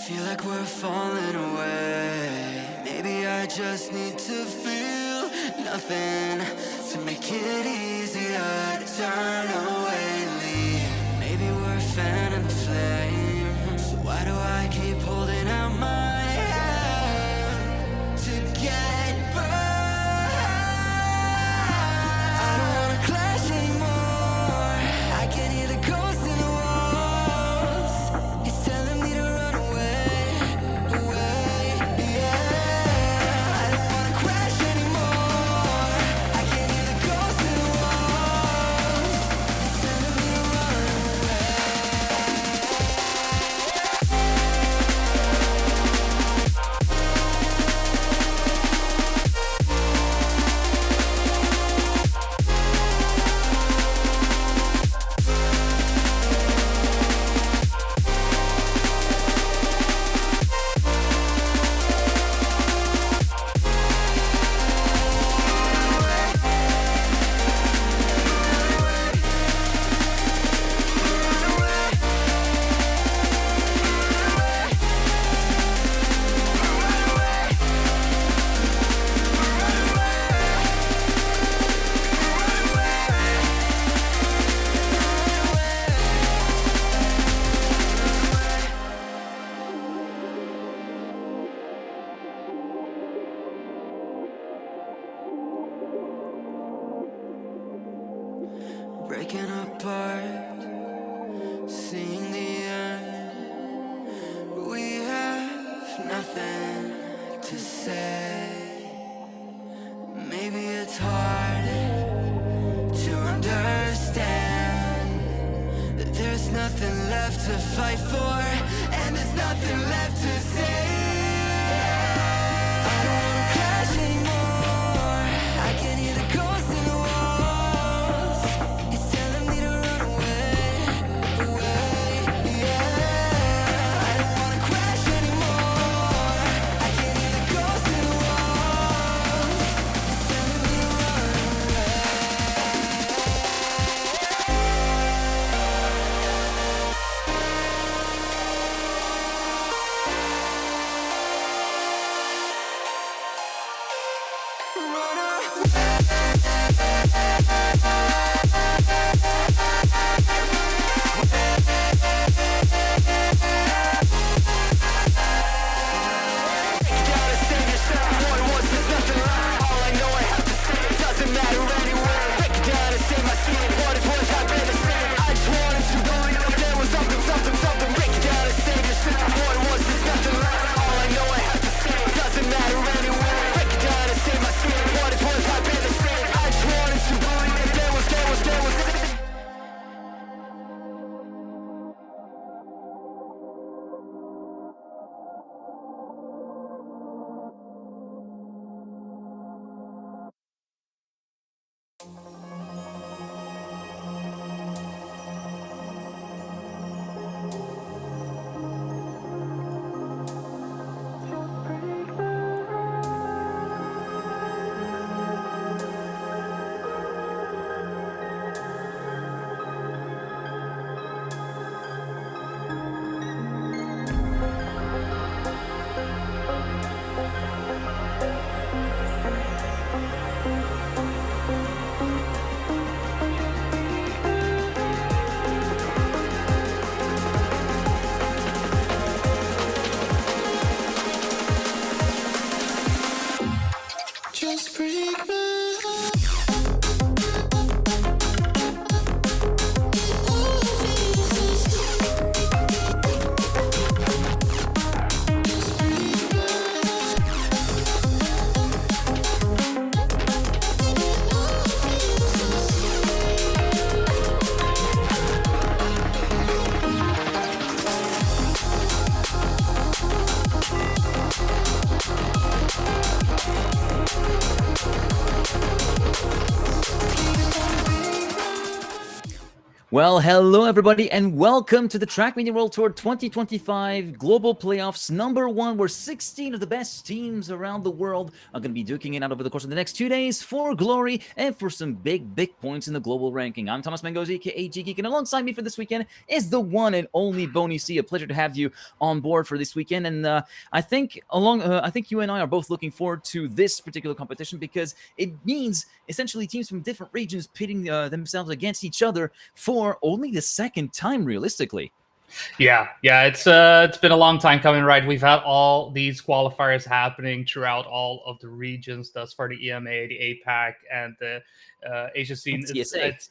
feel like we're falling away. Maybe I just need to feel nothing to make it easier to turn away and leave. Maybe we're fan and flame, so why do I keep holding out my hand to get burned? I don't wanna clash anymore. I can hear the ghosts in the walls. It's telling me to run away, away, yeah. I don't wanna crash anymore. I can hear the ghosts in the walls. It's telling me to run away. Breaking apart, seeing the end. We have nothing to say. Maybe it's hard to understand that there's nothing left to fight for, and there's nothing left to say. I don't wanna crash anymore. I can hear the ghosts in the walls. It's telling me to run away, away, yeah. I don't wanna crash anymore. I can hear the ghosts in the walls. It's telling me to run away. Well, hello everybody, and welcome to the Trackmania World Tour 2025 Global Playoffs number one, where 16 of the best teams around the world are going to be duking it out over the course of the next 2 days for glory and for some big points in the global ranking. I'm Thomas Mangozi, aka G Geek, and alongside me for this weekend is the one and only Boney C. A pleasure to have you on board for this weekend, and I think you and I are both looking forward to this particular competition because it means essentially teams from different regions pitting themselves against each other for only the second time, realistically. Yeah, it's been a long time coming, right? We've had all these qualifiers happening throughout all of the regions, thus for the EMA, the APAC, and the Asia scene. NCSA. It's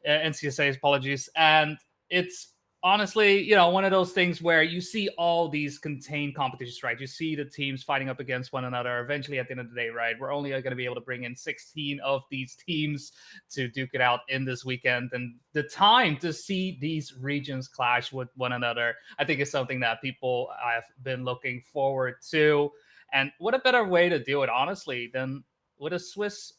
NCSA's apologies, and it's honestly, one of those things where you see all these contained competitions, right? You see the teams fighting up against one another. Eventually, at the end of the day, right, we're only going to be able to bring in 16 of these teams to duke it out in this weekend, and the time to see these regions clash with one another, I think, is something that people have been looking forward to. And what a better way to do it, honestly, than with a Swiss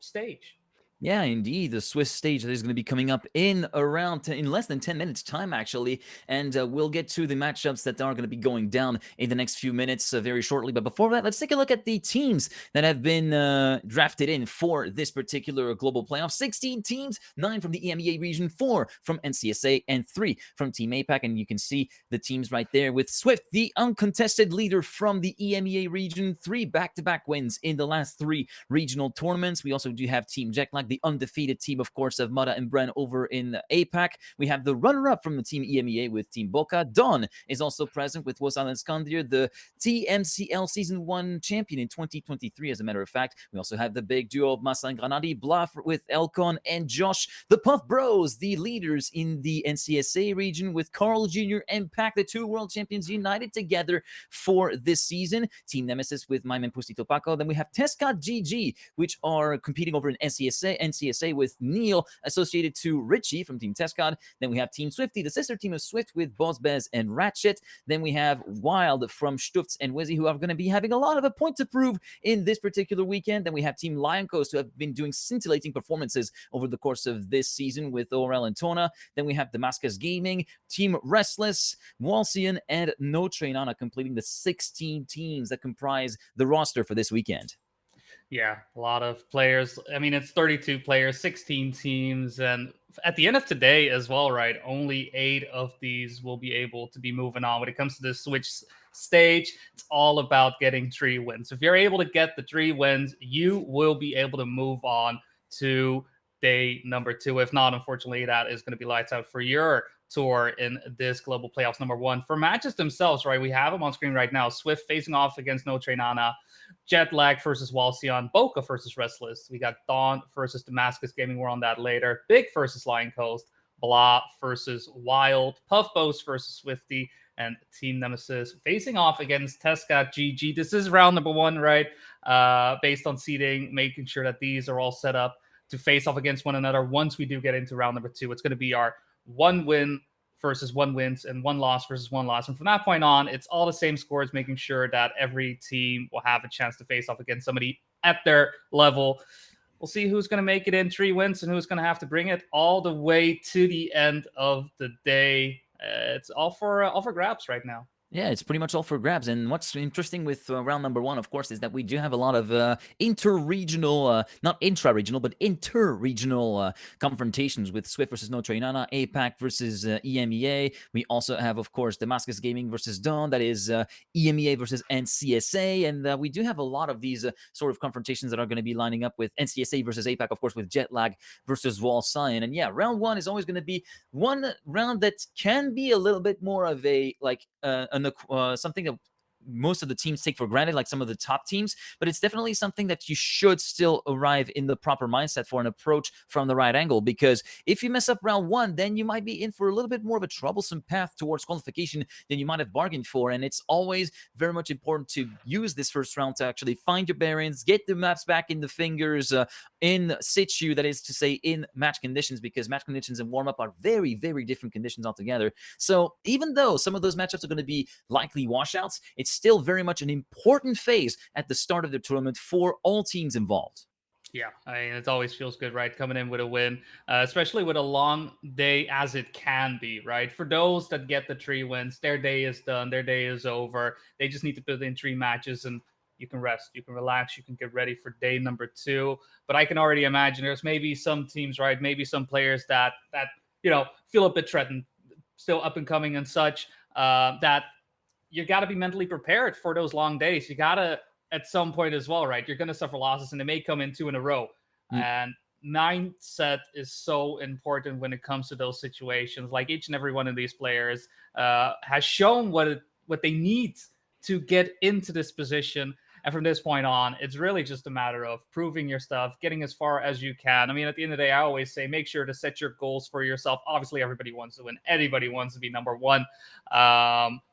stage. Yeah, indeed. The Swiss stage that is going to be coming up in in less than 10 minutes time, actually. And we'll get to the matchups that are going to be going down in the next few minutes very shortly. But before that, let's take a look at the teams that have been drafted in for this particular global playoff. 16 teams, 9 from the EMEA region, 4 from NCSA, and 3 from Team APAC. And you can see the teams right there with Swift, the uncontested leader from the EMEA region, 3 back-to-back wins in the last 3 regional tournaments. We also do have Team Jetlag, the undefeated team, of course, of Mada and Bren over in APAC. We have the runner-up from the Team EMEA with Team Boca. Don is also present with Was Island Skandir, the TMCL Season 1 champion in 2023, as a matter of fact. We also have the big duo of Masa and Granadi, Bluff with Elcon and Josh, the Puff Bros, the leaders in the NCSA region with Carl Jr. and Pac, the 2 world champions united together for this season. Team Nemesis with Maimen Pustito Paco. Then we have Tescat GG, which are competing over in NCSA with Neil associated to Richie from Team Tescod. Then we have Team Swifty, the sister team of Swift with Boss Bez and Ratchet. Then we have Wild from Stufts and Wizzy, who are going to be having a lot of a point to prove in this particular weekend. Then we have Team Lion Coast, who have been doing scintillating performances over the course of this season with Orel and Tona. Then we have Damascus Gaming, Team Restless, Walsian, and No Train Anna completing the 16 teams that comprise the roster for this weekend. Yeah, a lot of players. I mean, it's 32 players, 16 teams, and at the end of today as well, right? Only 8 of these will be able to be moving on. When it comes to the Switch stage, it's all about getting 3 wins. If you're able to get the 3 wins, you will be able to move on to day number 2. If not, unfortunately, that is going to be lights out for your tour in this global playoffs number 1. For matches themselves, right? We have them on screen right now. Swift facing off against No Train Anna. Jetlag versus Walsion, Boca versus Restless. We got Dawn versus Damascus Gaming. We're on that later. Big versus Lion Coast. Blah versus Wild. Puff Boast versus Swifty. And Team Nemesis facing off against Tescat GG. This is round number 1, right? Based on seeding, making sure that these are all set up to face off against one another. Once we do get into round number 2, it's going to be our 1 win versus 1 wins and 1 loss versus 1 loss. And from that point on, it's all the same scores, making sure that every team will have a chance to face off against somebody at their level. We'll see who's going to make it in 3 wins and who's going to have to bring it all the way to the end of the day. It's all for grabs right now. Yeah, it's pretty much all for grabs. And what's interesting with round number 1, of course, is that we do have a lot of inter-regional, not intra-regional, but inter-regional confrontations with Swift versus No Train Nana, APAC versus EMEA. We also have, of course, Damascus Gaming versus Dawn, that is EMEA versus NCSA. And we do have a lot of these sort of confrontations that are going to be lining up with NCSA versus APAC, of course, with Jetlag versus Wall Cyan. And yeah, round 1 is always going to be one round that can be a little bit more of a, like, something that most of the teams take for granted, like some of the top teams, but it's definitely something that you should still arrive in the proper mindset for an approach from the right angle, because if you mess up round 1, then you might be in for a little bit more of a troublesome path towards qualification than you might have bargained for. And it's always very much important to use this first round to actually find your bearings, get the maps back in the fingers, in situ, that is to say in match conditions, because match conditions and warm-up are very, very different conditions altogether. So even though some of those matchups are going to be likely washouts, it's still very much an important phase at the start of the tournament for all teams involved. Yeah, I mean, it always feels good, right? Coming in with a win, especially with a long day as it can be, right? For those that get the 3 wins, their day is done, their day is over. They just need to put in 3 matches and you can rest, you can relax, you can get ready for day number 2. But I can already imagine there's maybe some teams, right? Maybe some players that feel a bit threatened, still up and coming and such. That you got to be mentally prepared for those long days. You got to, at some point as well, right? You're going to suffer losses and they may come in 2 in a row. Mm, And mindset is so important when it comes to those situations. Like each and every one of these players has shown what they need to get into this position. And from this point on, it's really just a matter of proving your stuff, getting as far as you can. I mean, at the end of the day, I always say make sure to set your goals for yourself. Obviously, everybody wants to win. Anybody wants to be number one.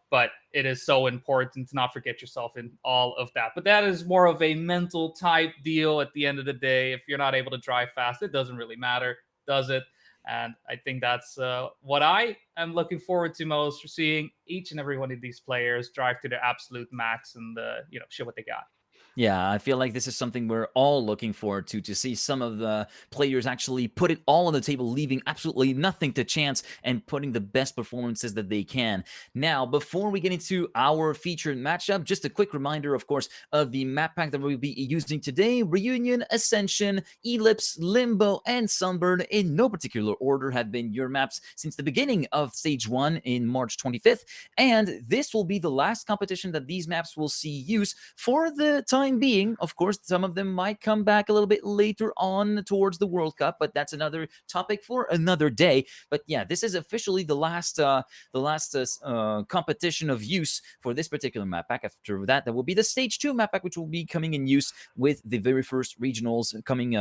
But it is so important to not forget yourself in all of that. But that is more of a mental type deal at the end of the day. If you're not able to drive fast, it doesn't really matter, does it? And I think that's what I am looking forward to most, for seeing each and every one of these players drive to their absolute max and show what they got. Yeah, I feel like this is something we're all looking forward to see some of the players actually put it all on the table, leaving absolutely nothing to chance and putting the best performances that they can. Now, before we get into our featured matchup, just a quick reminder, of course, of the map pack that we'll be using today. Reunion, Ascension, Ellipse, Limbo, and Sunburn, in no particular order, have been your maps since the beginning of Stage 1 in March 25th, and this will be the last competition that these maps will see use for the time being. Of course, some of them might come back a little bit later on towards the World Cup, but that's another topic for another day. But yeah, this is officially the last competition of use for this particular map pack. After that, there will be the Stage 2 map pack, which will be coming in use with the very first regionals coming,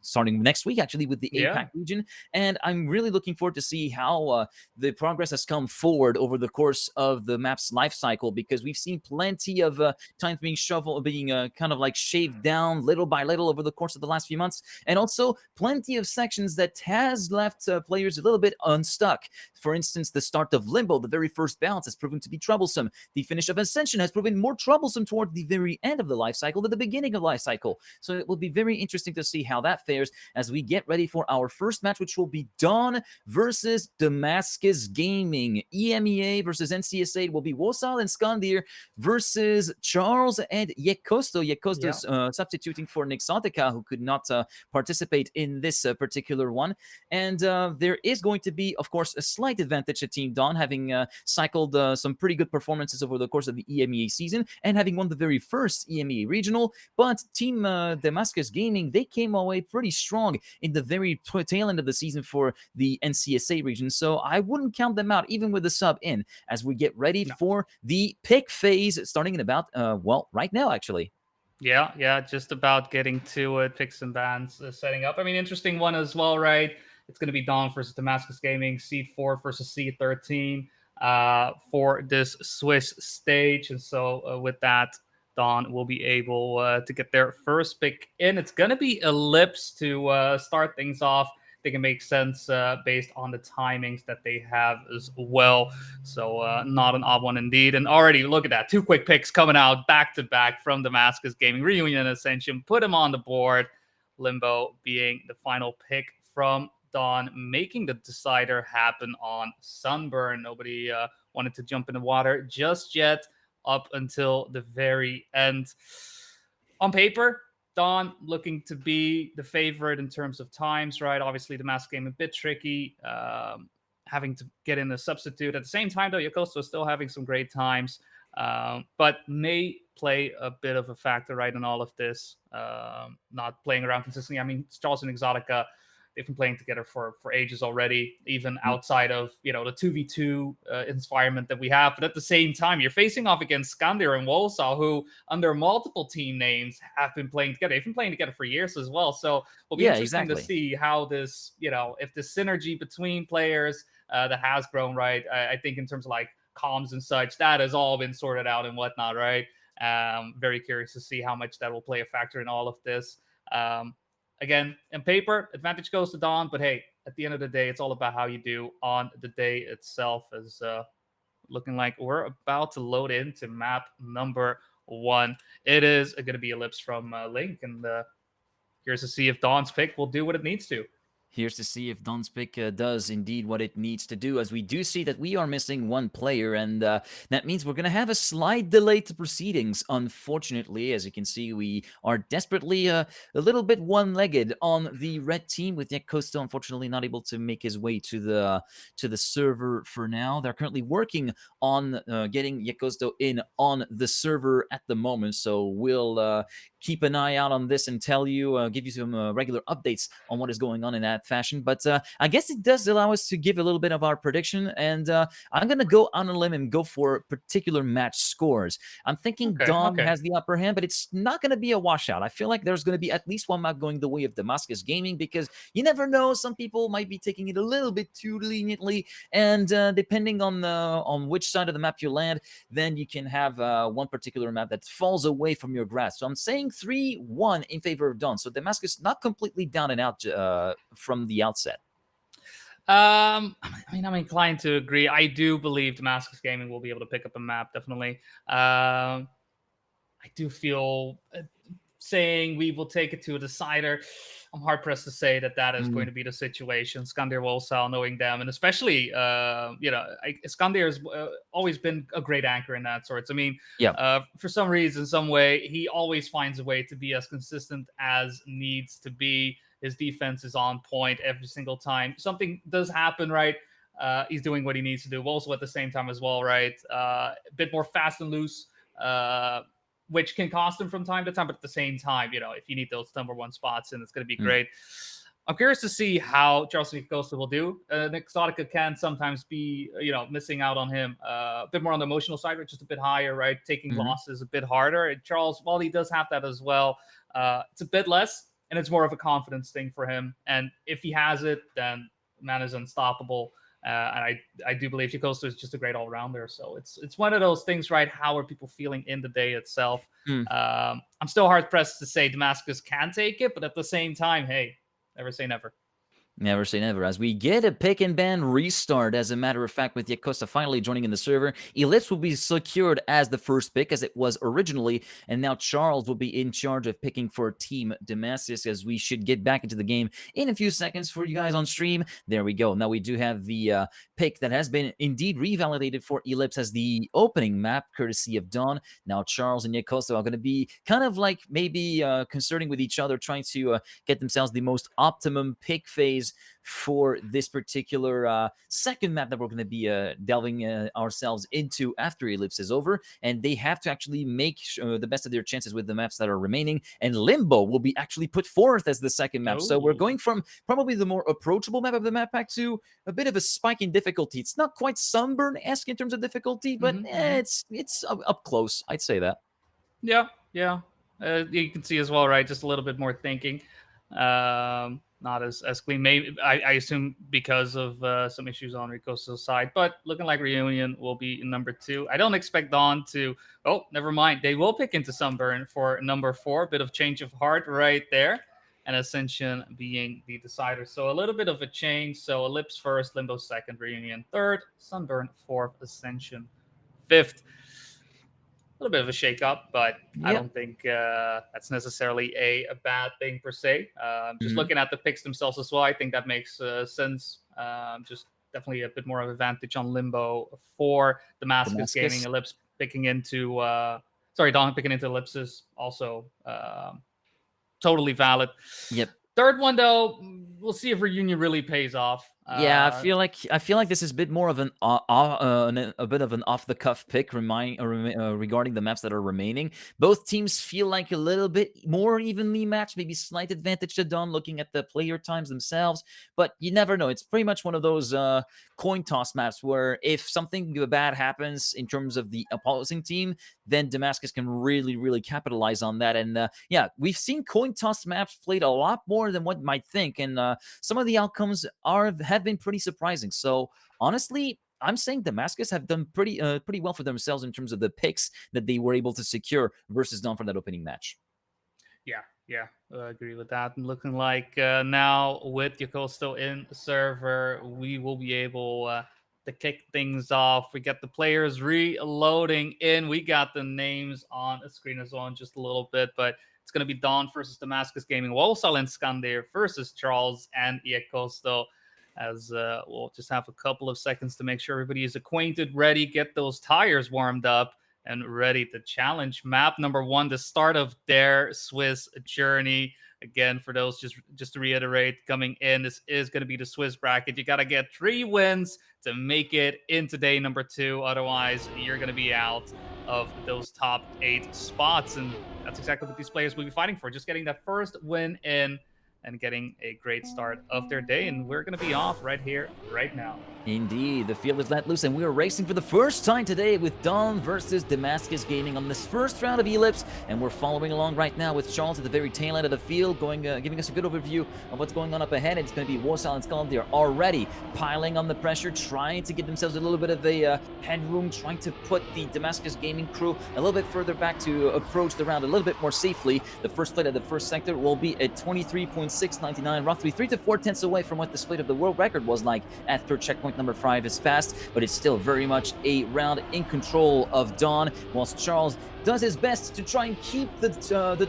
starting next week, actually, with the Yeah. APAC region. And I'm really looking forward to see how the progress has come forward over the course of the map's life cycle, because we've seen plenty of times being kind of like shaved down little by little over the course of the last few months, and also plenty of sections that has left players a little bit unstuck. For instance, the start of Limbo, the very first bounce, has proven to be troublesome. The finish of Ascension has proven more troublesome toward the very end of the life cycle than the beginning of the life cycle. So it will be very interesting to see how that fares as we get ready for our first match, which will be Dawn versus Damascus Gaming. EMEA versus NCSA. It will be Wosal and Skandir versus Charles and Yekosto. Yekosto's substituting for Nixotica, who could not participate in this particular one. And there is going to be, of course, a slight advantage to Team Dawn, having cycled some pretty good performances over the course of the EMEA season and having won the very first EMEA regional. But Team Damascus Gaming, they came away pretty strong in the very tail end of the season for the NCSA region. So I wouldn't count them out, even with the sub in, as we get ready for the pick phase starting in about, right now, actually. Yeah, just about getting to it. Picks and bans setting up. I mean, interesting one as well, right? It's going to be Dawn versus Damascus Gaming, Seed 4 versus Seed 13 for this Swiss stage. And so with that, Dawn will be able to get their first pick in. It's going to be Ellipse to start things off. I think it makes sense based on the timings that they have as well. So not an odd one indeed. And already look at that. 2 quick picks coming out back to back from Damascus Gaming. Reunion and Ascension. Put him on the board. Limbo being the final pick from Dawn, making the decider happen on Sunburn. Nobody wanted to jump in the water just yet up until the very end. On paper, Dawn looking to be the favorite in terms of times, right? Obviously, the mask game a bit tricky, having to get in a substitute. At the same time, though, Yokoso is still having some great times, but may play a bit of a factor, right, in all of this. Not playing around consistently. I mean, Charles and Exotica, they've been playing together for ages already, even outside of the 2v2 environment that we have. But at the same time, you're facing off against Skandir and Wolsaw, who under multiple team names have been playing together. They've been playing together for years as well. So it'll be interesting to see how this, if the synergy between players that has grown, right? I think in terms of like comms and such, that has all been sorted out and whatnot, right? Very curious to see how much that will play a factor in all of this. Again, in paper, advantage goes to Dawn, but hey, at the end of the day, it's all about how you do on the day itself. As looking like we're about to load into map number 1. It is going to be Ellipse from Link, and Curious to see if Dawn's pick will do what it needs to. Here's to see if Don's pick does indeed what it needs to do, as we do see that we are missing one player, and that means we're going to have a slight delay to proceedings. Unfortunately, as you can see, we are desperately a little bit one-legged on the red team, with Nick Costa unfortunately not able to make his way to the server for now. They're currently working on getting Yakosto in on the server at the moment, so we'll keep an eye out on this and tell you, give you some regular updates on what is going on in that fashion. But I guess it does allow us to give a little bit of our prediction, and I'm going to go on a limb and go for particular match scores. I'm thinking Okay, Dom okay. has the upper hand, but it's not going to be a washout. I feel like there's going to be at least one map going the way of Damascus Gaming, because you never know, some people might be taking it a little bit too leniently, and depending on which side of the map you land, then you can have one particular map that falls away from your grasp. So I'm saying 3-1 in favor of Don. So Damascus not completely down and out from the outset. I mean, I'm inclined to agree. I do believe Damascus Gaming will be able to pick up a map, definitely. I do feel saying we will take it to a decider. I'm hard pressed to say that is going to be the situation. Skandir Wolsal, knowing them, and especially, Skandir has always been a great anchor in that sorts. I mean, Yeah. For some reason, some way, he always finds a way to be as consistent as needs to be. His defense is on point every single time. Something does happen, right? He's doing what he needs to do. Also, at the same time as well, right? A bit more fast and loose. Which can cost him from time to time, but at the same time, if you need those number one spots, and it's going to be great. I'm curious to see how Charles Costa will do. Nick Exotica can sometimes be, missing out on him a bit more on the emotional side, which is a bit higher, right? Taking losses a bit harder. And Charles, while he does have that as well, it's a bit less, and it's more of a confidence thing for him. And if he has it, then man is unstoppable. And I do believe Costa is just a great all-rounder. So it's one of those things, right? How are people feeling in the day itself? I'm still hard-pressed to say Damascus can take it, but at the same time, hey, never say never. Never say never. As we get a pick and ban restart, as a matter of fact, with Yakosta finally joining in the server, Ellipse will be secured as the first pick, as it was originally, and now Charles will be in charge of picking for Team Damascus, as we should get back into the game in a few seconds for you guys on stream. There we go. Now we do have the pick that has been indeed revalidated for Ellipse as the opening map, courtesy of Dawn. Now Charles and Yakosta are going to be kind of like maybe concerting with each other, trying to get themselves the most optimum pick phase for this particular second map that we're going to be delving ourselves into after Ellipse is over. And they have to actually make the best of their chances with the maps that are remaining. And Limbo will be actually put forth as the second map. So we're going from probably the more approachable map of the map pack to a bit of a spike in difficulty. It's not quite Sunburn-esque in terms of difficulty, but it's up close. I'd say that. Yeah. You can see as well, right? Just a little bit more thinking. Not as clean. Maybe I assume because of some issues on Rico's side, but looking like Reunion will be in number 2. I don't expect Dawn to. Oh, never mind. They will pick into Sunburn for number 4. Bit of change of heart right there, and Ascension being the decider. So a little bit of a change. So Ellipse first, Limbo second, Reunion third, Sunburn fourth, Ascension fifth. A little bit of a shake-up, but I don't think that's necessarily a bad thing per se. Just looking at the picks themselves as well, I think that makes sense. Just definitely a bit more of an advantage on Limbo for Damascus Gaming. Ellipse picking into Dawn picking into Ellipsis also totally valid. Yep. Third one though, we'll see if Reunion really pays off. Yeah, I feel like this is a bit more of a bit of an off the cuff pick regarding the maps that are remaining. Both teams feel like a little bit more evenly matched, maybe slight advantage to Dawn looking at the player times themselves, but you never know. It's pretty much one of those coin toss maps where if something bad happens in terms of the opposing team, then Damascus can really capitalize on that. And yeah, we've seen coin toss maps played a lot more than one might think, and some of the outcomes have been pretty surprising. So honestly, I'm saying Damascus have done pretty well for themselves in terms of the picks that they were able to secure versus Dawn for that opening match. Yeah, I agree with that. And looking like now with Yakosto in the server, we will be able to kick things off. We got the players reloading in. We got the names on the screen as well in just a little bit, but it's It's going to be Dawn versus Damascus Gaming, Wolsal and Skandir versus Charles and Iekosto. As we'll just have a couple of seconds to make sure everybody is acquainted, ready, get those tires warmed up, and ready to challenge. Map number 1, the start of their Swiss journey. Again, for those, just to reiterate, coming in, this is going to be the Swiss bracket. You got to get 3 wins to make it into day number 2. Otherwise, you're going to be out of those top 8 spots. And that's exactly what these players will be fighting for. Just getting that first win in and getting a great start of their day. And we're going to be off right here, right now. Indeed, the field is let loose, and we are racing for the first time today with Dawn versus Damascus Gaming on this first round of Ellipse, and we're following along right now with Charles at the very tail end of the field, giving us a good overview of what's going on up ahead. It's going to be Wolsal and Skull. They're already piling on the pressure, trying to give themselves a little bit of a headroom, trying to put the Damascus Gaming crew a little bit further back to approach the round a little bit more safely. The first plate of the first sector will be at 23.699, roughly 3 to 4 tenths away from what the split of the world record was like after checkpoint number 5 is passed, but it's still very much a round in control of Dawn, whilst Charles does his best to try and keep the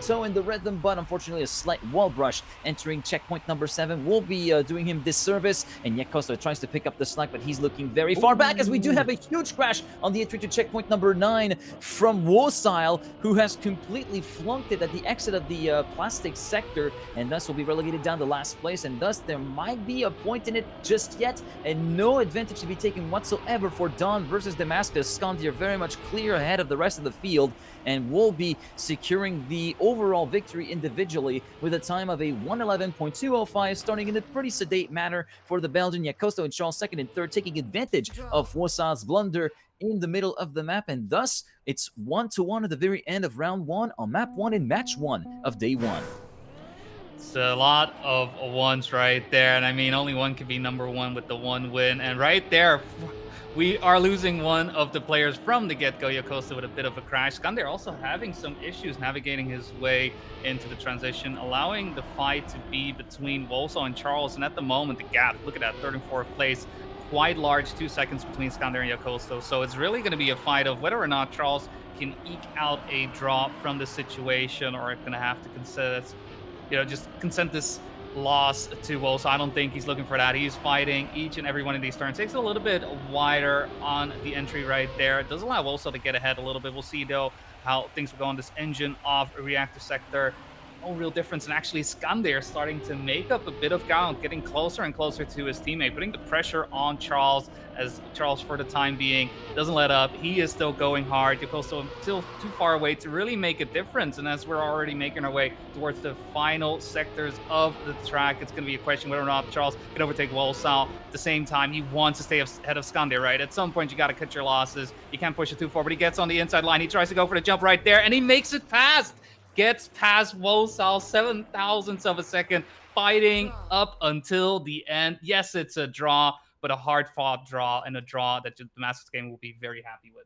toe in the rhythm, but unfortunately a slight wall brush entering checkpoint number 7 will be doing him disservice, and Iekosto tries to pick up the slack, but he's looking very far back as we do have a huge crash on the entry to checkpoint number 9 from Wolsal, who has completely flunked it at the exit of the plastic sector, and thus will be relegated down to last place, and thus there might be a point in it just yet, and no advantage to be taken whatsoever for Dawn versus Damascus. Skandir very much clear ahead of the rest of the field, and will be securing the overall victory individually with a time of a 111.205, starting in a pretty sedate manner for the Belgian. Iekosto and Charles second and third, taking advantage of Wolsal's blunder in the middle of the map, and thus it's 1-1 at the very end of round 1 on map 1 and match 1 of day 1. It's a lot of ones right there, and I mean, only one can be number 1 with the 1 win, and right there, we are losing one of the players from the get-go. Iekosto with a bit of a crash. Skandir also having some issues navigating his way into the transition, allowing the fight to be between Wolsal and Charles, and at the moment, the gap, look at that, 3rd and 4th place, quite large, 2 seconds between Skandir and Iekosto, so it's really going to be a fight of whether or not Charles can eke out a draw from the situation, or going to have to consider, just consent this loss to Wolsal. I don't think he's looking for that. He's fighting each and every one of these turns. Takes it a little bit wider on the entry right there. It does allow Wolsal to get ahead a little bit. We'll see, though, how things will go on this engine off reactor sector. No real difference, and actually Skandir starting to make up a bit of ground, getting closer and closer to his teammate, putting the pressure on Charles, as Charles, for the time being, doesn't let up. He is still going hard. Iekosto still too far away to really make a difference, and as we're already making our way towards the final sectors of the track, it's going to be a question whether or not Charles can overtake Wolsal. At the same time, he wants to stay ahead of Skandir, right? At some point, you got to cut your losses. You can't push it too far, but he gets on the inside line. He tries to go for the jump right there, and he makes it past. Gets past Wolsal, 7,000ths of a second, fighting up until the end. Yes, it's a draw, but a hard-fought draw, and a draw that the Damascus game will be very happy with.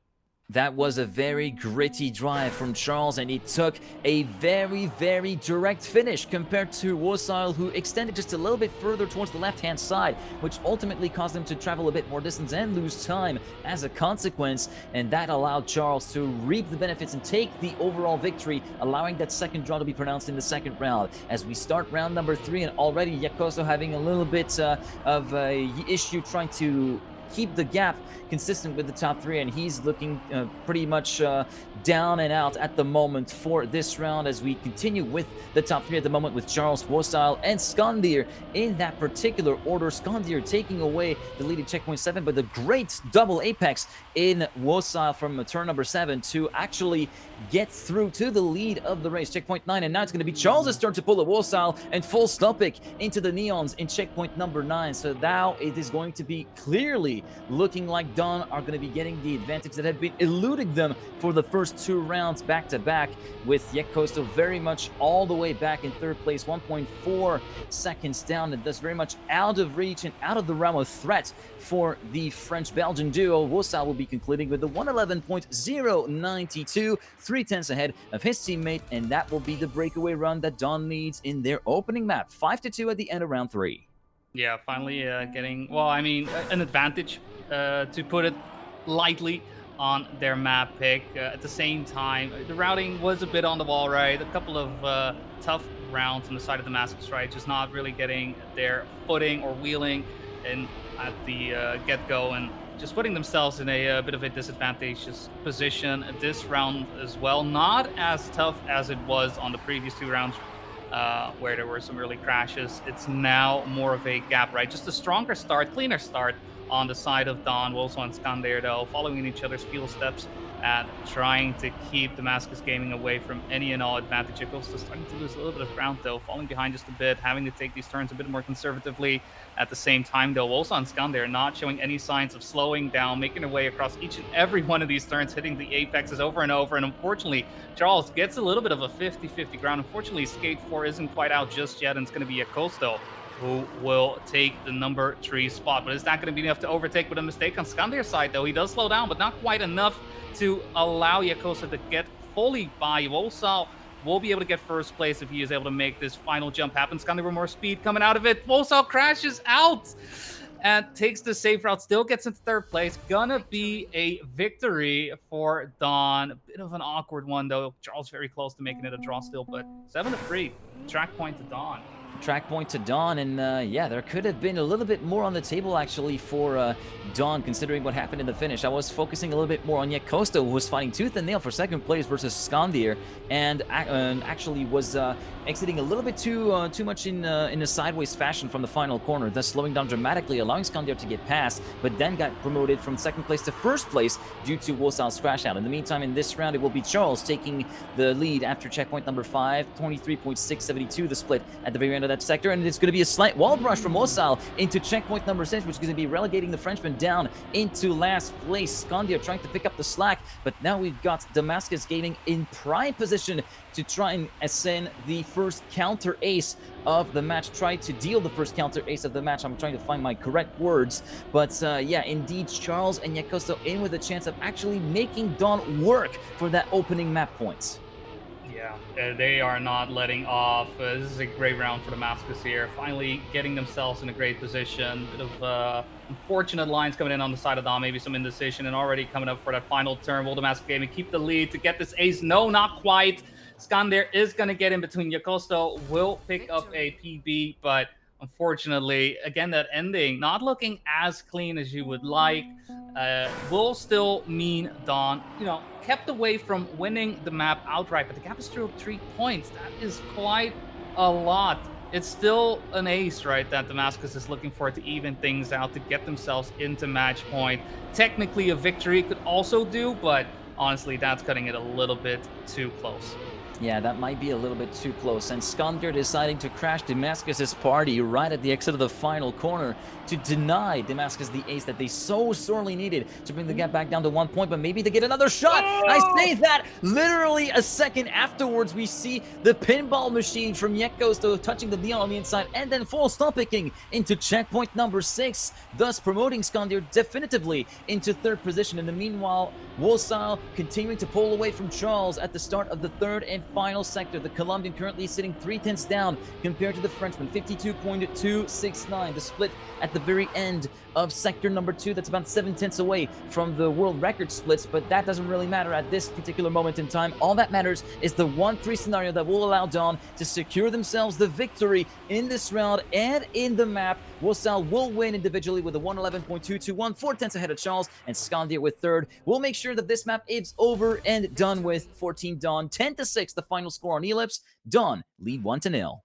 That was a very gritty drive from Charles, and he took a very, very direct finish compared to Wolsal, who extended just a little bit further towards the left-hand side, which ultimately caused him to travel a bit more distance and lose time as a consequence, and that allowed Charles to reap the benefits and take the overall victory, allowing that second draw to be pronounced in the second round. As we start round number 3, and already Iekosto having a little bit of a issue trying to keep the gap consistent with the top 3, and he's looking pretty much down and out at the moment for this round, as we continue with the top 3 at the moment with Charles, Wolsal, and Skandir in that particular order. Skandir taking away the lead at checkpoint 7, but the great double apex in Wolsal from turn number 7 to actually get through to the lead of the race, checkpoint 9, and now it's going to be Charles' turn to pull a Wolsal and full stopic into the neons in checkpoint number 9. So now it is going to be clearly looking like Dawn are going to be getting the advantage that had been eluding them for the first 2 rounds back-to-back, with Iekosto very much all the way back in 3rd place, 1.4 seconds down, and thus very much out of reach and out of the realm of threat for the French-Belgian duo. Wolsal will be concluding with the 111.092, 3/10 ahead of his teammate, and that will be the breakaway run that Dawn needs in their opening map, 5-2 at the end of round 3. Yeah, finally getting, well, I mean, an advantage, to put it lightly. on their map pick. At the same time, the routing was a bit on the wall, right? A couple of tough rounds on the side of Damascus, right? Just not really getting their footing or wheeling in at the get-go, and just putting themselves in a bit of a disadvantageous position this round as well. Not as tough as it was on the previous 2 rounds, where there were some early crashes. It's now more of a gap, right? Just a stronger start, cleaner start on the side of Don, Wolso, and Skander, though, following in each other's fuel steps and trying to keep Damascus Gaming away from any and all advantage. Acosta starting to lose a little bit of ground, though, falling behind just a bit, having to take these turns a bit more conservatively. At the same time, though, Wolso and Skander not showing any signs of slowing down, making their way across each and every one of these turns, hitting the apexes over and over. And unfortunately, Charles gets a little bit of a 50-50 ground. Unfortunately, Skate 4 isn't quite out just yet, and it's going to be Acosta who will take the number 3 spot. But it's not going to be enough to overtake with a mistake on Skander's side, though. He does slow down, but not quite enough to allow Yakosa to get fully by. Wolsal will be able to get first place if he is able to make this final jump happen. Skander with more speed coming out of it. Wolsal crashes out and takes the safe route, still gets into third place. Gonna be a victory for Don. A bit of an awkward one, though. Charles very close to making it a draw still, but 7-3. Track point to Don. Track point to Dawn, and yeah, there could have been a little bit more on the table actually for Dawn, considering what happened in the finish. I was focusing a little bit more on Yakosta, who was fighting tooth and nail for second place versus Skandir, and actually was exiting a little bit too much in a sideways fashion from the final corner, thus slowing down dramatically, allowing Skandir to get past, but then got promoted from second place to first place due to Wosal's crash out. In the meantime, in this round, it will be Charles taking the lead after checkpoint number 5, 23.672 the split at the very end of that sector, and it's going to be a slight wall brush from Osal into checkpoint number 6, which is going to be relegating the Frenchman down into last place. Skandia trying to pick up the slack, but now we've got Damascus Gaming in prime position to try and ascend the first counter ace of the match, try to deal the first counter ace of the match. I'm trying to find my correct words, but yeah, indeed, Charles and Yakosto in with a chance of actually making Dawn work for that opening map points. Yeah, they are not letting off. This is a great round for Damascus here. Finally getting themselves in a great position. Bit of unfortunate lines coming in on the side of Dom, maybe some indecision, and already coming up for that final turn. Will Damascus Gaming keep the lead to get this ace? No, not quite. Skander is going to get in between. Yakosto will pick up a PB, but unfortunately, again, that ending not looking as clean as you would like. Will still mean Dawn, kept away from winning the map outright, but the gap is still 3 points. That is quite a lot. It's still an ace, right, that Damascus is looking for to even things out, to get themselves into match point. Technically, a victory could also do, but honestly, that's cutting it a little bit too close. Yeah, that might be a little bit too close. And Skander deciding to crash Damascus's party right at the exit of the final corner to deny Damascus the ace that they so sorely needed to bring the gap back down to 1 point, but maybe they get another shot. I say that literally a second afterwards, we see the pinball machine from Yekosto touching the neon on the inside and then full stop picking into checkpoint number 6, thus promoting Skander definitively into third position. In the meanwhile, Wolsal continuing to pull away from Charles at the start of the third and final sector. The Colombian currently sitting 3/10 down compared to the Frenchman, 52.269. The split at the very end of sector number 2, that's about 7/10 away from the world record splits, but that doesn't really matter at this particular moment in time. All that matters is the 1-3 scenario that will allow Dawn to secure themselves the victory in this round and in the map. Wolsal will win individually with a 111.221, 4/10 ahead of Charles, and Skandir with third. We'll make sure that this map is over and done with. 14 Dawn, 10-6 the final score on Ellipse. Dawn lead 1-0.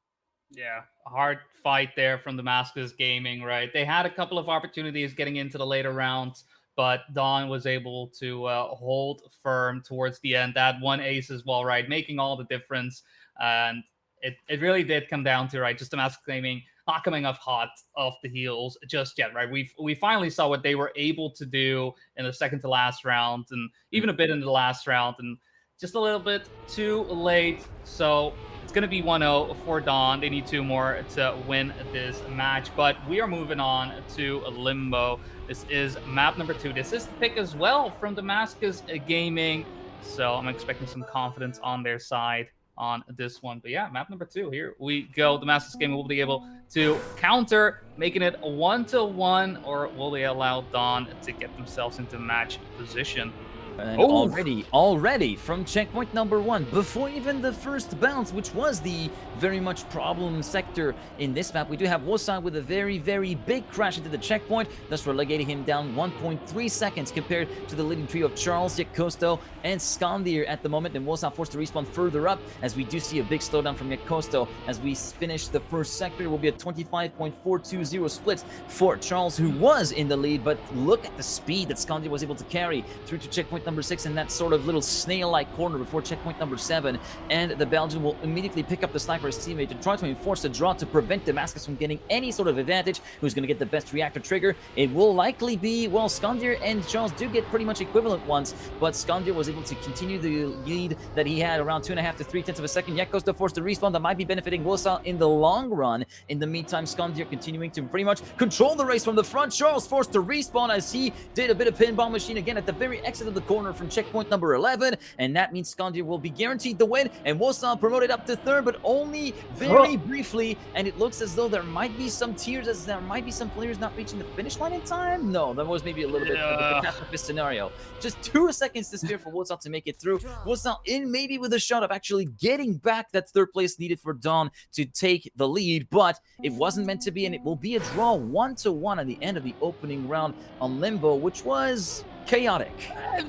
Yeah, a hard fight there from Damascus Gaming, right? They had a couple of opportunities getting into the later rounds, but Dawn was able to hold firm towards the end. That one ace as well, right? Making all the difference. And it really did come down to, right, just Damascus Gaming not coming off hot off the heels just yet, right? We finally saw what they were able to do in the second to last round, and even a bit in the last round, and just a little bit too late. So it's going to be 1-0 for Dawn. They need 2 more to win this match, but we are moving on to Limbo. This is map number 2. This is the pick as well from Damascus Gaming, so I'm expecting some confidence on their side on this one. But yeah, map number 2, here we go. Damascus Gaming will be able to counter, making it 1-1, or will they allow Dawn to get themselves into match position? And Oh, already from checkpoint number 1, before even the first bounce, which was the very much problem sector in this map, we do have Wosai with a very big crash into the checkpoint, thus relegating him down 1.3 seconds compared to the leading trio of Charles, Yakosto, and Skandir at the moment. And Wosai forced to respawn further up, as we do see a big slowdown from Yakosto. As we finish the first sector, it will be a 25.420 split for Charles, who was in the lead, but look at the speed that Skandir was able to carry through to checkpoint number 6 in that sort of little snail-like corner before checkpoint number 7, and the Belgian will immediately pick up the sniper as teammate to try to enforce a draw to prevent Damascus from getting any sort of advantage. Who's going to get the best reactor trigger? It will likely be, well, Skandir and Charles do get pretty much equivalent ones, but Skandir was able to continue the lead that he had around 2.5 to 3 tenths of a second. Yakos to force the respawn that might be benefiting Wosal in the long run. In the meantime, Skandir continuing to pretty much control the race from the front. Charles forced to respawn as he did a bit of pinball machine again at the very exit of the corner from checkpoint number 11, and that means Skandir will be guaranteed the win, and Wosal promoted up to 3rd, but only very briefly, and it looks as though there might be some tears, as there might be some players not reaching the finish line in time. No, that was maybe a little bit of a catastrophic scenario. Just 2 seconds to spare for Wosal to make it through. Wosal in maybe with a shot of actually getting back that 3rd place needed for Dawn to take the lead, but it wasn't meant to be, and it will be a draw 1-1 at the end of the opening round on Limbo, which was chaotic.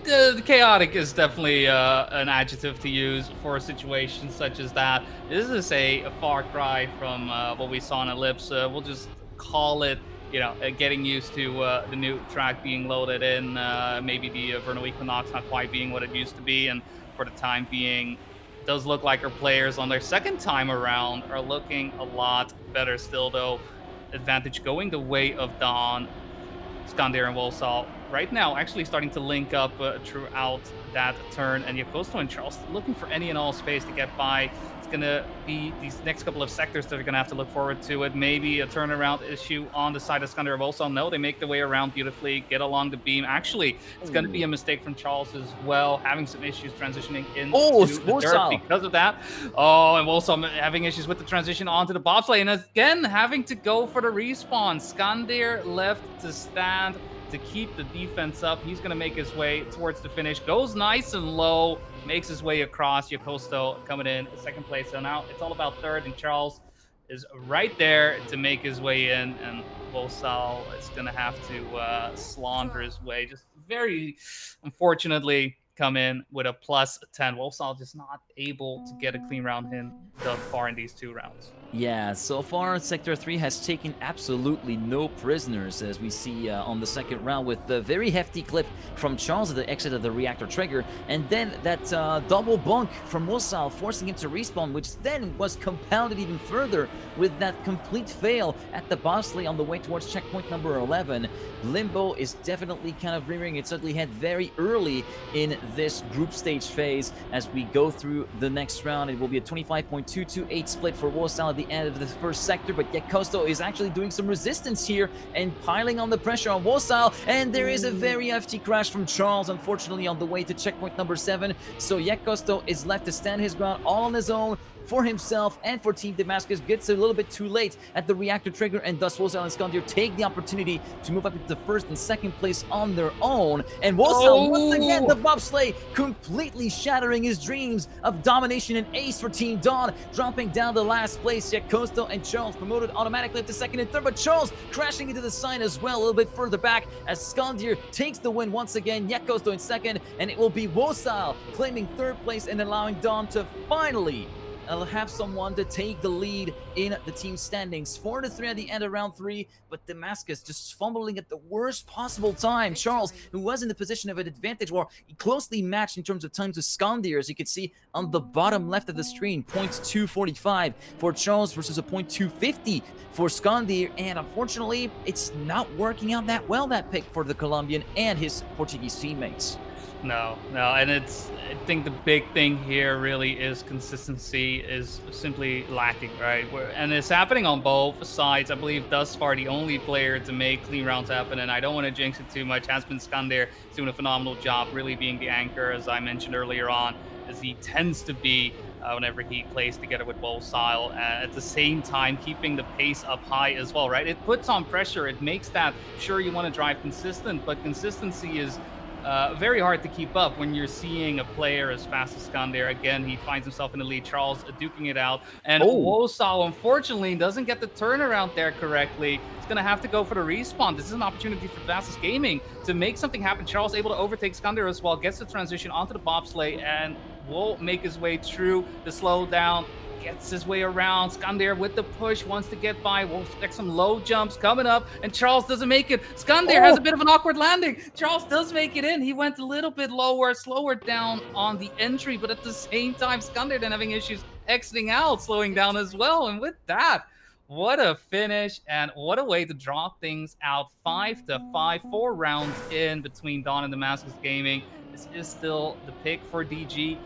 The chaotic is definitely an adjective to use for a situation such as that. This is a far cry from what we saw in Ellipse. We'll just call it, getting used to the new track being loaded in, maybe the Vernal Equinox not quite being what it used to be, and for the time being, it does look like our players on their second time around are looking a lot better still, though. Advantage going the way of Dawn, Skandir and Wolsal right now actually starting to link up throughout that turn, and Yakosto and Charles looking for any and all space to get by. It's going to be these next couple of sectors that are going to have to look forward to it. Maybe a turnaround issue on the side of Skandir and Wolsal. No, they make the way around beautifully, get along the beam. Actually, it's going to be a mistake from Charles as well, having some issues transitioning into the dirt because of that. Oh, and Wolsal having issues with the transition onto the bobsleigh, and again having to go for the respawn. Skandir left to stand to keep the defense up. He's going to make his way towards the finish. Goes nice and low, makes his way across. Yakosto coming in 2nd place. So now it's all about 3rd, and Charles is right there to make his way in, and Wolsal is going to have to slaughter his way. Just very unfortunately come in with a +10. Wolsal just not able to get a clean round in thus far in these 2 rounds. Yeah, so far Sector 3 has taken absolutely no prisoners, as we see on the 2nd round, with the very hefty clip from Charles at the exit of the reactor trigger, and then that double bunk from Wosal forcing him to respawn, which then was compounded even further with that complete fail at the bobsleigh on the way towards checkpoint number 11. Limbo is definitely kind of rearing its ugly head very early in this group stage phase. As we go through the next round, it will be a 25.228 split for Wosal at the end of the first sector, but Yakosto is actually doing some resistance here and piling on the pressure on Wosal, and there is a very hefty crash from Charles, unfortunately, on the way to checkpoint number 7. So Yakosto is left to stand his ground all on his own for himself and for Team Damascus. Gets a little bit too late at the reactor trigger, and thus Wosal and Skandir take the opportunity to move up into 1st and 2nd place on their own. And Wosal, once again, the bobsleigh completely shattering his dreams of domination and ace for Team Dawn, dropping down to last place. Yakosto and Charles promoted automatically up to 2nd and 3rd, but Charles crashing into the sign as well, a little bit further back, as Skandir takes the win once again. Yakosto in 2nd, and it will be Wosal claiming 3rd place and allowing Dawn to finally have someone to take the lead in the team standings. 4-3 at the end of round 3, but Damascus just fumbling at the worst possible time. Charles, who was in the position of an advantage, or closely matched in terms of time to Skandir, as you can see on the bottom left of the screen, 0.245 for Charles versus a 0.250 for Skandir, and unfortunately, it's not working out that well, that pick for the Colombian and his Portuguese teammates. No, and I think the big thing here really is consistency is simply lacking, right? And it's happening on both sides. I believe thus far the only player to make clean rounds happen, and I don't want to jinx it too much, has been Skandir. He's doing a phenomenal job, really being the anchor, as I mentioned earlier on, as he tends to be whenever he plays together with Wolsal. At the same time, keeping the pace up high as well, right? It puts on pressure. It makes that, sure, you want to drive consistent, but consistency is very hard to keep up when you're seeing a player as fast as Skander. Again, he finds himself in the lead. Charles duking it out. And Oh, Wosal, unfortunately, doesn't get the turnaround there correctly. He's going to have to go for the respawn. This is an opportunity for Vastus Gaming to make something happen. Charles able to overtake Skander as well, gets the transition onto the bobsleigh, and will make his way through the slowdown. Gets his way around. Skander with the push, wants to get by. We'll expect some low jumps coming up, and Charles doesn't make it. Skander has a bit of an awkward landing. Charles does make it in. He went a little bit lower, slower down on the entry, but at the same time, Skander then having issues exiting out, slowing down as well. And with that, what a finish, and what a way to draw things out. 5-5, 4 rounds in between Dawn and Damascus Gaming. This is still the pick for DG.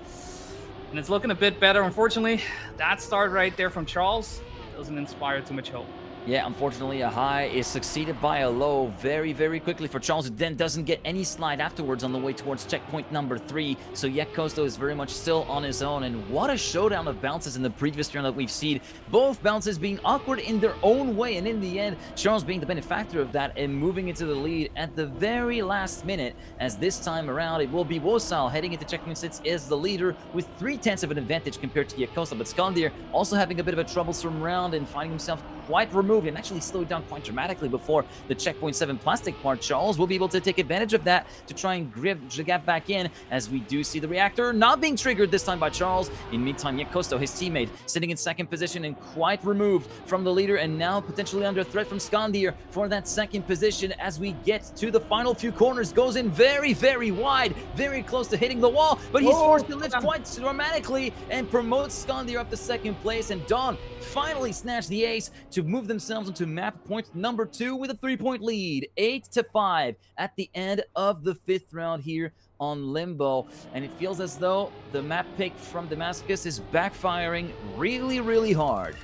And it's looking a bit better. Unfortunately, that start right there from Charles doesn't inspire too much hope. yeah, unfortunately, a high is succeeded by a low very, very quickly for Charles, who then doesn't get any slide afterwards on the way towards checkpoint number 3. So Kosto is very much still on his own, and what a showdown of bounces in the previous turn that we've seen. Both bounces being awkward in their own way, and in the end, Charles being the benefactor of that and moving into the lead at the very last minute, as this time around, it will be Wosal heading into checkpoint 6 as the leader with 3/10 of an advantage compared to Kosto, but Skander also having a bit of a troublesome round and finding himself quite removed and actually slowed down quite dramatically before the checkpoint 7 plastic part. Charles will be able to take advantage of that to try and grip the gap back in, as we do see the reactor not being triggered this time by Charles. In meantime, Kosto, his teammate, sitting in second position and quite removed from the leader, and now potentially under threat from Skander for that second position as we get to the final few corners. Goes in very, very wide, very close to hitting the wall, but he's forced to lift quite dramatically and promotes Skander up to second place, and Dawn finally snatched the ace to move themselves into map point number 2 with a 3-point lead, 8-5 at the end of the 5th round here on Limbo. And it feels as though the map pick from Damascus is backfiring really, really hard.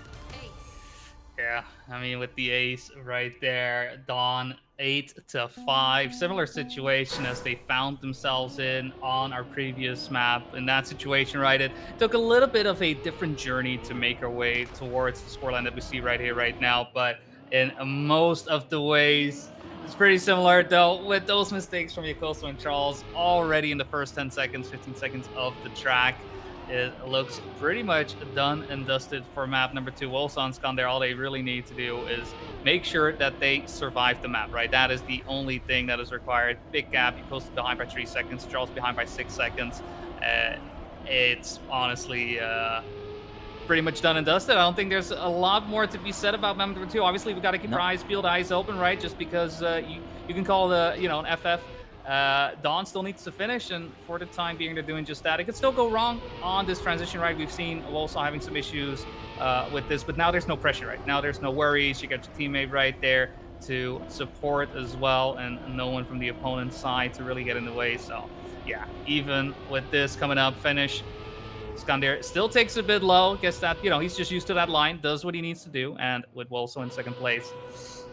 Yeah, I mean, with the ace right there, Dawn 8-5. Similar situation as they found themselves in on our previous map. In that situation, right, it took a little bit of a different journey to make our way towards the scoreline that we see right here, right now. But in most of the ways, it's pretty similar, though, with those mistakes from Kosto and Charles already in the first 10 seconds, 15 seconds of the track. It looks pretty much done and dusted for map number 2. Wosal and Skander, all they really need to do is make sure that they survive the map, right? That is the only thing that is required. Big gap. Kosto behind by 3 seconds. Charles behind by 6 seconds. It's honestly pretty much done and dusted. I don't think there's a lot more to be said about map number 2. Obviously, we've got to keep our eyes peeled, eyes open, right? Just because you can call the an FF. Dawn still needs to finish, and for the time being, they're doing just that. It could still go wrong on this transition, right? We've seen Wosal having some issues with this, but now there's no pressure, right? Now there's no worries. You got your teammate right there to support as well, and no one from the opponent's side to really get in the way. So, yeah, even with this coming up, finish, Skander still takes a bit low. Guess that, he's just used to that line, does what he needs to do, and with Wosal in second place,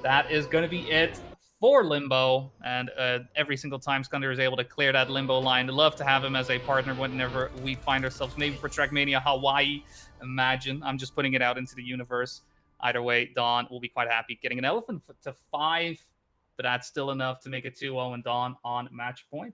that is going to be it for Limbo. And every single time Skander is able to clear that Limbo line, I'd love to have him as a partner whenever we find ourselves, maybe for Trackmania Hawaii. Imagine, I'm just putting it out into the universe. Either way, Dawn will be quite happy getting an elephant to 5, but that's still enough to make it 2-0 and Dawn on match point.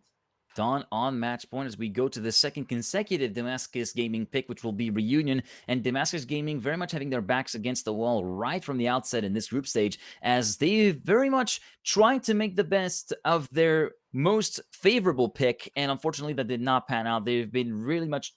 Dawn on match point as we go to the second consecutive Damascus Gaming pick, which will be Reunion. And Damascus Gaming very much having their backs against the wall right from the outset in this group stage, as they very much tried to make the best of their most favorable pick, and unfortunately that did not pan out. They've been really much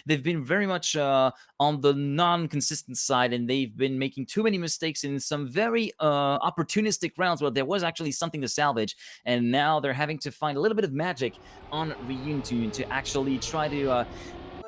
they've been very much on the non-consistent side, and they've been making too many mistakes in some very opportunistic rounds where there was actually something to salvage, and now they're having to find a little bit of magic on Reunion to actually try to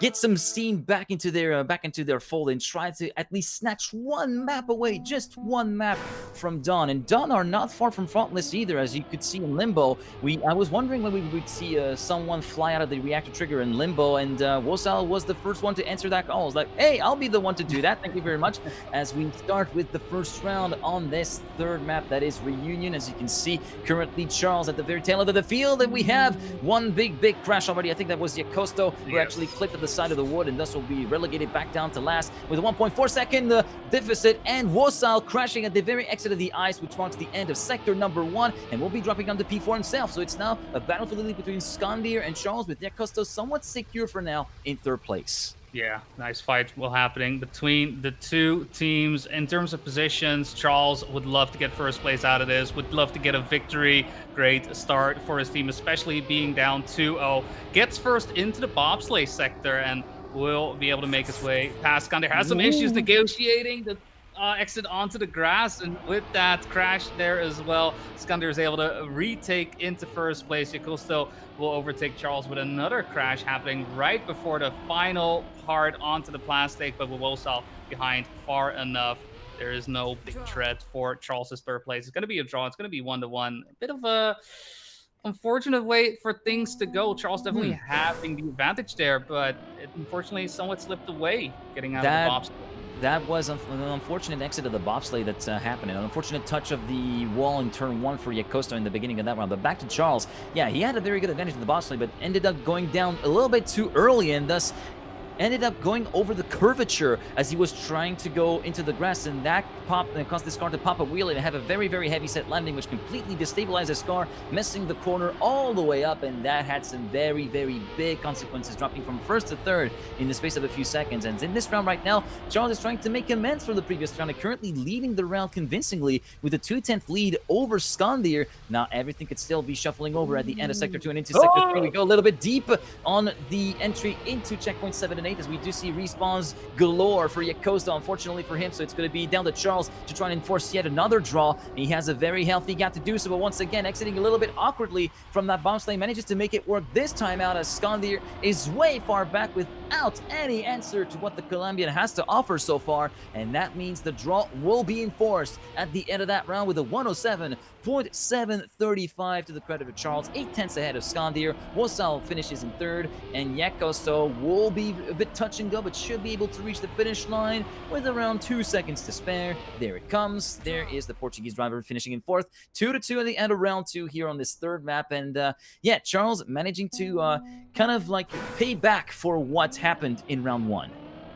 get some steam back into their fold and try to at least snatch one map away, just one map from Dawn. And Dawn are not far from frontless either, as you could see in Limbo. I was wondering when we would see someone fly out of the reactor trigger in Limbo, and Wosal was the first one to answer that call. I was like, hey, I'll be the one to do that. Thank you very much. As we start with the first round on this third map, that is Reunion. As you can see, currently Charles at the very tail end of the field, and we have one big crash already. I think that was Kosto who actually clipped at the side of the wood, and thus will be relegated back down to last with a 1.4 second deficit. And Wosal crashing at the very exit of the ice, which marks the end of sector number 1, and will be dropping down to P4 himself. So it's now a battle for the lead between Skandir and Charles, with Yakosto somewhat secure for now in 3rd place. Yeah, nice fight will happening between the two teams. In terms of positions, Charles would love to get first place out of this, would love to get a victory. Great start for his team, especially being down 2-0. Gets first into the bobsleigh sector and will be able to make his way past Skander. Has some issues negotiating the exit onto the grass, and with that crash there as well, Skander is able to retake into first place. Yakosto will overtake Charles with another crash happening right before the final part onto the plastic, but with Wosal behind far enough. There is no big threat for Charles's 3rd place. It's going to be a draw. It's going to be 1-1. A bit of a unfortunate way for things to go. Charles definitely having the advantage there, but it unfortunately somewhat slipped away getting out of the box. That was an unfortunate exit of the bobsleigh that's happened. An unfortunate touch of the wall in turn 1 for Yakosto in the beginning of that round. But back to Charles. Yeah, he had a very good advantage in the bobsleigh, but ended up going down a little bit too early, and thus ended up going over the curvature as he was trying to go into the grass, and that caused this car to pop a wheel and have a very, very heavy set landing, which completely destabilized his car, messing the corner all the way up, and that had some very, very big consequences, dropping from 1st to 3rd in the space of a few seconds. And in this round right now, Charles is trying to make amends for the previous round and currently leading the round convincingly with a 2/10 lead over Skandir. Now everything could still be shuffling over at the end of Sector 2 and into Sector 3. We go a little bit deep on the entry into checkpoint 7 and 8, as we do see respawns galore for Yakosto, unfortunately for him, so it's going to be down to Charles to try and enforce yet another draw. He has a very healthy gap to do so, but once again, exiting a little bit awkwardly from that bobsleigh, manages to make it work this time out, as Skandir is way far back without any answer to what the Colombian has to offer so far, and that means the draw will be enforced at the end of that round with a 107.735 to the credit of Charles, 8/10 ahead of Skandir. Wosal finishes in 3rd, and Yakosto will be a bit touch and go, but should be able to reach the finish line with around 2 seconds to spare. There it comes. There is the Portuguese driver finishing in 4th. 2-2 at the end of round 2 here on this 3rd map, and yeah, Charles managing to kind of like pay back for what happened in round 1.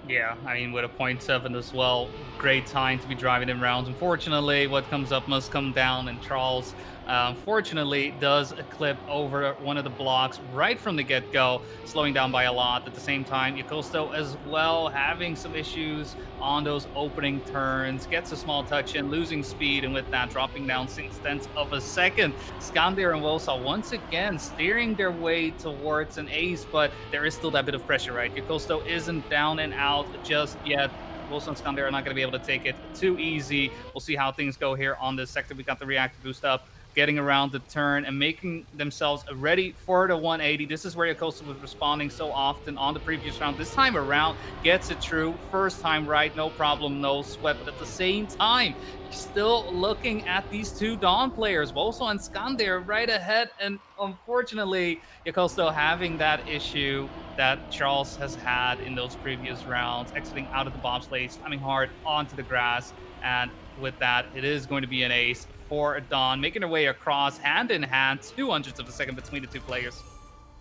Yeah, I mean, with a 0.7 as well, great time to be driving in rounds. Unfortunately, what comes up must come down, and Charles, unfortunately, does clip over one of the blocks right from the get-go, slowing down by a lot. At the same time, Yakosto as well having some issues on those opening turns, gets a small touch in, losing speed, and with that, dropping down 6/10 of a second. Skandir and Wosal once again steering their way towards an ace, but there is still that bit of pressure, right? Yakosto isn't down and out just yet. Wosal and Skandir are not going to be able to take it too easy. We'll see how things go here on this sector. We got the reactor boost up, getting around the turn and making themselves ready for the 180. This is where Yakosto was responding so often on the previous round. This time around, gets it true. First time right, no problem, no sweat. But at the same time, still looking at these two Dawn players, Wosal and Skandir, right ahead. And unfortunately, Yakosto having that issue that Charles has had in those previous rounds, exiting out of the bobsleigh, slamming hard onto the grass. And with that, it is going to be an ace for Dawn, making her way across hand in hand, 200ths of a second between the two players.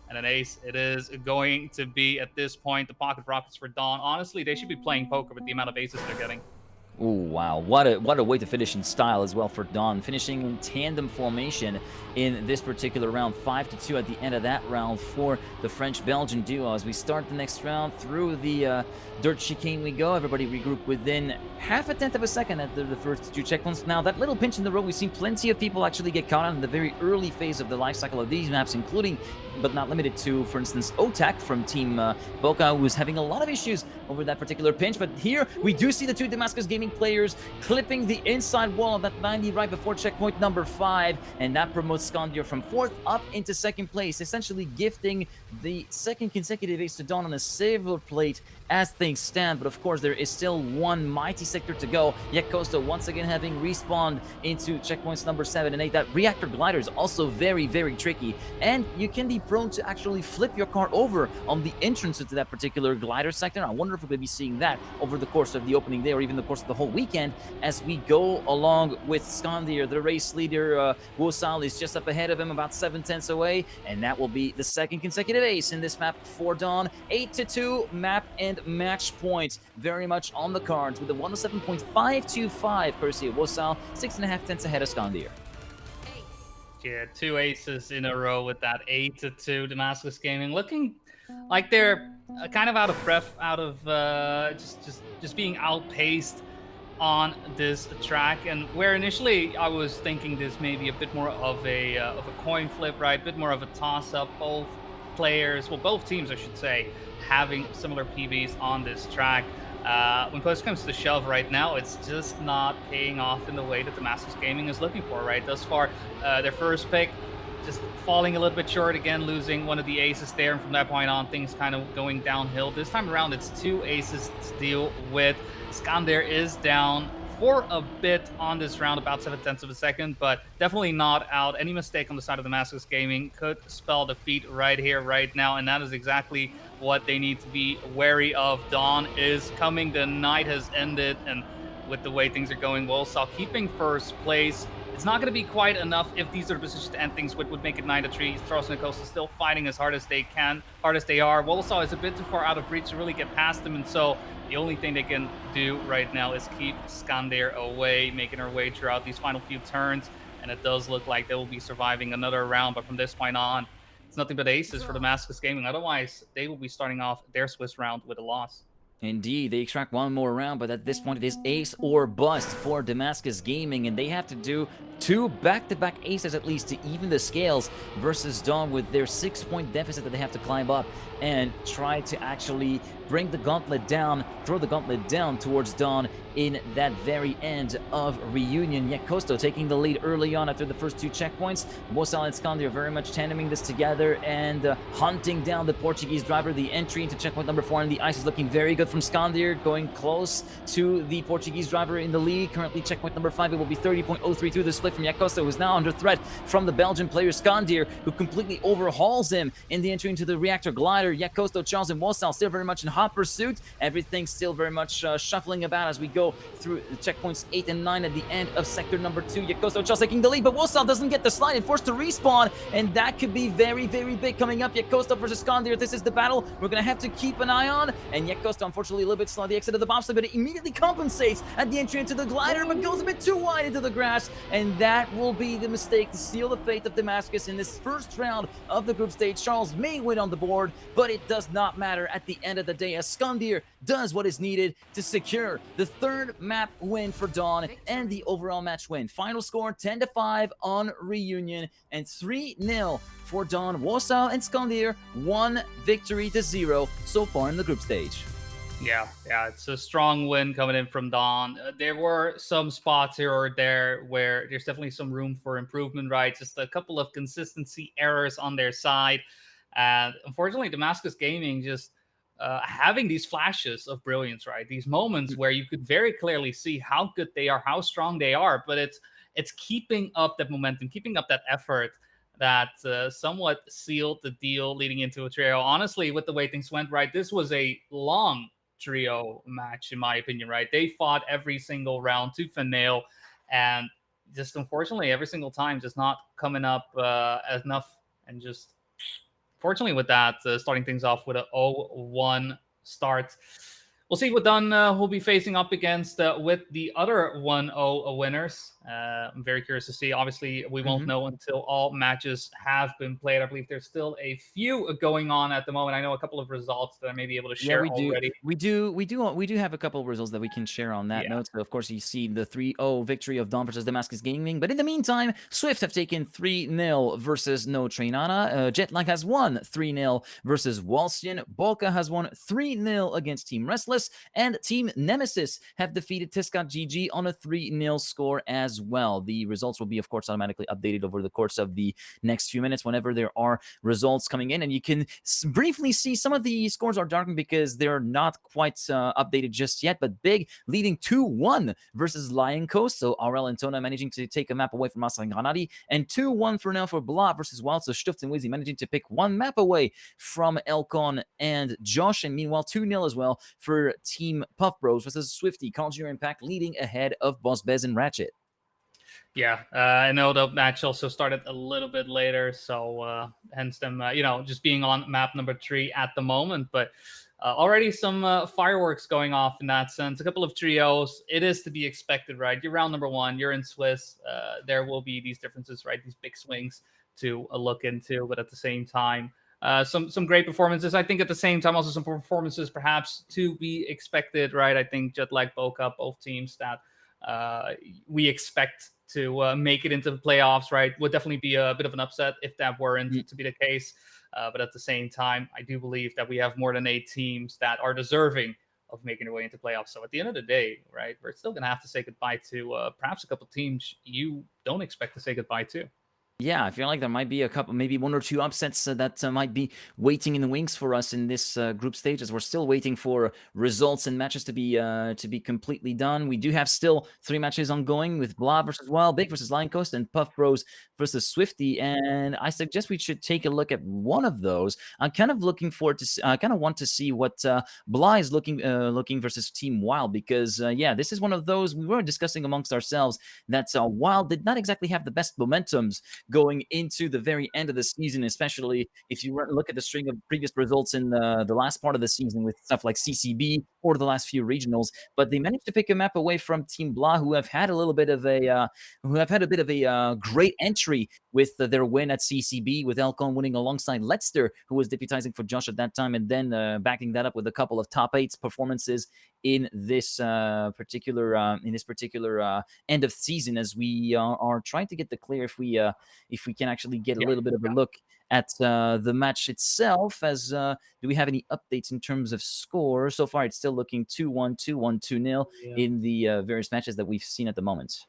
And an ace it is going to be at this point. The pocket rockets for Dawn. Honestly, they should be playing poker with the amount of aces they're getting. Oh, wow. What a way to finish in style as well for Dawn, finishing in tandem formation in this particular round. 5-2 at the end of that round for the French-Belgian duo. As we start the next round through the dirt chicane we go, everybody regroup within half a tenth of a second at the first two checkpoints. Now, that little pinch in the road, we've seen plenty of people actually get caught out in the very early phase of the life cycle of these maps, including, but not limited to, for instance, Otak from Team Boca, who was having a lot of issues over that particular pinch. But here, we do see the two Damascus Gaming players clipping the inside wall of that 90 right before checkpoint number 5, and that promotes Skandir from 4th up into 2nd place, essentially gifting the 2nd consecutive ace to Dawn on a silver plate as things stand. But of course, there is still one mighty sector to go. Yakosto once again having respawned into checkpoints number 7 and 8. That reactor glider is also very, very tricky, and you can be prone to actually flip your car over on the entrance into that particular glider sector. I wonder if we're going to be seeing that over the course of the opening day, or even the course of the whole weekend as we go along with Skandir. The race leader, Wosal, is just up ahead of him, about 7/10 away, and that will be the second consecutive ace in this map for Dawn. 8-2 map and match points very much on the cards with a 107.525 courtesy of Wosal, 6.5 tenths ahead of Skandir. Yeah, 2 aces in a row with that 8-2 Damascus Gaming, looking like they're kind of out of breath, out of just being outpaced on this track. And where initially I was thinking this may be a bit more of a coin flip, right? A bit more of a toss up. Both players, well, both teams, I should say, having similar PBs on this track. When push comes to shove right now, it's just not paying off in the way that Damascus Gaming is looking for, right? Thus far, their first pick just falling a little bit short again, losing one of the aces there. And from that point on, things kind of going downhill. This time around, it's 2 aces to deal with. Skandir is down for a bit on this round, about 7/10 of a second, but definitely not out. Any mistake on the side of Damascus Gaming could spell defeat right here, right now, and that is exactly what they need to be wary of. Dawn is coming. The night has ended, and with the way things are going, Wolsall keeping first place. It's not going to be quite enough if these are the positions to end things would make it 9-3. Charles and Costa still fighting as hard as they can, hard as they are. Wolsall is a bit too far out of reach to really get past them, and so the only thing they can do right now is keep Skandir away, making her way throughout these final few turns, and it does look like they will be surviving another round, but from this point on, it's nothing but aces for Damascus Gaming. Otherwise, they will be starting off their Swiss round with a loss. Indeed, they extract one more round, but at this point it is ace or bust for Damascus Gaming, and they have to do 2 back-to-back aces at least to even the scales versus Dawn with their 6-point deficit that they have to climb up and try to actually bring the gauntlet down, throw the gauntlet down towards Dawn in that very end of Reunion. Yet Costo taking the lead early on after the first 2 checkpoints. Wosal and Skandir very much tandeming this together and hunting down the Portuguese driver. The entry into checkpoint number 4 and the ice is looking very good from Skandir, going close to the Portuguese driver in the lead. Currently checkpoint number 5, it will be 30.032. The split from Yakosto, who is now under threat from the Belgian player Skandir, who completely overhauls him in the entry into the reactor glider. Yakosto, Charles, and Wosal still very much in hot pursuit. Everything still very much shuffling about as we go through the checkpoints 8 and 9 at the end of sector number 2. Yakosto, Charles taking the lead, but Wosal doesn't get the slide and forced to respawn, and that could be very, very big coming up. Yakosto versus Skandir. This is the battle we're going to have to keep an eye on, and Yakosto, unfortunately, a little bit slow at the exit of the bobsled, but it immediately compensates at the entry into the glider, but goes a bit too wide into the grass, and that will be the mistake to seal the fate of Damascus in this first round of the group stage. Charles may win on the board, but it does not matter at the end of the day, as Skandir does what is needed to secure the 3rd map win for Dawn and the overall match win. Final score 10-5 on Reunion and 3-0 for Dawn. Wosal and Skandir 1 victory to 0 so far in the group stage. Yeah, it's a strong win coming in from Dawn. There were some spots here or there where there's definitely some room for improvement, right? Just a couple of consistency errors on their side. And unfortunately, Damascus Gaming just having these flashes of brilliance, right? These moments where you could very clearly see how good they are, how strong they are, but it's keeping up that momentum, keeping up that effort that somewhat sealed the deal leading into a trio. Honestly, with the way things went, right, this was a long trio match, in my opinion, right? They fought every single round tooth and nail, and just unfortunately, every single time, just not coming up enough. And just fortunately with that, starting things off with a 0-1 start. We'll see what Dunn will be facing up against with the other 1-0 winners. I'm very curious to see. Obviously, we won't know until all matches have been played. I believe there's still a few going on at the moment. I know a couple of results that I may be able to share already. We do have a couple of results that we can share on that note. So, of course, you see the 3-0 victory of Dawn versus Damascus Gaming. But in the meantime, Swift have taken 3-0 versus No Trainana. Jetlag has won 3-0 versus Walston. Bolka has won 3-0 against Team Restless. And Team Nemesis have defeated Tiscott GG on a 3-0 score as as well. The results will be, of course, automatically updated over the course of the next few minutes whenever there are results coming in. And you can briefly see some of the scores are darkened because they're not quite updated just yet. But Big leading 2-1 versus Lion Coast. So Aurel and Tona managing to take a map away from Masa and Granadi. And 2-1 for now for Blah versus Wild. So Stuft and Wizzy managing to pick one map away from Elcon and Josh. And meanwhile, 2-0 as well for Team Puff Bros versus Swifty. Carl Jr. Impact leading ahead of Boss Bez and Ratchet. Yeah, I know the match also started a little bit later, so hence them, just being on map number 3 at the moment. But already some fireworks going off in that sense. A couple of trios. It is to be expected, right? You're round number 1. You're in Swiss. There will be these differences, right? These big swings to look into, but at the same time, some great performances. I think at the same time, also some performances perhaps to be expected, right? I think Jetlag, Boca, both teams that we expect to make it into the playoffs, right? Would definitely be a bit of an upset if that weren't to be the case. But at the same time, I do believe that we have more than 8 teams that are deserving of making their way into playoffs. So at the end of the day, right, we're still going to have to say goodbye to perhaps a couple teams you don't expect to say goodbye to. Yeah, I feel like there might be a couple, maybe 1 or 2 upsets that might be waiting in the wings for us in this group stage, as we're still waiting for results and matches to be completely done. We do have still 3 matches ongoing with Blah versus Wild, Big versus Lion Coast, and Puff Bros versus Swifty. And I suggest we should take a look at one of those. I'm kind of looking forward to. I kind of want to see what Blah is looking versus Team Wild, because yeah, this is one of those we were discussing amongst ourselves that Wild did not exactly have the best momentums going into the very end of the season, especially if you look at the string of previous results in the last part of the season with stuff like CCB or the last few regionals. But they managed to pick a map away from Team Blah, who have had a bit of a great entry with their win at CCB, with Elcon winning alongside Leicester, who was deputizing for Josh at that time, and then backing that up with a couple of top 8 performances in this particular end of season, as we are trying to get the clear if we can actually get a little bit of a look at the match itself. As do we have any updates in terms of score? So far, it's still looking 2-1, 2-1, 2-0 in the various matches that we've seen at the moment.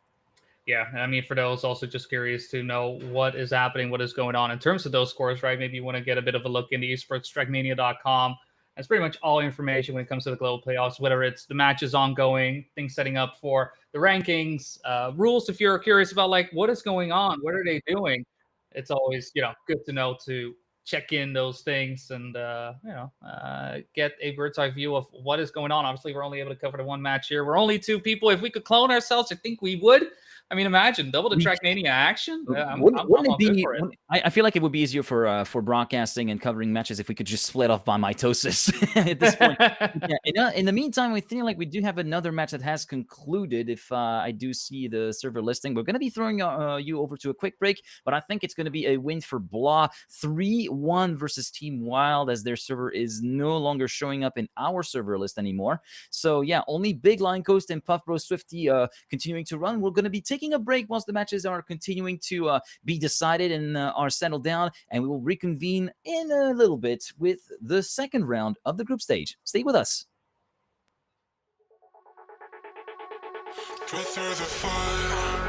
Yeah, I mean, for those also just curious to know what is happening, what is going on in terms of those scores, right? Maybe you want to get a bit of a look into Esports, Trackmania.com. That's pretty much all information when it comes to the global playoffs, whether it's the matches ongoing, things setting up for the rankings, rules. If you're curious about like what is going on, what are they doing, it's always good to know to check in those things and get a bird's eye view of what is going on. Obviously, we're only able to cover the 1 match here. We're only 2 people. If we could clone ourselves, I think we would. I mean, imagine double the Trackmania action. Wouldn't it be? I feel like it would be easier for broadcasting and covering matches if we could just split off by mitosis at this point. Yeah, in the meantime, we feel like we do have another match that has concluded. If I do see the server listing, we're going to be throwing you over to a quick break, but I think it's going to be a win for Blah, 3-1 versus Team Wild, as their server is no longer showing up in our server list anymore. So yeah, only Big, Lion Coast, and Puff Bros Swifty continuing to run. We're going to be taking a break whilst the matches are continuing to be decided and are settled down, and we will reconvene in a little bit with the second round of the group stage. Stay with us. Go through the fire,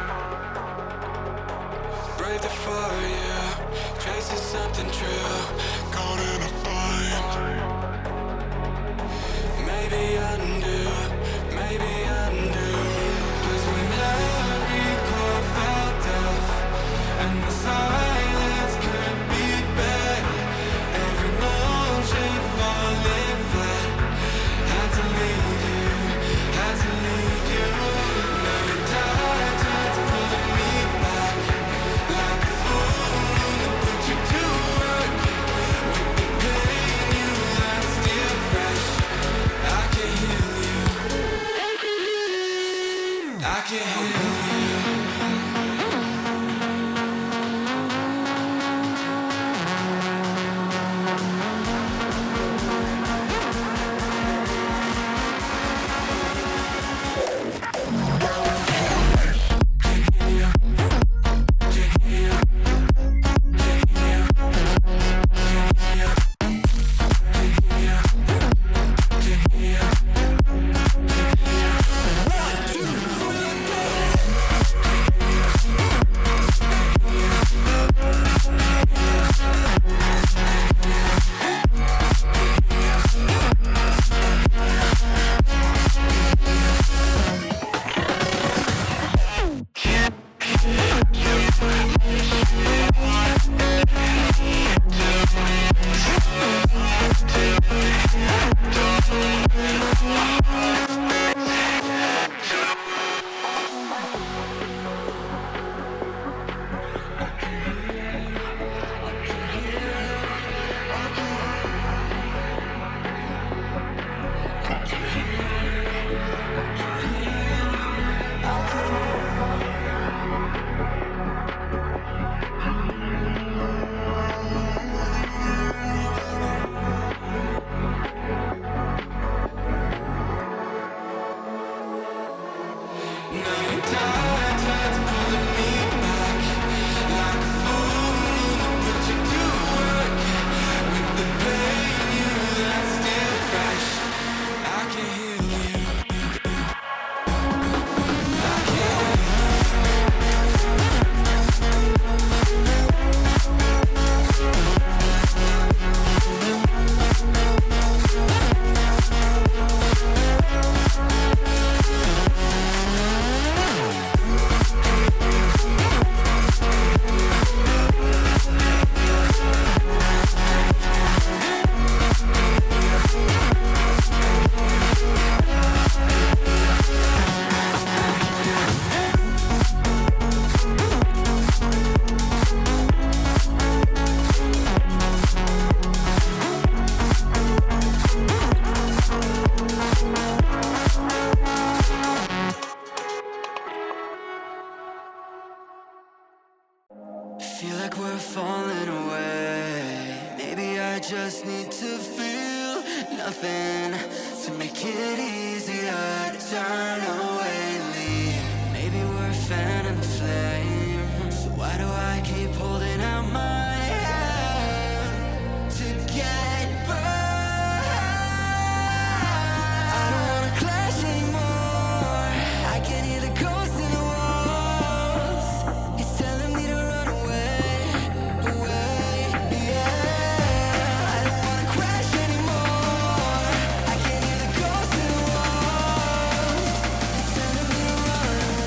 brave the fire, chasing something true, caught in a bind. Maybe undo, maybe undo. 'Cause when every core felt death and the silence could be better, every motion falling flat, had to leave you, had to leave you. Now your tides pulling me back like a fool that put you to work. With the pain you left still fresh, I can heal you, I can heal you. Feel like we're falling away. Maybe I just need to feel nothing to make it easier to turn away and leave. Maybe we're fanning the flame. So why do I keep holding out my hand to get burned? I don't wanna clash anymore. I can hear the ghosts in the walls. It's telling me to run away, yeah. I don't wanna crash anymore. I can hear the ghosts in the walls. It's telling me to run away.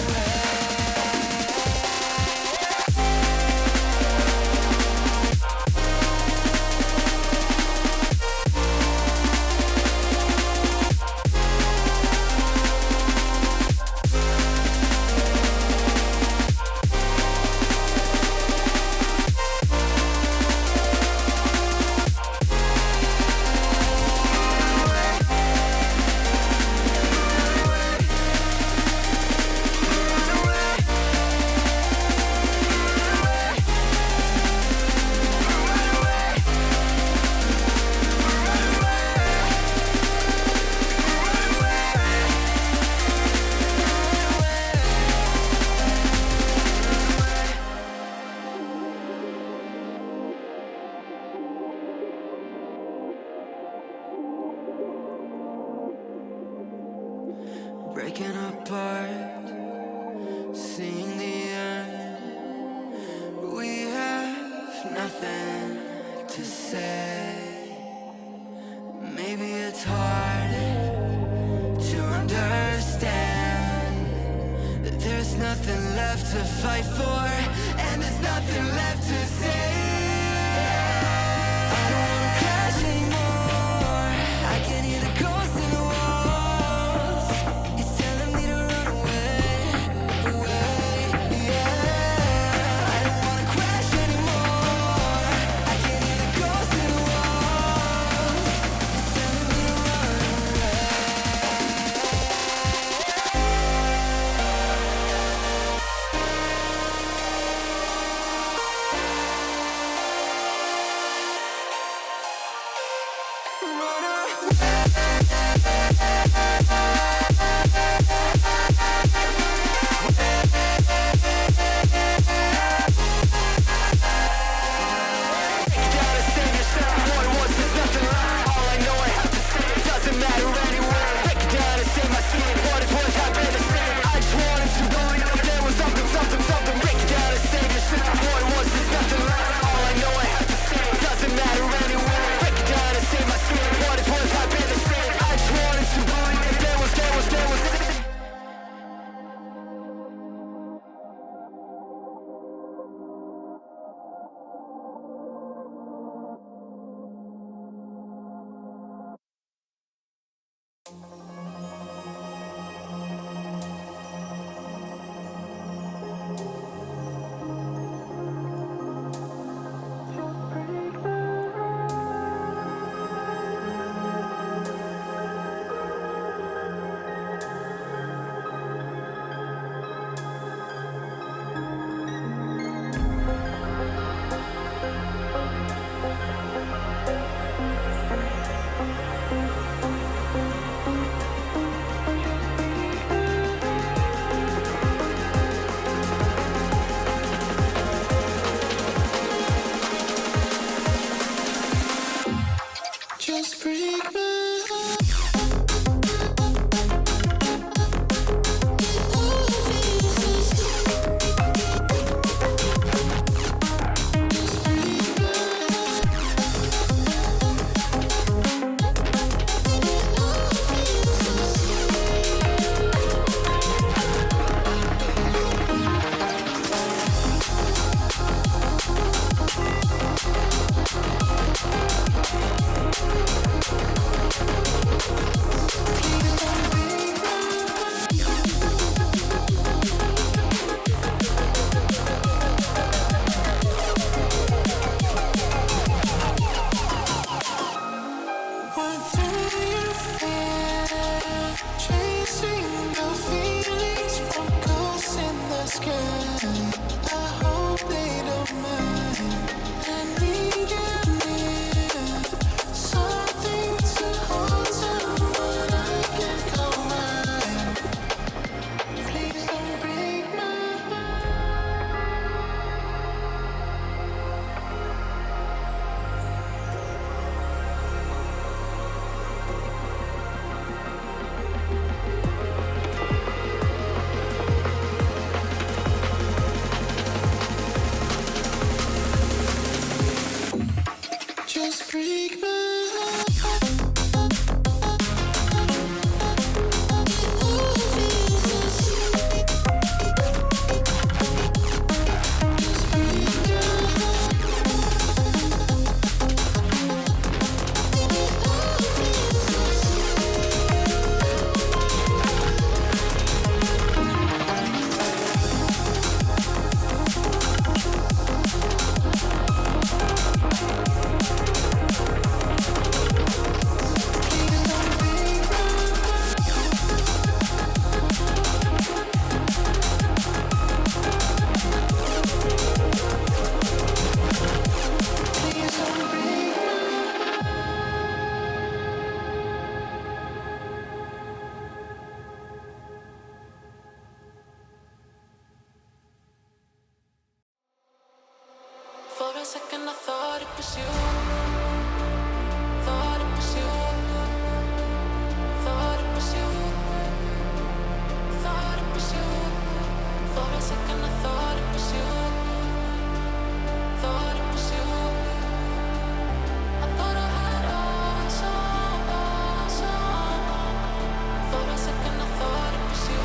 Breaking apart, seeing the end. We have nothing to say. Maybe it's hard to understand that there's nothing left to fight for, and there's nothing left to say. I don't wanna crash anymore. I can hear the ghosts in the walls. It's telling me to run away, yeah. I don't wanna crash anymore. I can hear the ghosts in the walls. It's telling me to run away. second I thought it was you. Thought it was you. Thought it was you. Thought it was you. For a second I thought it was you. Thought it was you. I thought I had all song. For a second I thought it was you.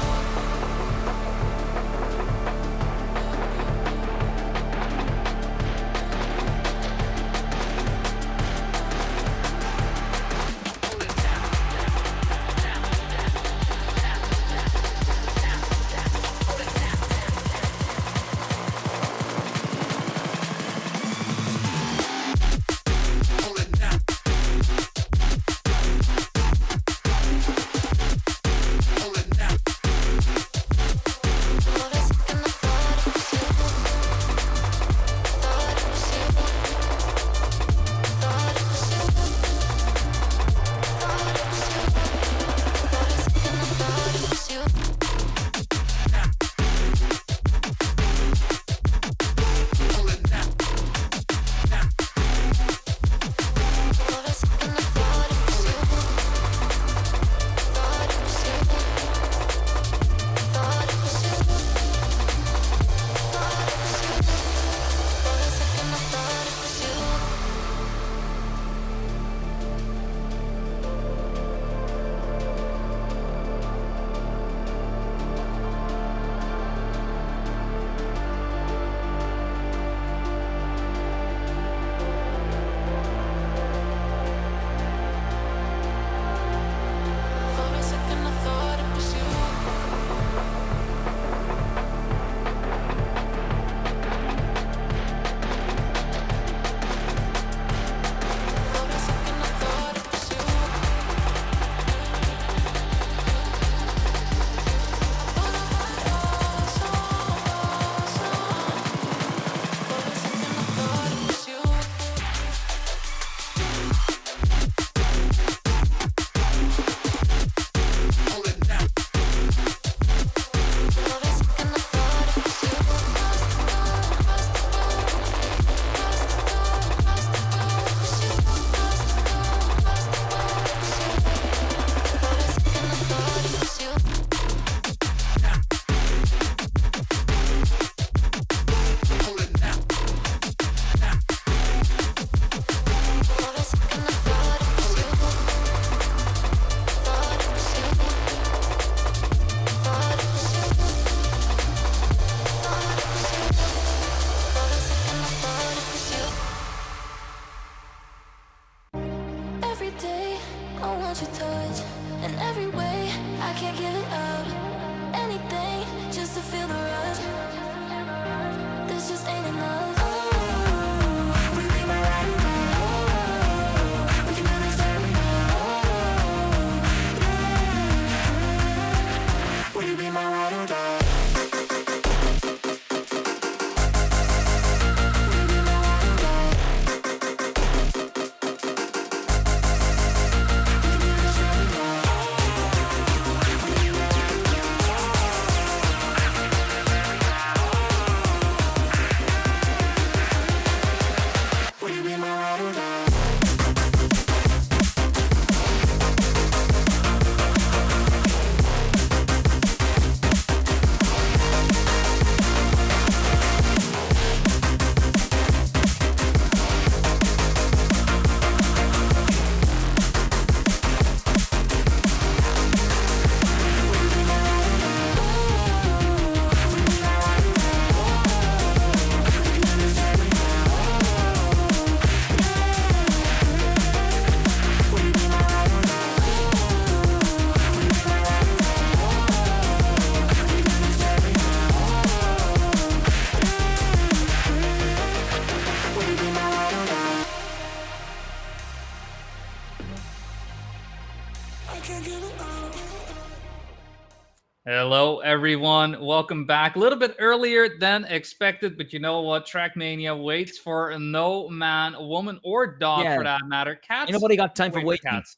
Hello, everyone. Welcome back. A little bit earlier than expected, but you know what? Trackmania waits for no man, woman, or dog Yeah. for that matter. Cats Ain't nobody got time for wait for waiting. cats.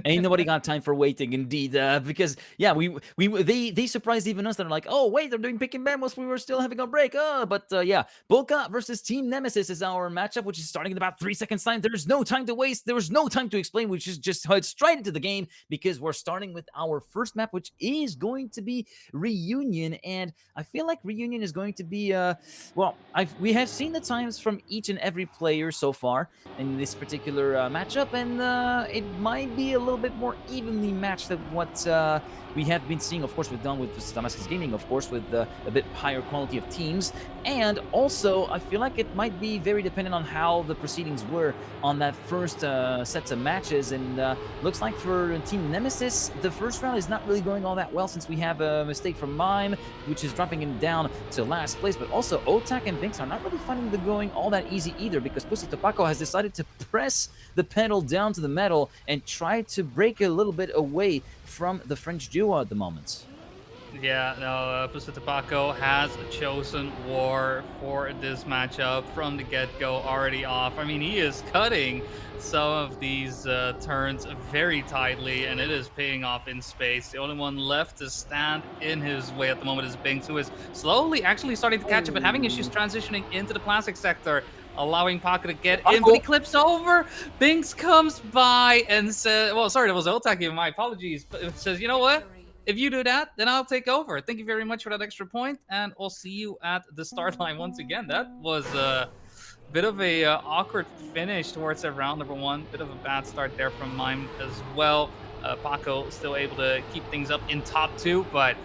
Ain't nobody got time for waiting, indeed. Because yeah, they surprised even us. They're like, oh wait, they're doing pick and ban whilst we were still having a break. But yeah, Boca versus Team Nemesis is our matchup, which is starting in about 3 seconds time. There's no time to waste. There's no time to explain. We just head straight into the game because we're starting with our first map, which is going to be Reunion, and I feel like Reunion is going to be well, we have seen the times from each and every player so far in this particular matchup, and it might be a little bit more evenly matched than what we have been seeing, of course, with Damascus Gaming, of course, with a bit higher quality of teams. And also, I feel like it might be very dependent on how the proceedings were on that first sets of matches. And looks like for Team Nemesis, the first round is not really going all that well since we have a mistake from Mime, which is dropping him down to last place. But also, Otak and Binks are not really finding the going all that easy either, because Pussy Tobacco has decided to press the pedal down to the metal and try to break a little bit away from the French duo at the moment. Yeah, no, Pussy Tobacco has chosen war for this matchup from the get-go, already off. I mean, he is cutting some of these turns very tightly, and it is paying off in space. The only one left to stand in his way at the moment is Binks, who is slowly actually starting to catch up, but having issues transitioning into the plastic sector, allowing Paco to get in, but he clips over. Binks comes by and says, well, sorry, that was Otaki, my apologies, but it says, you know what? If you do that, then I'll take over. Thank you very much for that extra point, and I'll see you at the start line once again. That was a bit of a awkward finish towards that round number one. Bit of a bad start there from Mime as well. Paco still able to keep things up in top two, but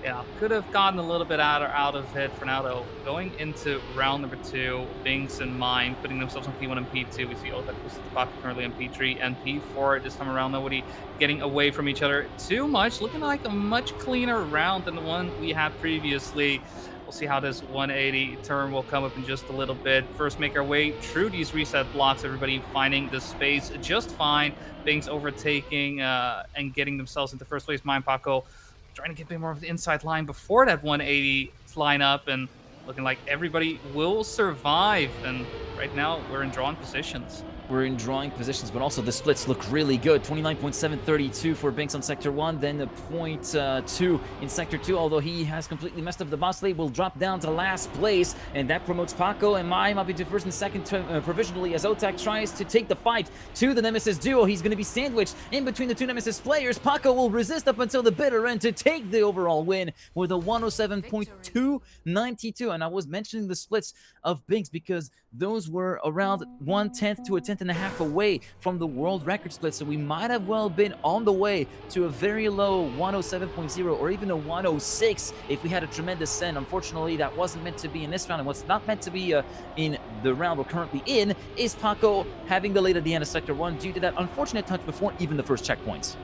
yeah, could have gotten a little bit out of it for now, though. Going into round number two, Binks and Mime putting themselves on P1 and P2. We see Otak Paco currently on P3 and P4 this time around. Nobody getting away from each other too much. Looking like a much cleaner round than the one we had previously. We'll see how this 180 turn will come up in just a little bit. First, make our way through these reset blocks. Everybody finding the space just fine. Binks overtaking and getting themselves into first place. Mime, Paco trying to get a bit more of the inside line before that 180 line up, and looking like everybody will survive. And right now we're in drawn positions. We're in drawing positions, but also the splits look really good. 29.732 for Binks on Sector 1, then a 0.2 in Sector 2, although he has completely messed up the boss lane, will drop down to last place, and that promotes Paco and Mime up into first and second provisionally as Otak tries to take the fight to the Nemesis duo. He's going to be sandwiched in between the two Nemesis players. Paco will resist up until the bitter end to take the overall win with a 107.292, and I was mentioning the splits of Binks because those were around 1/10 to a 10.5 away from the world record split, so we might have well been on the way to a very low 107.0 or even a 106 if we had a tremendous send. Unfortunately, that wasn't meant to be in this round, and what's not meant to be in the round we're currently in is Paco having the lead at the end of Sector 1 due to that unfortunate touch before even the first checkpoints.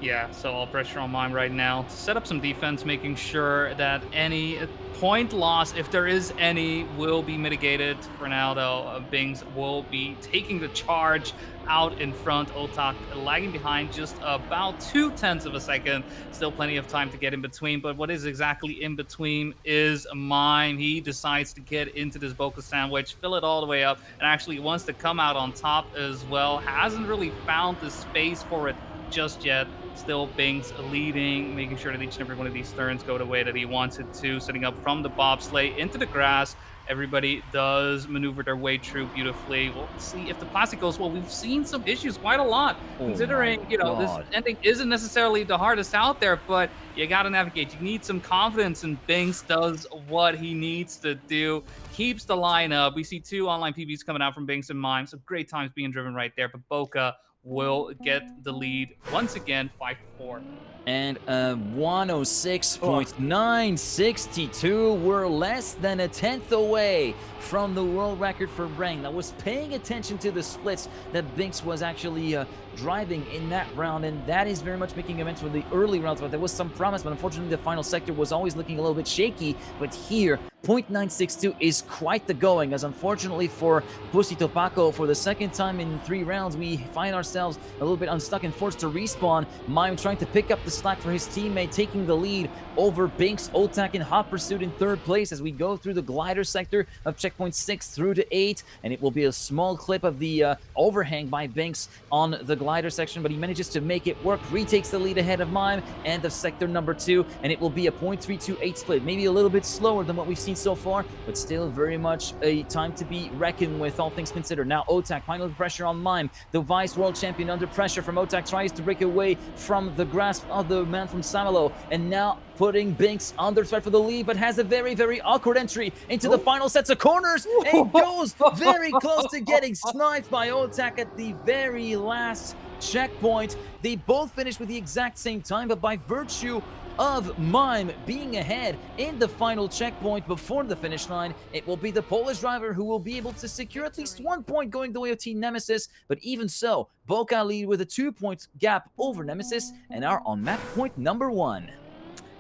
Yeah, so all pressure on Mime right now to set up some defense, making sure that any point loss, if there is any, will be mitigated. For now, though, Binks will be taking the charge out in front. Otak lagging behind just about 0.2 of a second. Still plenty of time to get in between, but what is exactly in between is Mime. He decides to get into this Boca sandwich, fill it all the way up, and actually wants to come out on top as well. Hasn't really found the space for it just yet. Still Binks leading, making sure that each and every one of these turns go the way that he wants it to, setting up from the bobsleigh into the grass. Everybody does maneuver their way through beautifully. We'll see if the plastic goes well. We've seen some issues quite a lot, considering, you know, this ending isn't necessarily the hardest out there, but you got to navigate. You need some confidence, and Binks does what he needs to do. Keeps the line up. We see two online PBs coming out from Binks and Mime, so great times being driven right there, but Boca will get the lead once again, 5-4. And 106.962. We're less than a 10th away from the world record for rank. I was paying attention to the splits that Binks was actually driving in that round, and that is very much making amends for the early rounds, but there was some promise, but unfortunately the final sector was always looking a little bit shaky. But here, 0.962 is quite the going, as unfortunately for Pussy Tobacco, for the second time in 3 rounds, we find ourselves a little bit unstuck and forced to respawn. Mime trying to pick up the the slack for his teammate, taking the lead over Binks. Otak in hot pursuit in third place as we go through the glider sector of checkpoint 6 through to 8, and it will be a small clip of the overhang by Binks on the glider section, but he manages to make it work, retakes the lead ahead of Mime and of sector number 2, and it will be a 0.328 split, maybe a little bit slower than what we've seen so far, but still very much a time to be reckoned with, all things considered. Now Otak, final pressure on Mime, the vice world champion under pressure from Otak, tries to break away from the grasp of the man from Samalo, and now putting Binks under threat for the lead, but has a very, very awkward entry into the final sets of corners, and goes very close to getting sniped by Otak at the very last checkpoint. They both finished with the exact same time, but by virtue of Mime being ahead in the final checkpoint before the finish line, it will be the Polish driver who will be able to secure at least 1 point going the way of Team Nemesis, but even so, Boca lead with a 2-point gap over Nemesis and are on map point number 1.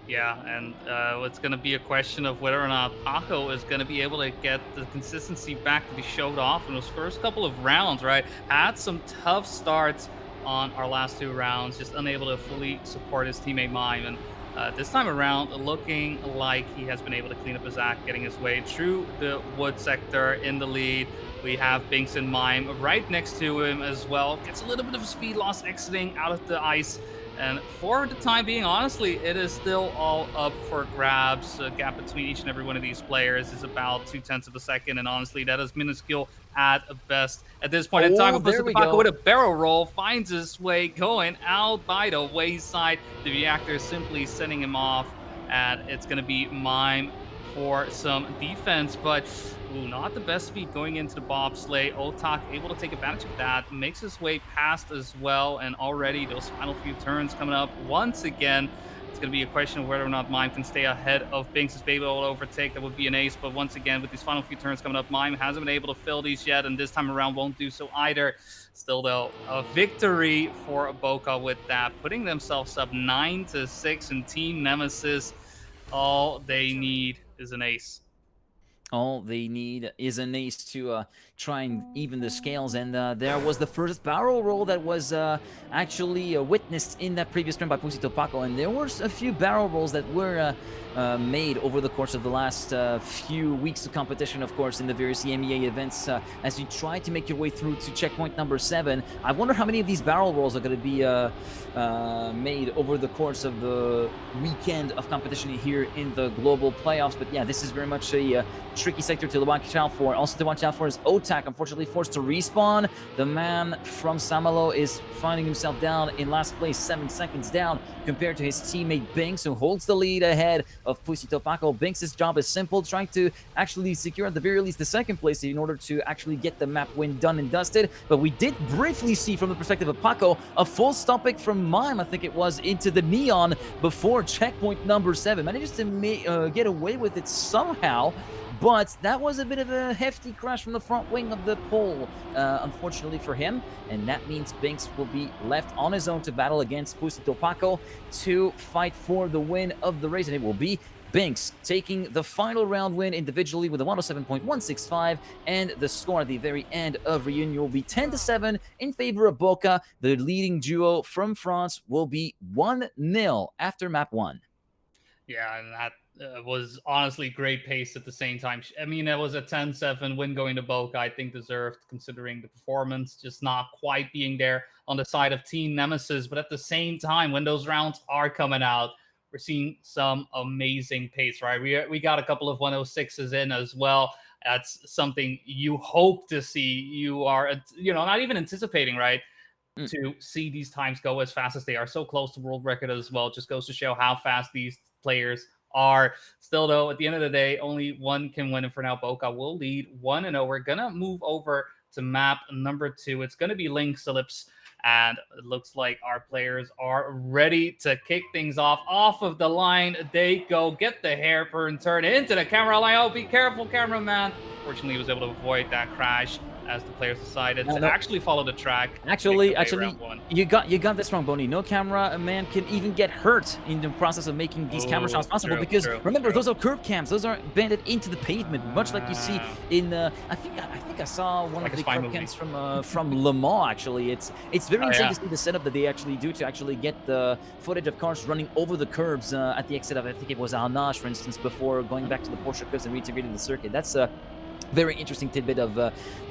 Yeah, and it's going to be a question of whether or not Paco is going to be able to get the consistency back that he showed off in those first couple of rounds, right? Had some tough starts on our last 2 rounds, just unable to fully support his teammate Mime. And this time around, looking like he has been able to clean up his act, getting his way through the wood sector in the lead. We have Binks and Mime right next to him as well. Gets a little bit of a speed loss exiting out of the ice. And for the time being, honestly, it is still all up for grabs. The gap between each and every one of these players is about 0.2 of a second, and honestly, that is minuscule at best. At this point in time, Paco with a barrel roll finds his way going out by the wayside. The reactor is simply sending him off, and it's going to be Mime for some defense, but not the best speed going into the bobsleigh. Otak able to take advantage of that, makes his way past as well, and already those final few turns coming up once again. It's going to be a question of whether or not Mime can stay ahead of Binks' baby will overtake. That would be an ace, but once again, with these final few turns coming up, Mime hasn't been able to fill these yet, and this time around won't do so either. Still, though, a victory for Boca with that, putting themselves up 9-6 in Team Nemesis. All they need is an ace. All they need is an ace to try and even the scales, and there was the first barrel roll that was actually witnessed in that previous turn by Pusito Paco, and there were a few barrel rolls that were made over the course of the last few weeks of competition, of course, in the various EMEA events. As you try to make your way through to checkpoint number 7, I wonder how many of these barrel rolls are going to be made over the course of the weekend of competition here in the global playoffs. But yeah, this is very much a tricky sector to watch out for. Also to watch out for is Otak, unfortunately forced to respawn. The man from Samalo is finding himself down in last place, 7 seconds down compared to his teammate Binks, who holds the lead ahead of Pusito Paco. Binks' job is simple, trying to actually secure at the very least the 2nd place in order to actually get the map win done and dusted. But we did briefly see from the perspective of Paco a full stop pick from Mime, I think it was, into the neon before checkpoint number 7. Manages to get away with it somehow, but that was a bit of a hefty crash from the front wing of the pole, unfortunately for him, and that means Binks will be left on his own to battle against Pusito Paco to fight for the win of the race, and it will be Binks taking the final round win individually with a 107.165, and the score at the very end of reunion will be 10-7 in favor of Boca. The leading duo from France will be 1-0 after map 1. Yeah, and that was honestly great pace at the same time. I mean, it was a 10-7 win going to Boca, I think deserved, considering the performance just not quite being there on the side of Team Nemesis. But at the same time, when those rounds are coming out, we're seeing some amazing pace, right? We got a couple of 106s in as well. That's something you hope to see. You are, not even anticipating, right? To see these times go as fast as they are, so close to world record as well. Just goes to show how fast these players are. Still, though, at the end of the day, only one can win, and for now, Boca will lead 1-0. We're gonna move over to map number 2. It's gonna be Lynx Ellipse, and it looks like our players are ready to kick things off of the line. They go, get the hairpin turn into the camera line. Oh, be careful, cameraman. Fortunately, he was able to avoid that crash as the players decided to No, actually follow the track. actually, Round one. you got this wrong, Bonnie. No camera man can even get hurt in the process of making these camera shots Oh, possible true, because true, remember true. those are curb cams. Those aren't banded into the pavement, much like you see Ah, in. I think I saw one like of a the spy curb movie. cams from Le Mans. Actually, it's very Oh insane to yeah. see the setup that they actually do to actually get the footage of cars running over the curbs at the exit of I think it was Arnage, for instance, before going back to the Porsche curbs and reintegrating the circuit. That's very interesting tidbit of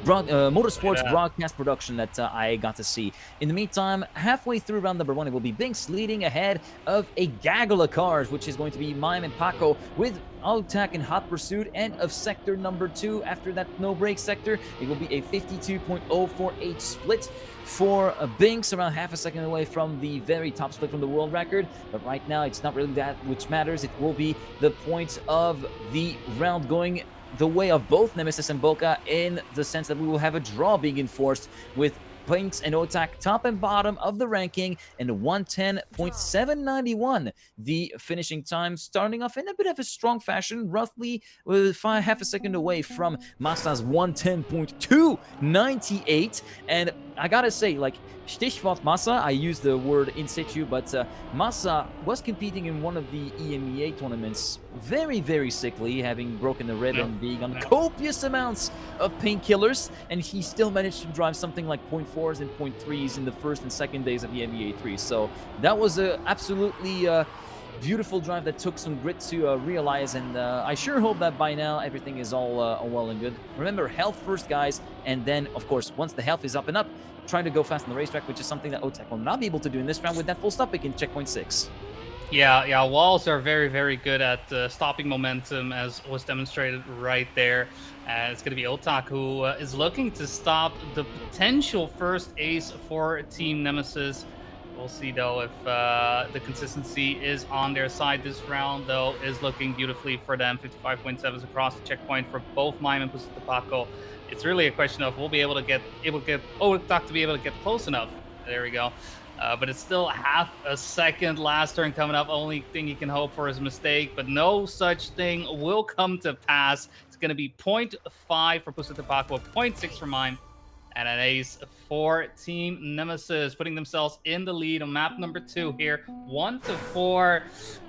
motorsports Yeah. broadcast production that I got to see. In the meantime, halfway through round number 1, it will be Binks leading ahead of a gaggle of cars, which is going to be Mime and Paco with Altac in hot pursuit, and of sector number 2. After that no-break sector, it will be a 52.048 split for Binks, around half a second away from the very top split from the world record. But right now, it's not really that which matters. It will be the point of the round going the way of both Nemesis and Boca, in the sense that we will have a draw being enforced with Binks and Otak top and bottom of the ranking and 110.791. The finishing time starting off in a bit of a strong fashion, roughly with half a second away from Masa's 110.298. And I gotta say, like, Stichwort Massa, I use the word in situ, but Massa was competing in one of the EMEA tournaments very, very sickly, having broken the rib and being on copious amounts of painkillers, and he still managed to drive something like 0.4s and 0.3s in the first and second days of EMEA 3. So that was a absolutely beautiful drive that took some grit to realize, and I sure hope that by now everything is all well and good. Remember, health first, guys, and then, of course, once the health is up and up, trying to go fast on the racetrack, which is something that Otek will not be able to do in this round with that full stop pick in checkpoint 6. Yeah, walls are very, very good at stopping momentum, as was demonstrated right there. It's going to be Otak who is looking to stop the potential first ace for Team Nemesis. We'll see, though, if the consistency is on their side. This round, though, is looking beautifully for them. 55.7s across the checkpoint for both Mime and Pusita Paco. It's really a question of we'll be able to get Otak to be able to get close enough. There we go. But it's still half a second. Last turn coming up. Only thing you can hope for is a mistake, but no such thing will come to pass. It's going to be 0.5 for Pusita Paco, 0.6 for Mime, and an ace for Team Nemesis, putting themselves in the lead on map number 2 here. 1-4.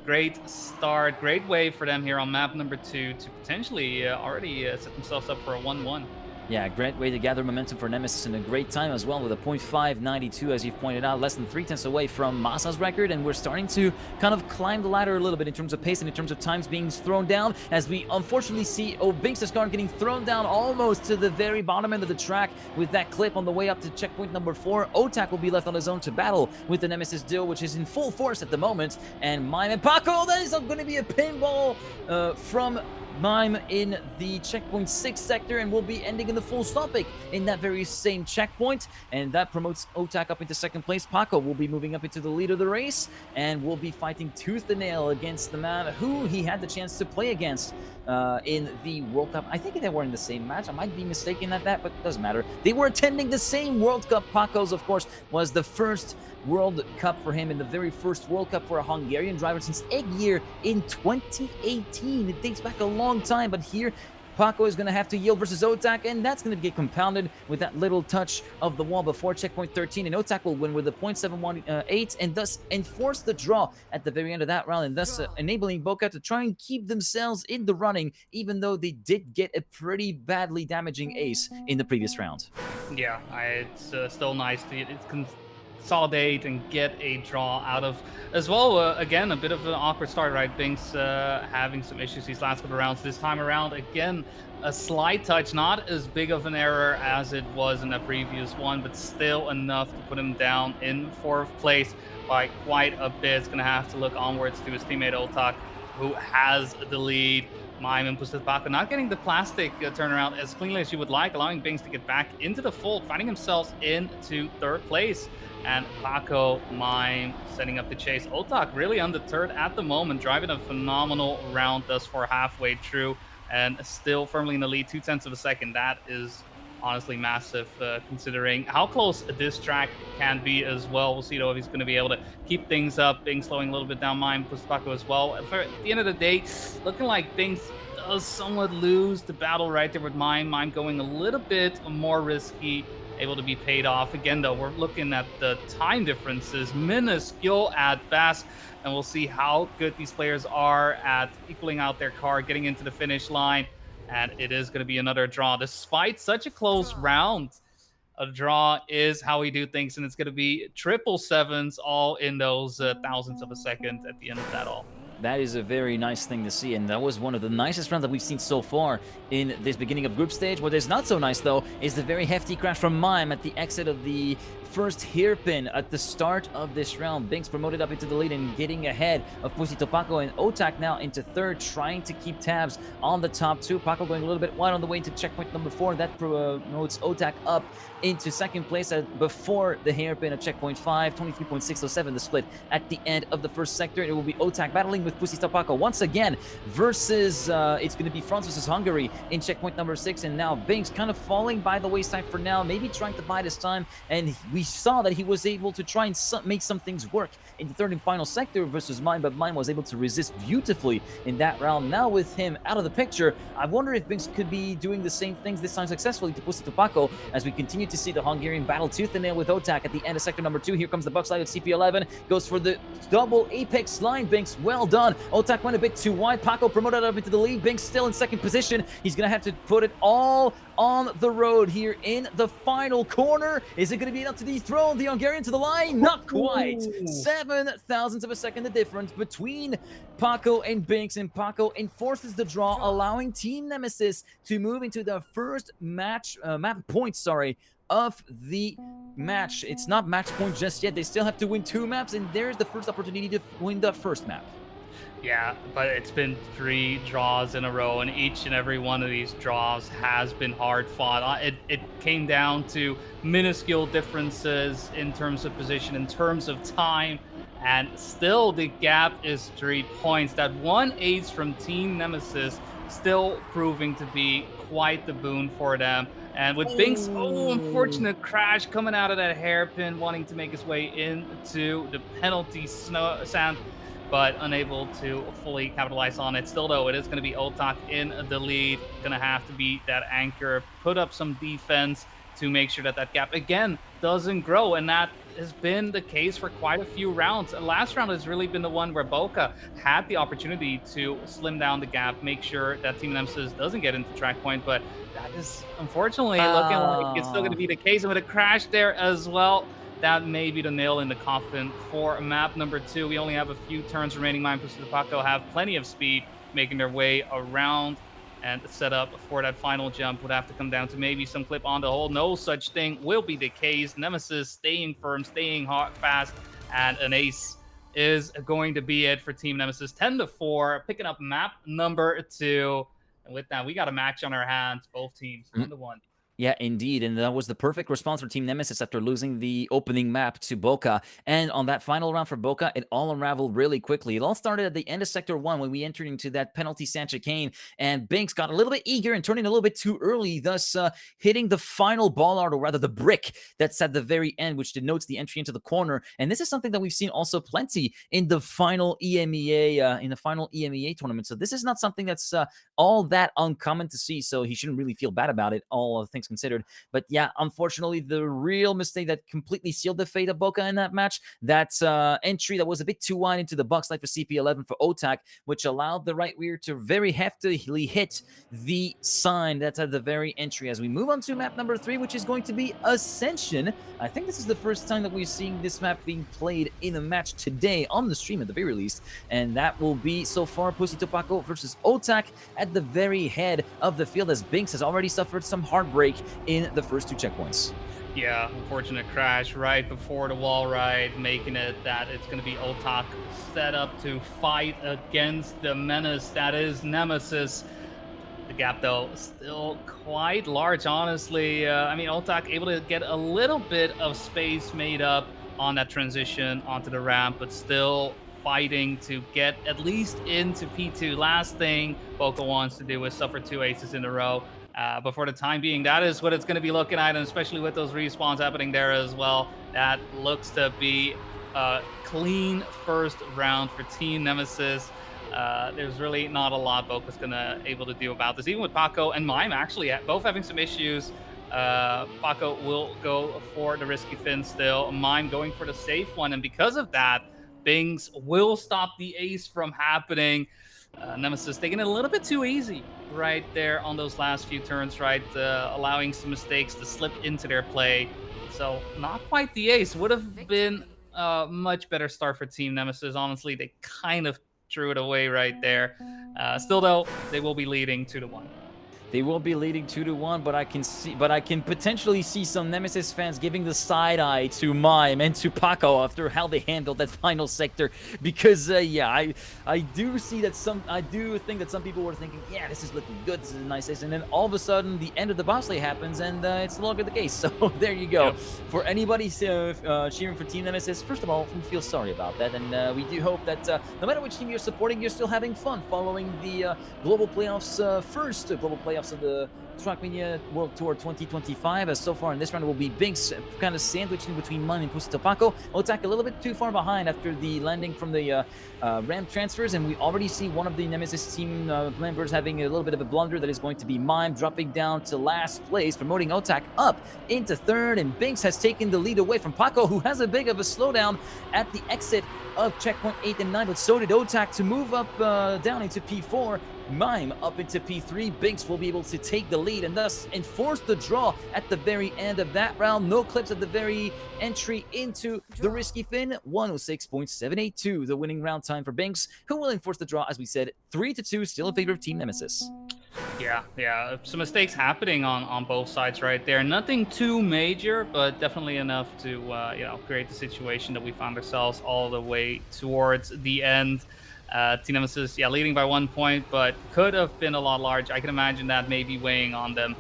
Great start. Great way for them here on map number 2 to potentially already set themselves up for a 1-1. Yeah, great way to gather momentum for Nemesis, and a great time as well with a 0.592, as you've pointed out, less than 3/10 away from Masa's record, and we're starting to kind of climb the ladder a little bit in terms of pace and in terms of times being thrown down, as we unfortunately see Binks' car getting thrown down almost to the very bottom end of the track with that clip on the way up to checkpoint number 4. Otak will be left on his own to battle with the Nemesis duo, which is in full force at the moment, and Mime and Paco, that is going to be a pinball from Mime in the checkpoint 6 sector, and will be ending in the full stopping in that very same checkpoint, and that promotes Otak up into second place. Paco will be moving up into the lead of the race and will be fighting tooth and nail against the man who he had the chance to play against in the World Cup. I think they were in the same match. I might be mistaken at that, but it doesn't matter. They were attending the same World Cup. Paco's, of course, was the first World Cup for him, and the very first World Cup for a Hungarian driver since egg year in 2018. It dates back a long time, but here Paco is going to have to yield versus Otak, and that's going to get compounded with that little touch of the wall before checkpoint 13, and Otak will win with a 0.718 and thus enforce the draw at the very end of that round, and thus enabling Boca to try and keep themselves in the running, even though they did get a pretty badly damaging ace in the previous round. Yeah, it's still nice to consolidate and get a draw out of as well. Again, a bit of an awkward start, right? Binks having some issues these last couple of rounds. This time around, again, a slight touch, not as big of an error as it was in the previous one, but still enough to put him down in 4th place by quite a bit. It's going to have to look onwards to his teammate Otak, who has the lead. Mime and Pusita Paco not getting the plastic turnaround as cleanly as you would like, allowing Binks to get back into the fold, finding himself into 3rd place. And Paco, Mime setting up the chase. Otak really undeterred at the moment, driving a phenomenal round thus far halfway through, and still firmly in the lead, 0.2 of a second. That is honestly massive, considering how close this track can be as well. We'll see though if he's going to be able to keep things up. Bing slowing a little bit down mine, Puspako as well. For at the end of the day, looking like Bing's does somewhat lose the battle right there with mine. Mine going a little bit more risky, able to be paid off. Again, though, we're looking at the time differences, minuscule at best, and we'll see how good these players are at equaling out their car, getting into the finish line, and it is going to be another draw. Despite such a close round, a draw is how we do things, and it's going to be triple sevens all in those thousandths of a second at the end of that all. That is a very nice thing to see, and that was one of the nicest rounds that we've seen so far in this beginning of group stage. What is not so nice, though, is the very hefty crash from Mime at the exit of the first hairpin at the start of this round. Binks promoted up into the lead and getting ahead of Pussy Topako, and Otak now into third, trying to keep tabs on the top two. Paco going a little bit wide on the way into checkpoint number 4. That promotes Otak up into second place before the hairpin at checkpoint 5. 23.607 the split at the end of the first sector. It will be Otak battling with Pussy Topako once again versus it's going to be France versus Hungary in checkpoint number 6, and now Binks kind of falling by the wayside for now, maybe trying to bide his time, and we saw that he was able to try and make some things work in the third and final sector versus Mine, but Mine was able to resist beautifully in that round. Now with him out of the picture, I wonder if Binks could be doing the same things this time successfully to Pussy Topako as we continue to see the Hungarian battle tooth and nail with Otak at the end of sector number 2. Here comes the buck slide of CP11, goes for the double apex line. Binks, well done. Otak went a bit too wide. Paco promoted up into the lead. Binks still in second position. He's going to have to put it all on the road here in the final corner. Is it going to be enough to dethrone the Hungarian to the line? Not quite. 7 thousandths of a second the difference between Paco and Binks, and Paco enforces the draw, allowing Team Nemesis to move into the first map point, of the match. It's not match point just yet. They still have to win 2 maps, and there's the first opportunity to win the first map. Yeah, but it's been 3 draws in a row, and each and every one of these draws has been hard fought. It came down to minuscule differences in terms of position, in terms of time, and still the gap is 3 points. That 1 ace from Team Nemesis still proving to be quite the boon for them. And with Binks, unfortunate crash coming out of that hairpin, wanting to make his way into the penalty sand, but unable to fully capitalize on it. Still, though, it is going to be Otak in the lead. Going to have to be that anchor, put up some defense to make sure that that gap, again, doesn't grow. And that has been the case for quite a few rounds. And last round has really been the one where Boca had the opportunity to slim down the gap, make sure that Team Nemesis doesn't get into track point. But that is unfortunately looking like it's still going to be the case. And with a crash there as well, that may be the nail in the coffin for map number 2. We only have a few turns remaining. Mine Pussy Paco have plenty of speed, making their way around, and set up for that final jump would have to come down to maybe some clip on the hole. No such thing will be the case. Nemesis staying firm, staying hard, fast, and an ace is going to be it for Team Nemesis. 10-4, picking up map number 2. And with that, we got a match on our hands, both teams, 1-1. Yeah, indeed, and that was the perfect response for Team Nemesis after losing the opening map to Boca. And on that final round for Boca, it all unraveled really quickly. It all started at the end of Sector 1 when we entered into that penalty sand chicane, and Binks got a little bit eager and turning a little bit too early, thus hitting the final ball art, or rather the brick that's at the very end, which denotes the entry into the corner. And this is something that we've seen also plenty in the final EMEA tournament. So this is not something that's all that uncommon to see, so he shouldn't really feel bad about it, all things considered. But yeah, unfortunately, the real mistake that completely sealed the fate of Boca in that match, that entry that was a bit too wide into the box light for CP11 for Otak, which allowed the right rear to very heftily hit the sign that's at the very entry. As we move on to map number 3, which is going to be Ascension. I think this is the first time that we're seeing this map being played in a match today on the stream at the very least, and that will be so far Pussy Topako versus Otak at the very head of the field, as Binks has already suffered some heartbreak in the first 2 checkpoints. Yeah, unfortunate crash right before the wall ride, making it that it's going to be Otak set up to fight against the menace that is Nemesis. The gap, though, still quite large, honestly. I mean, Otak able to get a little bit of space made up on that transition onto the ramp, but still fighting to get at least into P2. Last thing Boca wants to do is suffer 2 aces in a row. But for the time being, that is what it's going to be looking at, and especially with those respawns happening there as well, that looks to be a clean first round for Team Nemesis. There's really not a lot Boca's gonna able to do about this, even with Paco and Mime actually both having some issues. Paco will go for the risky fin still, Mime going for the safe one, and because of that, Bings will stop the ace from happening. Nemesis taking it a little bit too easy right there on those last few turns, right? Allowing some mistakes to slip into their play. So not quite the ace. Would have been a much better start for Team Nemesis. Honestly, they kind of threw it away right there. Still, though, they will be leading 2-1. They will be leading 2-1, but I can potentially see some Nemesis fans giving the side eye to Mime and to Paco after how they handled that final sector. Because yeah, I do think that some people were thinking, yeah, this is looking good, this is a nice ace, and then all of a sudden the end of the boss lane happens, and it's no longer the case. So there you go. Yep. For anybody cheering for Team Nemesis, first of all, we feel sorry about that, and we do hope that no matter which team you're supporting, you're still having fun following the global playoffs, first global playoffs of the Trackmania World Tour 2025. As so far in this round, it will be Binks kind of sandwiched in between Mime and Pusito Paco. Otak a little bit too far behind after the landing from the ramp transfers, and we already see one of the Nemesis team members having a little bit of a blunder. That is going to be Mime dropping down to last place, promoting Otak up into third, and Binks has taken the lead away from Paco, who has a big of a slowdown at the exit of checkpoint 8 and 9, but so did Otak to move up down into P4. Mime up into P3. Binks will be able to take the lead and thus enforce the draw at the very end of that round. No clips at the very entry into the risky fin. 106.782, the winning round time for Binks, who will enforce the draw, as we said, 3-2, still in favor of Team Nemesis. Yeah. Some mistakes happening on both sides right there. Nothing too major, but definitely enough to create the situation that we found ourselves all the way towards the end. Team Nemesis, leading by 1 point, but could have been a lot larger. I can imagine that maybe weighing on them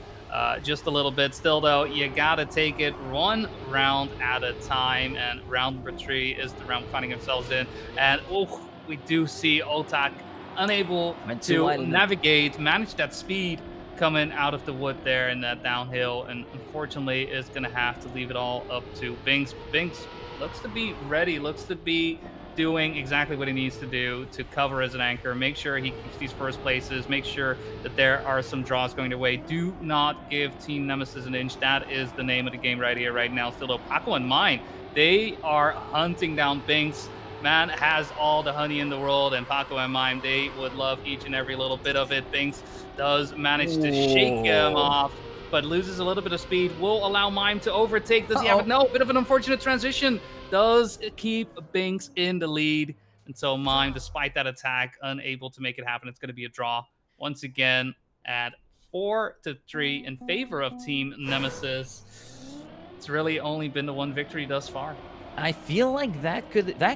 just a little bit. Still, though, you gotta take it one round at a time, and round number 3 is the round we're finding ourselves in. And we do see Otak unable to manage that speed coming out of the wood there in that downhill, and unfortunately is going to have to leave it all up to Binks. Binks looks to be ready, looks to be doing exactly what he needs to do to cover as an anchor, make sure he keeps these first places, make sure that there are some draws going their way. Do not give Team Nemesis an inch. That is the name of the game right here, right now. Still, though, Paco and Mine, they are hunting down Binks. Man has all the honey in the world, and Paco and Mime, they would love each and every little bit of it. Binks does manage to shake him off, but loses a little bit of speed. Will allow Mime to overtake. Does he have it? No, bit of an unfortunate transition. Does keep Binks in the lead. And so Mime, despite that attack, unable to make it happen. It's going to be a draw once again at 4-3 in favor of Team Nemesis. It's really only been the one victory thus far. I feel like that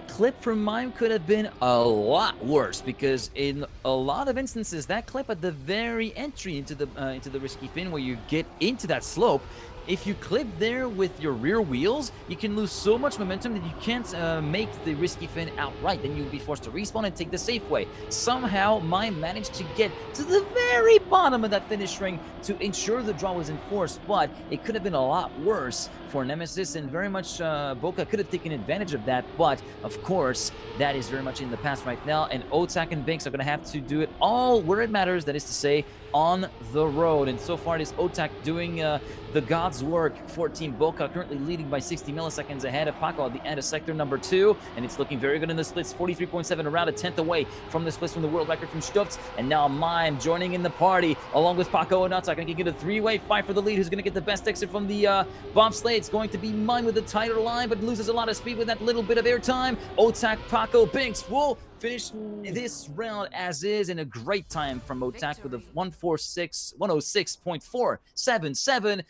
clip from Mime could have been a lot worse, because in a lot of instances, that clip at the very entry into the risky fin, where you get into that slope, if you clip there with your rear wheels, you can lose so much momentum that you can't make the risky fin outright. Then you'll be forced to respawn and take the safe way. Somehow, Mime managed to get to the very bottom of that finish ring to ensure the draw was enforced, but it could have been a lot worse for Nemesis, and very much Boca could have taken advantage of that, but of course, that is very much in the past right now, and Otak and Binks are going to have to do it all where it matters, that is to say, on the road. And so far, it is Otak doing the God's work for Team Boca, currently leading by 60 milliseconds ahead of Paco at the end of sector number 2, and it's looking very good in the splits. 43.7, around a 10th away from the splits from the world record from Stutz, and now Mime joining in the party along with Paco and Otak. Going to get a 3-way fight for the lead. Who's going to get the best exit from the bobsleigh? It's going to be Mime with a tighter line, but loses a lot of speed with that little bit of airtime. Otak, Paco, Binks will finish this round as is, in a great time from Otak with a 106.477.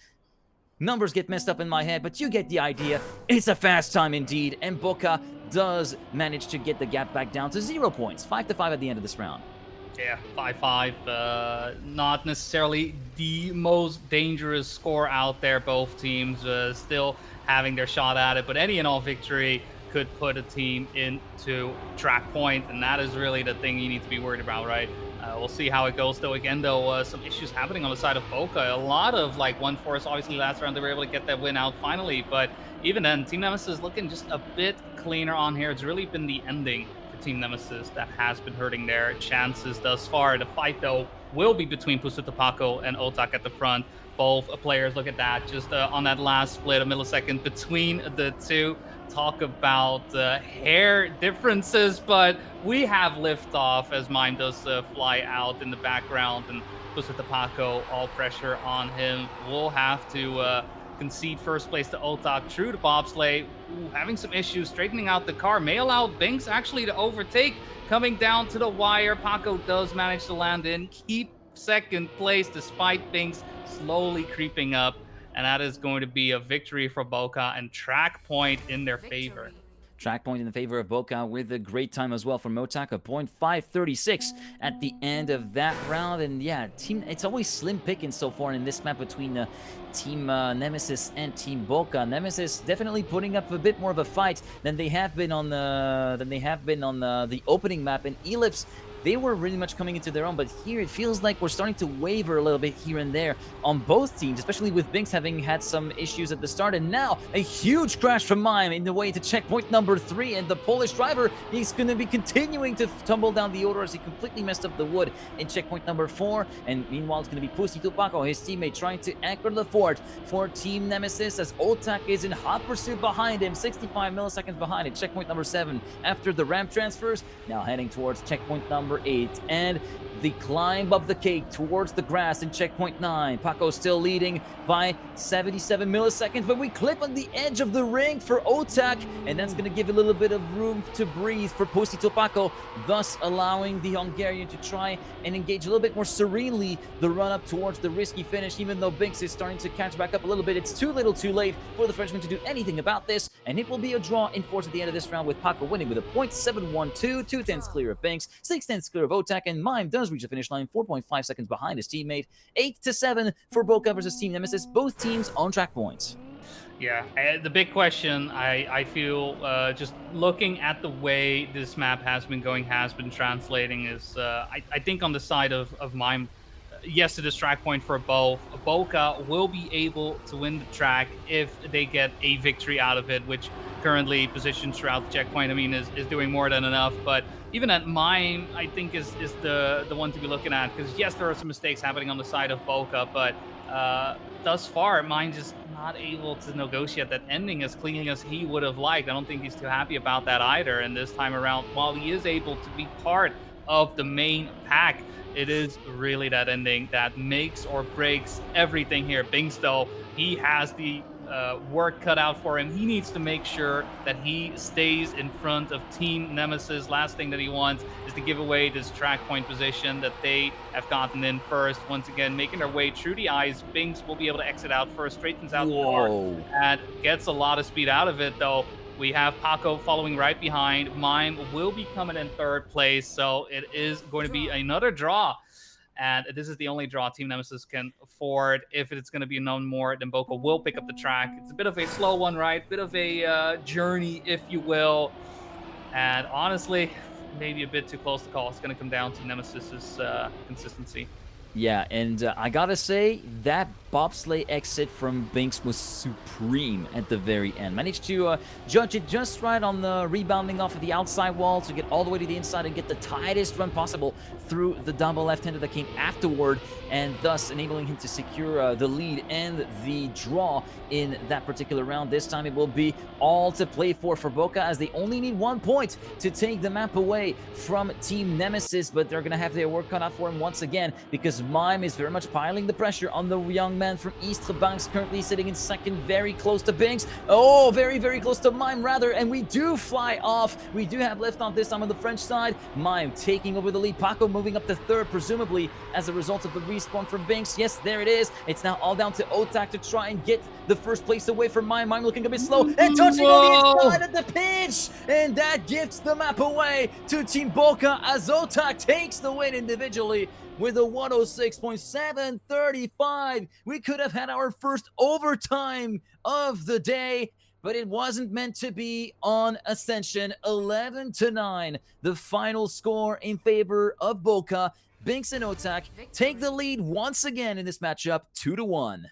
Numbers get messed up in my head, but you get the idea. It's a fast time indeed, and Boca does manage to get the gap back down to 0 points. 5-5 at the end of this round. Yeah, 5-5. Not necessarily the most dangerous score out there. Both teams still having their shot at it, but any and all victory could put a team into track point, and that is really the thing you need to be worried about, right? We'll see how it goes, though. Again, though, some issues happening on the side of Boca. A lot of like 1-4, obviously last round they were able to get that win out finally, but even then, Team Nemesis looking just a bit cleaner on here. It's really been the ending for Team Nemesis that has been hurting their chances thus far. The fight, though, will be between Pusutapaco and Otak at the front. Both players, look at that, just on that last split, a millisecond between the two. Talk about hair differences, but we have liftoff as Mime does fly out in the background, and Pusutapaco, all pressure on him. We'll have to concede first place to Otak. True to bobsleigh, having some issues straightening out the car. May allow Binks actually to overtake. Coming down to the wire, Paco does manage to land in, keep second place despite Binks slowly creeping up. And that is going to be a victory for Boca and track point in their favor. Track point in the favor of Boca with a great time as well from Motak, a .536 at the end of that round. And yeah, it's always slim pickings so far in this map between Team Nemesis and Team Boca. Nemesis definitely putting up a bit more of a fight than they have been on the opening map. And Ellipse, they were really much coming into their own, but here it feels like we're starting to waver a little bit here and there on both teams, especially with Binks having had some issues at the start, and now a huge crash from Mime in the way to checkpoint number 3, and the Polish driver, he's going to be continuing to tumble down the order as he completely messed up the wood in checkpoint number 4, and meanwhile it's going to be Pusitupaco, his teammate, trying to anchor the fort for Team Nemesis as Otak is in hot pursuit behind him, 65 milliseconds behind at checkpoint number 7 after the ramp transfers, now heading towards checkpoint number 8, and the climb up the cake towards the grass in checkpoint 9. Paco still leading by 77 milliseconds, but we clip on the edge of the ring for Otak, and that's going to give a little bit of room to breathe for Pusitupaco, thus allowing the Hungarian to try and engage a little bit more serenely the run up towards the risky finish, even though Binks is starting to catch back up a little bit. It's too little too late for the Frenchman to do anything about this, and it will be a draw in force at the end of this round, with Paco winning with a .712, 2/10 clear of Binks, 6/10 clear of Otak, and Mime does reach the finish line 4.5 seconds behind his teammate. 8-7 for Boca versus Team Nemesis, both teams on track points. Yeah, the big question, I feel, just looking at the way this map has been going, has been translating, is I think on the side of Mime, yes, it is track point for both. Boca will be able to win the track if they get a victory out of it, which currently positions throughout the checkpoint, I mean, is doing more than enough. But even at Mime, I think is the one to be looking at, because yes, there are some mistakes happening on the side of Boca, but thus far, Mime just not able to negotiate that ending as cleanly as he would have liked. I don't think he's too happy about that either. And this time around, while he is able to be part of the main pack, it is really that ending that makes or breaks everything here. Binks, though, he has the work cut out for him. He needs to make sure that he stays in front of Team Nemesis. Last thing that he wants is to give away this track point position that they have gotten in first. Once again, making their way through the ice. Binks will be able to exit out first, straightens out the car, and gets a lot of speed out of it, though. We have Paco following right behind. Mime will be coming in third place, so it is going to be another draw. And this is the only draw Team Nemesis can afford. If it's going to be none more, then Boca will pick up the track. It's a bit of a slow one, right? Bit of a journey, if you will. And honestly, maybe a bit too close to call. It's going to come down to Nemesis's consistency. Yeah, and I gotta say, that bobsleigh exit from Binks was supreme at the very end. Managed to judge it just right on the rebounding off of the outside wall to get all the way to the inside and get the tightest run possible through the double left-hander that came afterward, and thus enabling him to secure the lead and the draw in that particular round. This time it will be all to play for Boca, as they only need 1 point to take the map away from Team Nemesis, but they're gonna have their work cut out for him once again, because Mime is very much piling the pressure on the young man from East Banks, currently sitting in second, very close to Binks. Oh, very, very close to Mime, rather, and we do fly off. We do have lift off this time on the French side. Mime taking over the lead. Paco moving up to third, presumably as a result of the respawn from Binks. Yes, there it is. It's now all down to Otak to try and get the first place away from Mime. Mime looking a bit slow and touching on the inside of the pitch, and that gives the map away to Team Boca as Otak takes the win individually with a 106.735. We could have had our first overtime of the day, but it wasn't meant to be on Ascension. 11-9, the final score in favor of Boca. Binks and Otak take the lead once again in this matchup, 2-1.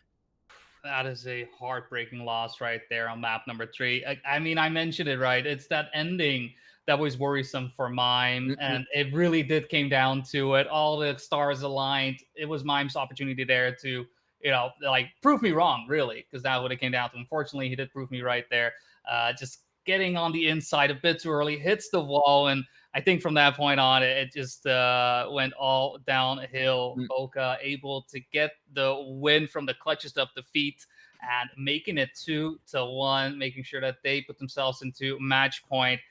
That is a heartbreaking loss right there on map number 3. I mean, I mentioned it, right? It's that ending that was worrisome for Mime, and it really did came down to it. All the stars aligned. It was Mime's opportunity there to, like prove me wrong, really, because that would have came down to. Unfortunately, he did prove me right there. Just getting on the inside a bit too early, hits the wall, and I think from that point on, it just went all downhill. Boca able to get the win from the clutches of defeat and making it 2-1, making sure that they put themselves into match point.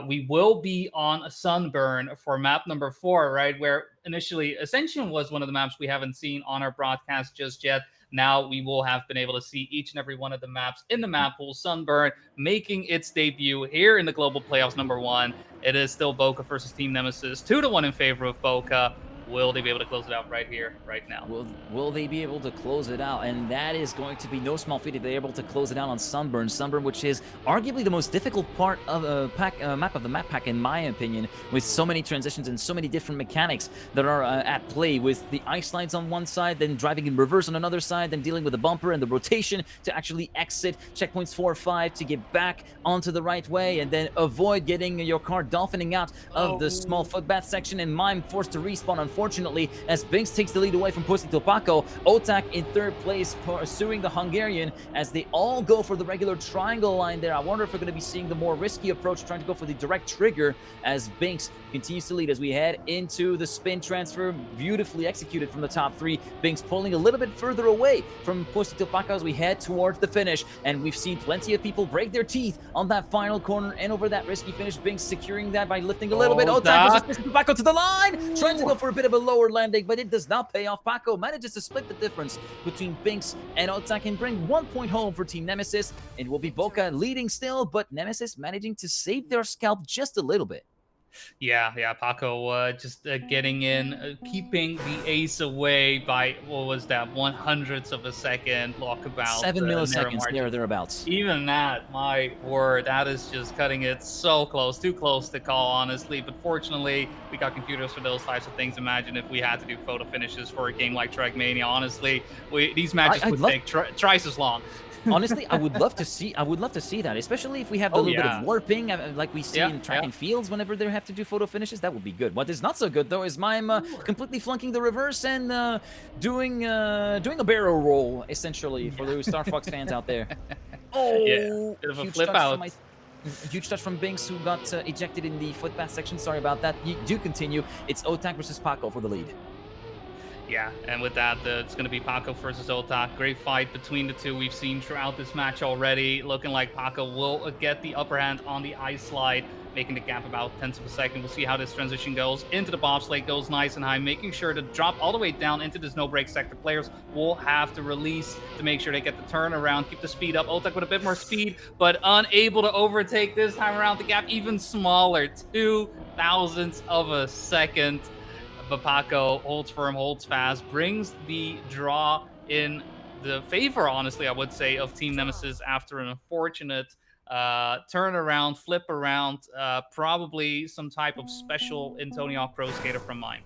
We will be on a Sunburn for map number 4, right? Where initially Ascension was one of the maps we haven't seen on our broadcast just yet. Now we will have been able to see each and every one of the maps in the map pool. Sunburn making its debut here in the Global Playoffs number 1. It is still Boca versus Team Nemesis. 2-1 in favor of Boca. Will they be able to close it out right here, right now? Will they be able to close it out? And that is going to be no small feat if they're able to close it out on Sunburn. Sunburn, which is arguably the most difficult part of a map of the map pack, in my opinion, with so many transitions and so many different mechanics that are at play, with the ice slides on one side, then driving in reverse on another side, then dealing with the bumper and the rotation to actually exit checkpoints 4 or 5 to get back onto the right way, and then avoid getting your car dolphining out of the small footbath section, and Mime forced to respawn, unfortunately, as Binks takes the lead away from Pussy Topaco. Otak in 3rd place, pursuing the Hungarian as they all go for the regular triangle line there. I wonder if we're going to be seeing the more risky approach, trying to go for the direct trigger, as Binks continues to lead as we head into the spin transfer. Beautifully executed from the top 3. Binks pulling a little bit further away from Pussy Topaco as we head towards the finish, and we've seen plenty of people break their teeth on that final corner and over that risky finish. Binks securing that by lifting a little bit. Otak versus Pussy Topaco to the line, trying to go for a bit of a lower landing, but it does not pay off. Paco manages to split the difference between Binks and Otak and bring 1 point home for Team Nemesis. It will be Boca leading still, but Nemesis managing to save their scalp just a little bit. Yeah, Paco just getting in, keeping the ace away by, what was that, 1/100th of a second, walkabout. 7 milliseconds, thereabouts. Even that, my word, that is just cutting it so close, too close to call, honestly. But fortunately, we got computers for those types of things. Imagine if we had to do photo finishes for a game like Trackmania. Honestly, these matches would take twice as long. Honestly, I would love to see that, especially if we have a little bit of warping, like we see in track and fields whenever they have to do photo finishes. That would be good. What is not so good though is Mime completely flunking the reverse and doing a barrel roll, essentially, for those Star Fox fans out there. Oh, bit of a flip out. Huge touch from Binks, who got ejected in the footpath section. Sorry about that. You do continue. It's Otak versus Paco for the lead. Yeah, and with that, it's going to be Paco versus Otak. Great fight between the two we've seen throughout this match already. Looking like Paco will get the upper hand on the ice slide, making the gap about 10th of a second. We'll see how this transition goes. Into the bobsleigh, goes nice and high, making sure to drop all the way down into this no-break sector. Players will have to release to make sure they get the turnaround, keep the speed up. Otak with a bit more speed, but unable to overtake this time around. The gap even smaller, 0.02 of a second. But Paco holds firm, holds fast, brings the draw in the favor, honestly, I would say, of Team Nemesis after an unfortunate turnaround, flip around, probably some type of special Antonio Pro skater from Mime.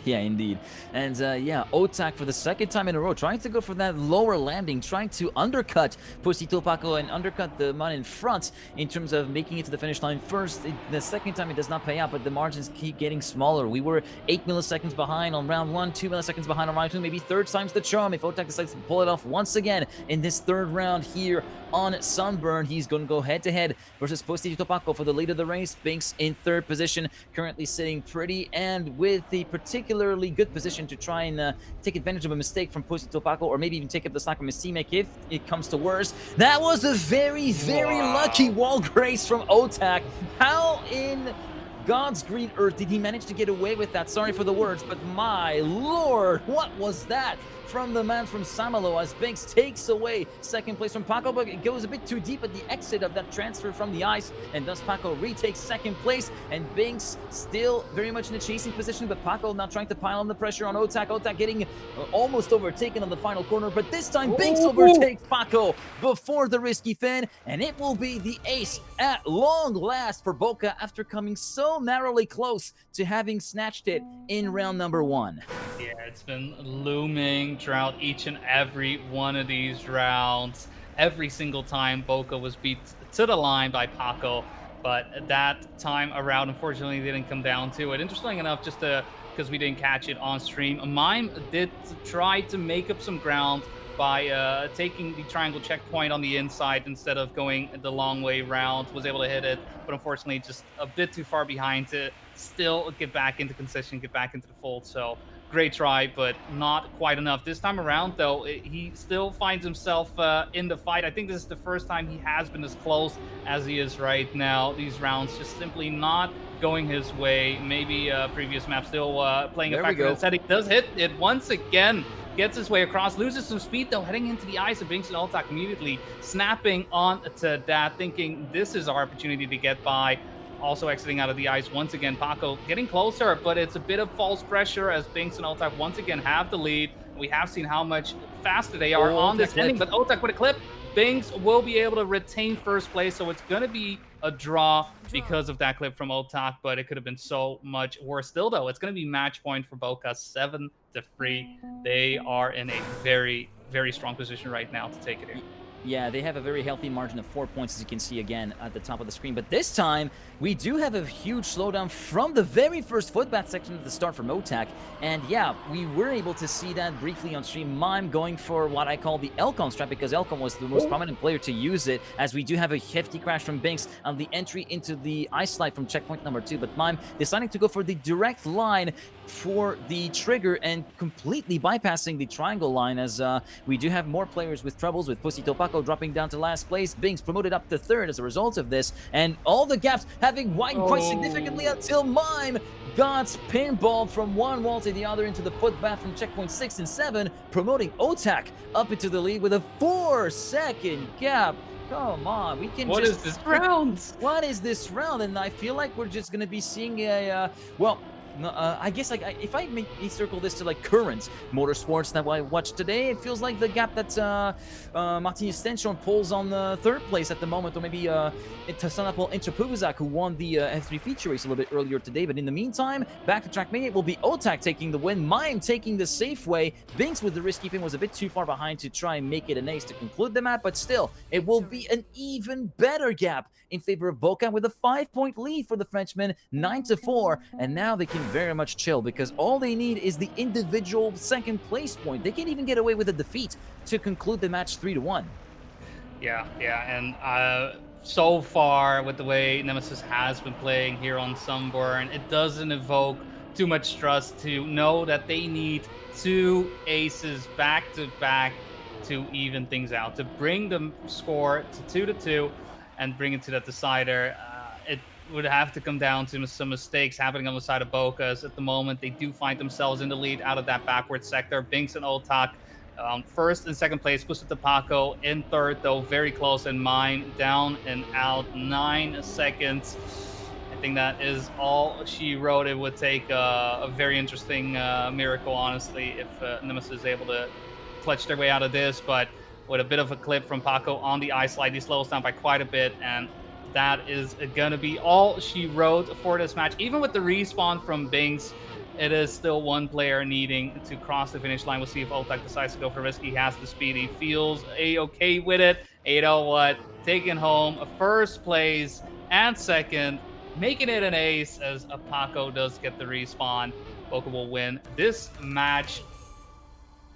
Yeah, indeed. And yeah, Otak for the 2nd time in a row, trying to go for that lower landing, trying to undercut Pussy Topaco and undercut the man in front in terms of making it to the finish line first. The 2nd time it does not pay out, but the margins keep getting smaller. We were 8 milliseconds behind on round 1, 2 milliseconds behind on round 2, maybe 3rd time's the charm if Otak decides to pull it off once again in this 3rd round here on Sunburn. He's going to go head-to-head versus Pussy Topaco for the lead of the race. Binks in 3rd position, currently sitting pretty and with the particularly good position to try and take advantage of a mistake from Pussy Topaco, or maybe even take up the slack from his teammate if it comes to worse. That was a very lucky wall grace from Otak. How in God's green earth, did he manage to get away with that? Sorry for the words, but my lord, what was that? From the man from Samalo as Binks takes away second place from Paco, but it goes a bit too deep at the exit of that transfer from the ice, and thus Paco retakes second place, and Binks still very much in a chasing position, but Paco now trying to pile on the pressure on Otak. Otak getting almost overtaken on the final corner, but this time Binks overtakes Paco before the risky fin, and it will be the ace at long last for Boca after coming so narrowly close to having snatched it in round number 1. Yeah, it's been looming throughout each and every one of these rounds. Every single time Boca was beat to the line by Paco, but that time around, unfortunately, didn't come down to it. Interesting enough, just because we didn't catch it on stream, Mime did try to make up some ground by taking the triangle checkpoint on the inside instead of going the long way round. Was able to hit it, but unfortunately just a bit too far behind to still get back into concession, get back into the fold. So great try, but not quite enough. This time around, though, he still finds himself in the fight. I think this is the first time he has been as close as he is right now. These rounds just simply not going his way. Maybe previous map still playing a factor that said he does hit it once again. Gets his way across, loses some speed though, heading into the ice of Binks and Altak immediately snapping on to that, thinking this is our opportunity to get by. Also exiting out of the ice once again. Paco getting closer, but it's a bit of false pressure as Binks and Altak once again have the lead. We have seen how much faster they are on this ending, but Altak with a clip. Binks will be able to retain first place, so it's going to be a draw because of that clip from Altak, but it could have been so much worse. Still, though, it's going to be match point for Boca, 7-3. They are in a very, very strong position right now to take it here. Yeah, they have a very healthy margin of 4 points, as you can see again at the top of the screen. But this time, we do have a huge slowdown from the very first footbath section at the start from Otak. And yeah, we were able to see that briefly on stream. Mime going for what I call the Elcon strat, because Elcon was the most prominent player to use it, as we do have a hefty crash from Binks on the entry into the ice slide from checkpoint number 2. But Mime deciding to go for the direct line for the trigger and completely bypassing the triangle line, as we do have more players with troubles, with Pussy Topaco dropping down to last place. Binks promoted up to 3rd as a result of this, and all the gaps having widened quite significantly until Mime got pinball from one wall to the other into the footbath from checkpoint 6 and 7, promoting Otak up into the lead with a 4-second gap. Come on, we can What is this round? What is this round? And I feel like we're just going to be seeing a, well, no, I guess like if I circle this to like current motorsports that I watched today, it feels like the gap that Martinez Stenshorn pulls on the 3rd place at the moment, or maybe Tasanapol Intrapuvuzak, who won the F3 feature race a little bit earlier today. But in the meantime, back to Trackmania, it will be Otak taking the win, Mime taking the safe way. Binks with the risky fin was a bit too far behind to try and make it an ace to conclude the map, but still, it will be an even better gap in favor of Boca with a 5-point lead for the Frenchmen, 9-4, and now they can very much chill because all they need is the individual 2nd place point. They can't even get away with a defeat to conclude the match 3-1. Yeah, and so far with the way Nemesis has been playing here on Sunburn, it doesn't evoke too much trust to know that they need 2 aces back to back to even things out, to bring the score to 2-2 and bring it to that decider. It would have to come down to some mistakes happening on the side of Boca, as at the moment they do find themselves in the lead out of that backward sector. Binks and Otak 1st and 2nd place, Pusa Tapaco in 3rd, though very close, and Mime down and out 9 seconds. I think that is all she wrote. It would take a very interesting miracle, honestly, if Nemesis is able to clutch their way out of this, but with a bit of a clip from Paco on the ice slide, he slows down by quite a bit, and that is gonna be all she wrote for this match. Even with the respawn from Binks, it is still one player needing to cross the finish line. We'll see if Otak decides to go for risk. He has the speed. He feels a-okay with it. You know what? Taking home a 1st place and 2nd, making it an ace as Paco does get the respawn. Boca will win this match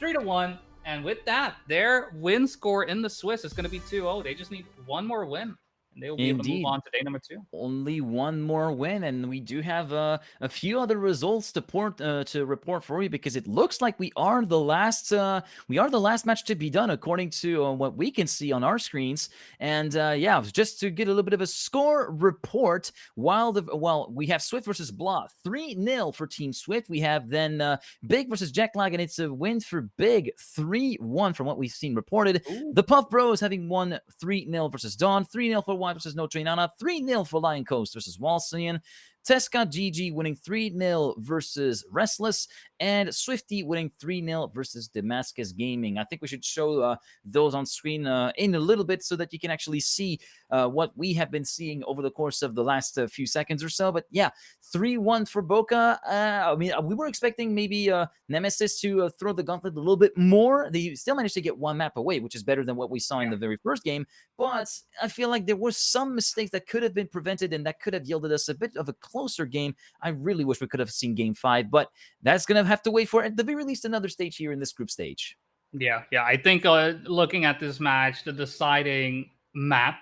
3-1. And with that, their win score in the Swiss is going to be 2-0. They just need one more win, and and they will be able to move Indeed. on to day number 2. Only one more win, and we do have a few other results to report for you, because it looks like we are the last match to be done according to what we can see on our screens. And yeah, just to get a little bit of a score report, while we have Swift versus Blah 3-0 for Team Swift. We have then Big versus Jacklag, and it's a win for Big 3-1 from what we've seen reported. Ooh. The Puff Bros having won 3-0 versus Dawn, 3-0 for Y versus No Train Anna, 3-0 for Lion Coast versus Walsian, Tesca GG winning 3-0 versus Restless, and Swifty winning 3-0 versus Damascus Gaming. I think we should show those on screen in a little bit so that you can actually see what we have been seeing over the course of the last few seconds or so. But yeah, 3-1 for Boca. I mean, we were expecting maybe Nemesis to throw the gauntlet a little bit more. They still managed to get one map away, which is better than what we saw in the very first game. But I feel like there were some mistakes that could have been prevented, and that could have yielded us a bit of a closer game. I really wish we could have seen game 5, but that's going to have to wait for, at the very least, another stage here in this group stage. Yeah. I think looking at this match, the deciding map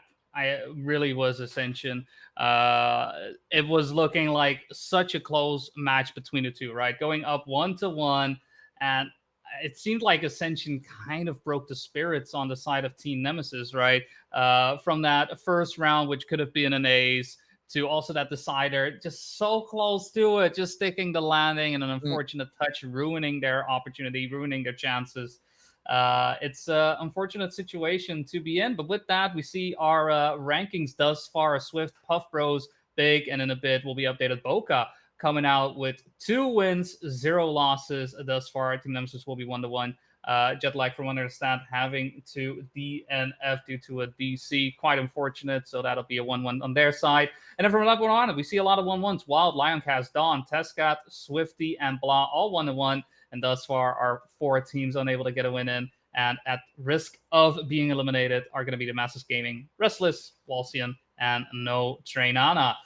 really was Ascension. It was looking like such a close match between the two, right? Going up 1-1, and it seemed like Ascension kind of broke the spirits on the side of Team Nemesis, right? From that first round, which could have been an ace, to also that decider, just so close to it, just sticking the landing, and an unfortunate touch, ruining their opportunity, ruining their chances. It's an unfortunate situation to be in, but with that, we see our rankings thus far. Swift, Puff Bros, Big, and in a bit, will be updated. Boca coming out with 2 wins, 0 losses thus far. Team Nemesis will be 1-1. Jetlag, from what I understand, having to DNF due to a DC. Quite unfortunate, so that'll be a 1-1 on their side. And then from that point on, we see a lot of 1-1s. Wild, Lioncast, Dawn, Tescat, Swifty, and Blah, all 1-1. And thus far, our 4 teams unable to get a win in, and at risk of being eliminated are going to be Damascus Gaming, Restless, Walsian, and No Train Anna.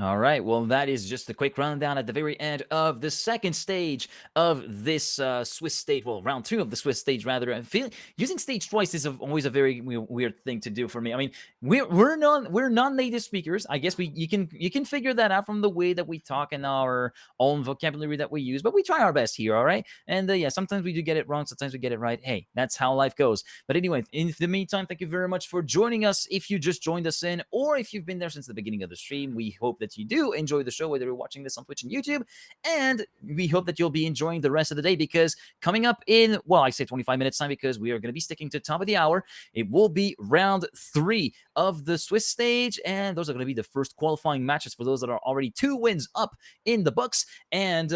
All right, well, that is just a quick rundown at the very end of the second stage of this Swiss stage. Well, round 2 of the Swiss stage, rather. I feel using stage twice is always a very weird thing to do for me. I mean, we're non-native speakers. I guess you can figure that out from the way that we talk and our own vocabulary that we use. But we try our best here, all right? And yeah, sometimes we do get it wrong, sometimes we get it right. Hey, that's how life goes. But anyway, in the meantime, thank you very much for joining us. If you just joined us in, or if you've been there since the beginning of the stream, we hope that you do enjoy the show, whether you're watching this on Twitch and YouTube, and we hope that you'll be enjoying the rest of the day, because coming up in, well, I say 25 minutes time, because we are going to be sticking to top of the hour. It will be round 3 of the Swiss stage, and those are going to be the first qualifying matches for those that are already 2 wins up in the books. And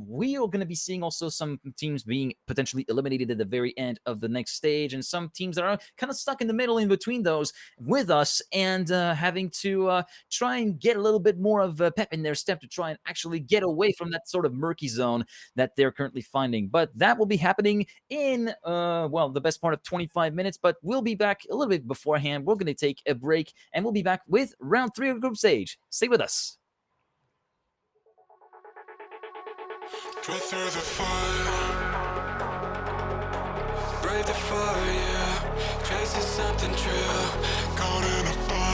we are going to be seeing also some teams being potentially eliminated at the very end of the next stage, and some teams that are kind of stuck in the middle in between those with us, and having to try and get a little bit more of pep in their step to try and actually get away from that sort of murky zone that they're currently finding. But that will be happening in, well, the best part of 25 minutes, but we'll be back a little bit beforehand. We're going to take a break, and we'll be back with round 3 of the group stage. Stay with us. Breathe through the fire, break the fire, chasing something true, caught in a bind.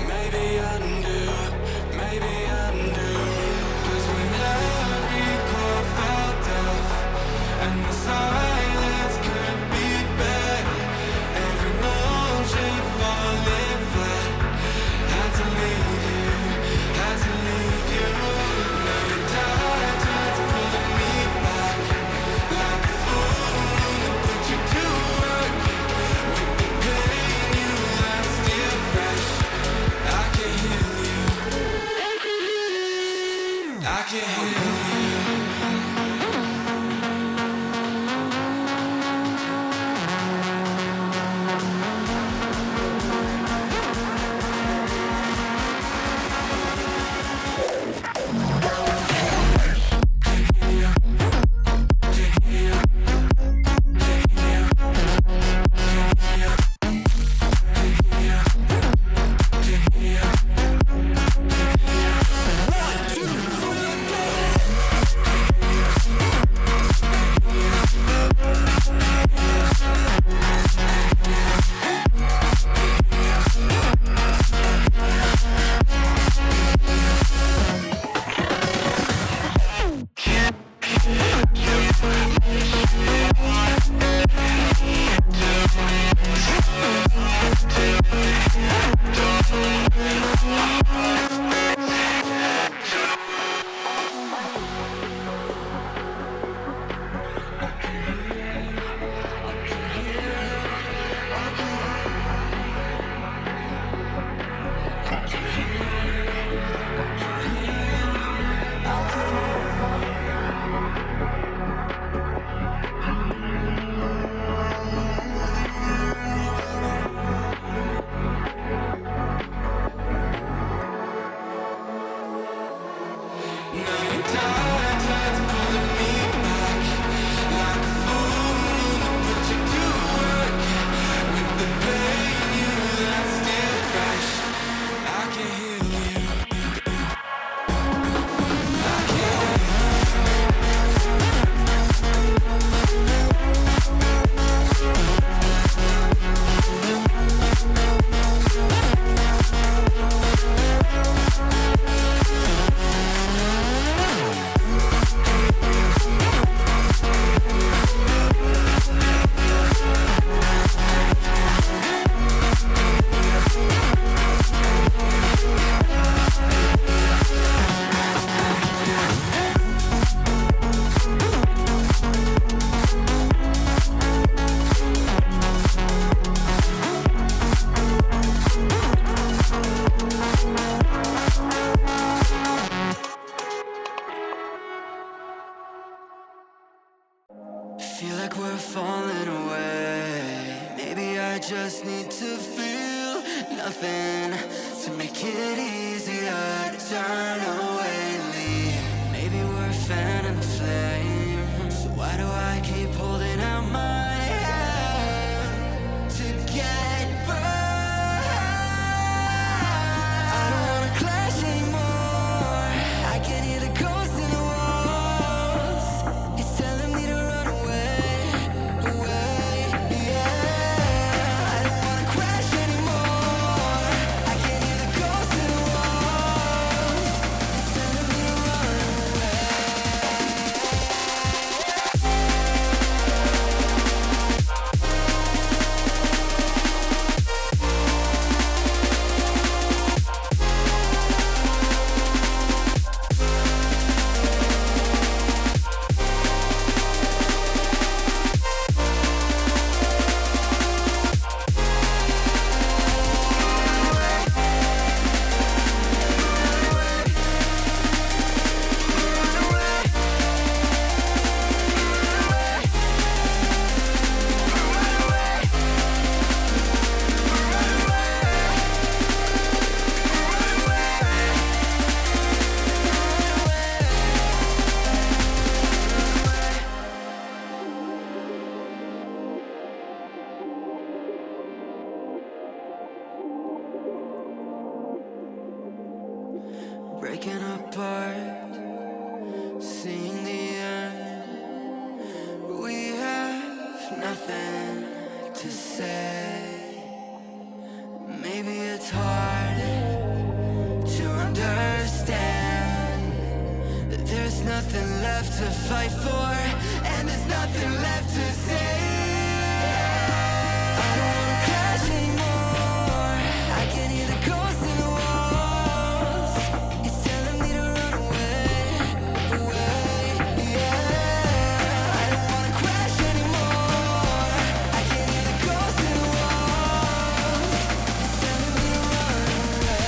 Maybe undo, 'cause when every core felt off, and the silence could be better, every motion falling flat, had to leave you. Now you're tired, pulling me back, like a fool that put you to work, with the pain you left still fresh. I can heal you. I can heal you. Feel like we're falling away. Maybe I just need to feel nothing to make it easier to turn away and leave. Maybe we're fanning the flame, so why do I keep holding out my hand to get burned? I don't wanna clash anymore. I can hear the ghosts in the walls. It's telling me to run away, yeah. I don't wanna crash anymore. I can hear the ghosts in the walls. It's telling me to run away. Breaking apart, seeing the end. We have nothing to say. Maybe it's hard to understand that there's nothing left to fight for, and there's nothing left to say. I don't wanna crash anymore. I can hear the ghosts in the walls. It's telling me to run away, yeah. I don't wanna crash anymore. I can hear the ghosts in the walls. It's telling me to run away.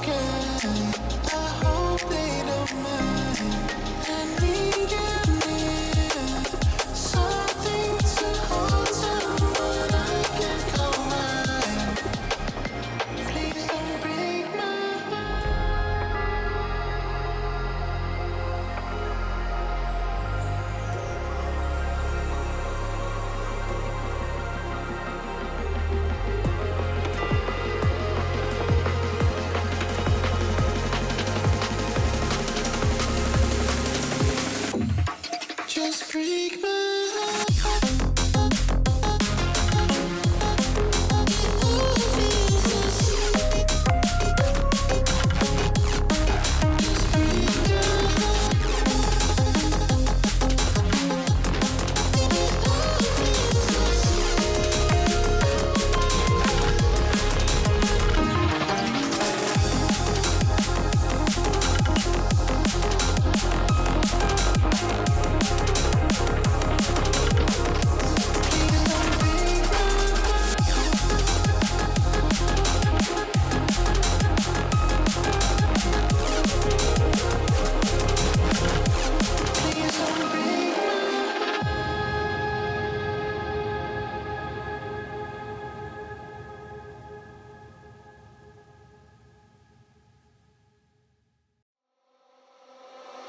sky. I hope they don't mind. I need you near, something to hold someone I can call mine. Please don't break my heart. Just break my heart.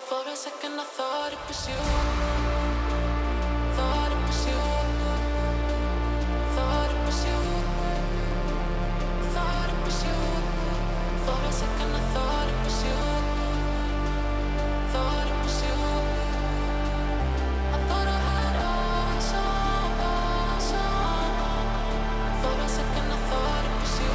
For a second I thought it was you. Thought it was you. Thought it was you. Thought it was you. For a second I thought it was you. Thought it was you. I thought I had eyes on. For a second I thought it was you.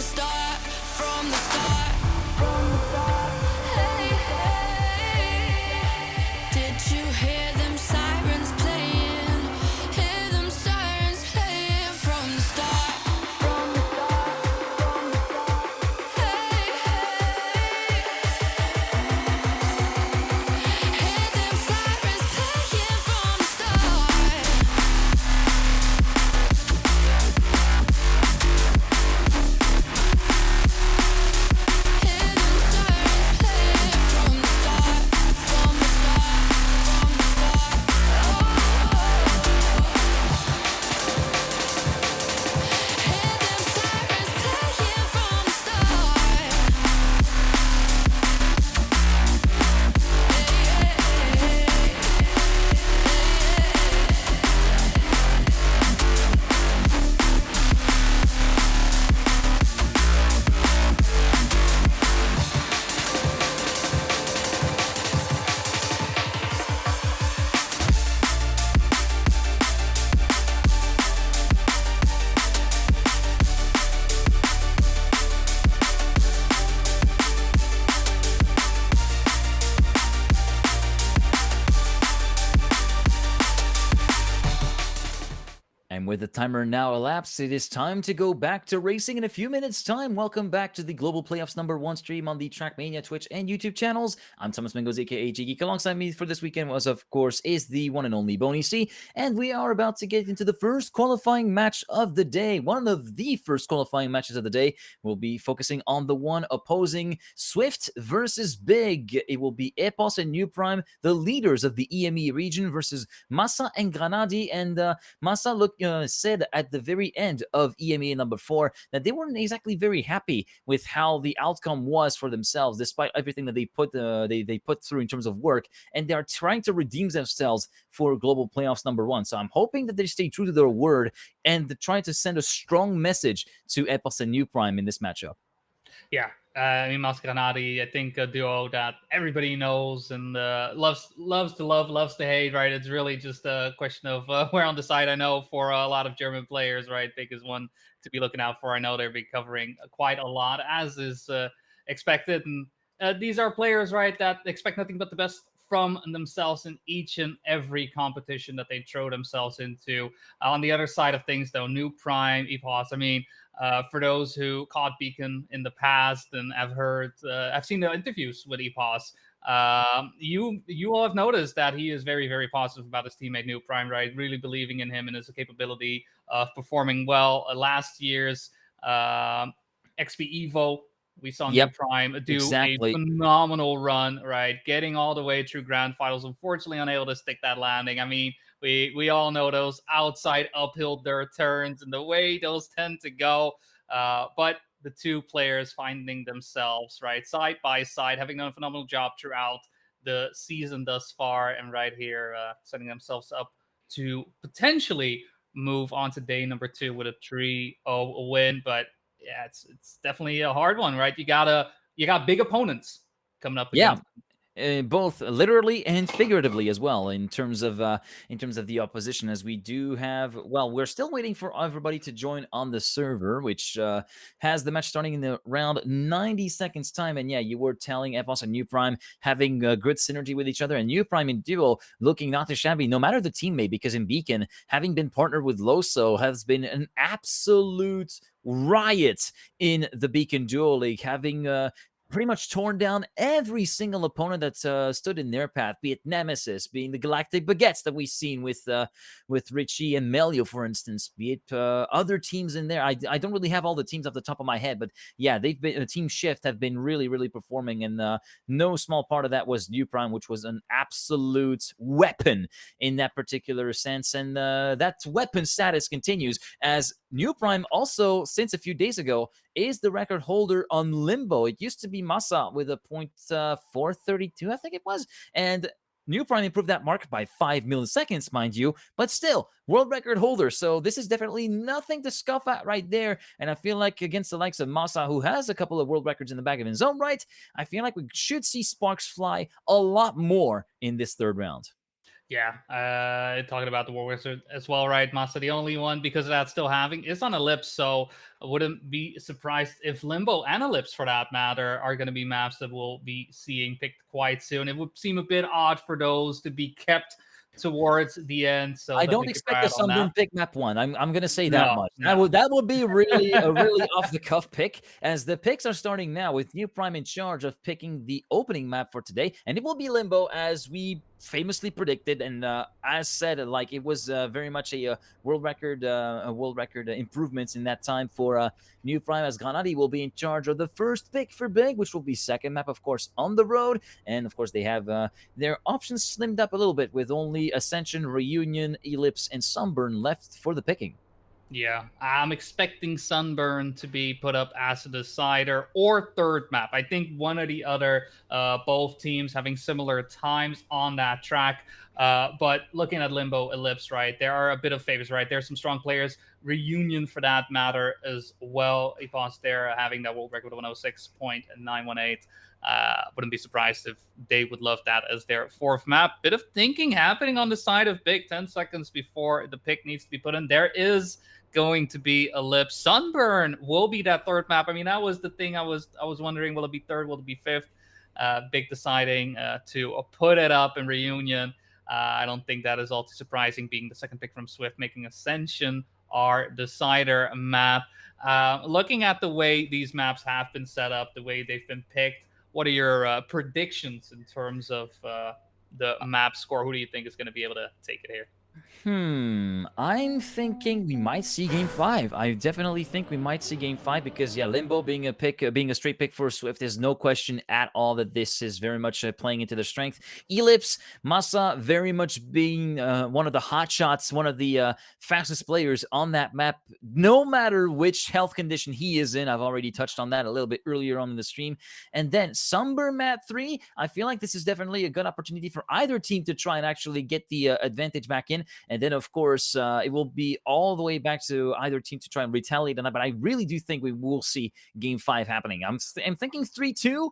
the start, from the start, from the start. Hey, hey. Did you hear them sirens playing? Hear them sirens playing from the start, from the start, from the start. Hey, hey. Hear them sirens playing from the start. And with the timer now elapsed, it is time to go back to racing in a few minutes' time. Welcome back to the Global Playoffs #1 stream on the Trackmania Twitch and YouTube channels. I'm Thomas Mingos, aka Geek. Alongside me for this weekend was, of course, is the one and only Boney C. And we are about to get into the first qualifying match of the day. One of the first qualifying matches of the day. We'll be focusing on the one opposing Swift versus Big. It will be Epos and New Prime, the leaders of the EME region, versus Massa and Granadi. And Massa said at the very end of EMA #4 that they weren't exactly very happy with how the outcome was for themselves, despite everything that they put through in terms of work, and they are trying to redeem themselves for Global Playoffs #1. So I'm hoping that they stay true to their word and try to send a strong message to Epos and New Prime in this matchup. Yeah, I mean, Mascaranati, I think a duo that everybody knows and loves to love, loves to hate, right? It's really just a question of where on the side. I know for a lot of German players, right? Big is one to be looking out for. I know they'll be covering quite a lot, as is expected. And these are players, right, that expect nothing but the best from themselves in each and every competition that they throw themselves into. On the other side of things, though, New Prime, EPOS, I mean, for those who caught Beacon in the past and I've seen the interviews with EPOS. You all have noticed that he is very, very positive about his teammate New Prime, right? Really believing in him and his capability of performing well. Last year's XP Evo, we saw New Prime do exactly. a phenomenal run, right? Getting all the way through grand finals. Unfortunately, unable to stick that landing. I mean, we all know those outside uphill dirt turns and the way those tend to go. But the two players finding themselves right side by side, having done a phenomenal job throughout the season thus far, and right here setting themselves up to potentially move on to day number 2 with a 3-0 win. But yeah, it's definitely a hard one, right? You got big opponents coming up against. Both literally and figuratively as well, in terms of the opposition, as we do have. Well, we're still waiting for everybody to join on the server, which has the match starting in around 90 seconds time. And yeah, you were telling Epos and New Prime having good synergy with each other, and New Prime in duo looking not too shabby, no matter the teammate, because in Beacon, having been partnered with Loso, has been an absolute riot in the Beacon Duo League, having pretty much torn down every single opponent that stood in their path, be it Nemesis, being the Galactic Baguettes that we've seen with Richie and Melio, for instance, be it other teams in there. I don't really have all the teams off the top of my head, but yeah, they've been Team Shift have been really, really performing, and no small part of that was New Prime, which was an absolute weapon in that particular sense, and that weapon status continues as New Prime also, since a few days ago, is the record holder on Limbo. It used to be Massa with a .432, I think it was, and New Prime improved that mark by 5 milliseconds, mind you, but still, world record holder. So this is definitely nothing to scoff at right there, and I feel like against the likes of Massa, who has a couple of world records in the bag of his own right, I feel like we should see sparks fly a lot more in this third round. Yeah, talking about the War Wizard as well, right? Masa, the only one because of that still having is on Ellipse, so I wouldn't be surprised if Limbo and Ellipse, for that matter, are going to be maps that we'll be seeing picked quite soon. It would seem a bit odd for those to be kept towards the end, so I definitely don't keep expect our eye a out on that. Sunburn pick map one. I'm gonna say that No, much. no. That would be really a really off the cuff pick, as the picks are starting now with New Prime in charge of picking the opening map for today, and it will be Limbo as we famously predicted, and as said, like it was very much a world record improvements in that time for New Prime, as Granadi will be in charge of the first pick for Big, which will be second map, of course, on the road, and of course they have their options slimmed up a little bit with only Ascension, Reunion, Ellipse, and Sunburn left for the picking. Yeah, I'm expecting Sunburn to be put up as a decider or third map. I think one or the other, both teams having similar times on that track. But looking at Limbo, Ellipse, right, there are a bit of favors, right? There's some strong players. Reunion, for that matter, as well. Epos there having that world record of 106.918. Wouldn't be surprised if they would love that as their fourth map. Bit of thinking happening on the side of Big 10 seconds before the pick needs to be put in. There is going to be Ellipse. Sunburn will be that third map. I mean, that was the thing I was wondering, will it be third, will it be fifth? Big deciding to put it up in Reunion. I don't think that is all too surprising, being the second pick from Swift, making Ascension our decider map. Looking at the way these maps have been set up, the way they've been picked, what are your predictions in terms of the map score? Who do you think is going to be able to take it here? I'm thinking we might see game 5. I definitely think we might see game 5 because, yeah, Limbo being a pick, being a straight pick for Swift, there's no question at all that this is very much playing into their strength. Ellipse, Masa very much being one of the hot shots, one of the fastest players on that map, no matter which health condition he is in. I've already touched on that a little bit earlier on in the stream. And then Sunburn Mat 3, I feel like this is definitely a good opportunity for either team to try and actually get the advantage back in. And then, of course, it will be all the way back to either team to try and retaliate on that. But I really do think we will see game 5 happening. I'm thinking 3-2.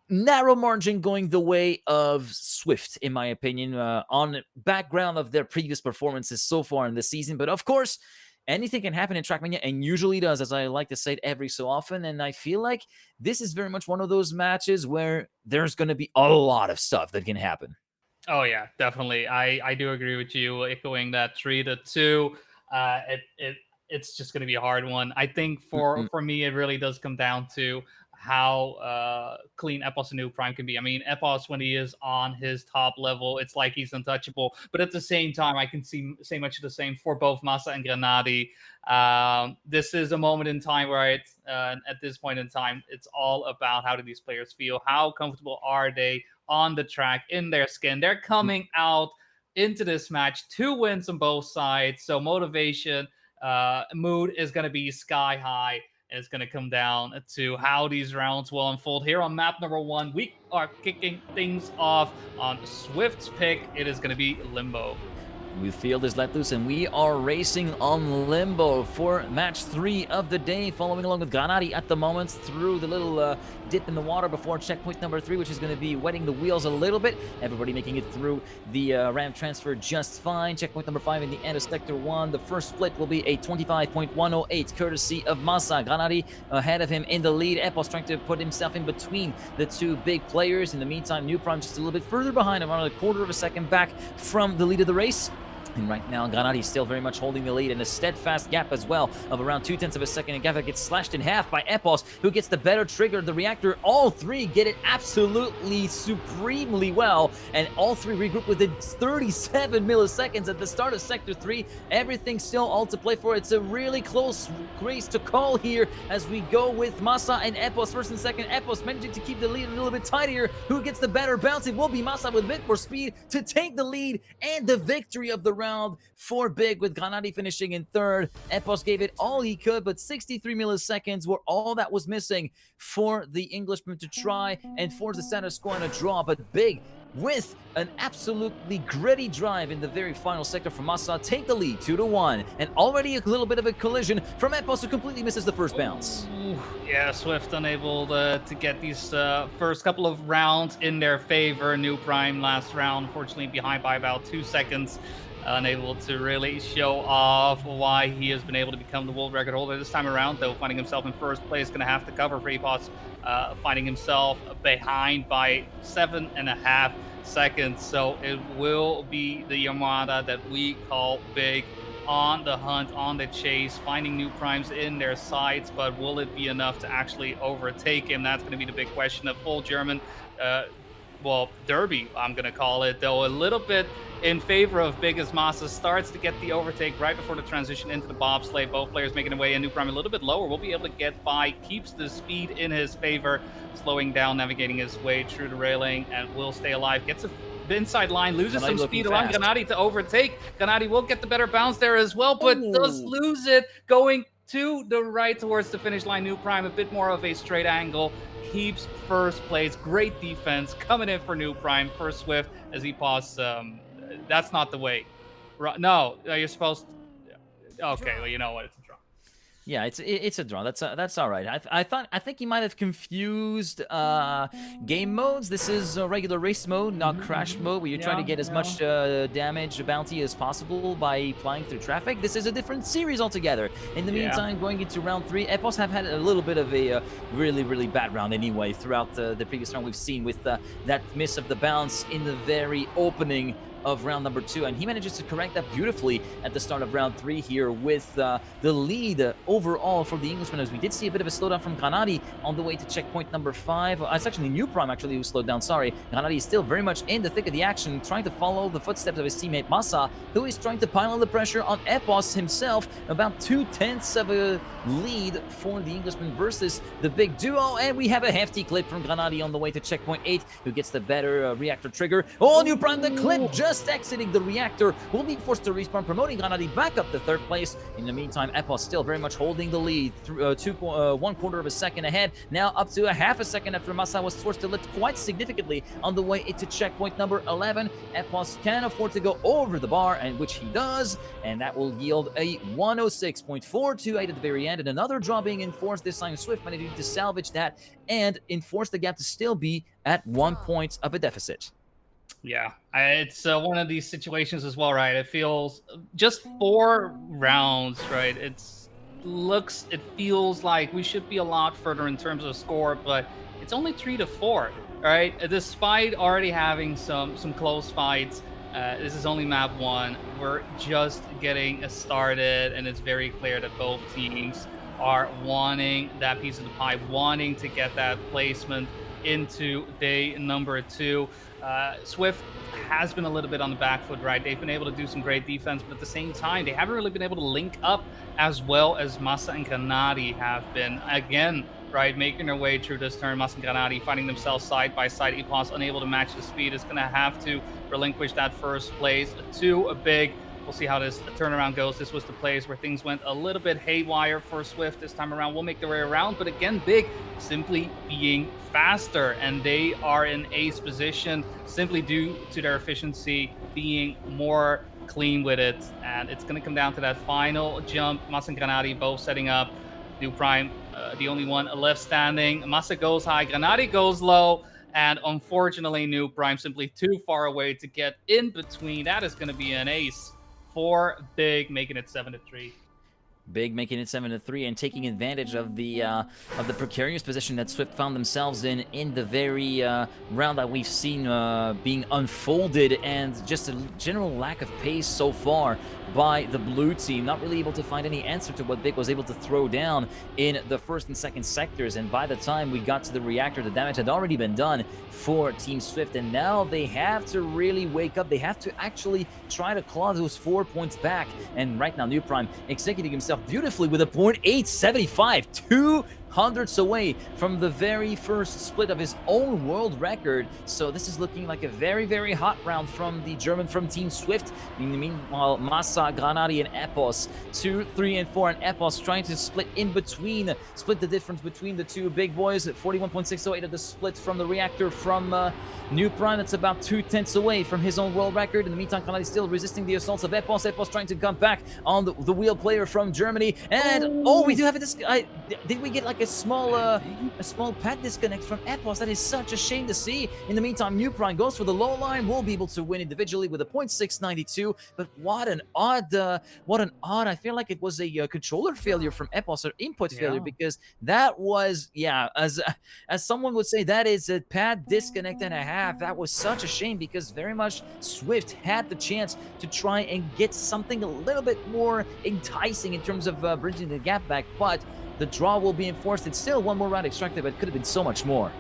Narrow margin going the way of Swift, in my opinion, on background of their previous performances so far in the season. But of course, anything can happen in Trackmania, and usually does, as I like to say it every so often. And I feel like this is very much one of those matches where there's going to be a lot of stuff that can happen. Oh yeah, definitely. I do agree with you, echoing that 3-2. It's just going to be a hard one. I think for me, it really does come down to how clean Epos and New Prime can be. I mean, Epos, when he is on his top level, it's like he's untouchable. But at the same time, I can say much of the same for both Masa and Granadi. This is a moment in time where at this point in time, it's all about how do these players feel? How comfortable are they on the track, in their skin? They're coming out into this match to wins on both sides. So motivation, mood is going to be sky high. And it's going to come down to how these rounds will unfold. Here on map number 1, we are kicking things off on Swift's pick. It is going to be Limbo. We field is let loose, and we are racing on Limbo for match 3 of the day, following along with Granadi at the moment through the little dip in the water before checkpoint number 3, which is going to be wetting the wheels a little bit. Everybody making it through the ramp transfer just fine. Checkpoint number 5 in the end of Sector 1. The first split will be a 25.108, courtesy of Masa. Granadi ahead of him in the lead. Epos trying to put himself in between the two big players. In the meantime, New Prime just a little bit further behind, around a quarter of a second back from the lead of the race. And right now, Granadi is still very much holding the lead in a steadfast gap as well of around 0.2 of a second. And gap that gets slashed in half by Epos, who gets the better trigger. The reactor, all three get it absolutely supremely well. And all three regroup within 37 milliseconds at the start of Sector 3. Everything still all to play for. It's a really close race to call here as we go with Masa and Epos first and second. Epos managing to keep the lead a little bit tighter. Who gets the better bounce? It will be Masa with a bit more speed to take the lead and the victory of the round for Big, with Granadi finishing in third. Epos gave it all he could, but 63 milliseconds were all that was missing for the Englishman to try and force the status quo in a draw. But Big with an absolutely gritty drive in the very final sector from Massa, take the lead 2-1, and already a little bit of a collision from Epos, who completely misses the first bounce. Ooh, yeah, Swift unable to get these first couple of rounds in their favor. New Prime last round, unfortunately behind by about 2 seconds. Unable to really show off why he has been able to become the world record holder this time around, though, finding himself in first place. Going to have to cover for Epos, finding himself behind by 7.5 seconds. So it will be the Yamada that we call big, on the hunt, on the chase, finding new primes in their sights, but will it be enough to actually overtake him? That's going to be the big question. A full German, derby, I'm going to call it, though a little bit in favor of Big as Massa starts to get the overtake right before the transition into the bobsleigh. Both players making their way in. New Prime a little bit lower. Will be able to get by, keeps the speed in his favor, slowing down, navigating his way through the railing, and will stay alive. Gets the inside line, loses some speed around Granati to overtake. Granati will get the better bounce there as well, but does lose it going to the right towards the finish line. New Prime, a bit more of a straight angle, keeps first place. Great defense coming in for New Prime for Swift as he paused. That's not the way. No, you're supposed to. Okay, well, you know what? It's a draw. Yeah, it's a draw. That's all right. I think he might have confused game modes. This is a regular race mode, not crash mode, where you're trying to get as much damage bounty as possible by flying through traffic. This is a different series altogether. In the meantime, going into round 3, Epos have had a little bit of a really bad round anyway throughout the previous round we've seen, with that miss of the bounce in the very opening of round number 2, and he manages to correct that beautifully at the start of round 3 here, with the lead overall for the Englishman, as we did see a bit of a slowdown from Granati on the way to checkpoint number 5. It's actually New Prime actually who slowed down, sorry. Granati is still very much in the thick of the action, trying to follow the footsteps of his teammate Massa, who is trying to pile on the pressure on Epos himself. About 2/10 of a lead for the Englishman versus the big duo, and we have a hefty clip from Granati on the way to checkpoint 8, who gets the better reactor trigger. Oh, New Prime, the clip just exiting the reactor, will be forced to respawn, promoting Granati back up to 3rd place. In the meantime, Epos still very much holding the lead, through 1/4 of a second ahead, now up to a half a second after Massa was forced to lift quite significantly on the way into checkpoint number 11. Epos can afford to go over the bar, and which he does, and that will yield a 106.428 at the very end, and another draw being enforced. This time Swift managing to salvage that and enforce the gap to still be at 1 point of a deficit. Yeah, it's one of these situations as well, right? It feels just 4 rounds, right? It feels like we should be a lot further in terms of score, but it's only 3-4, right? Despite already having some close fights, this is only map 1. We're just getting started, and it's very clear that both teams are wanting that piece of the pie, wanting to get that placement into day number 2. Swift has been a little bit on the back foot, right? They've been able to do some great defense, but at the same time, they haven't really been able to link up as well as Massa and Granati have been. Again, right, making their way through this turn. Massa and Granati finding themselves side by side. Epos unable to match the speed, is going to have to relinquish that first place to a big. We'll see how this turnaround goes. This was the place where things went a little bit haywire for Swift this time around. We'll make their way around, but again, Big simply being faster, and they are in ace position simply due to their efficiency being more clean with it. And it's going to come down to that final jump. Massa and Granati both setting up. New Prime, the only one left standing. Massa goes high, Granati goes low. And unfortunately, New Prime simply too far away to get in between. That is going to be an ace for Big, making it 7-3. Big making it 7-3 and taking advantage of the precarious position that Swift found themselves in the very round that we've seen being unfolded, and just a general lack of pace so far by the blue team, not really able to find any answer to what Big was able to throw down in the first and second sectors. And by the time we got to the reactor, the damage had already been done for Team Swift, and now they have to really wake up. They have to actually try to claw those 4 points back. And right now, New Prime executing himself beautifully with a .875, 2 hundredths away from the very first split of his own world record. So this is looking like a very, very hot round from the German from Team Swift. Meanwhile, Massa, Granadi, and Epos, 2, 3, and 4, and Epos trying to split the difference between the two big boys. 41.608 of the split from the reactor from New Prime. That's about 2/10 away from his own world record. In the meantime, Granadi still resisting the assaults of Epos. Epos trying to come back on the wheel player from Germany. And we do have a did we get like a small pad disconnect from Epos? That is such a shame to see. In the meantime, New Prime goes for the low line. Will be able to win individually with a 0.692. But what an odd! I feel like it was a controller failure from Epos, or input failure, because that was, as someone would say, that is a pad disconnect and a half. That was such a shame, because very much Swift had the chance to try and get something a little bit more enticing in terms of bridging the gap back, but the draw will be enforced. It's still one more round extracted, but it could have been so much more.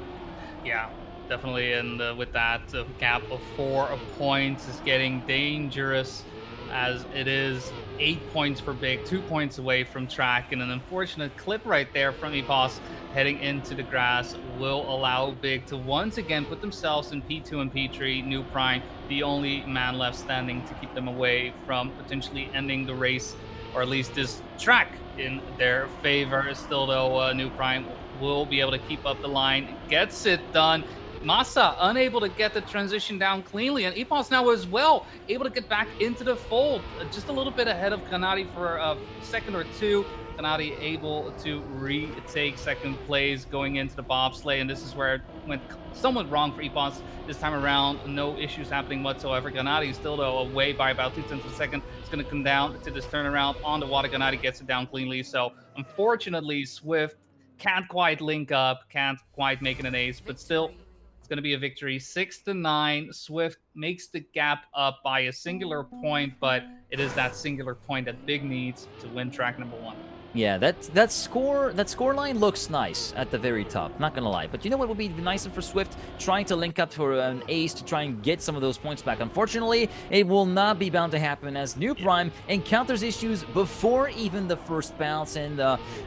Yeah, definitely. And with that, gap of 4 points is getting dangerous, as it is 8 points for Big, 2 points away from Track, and an unfortunate clip right there from Epos heading into the grass will allow Big to once again put themselves in P2 and P3. New Prime, the only man left standing to keep them away from potentially ending the race, or at least this track in their favor. Still though, New Prime will be able to keep up the line, gets it done. Massa unable to get the transition down cleanly, and Epos now as well able to get back into the fold, just a little bit ahead of Granadi for a second or two. Granadi able to retake second place going into the bobsleigh, and this is where it went somewhat wrong for Epos this time around. No issues happening whatsoever. Granadi still though away by about 0.2 of a second. It's going to come down to this turnaround on the water. Granadi gets it down cleanly, so unfortunately Swift can't quite link up, can't quite make it an ace, but still it's going to be a victory. 6-9. Swift makes the gap up by a singular point, but it is that singular point that Big needs to win track number 1. Yeah, that score line looks nice at the very top, not gonna lie. But you know what would be nicer for Swift? Trying to link up for an ace to try and get some of those points back. Unfortunately, it will not be bound to happen, as New Prime encounters issues before even the first bounce. And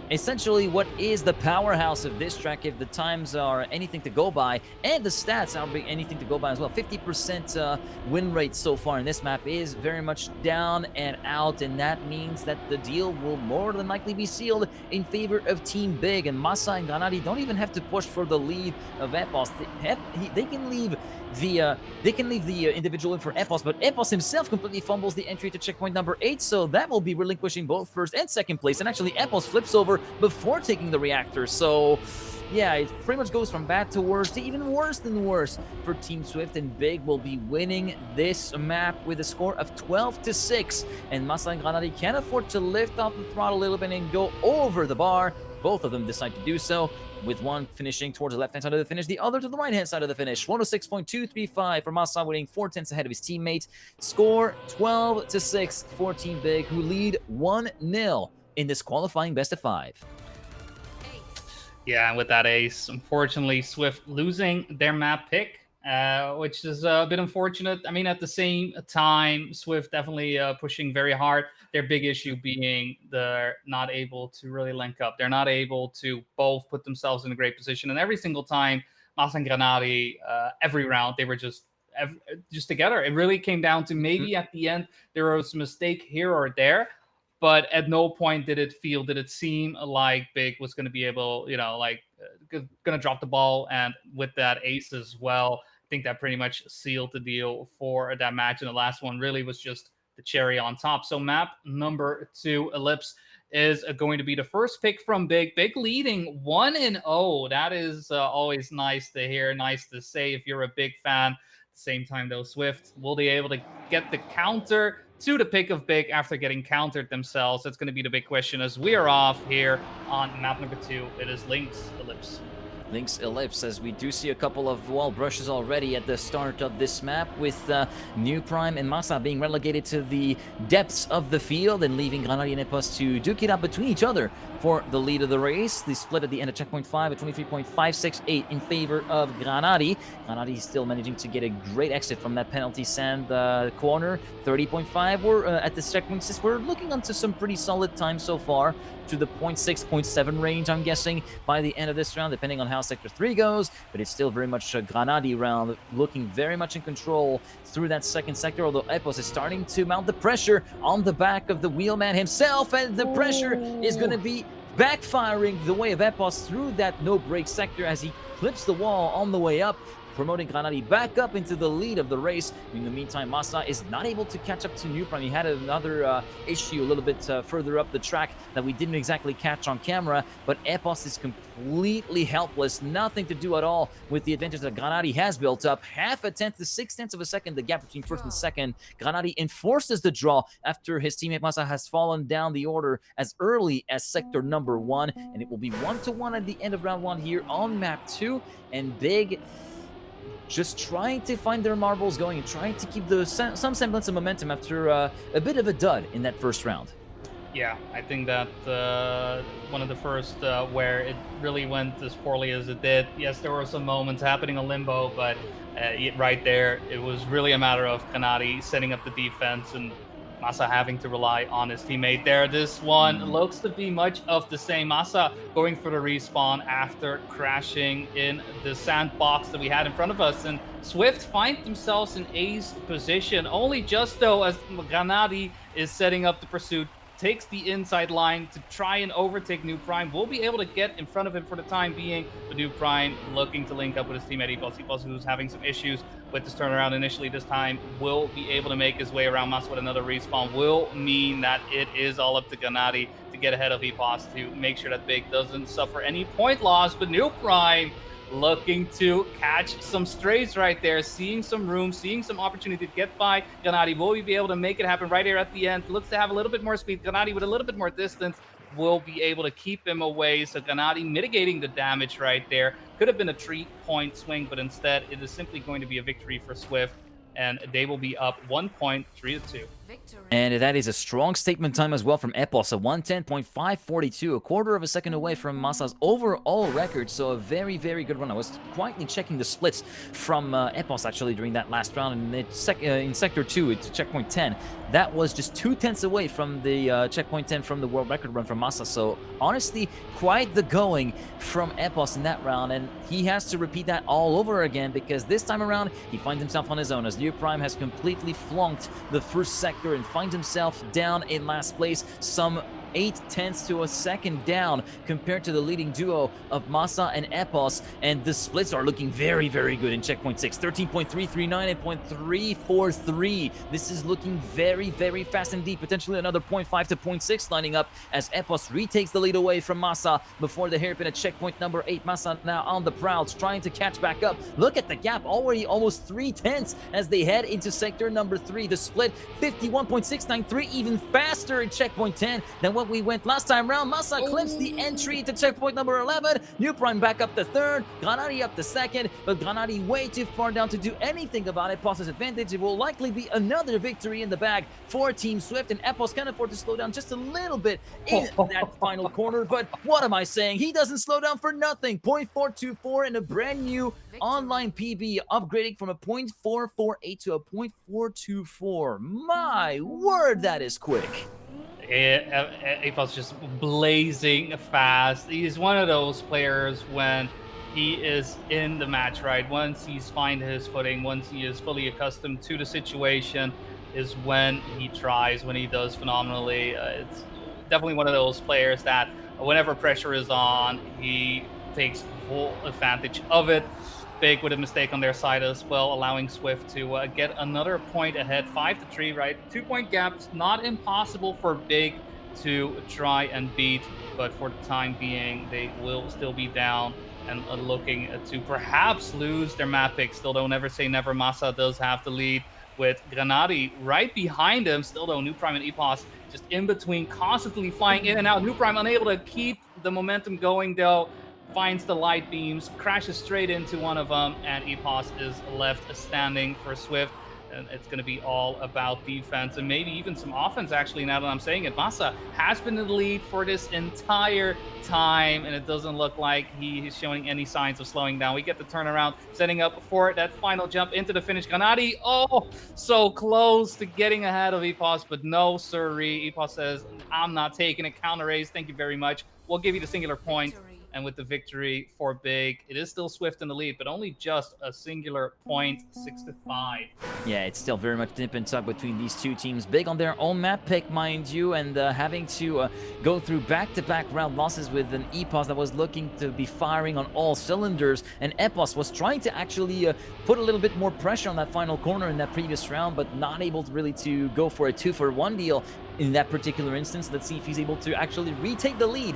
essentially, what is the powerhouse of this track, if the times are anything to go by, and the stats are anything to go by as well, 50% win rate so far in this map is very much down and out, and that means that the deal will more than likely be sealed in favor of Team Big. And Massa and Granadi don't even have to push for the lead of Epos. They can leave the individual in for Epos, but Epos himself completely fumbles the entry to checkpoint number 8, so that will be relinquishing both first and second place. And actually, Epos flips over before taking the reactor. So yeah, it pretty much goes from bad to worse to even worse than worse for Team Swift, and Big will be winning this map with a score of 12-6. And Massa and Granadi can't afford to lift off the throttle a little bit and go over the bar. Both of them decide to do so, with one finishing towards the left-hand side of the finish, the other to the right-hand side of the finish. 106.235 for Massa, winning 4/10 ahead of his teammate. Score 12-6 for Team Big, who lead 1-0 in this qualifying best of 5. Yeah, and with that ace, unfortunately, Swift losing their map pick, which is a bit unfortunate. I mean, at the same time, Swift definitely pushing very hard. Their big issue being they're not able to really link up. They're not able to both put themselves in a great position. And every single time, Mas and Granadi, every round, they were just together. It really came down to maybe at the end, there was a mistake here or there. But at no point did it seem like Big was going to be able, going to drop the ball. And with that ace as well, I think that pretty much sealed the deal for that match. And the last one really was just the cherry on top. So map number 2, Ellipse, is going to be the first pick from Big. Big leading 1-0. That is always nice to hear, nice to say if you're a Big fan. At the same time, though, Swift, will they be able to get the counter to the pick of Big after getting countered themselves? That's going to be the big question as we are off here on map number 2. It is Link's Ellipse. Link's Ellipse, as we do see a couple of wall brushes already at the start of this map, with New Prime and Masa being relegated to the depths of the field and leaving Granadi and Epos to duke it out between each other for the lead of the race. The split at the end of checkpoint 5 at 23.568 in favor of Granadi. Granadi still managing to get a great exit from that penalty sand corner. 30.5. We're at this checkpoint 6. We're looking onto some pretty solid time so far, to the 0.6, 0.7 range, I'm guessing, by the end of this round, depending on how Sector 3 goes, but it's still very much a Granadi round, looking very much in control through that second sector, although Epos is starting to mount the pressure on the back of the wheelman himself, and the pressure is going to be backfiring the way of Epos through that no-break sector as he clips the wall on the way up, promoting Granadi back up into the lead of the race. In the meantime, Masa is not able to catch up to New Prime. He had another issue a little bit further up the track that we didn't exactly catch on camera, but Epos is completely helpless. Nothing to do at all with the advantage that Granadi has built up. Half a tenth to 6/10 of a second, the gap between first and second. Granadi enforces the draw after his teammate Masa has fallen down the order as early as sector number 1, and it will be 1-1 at the end of round 1 here on map 2, and Big just trying to find their marbles going and trying to keep some semblance of momentum after a bit of a dud in that first round. Yeah, I think that one of the first where it really went as poorly as it did. Yes, there were some moments happening in limbo, but right there, it was really a matter of Kanadi setting up the defense and Masa having to rely on his teammate there. This one looks to be much of the same. Masa going for the respawn after crashing in the sandbox that we had in front of us. And Swift find themselves in ace position, only just though as Granadi is setting up the pursuit, takes the inside line to try and overtake New Prime. Will be able to get in front of him for the time being, but New Prime looking to link up with his teammate Epos. Epos, who's having some issues with this turnaround initially this time, will be able to make his way around Mas with another respawn. Will mean that it is all up to Gennady to get ahead of Epos to make sure that Big doesn't suffer any point loss, but New Prime looking to catch some strays right there, seeing some room, seeing some opportunity to get by Gennady. Will we be able to make it happen right here at the end? Looks to have a little bit more speed. Gennady with a little bit more distance will be able to keep him away. So Gennady mitigating the damage right there. Could have been a 3-point swing, but instead it is simply going to be a victory for Swift, and they will be up 1 point, 3-2. And that is a strong statement time as well from Epos, a 110.542, a quarter of a second away from Masa's overall record, so a very, very good run. I was quietly checking the splits from Epos actually during that last round, and in Sector 2, it's checkpoint 10. That was just 2/10 away from the checkpoint 10 from the world record run from Masa, so honestly, quite the going from Epos in that round, and he has to repeat that all over again, because this time around, he finds himself on his own, as New Prime has completely flunked the first sector and finds himself down in last place, some 0.8 to a second down compared to the leading duo of Masa and Epos, and the splits are looking very, very good in checkpoint 6, 13.339 and 0.343. This is looking very, very fast indeed, potentially another 0.5 to 0.6 lining up as Epos retakes the lead away from Masa before the hairpin at checkpoint number 8. Masa now on the prowls, trying to catch back up. Look at the gap, already almost 0.3 as they head into sector number 3. The split 51.693, even faster in checkpoint 10 than what we went last time round. Masa clips the entry to checkpoint number 11. New Prime back up to third. Granadi up to second, but Granadi way too far down to do anything about it. Epos' advantage. It will likely be another victory in the bag for Team Swift, and Epos can afford to slow down just a little bit in that final corner, but what am I saying? He doesn't slow down for nothing. 0.424 in a brand new online PB, upgrading from a 0.448 to a 0.424. My word, that is quick. Epos just blazing fast. He's one of those players when he is in the match, right? Once he's find his footing, once he is fully accustomed to the situation, is when he tries, when he does phenomenally. It's definitely one of those players that whenever pressure is on, he takes full advantage of it. Big with a mistake on their side as well, allowing Swift to get another point ahead, 5-3, right? 2-point gaps, not impossible for Big to try and beat, but for the time being, they will still be down and looking to perhaps lose their map pick. Still, don't ever say never. Masa does have the lead with Granadi right behind him. Still, though, New Prime and Epos just in between, constantly flying in and out. New Prime unable to keep the momentum going, though. finds the light beams, crashes straight into one of them, and Epos is left standing for Swift. And it's going to be all about defense and maybe even some offense, actually, now that I'm saying it. Massa has been in the lead for this entire time, and it doesn't look like he is showing any signs of slowing down. We get the turnaround, setting up for that final jump into the finish. Granati, oh, so close to getting ahead of Epos, but no, sirree. Epos says, I'm not taking a counter raise. Thank you very much. We'll give you the singular point. And with the victory for Big, it is still Swift in the lead, but only just a singular point, 6-5. Yeah, it's still very much nip and tuck between these two teams. Big on their own map pick, mind you, and having to go through back-to-back round losses with an Epos that was looking to be firing on all cylinders, and Epos was trying to actually put a little bit more pressure on that final corner in that previous round, but not able to really to go for a 2-for-1 deal in that particular instance. Let's see if he's able to actually retake the lead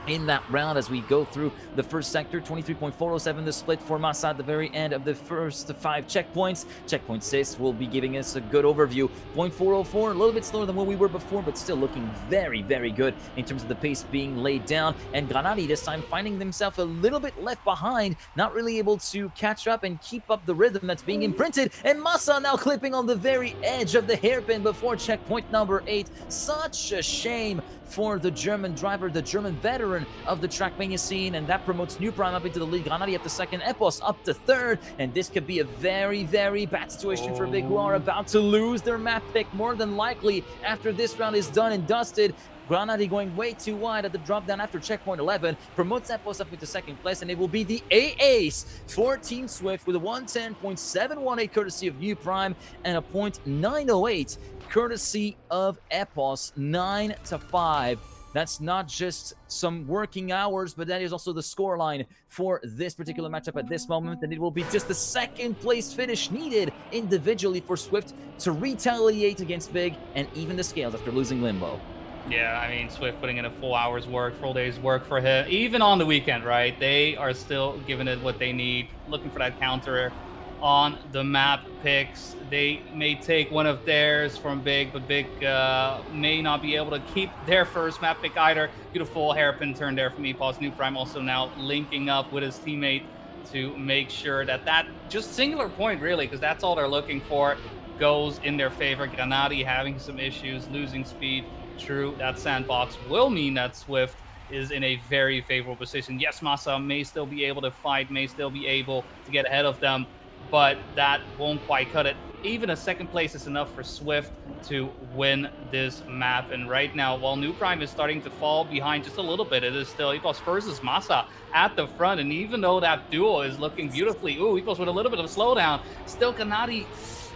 in that round as we go through the first sector. 23.407 the split for Massa at the very end of the first 5 checkpoints. Checkpoint 6 will be giving us a good overview. 0.404, a little bit slower than where we were before, but still looking very, very good in terms of the pace being laid down. And Granati this time finding themselves a little bit left behind, not really able to catch up and keep up the rhythm that's being imprinted. And Massa now clipping on the very edge of the hairpin before checkpoint number 8. Such a shame for the German driver, the German veteran of the Trackmania scene, and that promotes New Prime up into the lead. Granati at the second, Epos up to third, and this could be a very, very bad situation for Big, who are about to lose their map pick more than likely after this round is done and dusted. Granati going way too wide at the drop down after checkpoint 11, promotes Epos up into second place, and it will be the ace for Team Swift with a 110.718 courtesy of New Prime and a .908 courtesy of Epos. 9-5. That's not just some working hours, but that is also the scoreline for this particular matchup at this moment, and it will be just the second place finish needed individually for Swift to retaliate against Big and even the scales after losing Limbo. Yeah, I mean, Swift putting in a full hour's work, full day's work for him, even on the weekend, right? They are still giving it what they need, looking for that counter on the map picks. They may take one of theirs from Big, but Big may not be able to keep their first map pick either. Beautiful hairpin turn there from Epos. New Prime also now linking up with his teammate to make sure that that just singular point, really, because that's all they're looking for, goes in their favor. Granati having some issues, losing speed. True, that sandbox will mean that Swift is in a very favorable position. Yes, Massa may still be able to fight, may still be able to get ahead of them, but that won't quite cut it. Even a second place is enough for Swift to win this map. And right now, while New Prime is starting to fall behind just a little bit, it is still Epos versus Massa at the front. And even though that duo is looking beautifully, Epos with a little bit of a slowdown, still Granati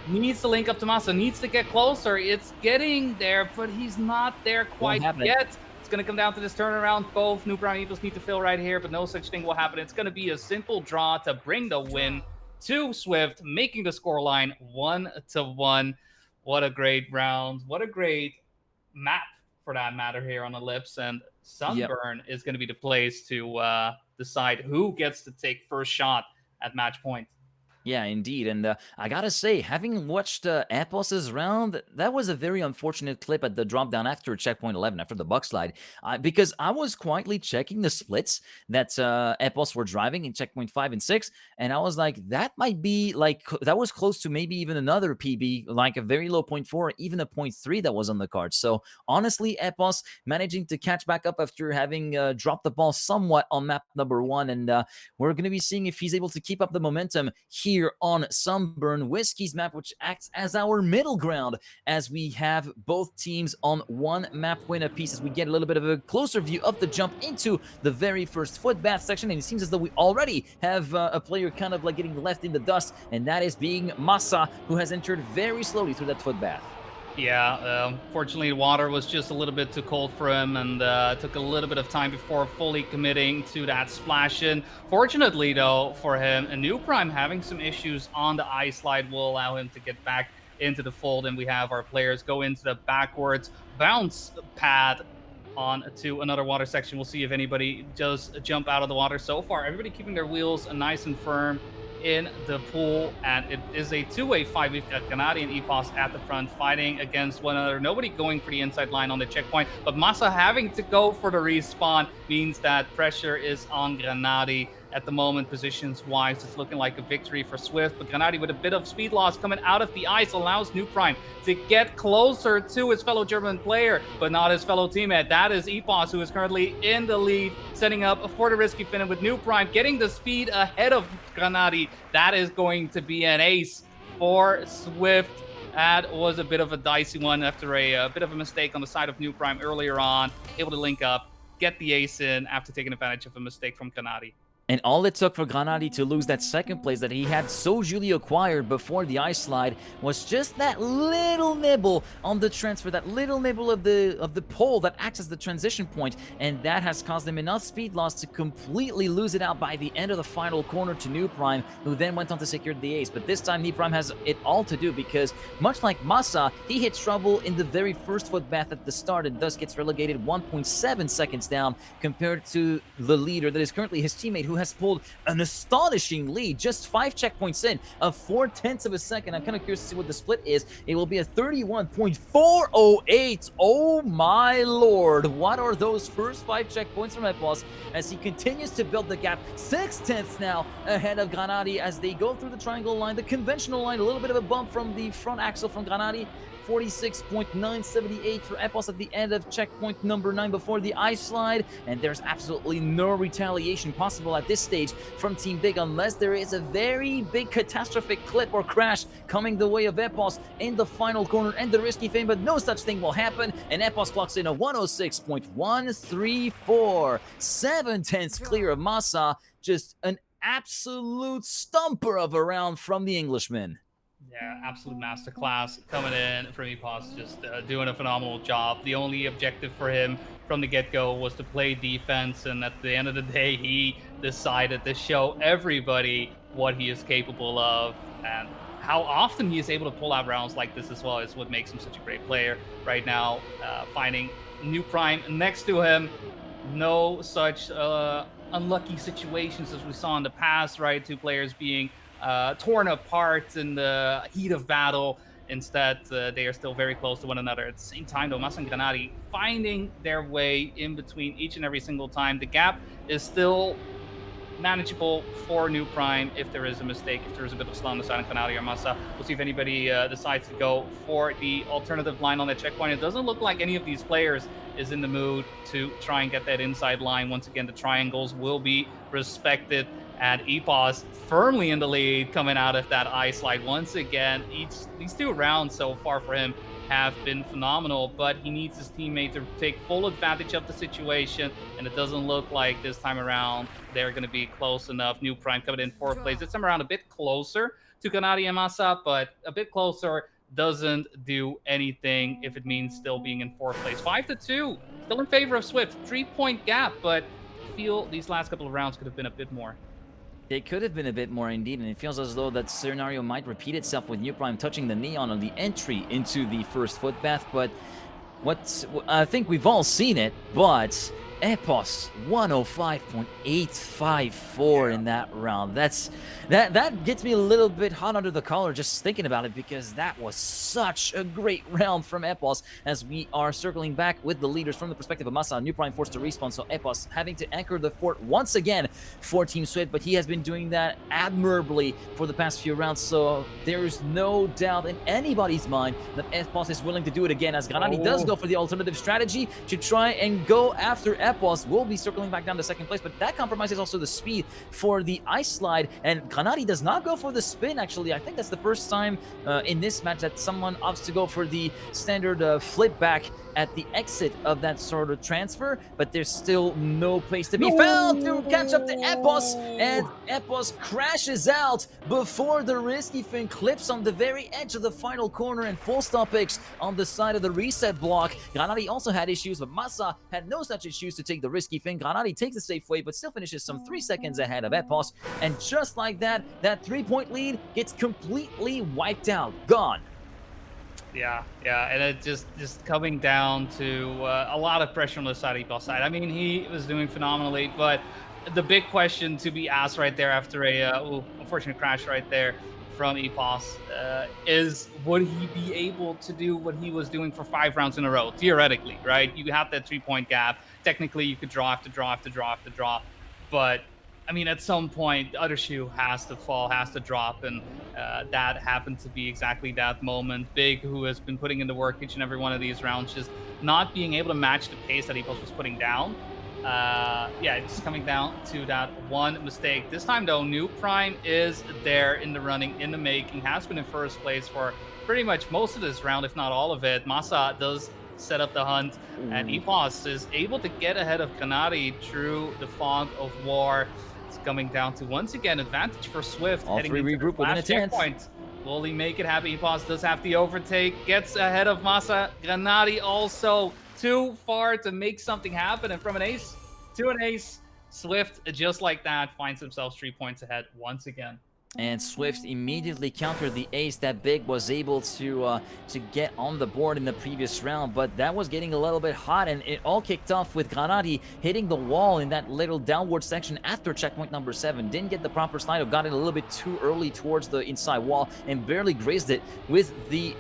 needs to link up to Massa, needs to get closer. It's getting there, but he's not there quite yet. It's going to come down to this turnaround. Both New Prime Eagles need to fill right here, but no such thing will happen. It's going to be a simple draw to bring the win to Swift, making the scoreline 1-1. What a great round. What a great map, for that matter, here on Ellipse. And Sunburn is going to be the place to decide who gets to take first shot at match point. Yeah, indeed. And I gotta say, having watched Epos's round, that was a very unfortunate clip at the drop down after checkpoint 11, after the buck slide, because I was quietly checking the splits that Epos were driving in checkpoint 5 and 6, and I was like, that might be like, that was close to maybe even another PB, like a very low 0.4, even a 0.3 that was on the card. So honestly, Epos managing to catch back up after having dropped the ball somewhat on map number 1, and we're going to be seeing if he's able to keep up the momentum here on Sunburn Whiskey's map, which acts as our middle ground as we have both teams on one map win apiece, as we get a little bit of a closer view of the jump into the very first footbath section. And it seems as though we already have a player kind of like getting left in the dust, and that is being Massa, who has entered very slowly through that footbath. Yeah, fortunately, the water was just a little bit too cold for him, and took a little bit of time before fully committing to that splash in. Fortunately, though, for him, a New Prime having some issues on the ice slide will allow him to get back into the fold, and we have our players go into the backwards bounce pad on to another water section. We'll see if anybody does jump out of the water. So far, everybody keeping their wheels nice and firm in the pool, and it is a two-way fight. We've got Granati and Epos at the front fighting against one another. Nobody going for the inside line on the checkpoint, but Masa having to go for the respawn means that pressure is on Granati. At the moment, positions-wise, it's looking like a victory for Swift, but Granati with a bit of speed loss coming out of the ice allows New Prime to get closer to his fellow German player, but not his fellow teammate. That is Epos, who is currently in the lead, setting up for the risky fin, with New Prime getting the speed ahead of Granati. That is going to be an ace for Swift. That was a bit of a dicey one after a bit of a mistake on the side of New Prime earlier on. Able to link up, get the ace in after taking advantage of a mistake from Granati. And all it took for Granati to lose that second place that he had so duly acquired before the ice slide was just that little nibble on the transfer, that little nibble of the pole that acts as the transition point, and that has caused him enough speed loss to completely lose it out by the end of the final corner to New Prime, who then went on to secure the ace. But this time New Prime has it all to do, because much like Masa, he hits trouble in the very first foot bath at the start and thus gets relegated 1.7 seconds down compared to the leader that is currently his teammate, who has pulled an astonishing lead, just 5 checkpoints in, of 0.4 of a second. I'm kind of curious to see what the split is. It will be a 31.408. Oh my lord, what are those first 5 checkpoints from Epos as he continues to build the gap. 0.6 now ahead of Granati as they go through the triangle line, the conventional line, a little bit of a bump from the front axle from Granati. 46.978 for Epos at the end of checkpoint number 9 before the ice slide, and there's absolutely no retaliation possible at this stage from Team Big unless there is a very big catastrophic clip or crash coming the way of Epos in the final corner and the risky fame, but no such thing will happen, and Epos clocks in a 106.134, 7/10 clear of Masa. Just an absolute stumper of a round from the Englishman. Yeah, absolute masterclass coming in from Epos, just doing a phenomenal job. The only objective for him from the get-go was to play defense, and at the end of the day, he decided to show everybody what he is capable of, and how often he is able to pull out rounds like this as well is what makes him such a great player right now. Finding New Prime next to him, no such unlucky situations as we saw in the past, right? Two players being torn apart in the heat of battle. Instead, they are still very close to one another. At the same time, though, Masa and Granati finding their way in between each and every single time. The gap is still manageable for New Prime if there is a mistake, if there is a bit of slow on the side of Granati or Masa. We'll see if anybody decides to go for the alternative line on that checkpoint. It doesn't look like any of these players is in the mood to try and get that inside line. Once again, the triangles will be respected, and Epos firmly in the lead coming out of that ice slide. Once again, these 2 rounds so far for him have been phenomenal, but he needs his teammate to take full advantage of the situation, and it doesn't look like this time around they're going to be close enough. New Prime coming in 4th place. This time around a bit closer to Granati and Masa, but a bit closer doesn't do anything if it means still being in 4th place. 5-2, still in favor of Swift. 3-point gap, but I feel these last couple of rounds could have been a bit more. It could have been a bit more indeed, and it feels as though that scenario might repeat itself with New Prime touching the neon on the entry into the first foot bath, but I think we've all seen it, but Epos 105.854 in that round. That gets me a little bit hot under the collar just thinking about it, because that was such a great round from Epos as we are circling back with the leaders from the perspective of Masa. New Prime forced to respawn, so Epos having to anchor the fort once again for Team Swift, but he has been doing that admirably for the past few rounds, so there's no doubt in anybody's mind that Epos is willing to do it again, as Granati does go for the alternative strategy to try and go after Epos. Will be circling back down to 2nd place, but that compromises also the speed for the ice slide, and Granati does not go for the spin. Actually, I think that's the first time in this match that someone opts to go for the standard flip back at the exit of that sort of transfer, but there's still no place to be found to catch up to Epos, and Epos crashes out before the risky fin clips on the very edge of the final corner, and full stop X on the side of the reset block. Granati also had issues, but Masa had no such issues to take the risky fin. Granati takes the safe way, but still finishes some 3 seconds ahead of Epos, and just like that, that 3-point lead gets completely wiped out, gone. Yeah, and it just coming down to a lot of pressure on the side of Eagles side. I mean, he was doing phenomenally, but the big question to be asked right there after a unfortunate crash right there from EPOS is would he be able to do what he was doing for 5 rounds in a row? Theoretically, right? You have that 3 point gap. Technically, you could draw after draw after draw after draw, but I mean, at some point, the other shoe has to fall, has to drop, and that happened to be exactly that moment. Big, who has been putting in the work each and every one of these rounds, just not being able to match the pace that Epos was putting down. Yeah, it's coming down to that one mistake. This time, though, New Prime is there in the running, in the making, has been in first place for pretty much most of this round, if not all of it. Masa does set up the hunt, and Ooh. Epos is able to get ahead of Kanari through the fog of war. It's coming down to, once again, advantage for Swift All heading three into the regroup within a last tenth. checkpoint. Will he make it happen? Epos does have the overtake, gets ahead of Masa. Granati also too far to make something happen, and from an ace to an ace, Swift, just like that, finds himself 3 points ahead once again. And Swift immediately countered the ace that Big was able to get on the board in the previous round, but that was getting a little bit hot, and it all kicked off with Granati hitting the wall in that little downward section after checkpoint number 7. Didn't get the proper slide, or got it a little bit too early towards the inside wall, and barely grazed it with the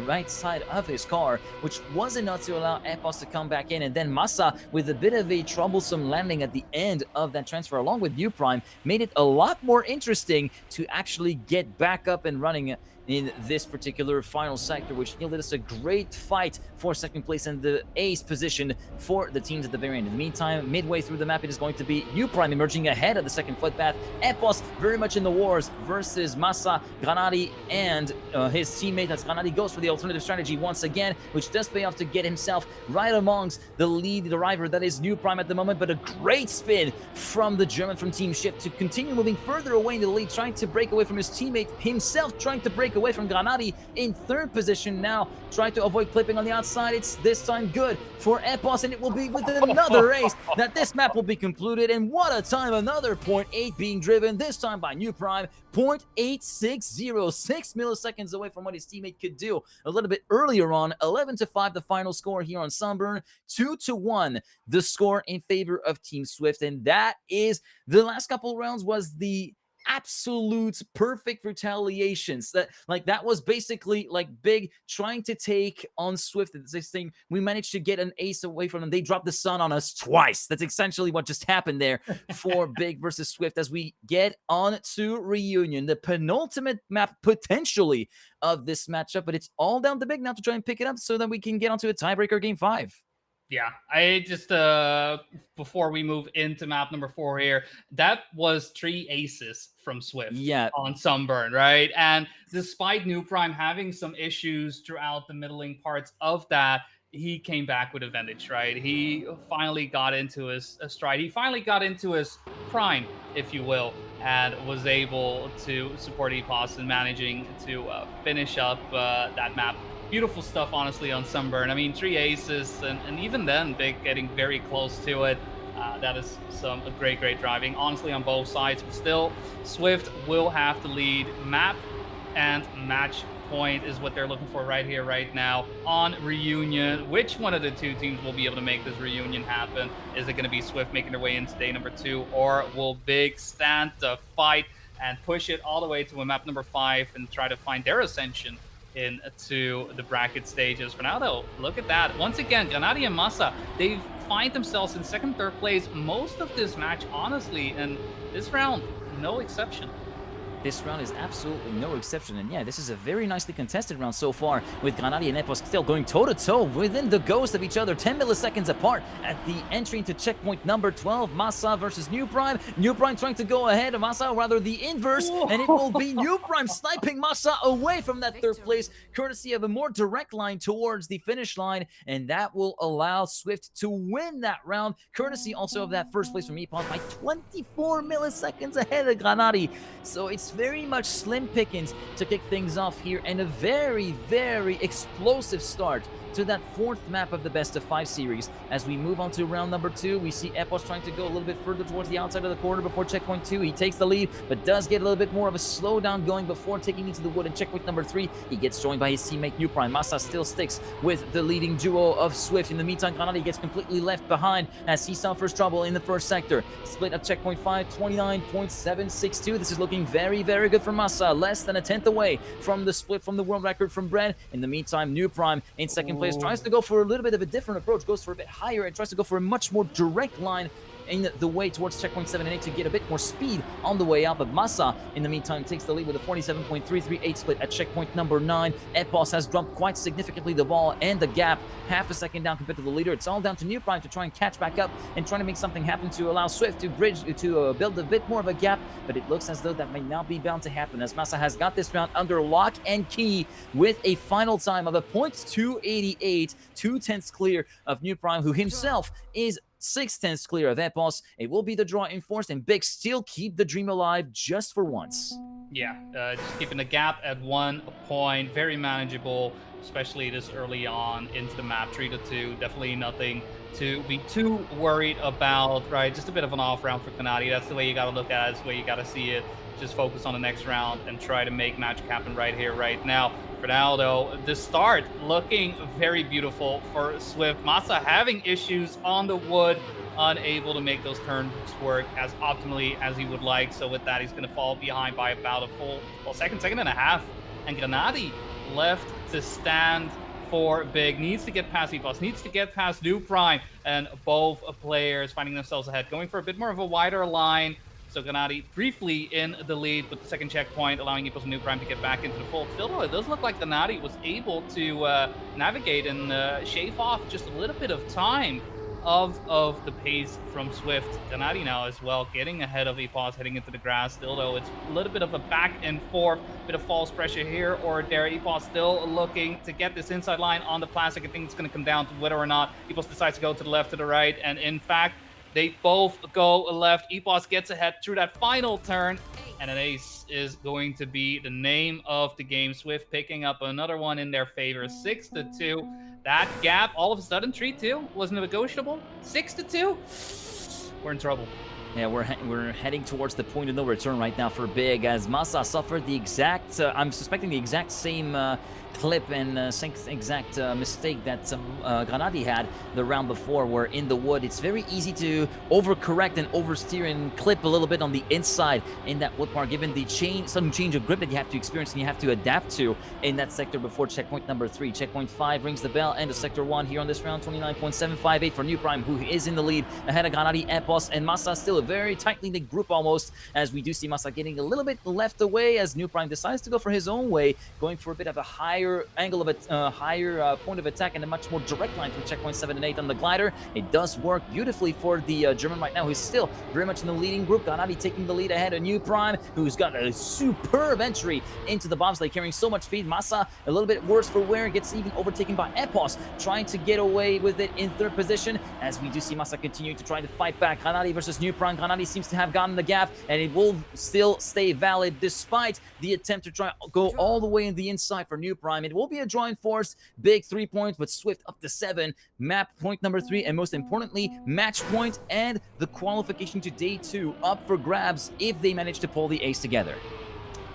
right side of his car, which was enough to allow Epos to come back in. And then Masa, with a bit of a troublesome landing at the end of that transfer, along with New Prime, made it a lot more interesting to actually get back up and running in this particular final sector, which yielded us a great fight for second place and the ace position for the teams at the very end. In the meantime, midway through the map, it is going to be New Prime emerging ahead of the second footpath. Epos very much in the wars versus Masa, Granati, and his teammate. That's Granati goes for the alternative strategy once again, which does pay off to get himself right amongst the lead driver that is New Prime at the moment. But a great spin from the German from Team Shift to continue moving further away in the lead, trying to break away from his teammate, himself trying to break away from Granati in third position now, trying to avoid clipping on the outside. It's this time good for Epos, and it will be with another ace that this map will be concluded. And what a time, another 0.8 being driven, this time by New Prime, 0.860, 6 milliseconds away from what his teammate could do a little bit earlier on. 11-5 the final score here on Sunburn, 2-1 the score in favor of Team Swift. And that is, the last couple rounds was the absolute perfect retaliations. That was basically like Big trying to take on Swift at this thing. We managed to get an ace away from them. They dropped the sun on us twice. That's essentially what just happened there for Big versus Swift as we get on to Reunion, the penultimate map potentially of this matchup. But it's all down to Big now to try and pick it up so that we can get onto a tiebreaker game 5. Yeah, I just before we move into map number 4 here, that was 3 aces from Swift on Sunburn, right? And despite New Prime having some issues throughout the middling parts of that, he came back with a vintage, right? He finally got into his stride. He finally got into his prime, if you will, and was able to support Epos in managing to finish up that map. Beautiful stuff, honestly, on Sunburn. I mean, 3 aces, and even then, Big getting very close to it. That is some great driving, honestly, on both sides. But still, Swift will have to lead. Map and match point is what they're looking for right here, right now, on Reunion. Which one of the two teams will be able to make this Reunion happen? Is it going to be Swift making their way into day number 2, or will Big stand the fight and push it all the way to a map number 5 and try to find their ascension into the bracket stages? For now, though, look at that. Once again, Granati and Masa, they find themselves in second, third place most of this match, honestly, and this round, no exception. This round is absolutely no exception, and yeah, this is a very nicely contested round so far, with Granati and Epos still going toe-to-toe within the ghost of each other, 10 milliseconds apart at the entry into checkpoint number 12. Masa versus New Prime. New Prime trying to go ahead of Masa, rather the inverse, and it will be New Prime sniping Masa away from that third place, courtesy of a more direct line towards the finish line, and that will allow Swift to win that round, courtesy also of that first place from Epos by 24 milliseconds ahead of Granati. So it's very much slim pickings to kick things off here, and a very explosive start to that 4th map of the best of 5 series. As we move on to round number 2, we see Epos trying to go a little bit further towards the outside of the corner before checkpoint 2. He takes the lead, but does get a little bit more of a slowdown going before taking into the wood. And checkpoint number 3, he gets joined by his teammate New Prime. Massa still sticks with the leading duo of Swift. In the meantime, Granati gets completely left behind as he suffers trouble in the first sector. Split at checkpoint 5, 29.762. This is looking very, very good for Massa. Less than a 10th away from the split from the world record from Bren. In the meantime, New Prime in second place tries to go for a little bit of a different approach, goes for a bit higher and tries to go for a much more direct line in the way towards checkpoint 7 and 8 to get a bit more speed on the way out. But Massa, in the meantime, takes the lead with a 47.338 split at checkpoint number 9. Epos has dropped quite significantly the ball and the gap, half a second down compared to the leader. It's all down to New Prime to try and catch back up and trying to make something happen to allow Swift to bridge, to build a bit more of a gap. But it looks as though that may not be bound to happen, as Massa has got this round under lock and key with a final time of a .288, 2/10 clear of New Prime, who himself is 6/10 clear of Epos. It will be the draw enforced, and Big still keep the dream alive just for once. Yeah, just keeping the gap at 1 point, very manageable, especially this early on into the map. 3-2, definitely nothing to be too worried about, right? Just a bit of an off round for Kanadi. That's the way you got to look at it. That's the way you got to see it. Just focus on the next round and try to make magic happen right here, right now. For now, though, the start looking very beautiful for Swift. Massa having issues on the wood, unable to make those turns work as optimally as he would like. So with that, he's going to fall behind by about a full second and a half. And Granati left to stand for Big. Needs to get past Epos, needs to get past New Prime, and both players finding themselves ahead, going for a bit more of a wider line. So Granati briefly in the lead with the second checkpoint, allowing Epos and New Prime to get back into the fold. Still, though, it does look like Granati was able to navigate and shave off just a little bit of time of the pace from Swift. Granati now as well, getting ahead of Epos, heading into the grass. Still, though, it's a little bit of a back and forth, bit of false pressure here or there. Epos still looking to get this inside line on the plastic. I think it's going to come down to whether or not Epos decides to go to the left or the right. And in fact, they both go left. Epos gets ahead through that final turn, and an ace is going to be the name of the game. Swift picking up another one in their favor, 6-2. That gap, all of a sudden, 3-2 wasn't negotiable. 6-2, we're in trouble. Yeah, we're heading towards the point of no return right now for Big, as Massa suffered the exact, I'm suspecting the exact same clip and exact mistake that Granati had the round before, where in the wood it's very easy to overcorrect and oversteer and clip a little bit on the inside in that wood part, given the sudden change of grip that you have to experience and you have to adapt to in that sector before checkpoint number 3. Checkpoint 5 rings the bell, and the sector 1 here on this round, 29.758 for New Prime, who is in the lead ahead of Granati, Epos, and Massa. Still a very tightly knit group almost, as we do see Massa getting a little bit left away as New Prime decides to go for his own way, going for a bit of a higher angle of a higher point of attack and a much more direct line from checkpoint 7 and 8 on the glider. It does work beautifully for the German right now, who's still very much in the leading group. Granati taking the lead ahead of New Prime, who's got a superb entry into the bobsleigh, carrying so much speed. Massa a little bit worse for wear, gets even overtaken by Epos, trying to get away with it in 3rd position, as we do see Massa continuing to try to fight back. Granati versus New Prime. Granati seems to have gotten the gap, and it will still stay valid despite the attempt to try go all the way in the inside for New Prime. It will be a draw enforced. Big 3 points, but Swift up to 7. Map point number 3, and most importantly, match point and the qualification to day 2 up for grabs if they manage to pull the ace together.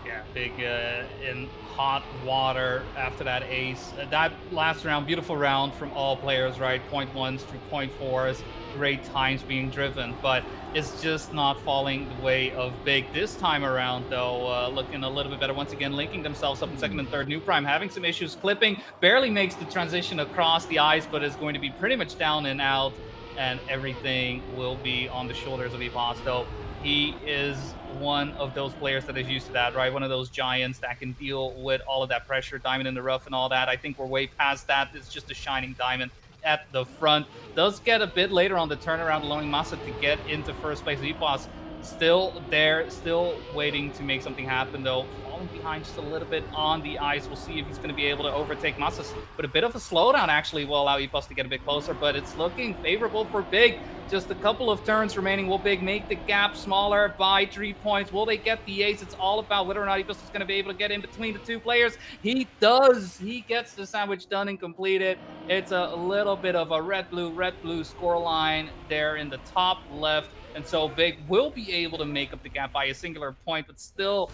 Yeah, Big in hot water after that ace. That last round, beautiful round from all players, right? Point 1s through point 4s. Great times being driven, but it's just not falling the way of Big this time around, though. Looking a little bit better once again, linking themselves up in 2nd and 3rd. New Prime having some issues clipping, barely makes the transition across the ice, but is going to be pretty much down and out, and everything will be on the shoulders of Epos, though. He is one of those players that is used to that, right? One of those giants that can deal with all of that pressure, diamond in the rough and all that. I think we're way past that. It's just a shining diamond at the front. Does get a bit later on the turnaround, allowing Massa to get into 1st place. Epos still there, still waiting to make something happen, though. falling behind just a little bit on the ice. We'll see if he's going to be able to overtake Masas. But a bit of a slowdown actually will allow Epos to get a bit closer, but it's looking favorable for Big. Just a couple of turns remaining. Will Big make the gap smaller by 3 points? Will they get the ace? It's all about whether or not Epos is going to be able to get in between the two players. He does. He gets the sandwich done and completed. It's a little bit of a red-blue scoreline there in the top left. And so Big will be able to make up the gap by a singular point, but still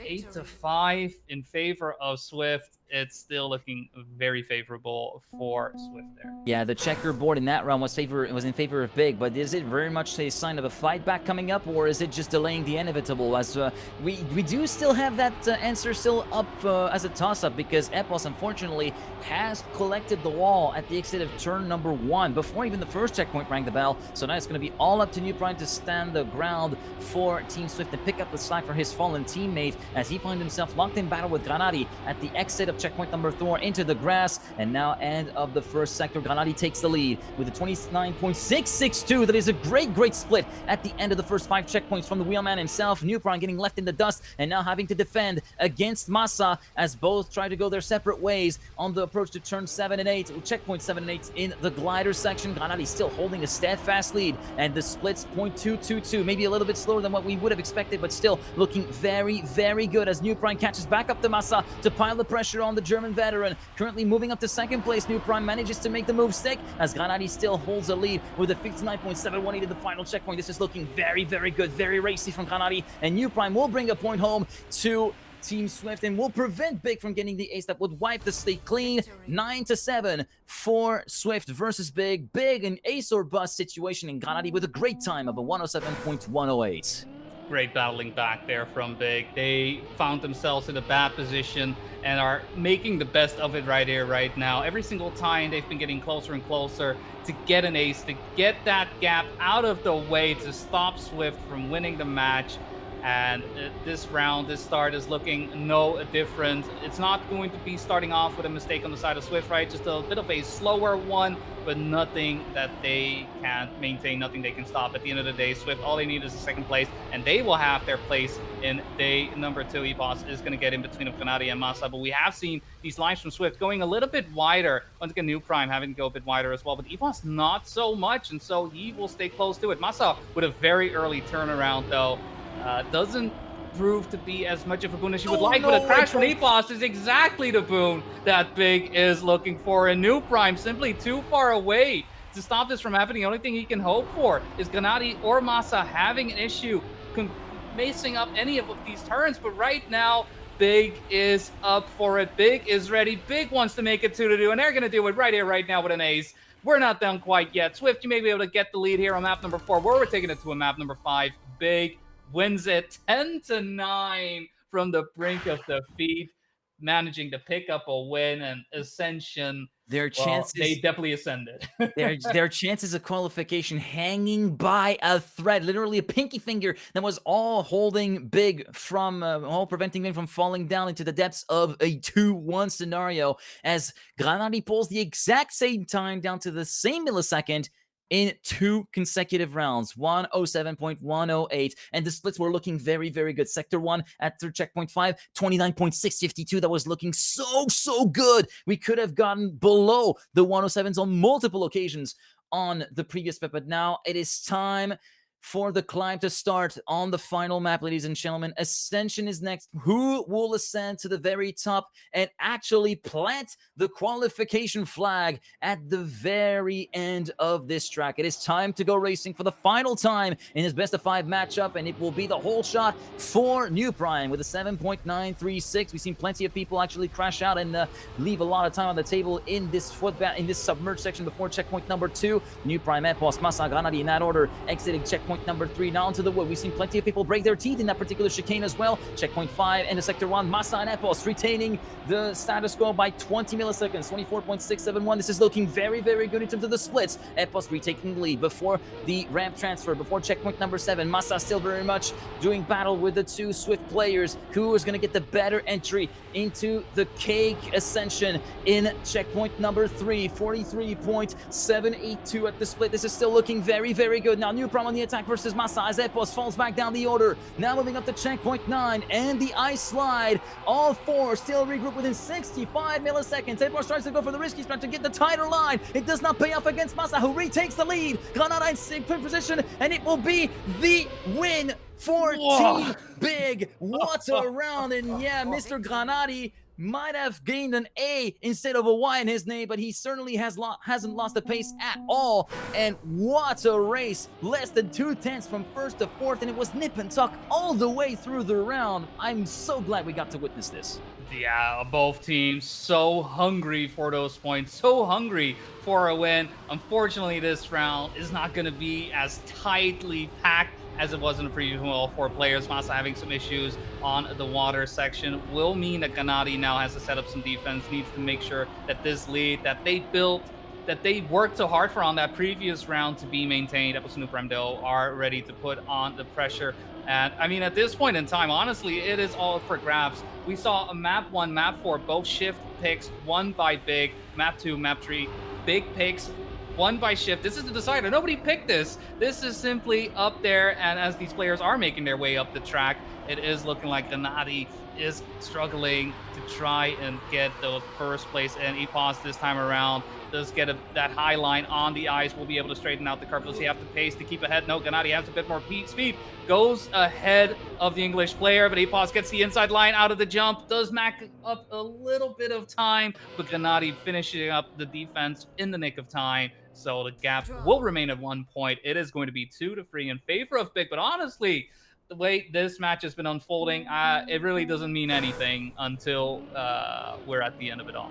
8-5 in favor of Swift. It's still looking very favorable for Swift there. Yeah, the checkerboard in that round was in favor of Big, but is it very much a sign of a fight back coming up, or is it just delaying the inevitable? As we do still have that answer still up as a toss-up, because Epos unfortunately has collected the wall at the exit of turn number 1 before even the first checkpoint rang the bell. So now it's going to be all up to New Prime to stand the ground for Team Swift and pick up the slack for his fallen teammate, as he finds himself locked in battle with Granati at the exit of checkpoint number 4 into the grass. And now end of the first sector, Granati takes the lead with a 29.662. That is a great split at the end of the first 5 checkpoints from the wheelman himself. New Prime getting left in the dust and now having to defend against Massa, as both try to go their separate ways on the approach to turn 7 and 8, checkpoint 7 and 8 in the glider section. Granati still holding a steadfast lead, and the splits 0.222, maybe a little bit slower than what we would have expected, but still looking very good as New Prime catches back up to Massa to pile the pressure on the German veteran. Currently moving up to second place, New Prime manages to make the move stick, as Granati still holds a lead with a 59.718 at the final checkpoint. This is looking very good, very racy from Granati, and New Prime will bring a point home to Team Swift and will prevent Big from getting the ace that would wipe the slate clean. 9-7 for Swift versus Big. Big, an ace or bust situation, in Granati with a great time of a 107.108. Great battling back there from Big. They found themselves in a bad position and are making the best of it right here, right now. Every single time they've been getting closer and closer to get an ace, to get that gap out of the way to stop Swift from winning the match. And this round, this start is looking no different. It's not going to be starting off with a mistake on the side of Swift, right? Just a bit of a slower one, but nothing that they can't maintain, nothing they can stop. At the end of the day, Swift, all they need is a second place, and they will have their place in day number 2. Epos is going to get in between of Granati and Massa, but we have seen these lines from Swift going a little bit wider. Once again, New Prime having to go a bit wider as well, but Epos not so much, and so he will stay close to it. Massa with a very early turnaround, though. Doesn't prove to be as much of a boon as you would like, but a crash from Epos is exactly the boon that Big is looking for. And New Prime simply too far away to stop this from happening. The only thing he can hope for is Granati or Massa having an issue macing up any of these turns. But right now, Big is up for it. Big is ready. Big wants to make it 2-2, and they're going to do it right here, right now with an ace. We're not done quite yet. Swift, you may be able to get the lead here on map number 4. We're taking it to a map number 5. Big wins it 10-9 from the brink of defeat, managing to pick up a win and ascension. Their chances, they definitely ascended. their chances of qualification hanging by a thread, literally a pinky finger that was all holding Big from, all preventing Big from falling down into the depths of a 2-1 scenario, as Granati pulls the exact same time down to the same millisecond in 2 consecutive rounds, 107.108, and the splits were looking very good. Sector 1 at third checkpoint 5, 29.652. That was looking so good. We could have gotten below the 107s on multiple occasions on the previous map, but now it is time for the climb to start on the final map, ladies and gentlemen. Ascension is next. Who will ascend to the very top and actually plant the qualification flag at the very end of this track? It is time to go racing for the final time in this best of 5 matchup, and it will be the whole shot for New Prime with a 7.936. We've seen plenty of people actually crash out and leave a lot of time on the table in this submerged section before checkpoint number 2. New Prime, Epos, Massa, Granati in that order, exiting checkpoint number 3, now onto the wood. We've seen plenty of people break their teeth in that particular chicane as well. Checkpoint 5 and the sector 1, Massa and Epos retaining the status quo by 20 milliseconds, 24.671. This is looking very good in terms of the splits. Epos retaking the lead before the ramp transfer, before checkpoint number 7. Massa still very much doing battle with the 2 Swift players. Who is going to get the better entry into the cake ascension in checkpoint number 3? 43.782 at the split. This is still looking very good. Now New Prime on the attack. back versus Masa as Epos falls back down the order. Now moving up to checkpoint 9 and the ice slide. All 4 still regroup within 65 milliseconds. Epos tries to go for the risky start to get the tighter line. It does not pay off against Masa, who retakes the lead. Granada in 6th position, and it will be the win for Team Big. What a round. And yeah, Mr. Granadi might have gained an A instead of a Y in his name, but he certainly hasn't lost the pace at all. And what a race. Less than 2/10 from 1st to 4th, and it was nip and tuck all the way through the round. I'm so glad we got to witness this. Yeah, both teams so hungry for those points, so hungry for a win. Unfortunately, this round is not going to be as tightly packed as it was in the previous one. All 4 players, Masa having some issues on the water section, will mean that Gennady now has to set up some defense, needs to make sure that this lead that they built, that they worked so hard for on that previous round to be maintained. Epos and Nuprime, though, are ready to put on the pressure. And I mean, at this point in time, honestly, it is all for grabs. We saw a map 1, map 4, both shift picks, won by Big. Map 2, map 3, Big picks, won by shift. This is the decider. Nobody picked this. This is simply up there. And as these players are making their way up the track, it is looking like Gennady is struggling to try and get the first place. And Epos this time around does get that high line on the ice. Will be able to straighten out the curve. Does he have the pace to keep ahead? No, Gennady has a bit more speed. Goes ahead of the English player, but Epos gets the inside line out of the jump. Does mac up a little bit of time, but Gennady finishing up the defense in the nick of time. So the gap will remain at 1 point. It is going to be 2-3 in favor of Big, but honestly, the way this match has been unfolding, it really doesn't mean anything until we're at the end of it all.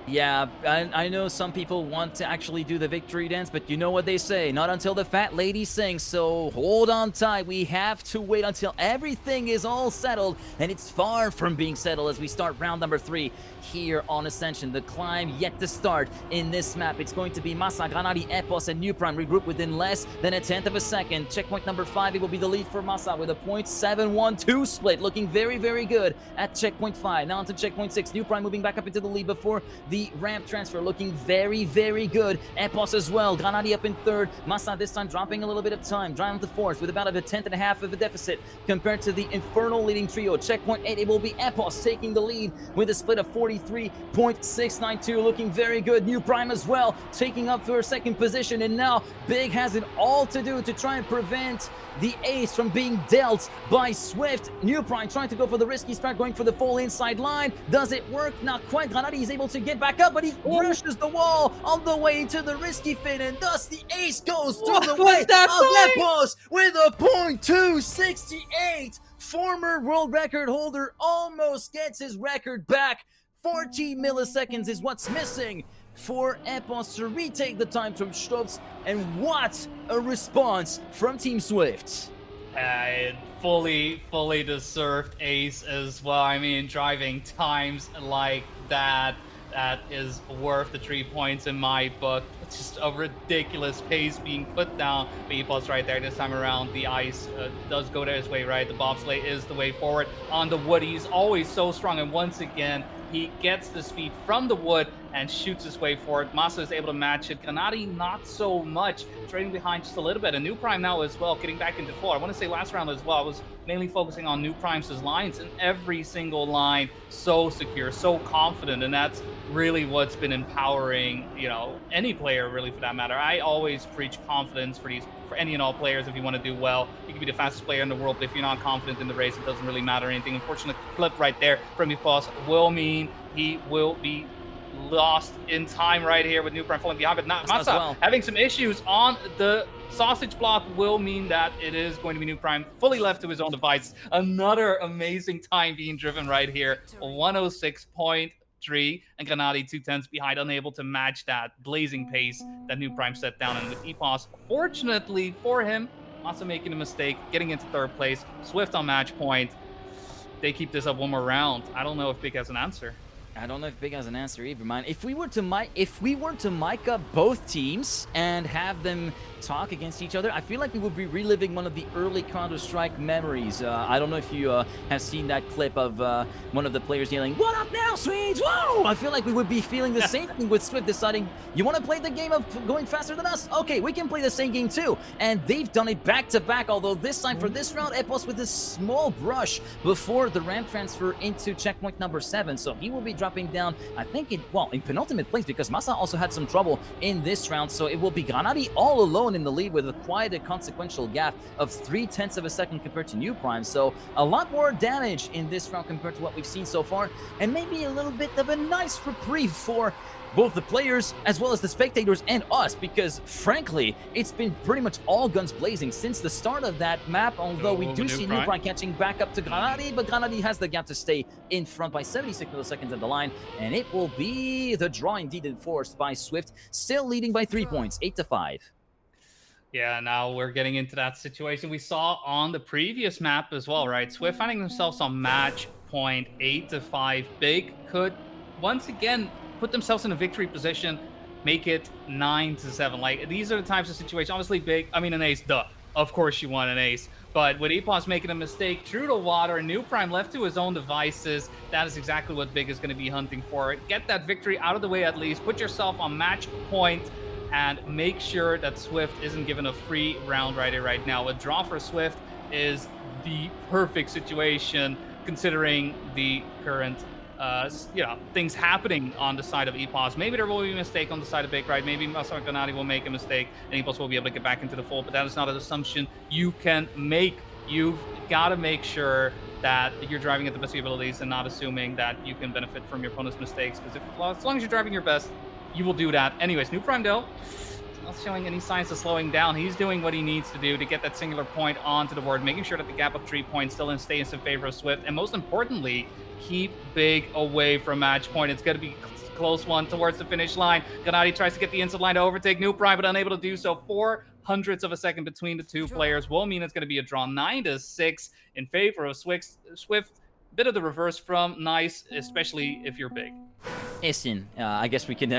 Yeah, I know some people want to actually do the victory dance, but you know what they say, not until the fat lady sings, so hold on tight. We have to wait until everything is all settled, and it's far from being settled as we start round number 3 here on Ascension. The climb yet to start in this map. It's going to be Masa, Gennady, Epos, and Nuprime regroup within less than a 10th of a second. Checkpoint number 5, it will be the lead for Masa with a .712 split, looking very, very good at checkpoint 5. Now onto checkpoint 6, Nuprime moving back up into the lead before the ramp transfer, looking very, very good. Epos as well. Gennady up in 3rd. Masa this time dropping a little bit of time. Down to 4th with about a 10th of a deficit compared to the Infernal leading trio. Checkpoint 8, it will be Epos taking the lead with a split of 43.692. Looking very good. Nuprime as well taking up for 2nd position. And now Big has it all to do to try and prevent the ace from being dealt by Swift. Nuprime trying to go for the risky start, going for the full inside line. Does it work? Not quite. Gennady is able to get back up, but he brushes the wall on the way to the risky fin, and thus the ace goes through the way of Epos with a .268. Former world record holder almost gets his record back. 14 milliseconds is what's missing for Epos to retake the time from Stutz, and what a response from Team Swift. Fully deserved ace as well. I mean, driving times like that is worth the 3 points in my book. It's just a ridiculous pace being put down. Epos right there this time around. The ice does go his way, right? The bobsleigh is the way forward. On the wood, he's always so strong, and once again, he gets the speed from the wood and shoots his way forward. Masa is able to match it. Gennady not so much, trading behind just a little bit. And Nuprime now as well, getting back into 4. I want to say last round as well, I was mainly focusing on Nuprime's lines, and every single line so secure, so confident, and that's really what's been empowering, you know, any player really for that matter. I always preach confidence for any and all players. If you want to do well, you can be the fastest player in the world, but if you're not confident in the race, it doesn't really matter anything. Unfortunately, clip right there from Epos will mean he will be lost in time right here with Nuprime falling behind, but not Masa having some issues on the sausage block will mean that it is going to be Nuprime fully left to his own device. Another amazing time being driven right here, 106.3, and Gennady 2/10 behind, unable to match that blazing pace that Nuprime set down. And with Epos, fortunately for him, Masa making a mistake, getting into 3rd place, Swift on match point. They keep this up one more round. I don't know if Big has an answer. I don't know if Big has an answer either, man. If we were to mic up both teams and have them talk against each other, I feel like we would be reliving one of the early Counter-Strike memories. I don't know if you have seen that clip of one of the players yelling, "What up now, Swedes? Whoa!" I feel like we would be feeling the same thing with Swift deciding, you want to play the game of going faster than us? Okay, we can play the same game too. And they've done it back-to-back, although this time for this round, Epos with a small brush before the ramp transfer into checkpoint number 7. So he will be dropping down, I think, in penultimate place, because Masa also had some trouble in this round. So it will be Granadi all alone in the lead with quite a consequential gap of 0.3 of a second compared to New Prime. So a lot more damage in this round compared to what we've seen so far, and maybe a little bit of a nice reprieve for both the players as well as the spectators and us, because frankly, it's been pretty much all guns blazing since the start of that map, although we do see New Prime catching back up to Granadi, but Granadi has the gap to stay in front by 76 milliseconds at the line, and it will be the draw indeed enforced by Swift, still leading by 3 points, 8-5. Yeah, now we're getting into that situation we saw on the previous map as well, right? Swift finding themselves on match point 8-5. Big could once again put themselves in a victory position, make it 9-7. Like, these are the types of situations. Obviously, Big, I mean, an ace, duh. Of course you want an ace. But with Epos making a mistake, true to water, New Prime left to his own devices, that is exactly what Big is going to be hunting for. Get that victory out of the way at least. Put yourself on match point and make sure that Swift isn't given a free round right now. A draw for Swift is the perfect situation considering the current things happening on the side of Epos. Maybe there will be a mistake on the side of Big, right? Maybe Masar Granadi will make a mistake and Epos will be able to get back into the fold, but that is not an assumption you can make. You've got to make sure that you're driving at the best of your abilities and not assuming that you can benefit from your opponent's mistakes, because as long as you're driving your best, you will do that. Anyways, New Prime though, not showing any signs of slowing down. He's doing what he needs to do to get that singular point onto the board, making sure that the gap of 3 points still stays in favor of Swift, and most importantly, keep Big away from match point. It's going to be a close one towards the finish line. Gennady tries to get the inside line to overtake New Prime, but unable to do so. 0.04 of a second between the two players will mean it's going to be a draw 9-6 in favor of Swift. Bit of the reverse from Nice, especially if you're Big. Isin. I guess we can.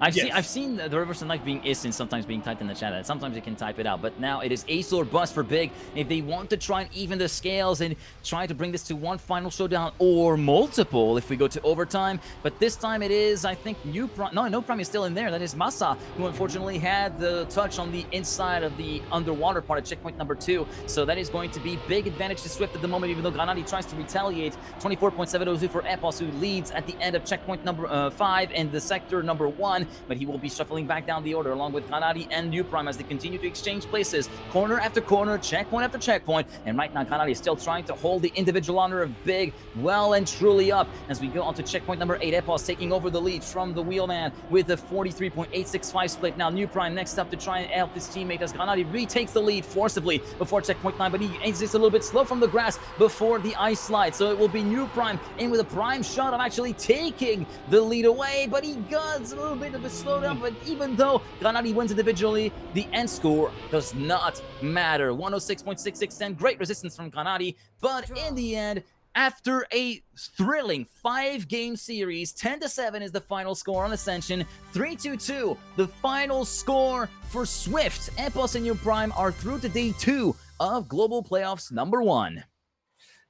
I've seen the reverse of knife being Isin sometimes being typed in the chat, and sometimes you can type it out. But now it is ace or bust for Big if they want to try and even the scales and try to bring this to one final showdown or multiple if we go to overtime. But this time it is, I think, New Prime. No Prime is still in there. That is Masa, who unfortunately had the touch on the inside of the underwater part at checkpoint number 2. So that is going to be big advantage to Swift at the moment, even though Granadi tries to retaliate. 24.702 for Epos, who leads at the end of checkpoint number 5 and the sector number 1, but he will be shuffling back down the order along with Granadi and New Prime as they continue to exchange places, corner after corner, checkpoint after checkpoint, and right now Granadi is still trying to hold the individual honor of Big well and truly up as we go on to checkpoint number 8. Epos taking over the lead from the wheelman with a 43.865 split. Now New Prime next up to try and help his teammate as Granadi retakes the lead forcibly before checkpoint 9, but he exits a little bit slow from the grass before the ice slide, so it will be New Prime in with a prime shot of actually taking the lead away, but he gets a little bit of a slowdown. But even though Granadi wins individually, the end score does not matter. 106.6610, great resistance from Granadi, but in the end, after a thrilling 5-game series, 10-7 is the final score on Ascension, 3-2, the final score for Swift. Epos and New Prime are through to day 2 of Global Playoffs number 1.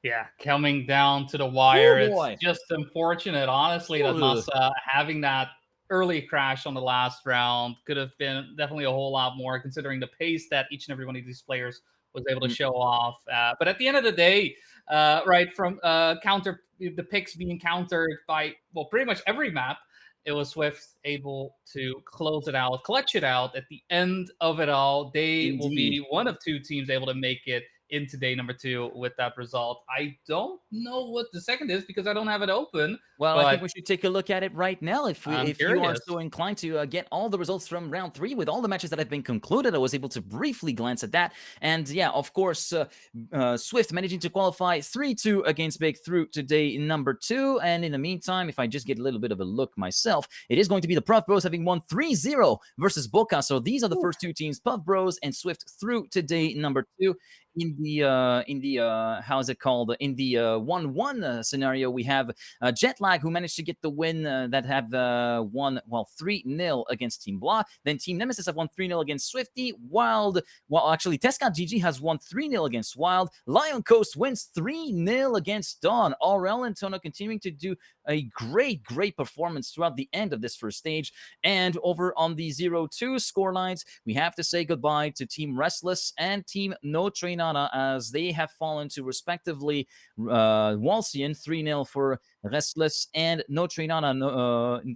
Yeah, coming down to the wire. It's just unfortunate, honestly, that Masa having that early crash on the last round could have been definitely a whole lot more, considering the pace that each and every one of these players was able to show off. But at the end of the day, right, from the picks being countered by, well, pretty much every map, it was Swift able to close it out, clutch it out at the end of it all. They will be one of 2 teams able to make it into day number 2 with that result. I don't know what the second is because I don't have it open. Well, I think we should take a look at it right now if you are so inclined to get all the results from round 3 with all the matches that have been concluded. I was able to briefly glance at that. And yeah, of course, Swift managing to qualify 3-2 against Big through to day number 2. And in the meantime, if I just get a little bit of a look myself, it is going to be the Puff Bros having won 3-0 versus Boca. So these are the first 2 teams, Puff Bros and Swift, through to day number 2. In the how's it called? In the 1-1 scenario, we have Jetlag Flag, who managed to get the win that have won, well, 3-0 against Team Blah. Then Team Nemesis have won 3-0 against Swifty. Actually, Tescat GG has won 3-0 against Wild. Lion Coast wins 3-0 against Dawn. Aurel and Tono continuing to do a great performance throughout the end of this first stage. And over on the 0-2 scorelines, we have to say goodbye to Team Restless and Team No Trainana, as they have fallen to respectively Walsian 3-0 for Restless and No Trainana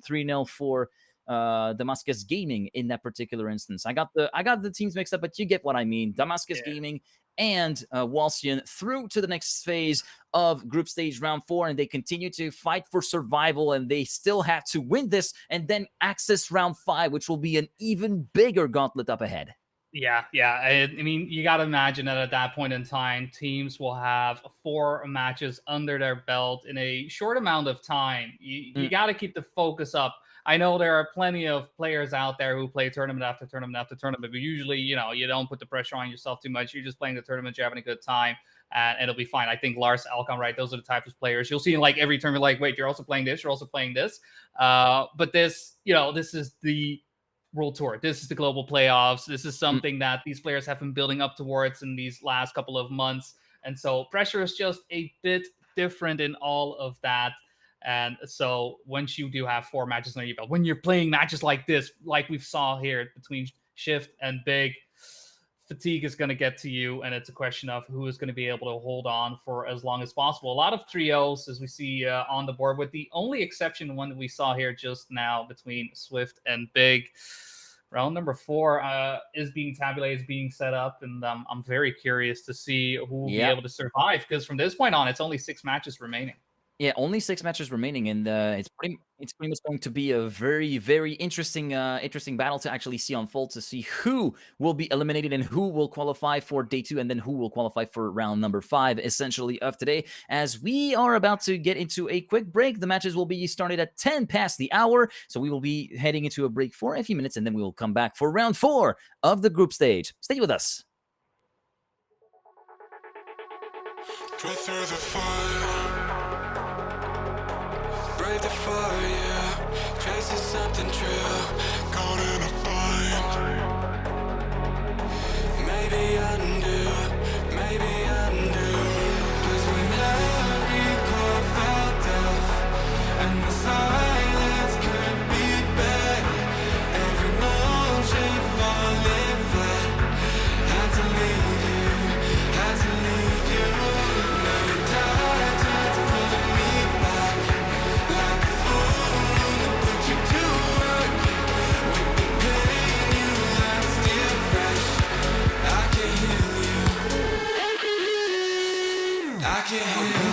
3-0 for Damascus Gaming in that particular instance. I got the teams mixed up, but you get what I mean. Damascus Gaming and Walsian through to the next phase of group stage round 4, and they continue to fight for survival, and they still have to win this and then access round 5, which will be an even bigger gauntlet up ahead. Yeah. I mean, you got to imagine that at that point in time, teams will have 4 matches under their belt in a short amount of time. You got to keep the focus up. I know there are plenty of players out there who play tournament after tournament after tournament, but usually, you don't put the pressure on yourself too much. You're just playing the tournament, you're having a good time, and it'll be fine. I think Lars, Alcon, right? Those are the types of players you'll see in like every tournament. Like, wait, you're also playing this, you're also playing this. But this, this is the World Tour. This is the global playoffs. This is something that these players have been building up towards in these last couple of months, and so pressure is just a bit different in all of that. And so once you do have 4 matches under your belt, when you're playing matches like this, like we saw here between Shift and Big, fatigue is going to get to you, and it's a question of who is going to be able to hold on for as long as possible. A lot of trios, as we see on the board, with the only exception, one that we saw here just now between Swift and Big. Round number 4 is being tabulated, is being set up, and I'm very curious to see who will be able to survive, because from this point on, it's only 6 matches remaining. Yeah, only 6 matches remaining, and it's pretty much going to be a very interesting battle to actually see unfold, to see who will be eliminated and who will qualify for day 2, and then who will qualify for round number 5, essentially, of today. As we are about to get into a quick break, the matches will be started at 10 past the hour, so we will be heading into a break for a few minutes, and then we will come back for round 4 of the group stage. Stay with us. Go through the fire. Brave the fire, chasing something true, caught in a bind. Maybe undo, cause when every call felt off, and the silence could be better, every motion falling flat, had to leave you. Now you're tired, pulling me back. Like a fool that put you to work. With the pain you left still fresh, I can heal you. I can heal you.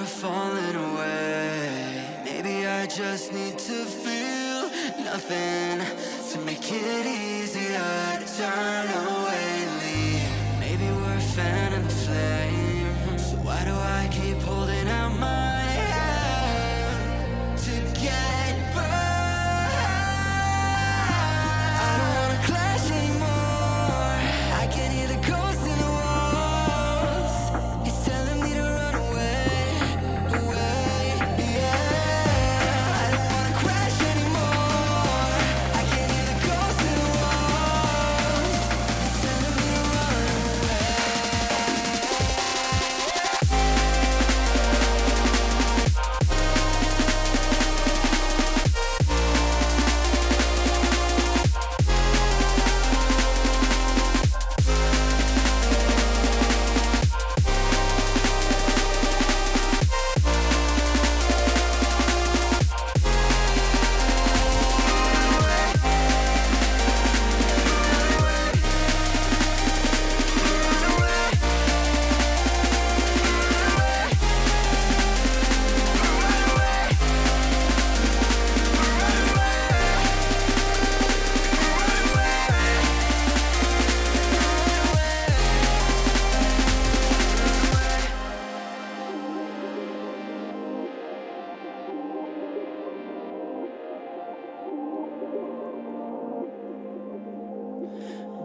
falling away. Maybe I just need to feel nothing to make it easier to turn away and leave. Maybe we're fan and flame, so why do I keep holding out my hand to get burned? I don't wanna clash anymore. I can hear the ghosts in the walls. It's telling me to run away, away, yeah. I don't wanna crash anymore. I can hear the ghosts in the walls. It's telling me to run away.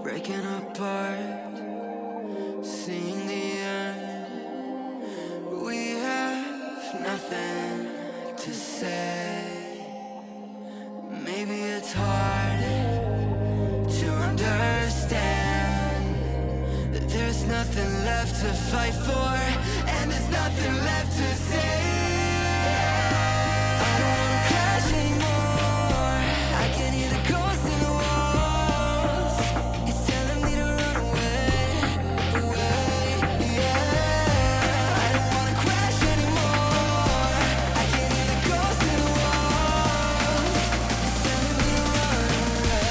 Breaking apart, seeing the end. We have nothing to say. Maybe it's hard to understand that there's nothing left to fight for, and there's nothing left to say. I don't wanna crash anymore. I can hear the ghosts in the walls. It's telling me to run away, away, yeah. I don't wanna crash anymore. I can hear the ghosts in the walls. It's telling me to run away.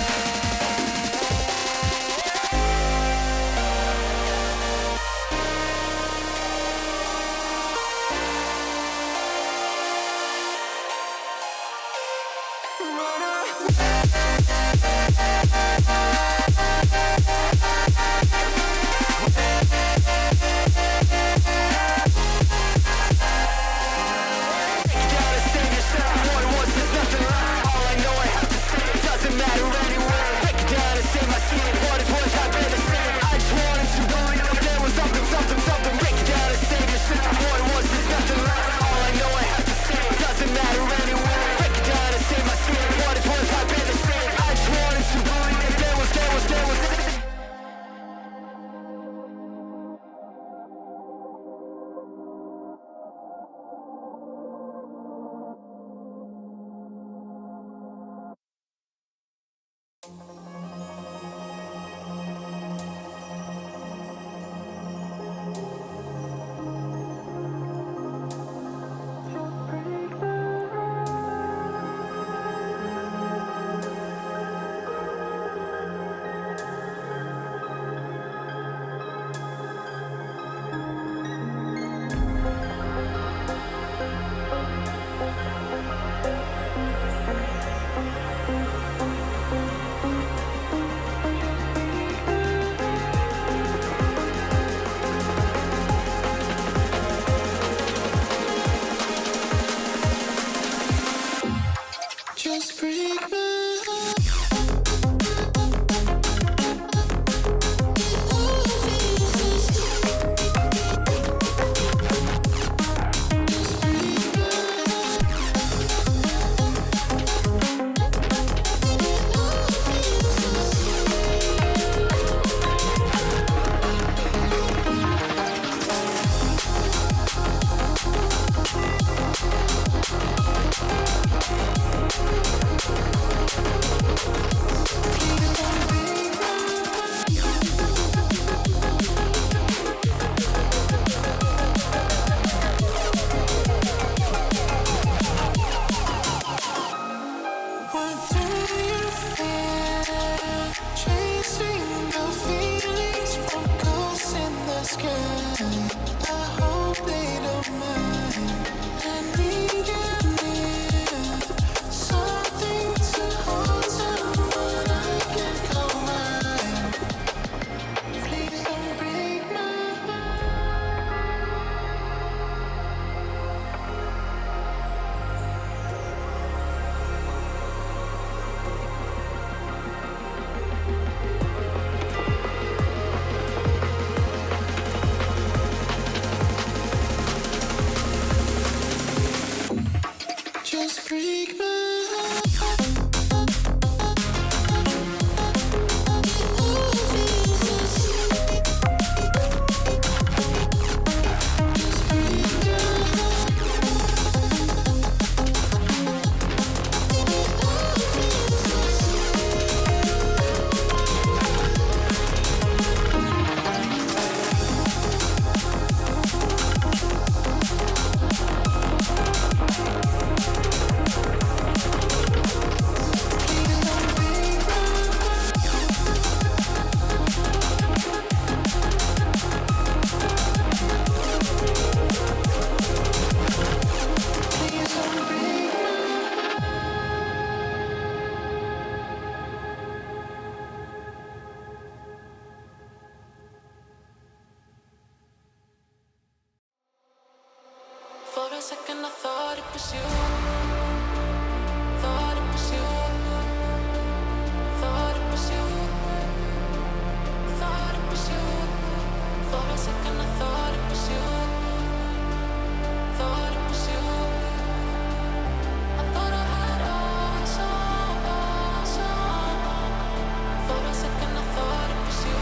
a second I thought it was you. Thought it was you. Thought it was you. Thought it was you. For a second I thought it was you. Thought it was you. I thought I had eyes on. For a second I thought it was you.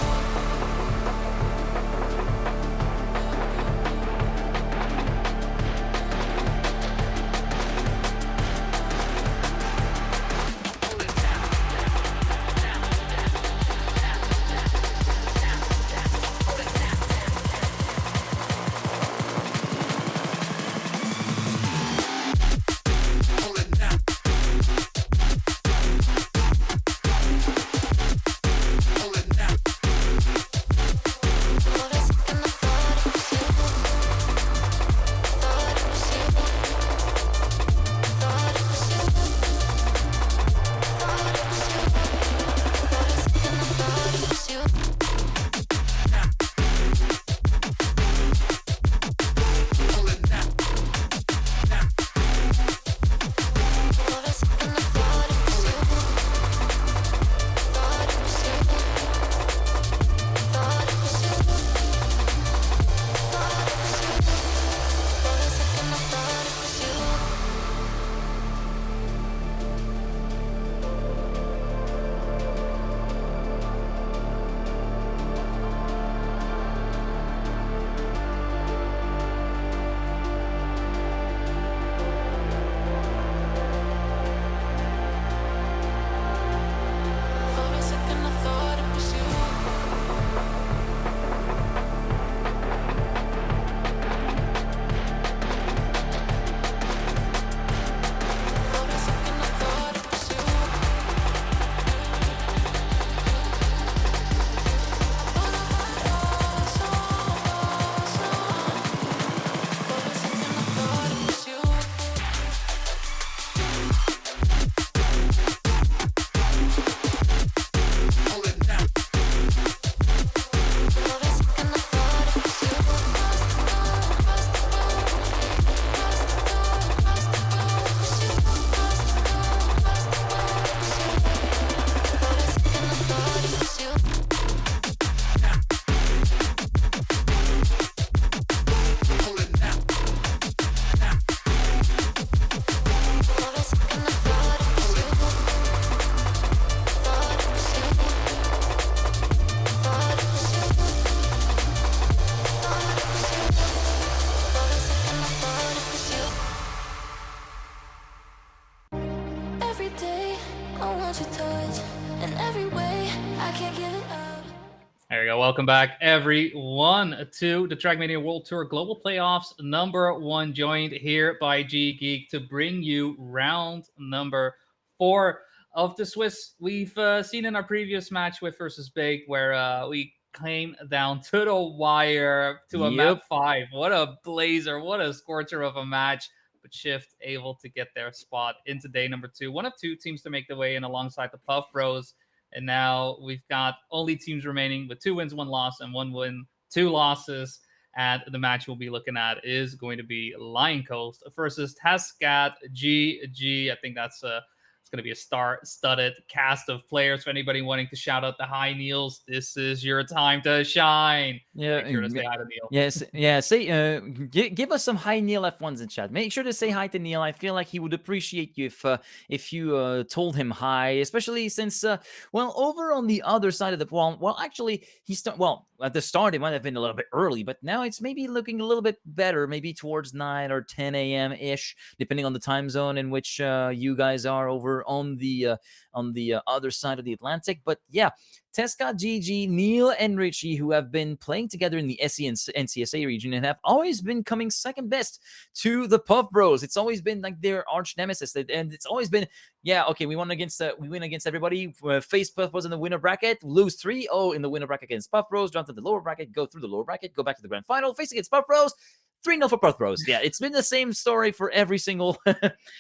Every day I want your touch, and every way I can't give it up. There we go. Welcome back, everyone, to the Trackmania World Tour Global Playoffs #1, joined here by G Geek to bring you round number 4 of the Swiss. We've seen in our previous match with versus Big, where we came down to the wire to a map 5. What a blazer! What a scorcher of a match! But Shift able to get their spot into day number 2. One of 2 teams to make their way in alongside the Puff Bros. And now we've got only teams remaining with 2 wins, 1 loss, and 1 win, 2 losses. And the match we'll be looking at is going to be Lion Coast versus Tascat GG. I think that's it's going to be a star-studded cast of players. For anybody wanting to shout out the high Neils, this is your time to shine. Yeah, Make sure to say hi to Neil. Yes, yeah. Say, give us some hi Neil F1s in chat. Make sure to say hi to Neil. I feel like he would appreciate you if you told him hi, especially since well, over on the other side of the well, actually, at the start it might have been a little bit early, but now it's maybe looking a little bit better, maybe towards 9 or 10 a.m. ish, depending on the time zone in which you guys are over on the other side of the Atlantic. But yeah, Tesca, GG, Neil, and Richie, who have been playing together in the SE and NCSA region and have always been coming second best to the Puff Bros. It's always been like their arch nemesis, and it's always been, yeah, okay, we win against everybody. Face Puff Bros in the winner bracket, lose 3-0 in the winner bracket against Puff Bros, jump to the lower bracket, go through the lower bracket, go back to the grand final, face against Puff Bros, 3-0 for Puff Bros. Yeah, it's been the same story for every single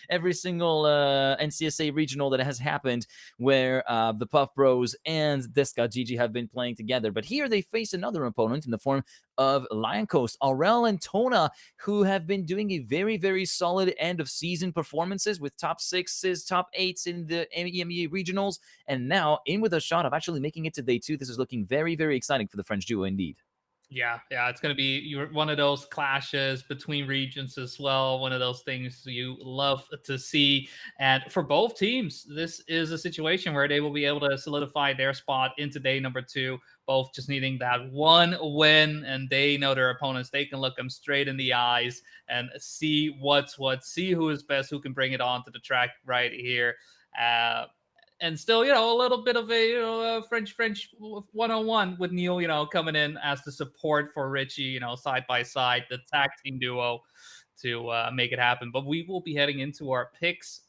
every single NCSA regional that has happened where the Puff Bros and Deska GG have been playing together. But here they face another opponent in the form of Lion Coast, Aurel and Tona, who have been doing a very, very solid end of season performances with top 6s, top 8s in the EMEA regionals, and now in with a shot of actually making it to day 2. This is looking very, very exciting for the French duo indeed. Yeah, it's going to be one of those clashes between regions as well. One of those things you love to see. And for both teams, this is a situation where they will be able to solidify their spot into day number 2. Both just needing that one win, and they know their opponents. They can look them straight in the eyes and see what's what, see who is best, who can bring it on to the track right here. And still, a little bit of a French 101 with Neil, coming in as the support for Richie, side by side, the tag team duo to make it happen. But we will be heading into our picks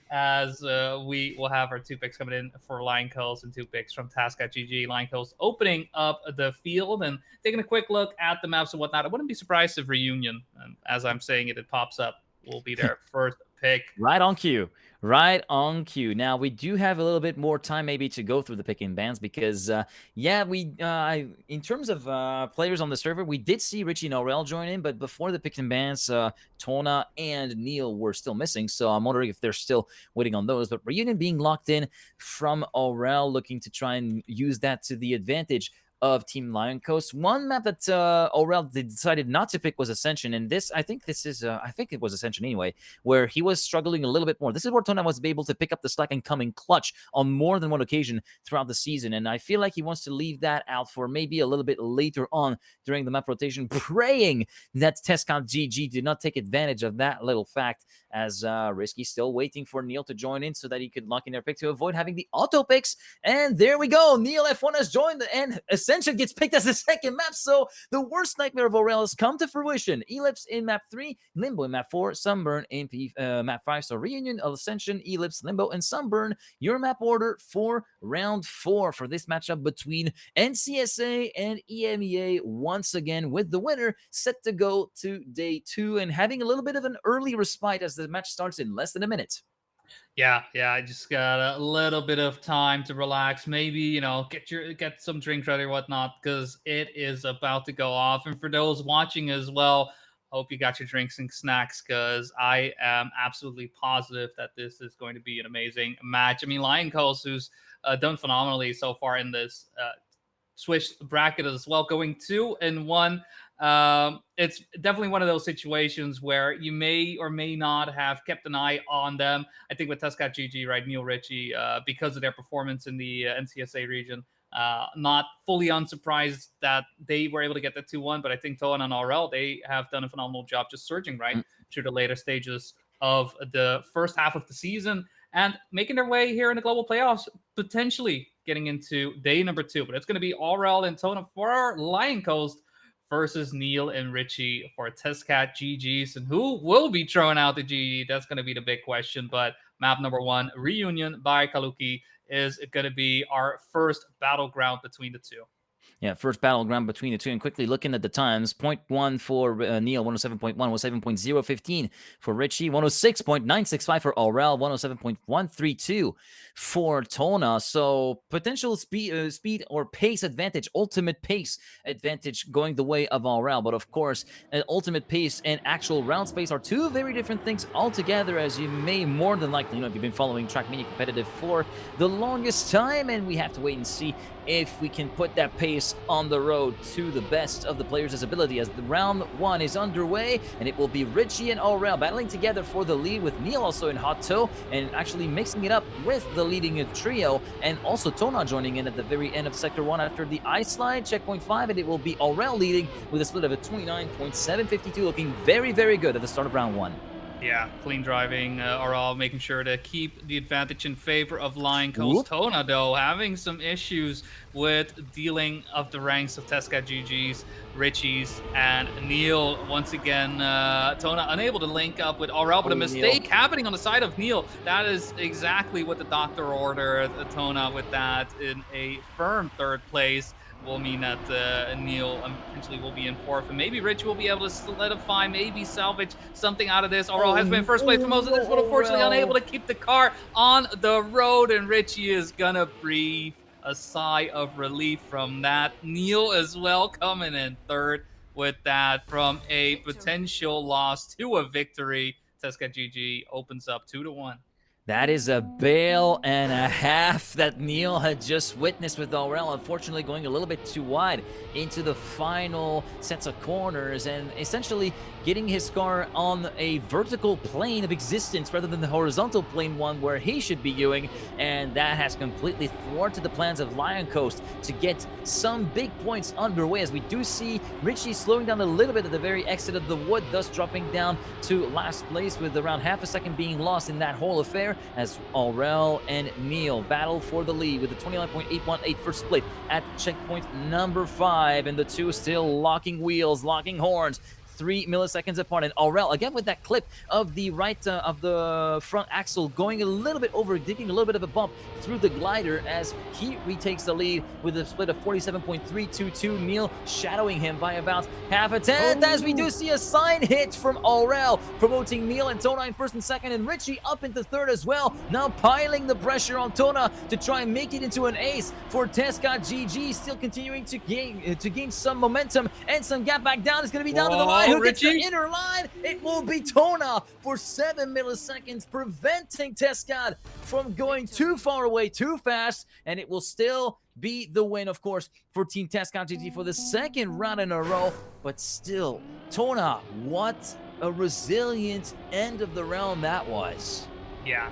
as we will have our 2 picks coming in for Lion Coast and 2 picks from Tascat GG. Lion Coast opening up the field and taking a quick look at the maps and whatnot. I wouldn't be surprised if Reunion, and as I'm saying it pops up, will be their first pick. Right on cue. Right on cue. Now, we do have a little bit more time maybe to go through the picking bands because, in terms of players on the server, we did see Richie and Aurel join in, but before the picking bands, Tona and Neil were still missing, so I'm wondering if they're still waiting on those. But Reunion being locked in from Aurel, looking to try and use that to the advantage of Team Lion Coast. One map that Aurel decided not to pick was Ascension, and I think it was Ascension anyway, where he was struggling a little bit more. This is where Tona was able to pick up the slack and come in clutch on more than one occasion throughout the season, and I feel like he wants to leave that out for maybe a little bit later on during the map rotation, praying that Tescount GG did not take advantage of that little fact, as Risky still waiting for Neil to join in so that he could lock in their pick to avoid having the auto picks. And there we go. Neil F1 has joined, and Ascension gets picked as the second map. So the worst nightmare of Aurel has come to fruition. Ellipse in map 3, Limbo in map 4, Sunburn in map 5. So Reunion of Ascension, Ellipse, Limbo, and Sunburn. Your map order for round 4 for this matchup between NCSA and EMEA, once again with the winner set to go to day 2 and having a little bit of an early respite as the match starts in less than a minute. Yeah, I just got a little bit of time to relax. Maybe, get some drinks ready or whatnot, because it is about to go off. And for those watching as well, hope you got your drinks and snacks, because I am absolutely positive that this is going to be an amazing match. I mean, Lion Coast, who's done phenomenally so far in this Swiss bracket as well, going 2-1. It's definitely one of those situations where you may or may not have kept an eye on them. I think with Tescat GG, right, Neil Richie, because of their performance in the NCSA region, not fully unsurprised that they were able to get the 2-1, but I think Toan and Aurel, they have done a phenomenal job just surging right through the later stages of the first half of the season and making their way here in the global playoffs, potentially getting into day number 2. But it's going to be Aurel and Tona for our Lion Coast versus Neil and Richie for Tescat GGs. And who will be throwing out the GG? That's going to be the big question. But map number 1, Reunion by Kaluki, is going to be our first battleground between the two. Yeah, first battleground between the two. And quickly looking at the times, 0.1 for Neil, 107.1, 107.015 for Richie, 106.965 for Aurel, 107.132 for Tona. So potential speed or pace advantage, ultimate pace advantage going the way of Aurel. But of course, ultimate pace and actual round space are two very different things altogether, as you may more than likely know if you've been following Trackmania competitive for the longest time. And we have to wait and see if we can put that pace on the road to the best of the players' ability, as the round 1 is underway, and it will be Richie and Aurel battling together for the lead, with Neil also in hot toe and actually mixing it up with the leading trio, and also Tona joining in at the very end of Sector 1 after the ice slide, checkpoint 5, and it will be Aurel leading with a split of a 29.752, looking very, very good at the start of round 1. Yeah, clean driving, Aurel making sure to keep the advantage in favor of Lion Coast. Tona, though, having some issues with dealing of the ranks of Tescat GG's, Richie's, and Neil. Once again, Tona unable to link up with Aurel, but a mistake happening on the side of Neil. That is exactly what the doctor ordered. Tona with that in a firm 3rd place, will mean that Neil potentially will be in fourth, and maybe Rich will be able to solidify, maybe salvage something out of this. Aurel has been first place for most of this, but unfortunately unable to keep the car on the road, and Richie is gonna breathe a sigh of relief from that. Neil as well coming in third with that from a potential loss to a victory. Tesca GG opens up 2-1. That is a bail and a half that Neil had just witnessed with Aurel, unfortunately going a little bit too wide into the final sets of corners and essentially getting his car on a vertical plane of existence rather than the horizontal plane one where he should be going, and that has completely thwarted the plans of Lion Coast to get some big points underway, as we do see Richie slowing down a little bit at the very exit of the wood, thus dropping down to last place with around half a second being lost in that whole affair, as Aurel and Neil battle for the lead with the 29.818 first split at checkpoint number 5, and the two still locking wheels, locking horns, 3 milliseconds apart. And Aurel, again with that clip of the right of the front axle going a little bit over, digging a little bit of a bump through the glider as he retakes the lead with a split of 47.322. Neil shadowing him by about half a tenth, as we do see a side hit from Aurel, promoting Neil and Tona in first and second, and Richie up into third as well, now piling the pressure on Tona to try and make it into an ace for Tesca GG, still continuing to gain some momentum and some gap back down. It's going to be down to the line. Who gets the inner line? It will be Tona for 7 milliseconds, preventing Tescad from going too far away too fast, and it will still be the win, of course, for Team Tescad GG for the second round in a row. But still, Tona, what a resilient end of the round that was. Yeah,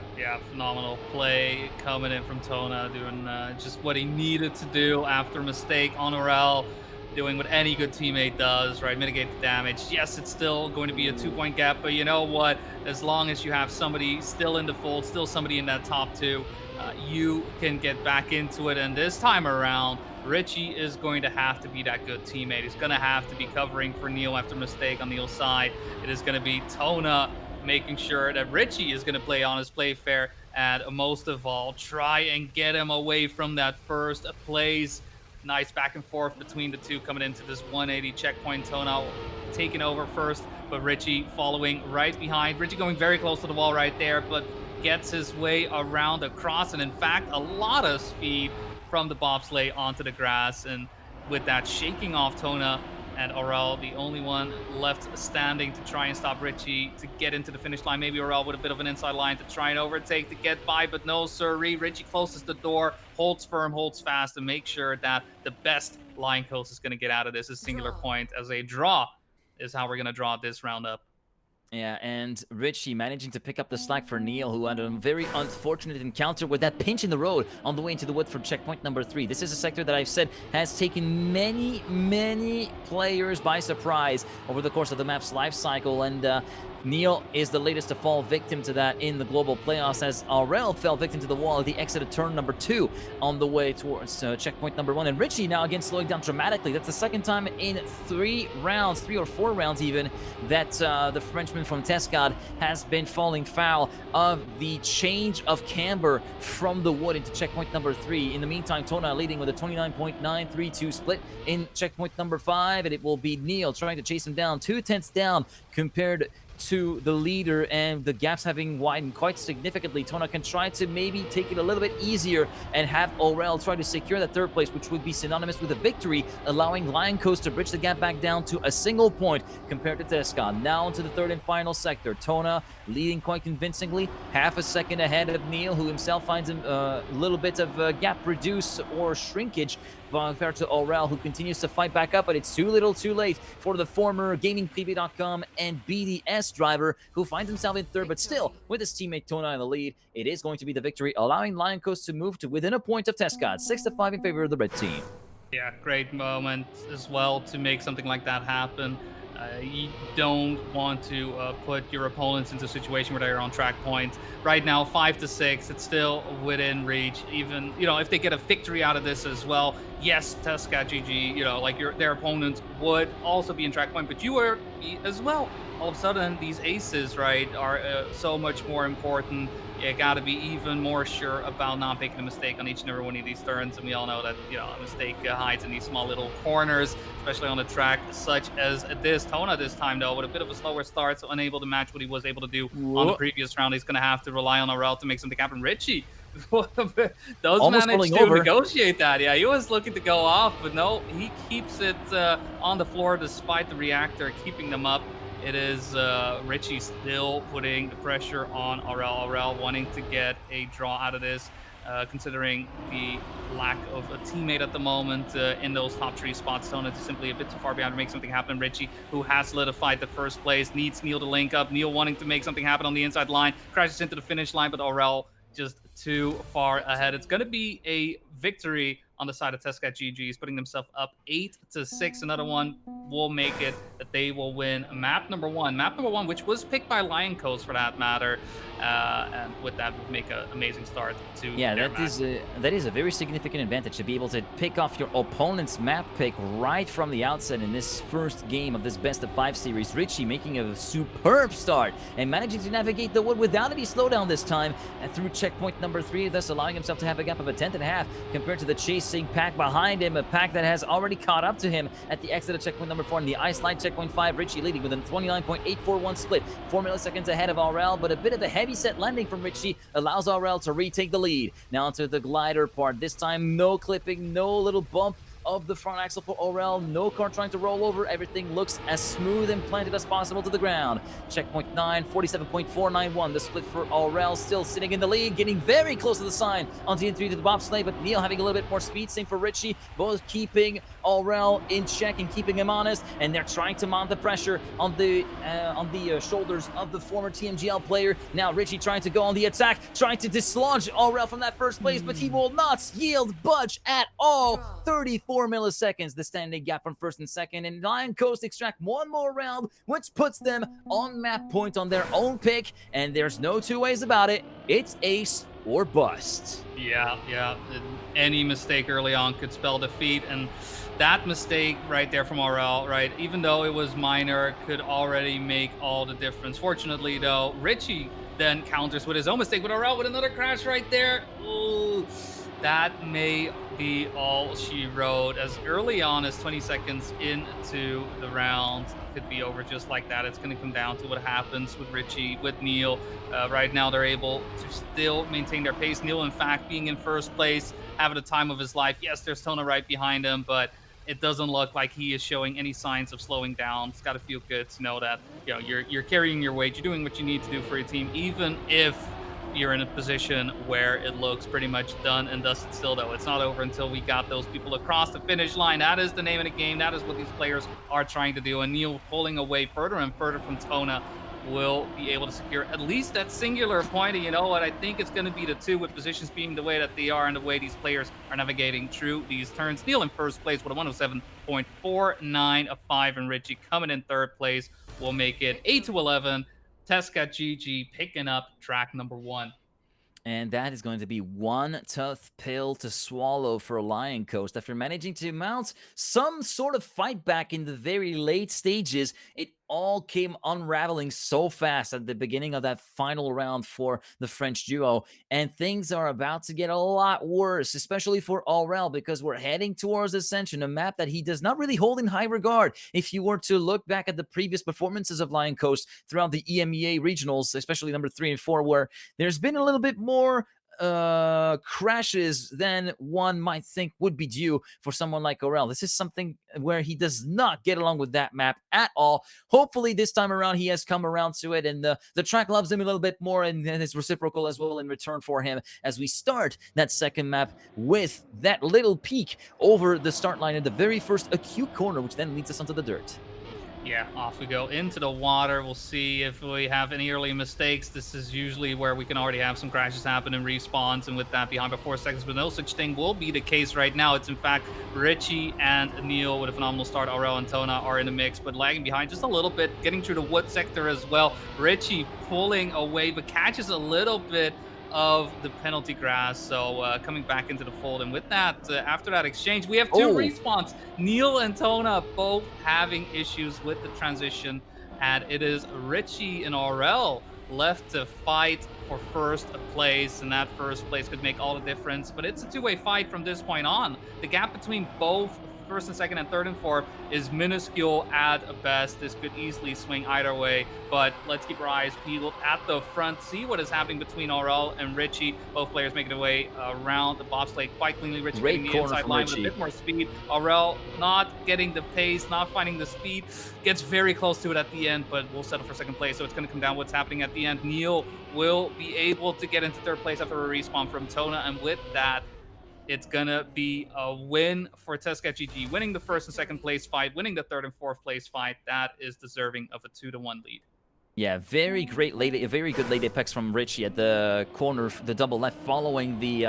phenomenal play coming in from Tona, doing just what he needed to do after a mistake on Aurel, doing what any good teammate does, right? Mitigate the damage. Yes, it's still going to be a 2-point gap, but you know what? As long as you have somebody still in the fold, still somebody in that top 2, you can get back into it. And this time around, Richie is going to have to be that good teammate. He's going to have to be covering for Neil after mistake on Neil's side. It is going to be Tona making sure that Richie is going to play honest, play fair, and most of all, try and get him away from that first place. Nice back and forth between the two coming into this 180 checkpoint. Tona taking over first, but Richie following right behind. Richie going very close to the wall right there, but gets his way around across, and in fact, a lot of speed from the bobsleigh onto the grass, and with that shaking off Tona and Aurel, the only one left standing to try and stop Richie to get into the finish line. Maybe Aurel with a bit of an inside line to try and overtake to get by, but no sirree. Richie closes the door, holds firm, holds fast, and make sure that the best Lion Coast is going to get out of this a singular point, as a draw is how we're going to draw this round up. Yeah, and Richie managing to pick up the slack for Neil, who had a very unfortunate encounter with that pinch in the road on the way into the wood for checkpoint number 3. This is a sector that I've said has taken many players by surprise over the course of the map's life cycle, and Neil is the latest to fall victim to that in the global playoffs, as Aurel fell victim to the wall at the exit of turn number 2 on the way towards checkpoint number 1. And Richie now again slowing down dramatically. That's the second time in 3 or 4 rounds even, that the Frenchman from Tescad has been falling foul of the change of camber from the wood into checkpoint number 3. In the meantime, Tona leading with a 29.932 split in checkpoint number 5, and it will be Neil trying to chase him down, 2/10 down compared to the leader, and the gaps having widened quite significantly. Tona can try to maybe take it a little bit easier and have Aurel try to secure that 3rd place, which would be synonymous with a victory, allowing Lion Coast to bridge the gap back down to a single point compared to Tesca. Now into the 3rd and final sector. Tona leading quite convincingly, half a second ahead of Neil, who himself finds a little bit of gap reduce or shrinkage compared to Aurel, who continues to fight back up, but it's too little too late for the former GamingPreview.com and BDS driver, who finds himself in 3rd, but still, with his teammate Tona in the lead, it is going to be the victory, allowing Lion Coast to move to within a point of Tescad, 6-5 in favor of the red team. Yeah, great moment as well to make something like that happen. You don't want to put your opponents into a situation where they're on track point. Right now, 5-6, it's still within reach. Even, if they get a victory out of this as well, yes, Tesca GG, like their opponents would also be in track point, but you as well. All of a sudden, these aces, right, are so much more important. You got to be even more sure about not making a mistake on each and every one of these turns. And we all know that, a mistake hides in these small little corners, especially on a track such as this. Tona this time, though, with a bit of a slower start, so unable to match what he was able to do on the Whoa, previous round. He's going to have to rely on Aurel to make something happen. Richie does almost manage rolling to over. negotiate that. Yeah, he was looking to go off, but no, he keeps it on the floor despite the reactor keeping them up. It is Richie still putting the pressure on Aurel. Aurel wanting to get a draw out of this, considering the lack of a teammate at the moment in those top 3 spots. Tona is simply a bit too far behind to make something happen. Richie, who has solidified the first place, needs Neil to link up. Neil wanting to make something happen on the inside line, crashes into the finish line, but Aurel just too far ahead. It's going to be a victory on the side of Tescat GG's, putting themselves up 8-6. Another one will make it that they will win map number 1. Map number 1, which was picked by Lion Coast for that matter. And with that, would make an amazing start to Yeah, their that is a very significant advantage to be able to pick off your opponent's map pick right from the outset in this first game of this best of 5 series. Richie making a superb start and managing to navigate the wood without any slowdown this time and through checkpoint number 3, thus allowing himself to have a gap of a 10.5 compared to the chasing pack behind him, a pack that has already caught up to him at the exit of checkpoint number 4 and the ice line checkpoint 5. Richie leading with a 29.841 split, 4 milliseconds ahead of Aurel, but a bit of a heavy set landing from Richie allows Aurel to retake the lead. Now to the glider part. This time, no clipping, no little bump of the front axle for Aurel. No car trying to roll over. Everything looks as smooth and planted as possible to the ground. Checkpoint 9, 47.491. The split for Aurel, still sitting in the lead, getting very close to the sign on TN3 to the bobsleigh, but Neil having a little bit more speed. Same for Richie, both keeping Aurel in check and keeping him honest, and they're trying to mount the pressure on the shoulders of the former TMGL player. Now Richie trying to go on the attack, trying to dislodge Aurel from that first place, but he will not yield, budge at all. 34 milliseconds, the standing gap from first and second, and Lion Coast extract one more round, which puts them on map point on their own pick, and there's no two ways about it. It's ace or bust. Yeah. Any mistake early on could spell defeat, and that mistake right there from Aurel, right, even though it was minor, could already make all the difference. Fortunately, though, Richie then counters with his own mistake with Aurel with another crash right there. Ooh, that may be all she wrote, as early on as 20 seconds into the round could be over just like that. It's going to come down to what happens with Richie, with Neil. Right now, they're able to still maintain their pace. Neil, in fact, being in first place, having the time of his life. Yes, there's Tona right behind him, but it doesn't look like he is showing any signs of slowing down. It's got to feel good to know that you're carrying your weight, you're doing what you need to do for your team, even if you're in a position where it looks pretty much done and dusted still, though. It's not over until we got those people across the finish line. That is the name of the game. That is what these players are trying to do. And Neil pulling away further and further from Tona will be able to secure at least that singular point. And you know what? I think it's going to be the 2, with positions being the way that they are and the way these players are navigating through these turns. Neil in first place with a 107.495, and Richie coming in third place will make it 8-11. Tescat GG picking up track number 1. And that is going to be one tough pill to swallow for Lion Coast. After managing to mount some sort of fight back in the very late stages, it all came unraveling so fast at the beginning of that final round for the French duo. And things are about to get a lot worse, especially for Aurel, because we're heading towards Ascension, a map that he does not really hold in high regard. If you were to look back at the previous performances of Lion Coast throughout the EMEA regionals, especially number 3 and 4, where there's been a little bit more crashes than one might think would be due for someone like Aurel. This is something where he does not get along with that map at all. Hopefully this time around he has come around to it, and the track loves him a little bit more, and it's reciprocal as well in return for him as we start that second map with that little peak over the start line in the very first acute corner, which then leads us onto the dirt. Yeah, off we go into the water. We'll see if we have any early mistakes. This is usually where we can already have some crashes happen and respawns, and with that behind by 4 seconds, but no such thing will be the case right now. It's in fact Richie and Neil with a phenomenal start. Aurel and Tona are in the mix, but lagging behind just a little bit, getting through the wood sector as well. Richie pulling away, but catches a little bit of the penalty grass, so coming back into the fold. And with that, after that exchange, we have 2 respawns. Neil and Tona both having issues with the transition. and it is Richie and Aurel left to fight for first place, and that first place could make all the difference. But it's a two-way fight from this point on. The gap between both first and second and third and fourth is minuscule at best. This could easily swing either way, but let's keep our eyes peeled at the front, see what is happening between Aurel and Richie. Both players making their way around the bobsleigh quite cleanly. Richie Great getting the corner inside from line with a Richie. bit more speed. Aurel not getting the pace, not finding the speed, gets very close to it at the end, but will settle for second place. So it's going to come down to what's happening at the end. Neil will be able to get into third place after a respawn from Tona, and with that, it's gonna be a win for Tesca GG, winning the first and second place fight, winning the third and fourth place fight. That is deserving of a 2-1 lead. Yeah, very good late apex from Richie at the corner, the double left, following the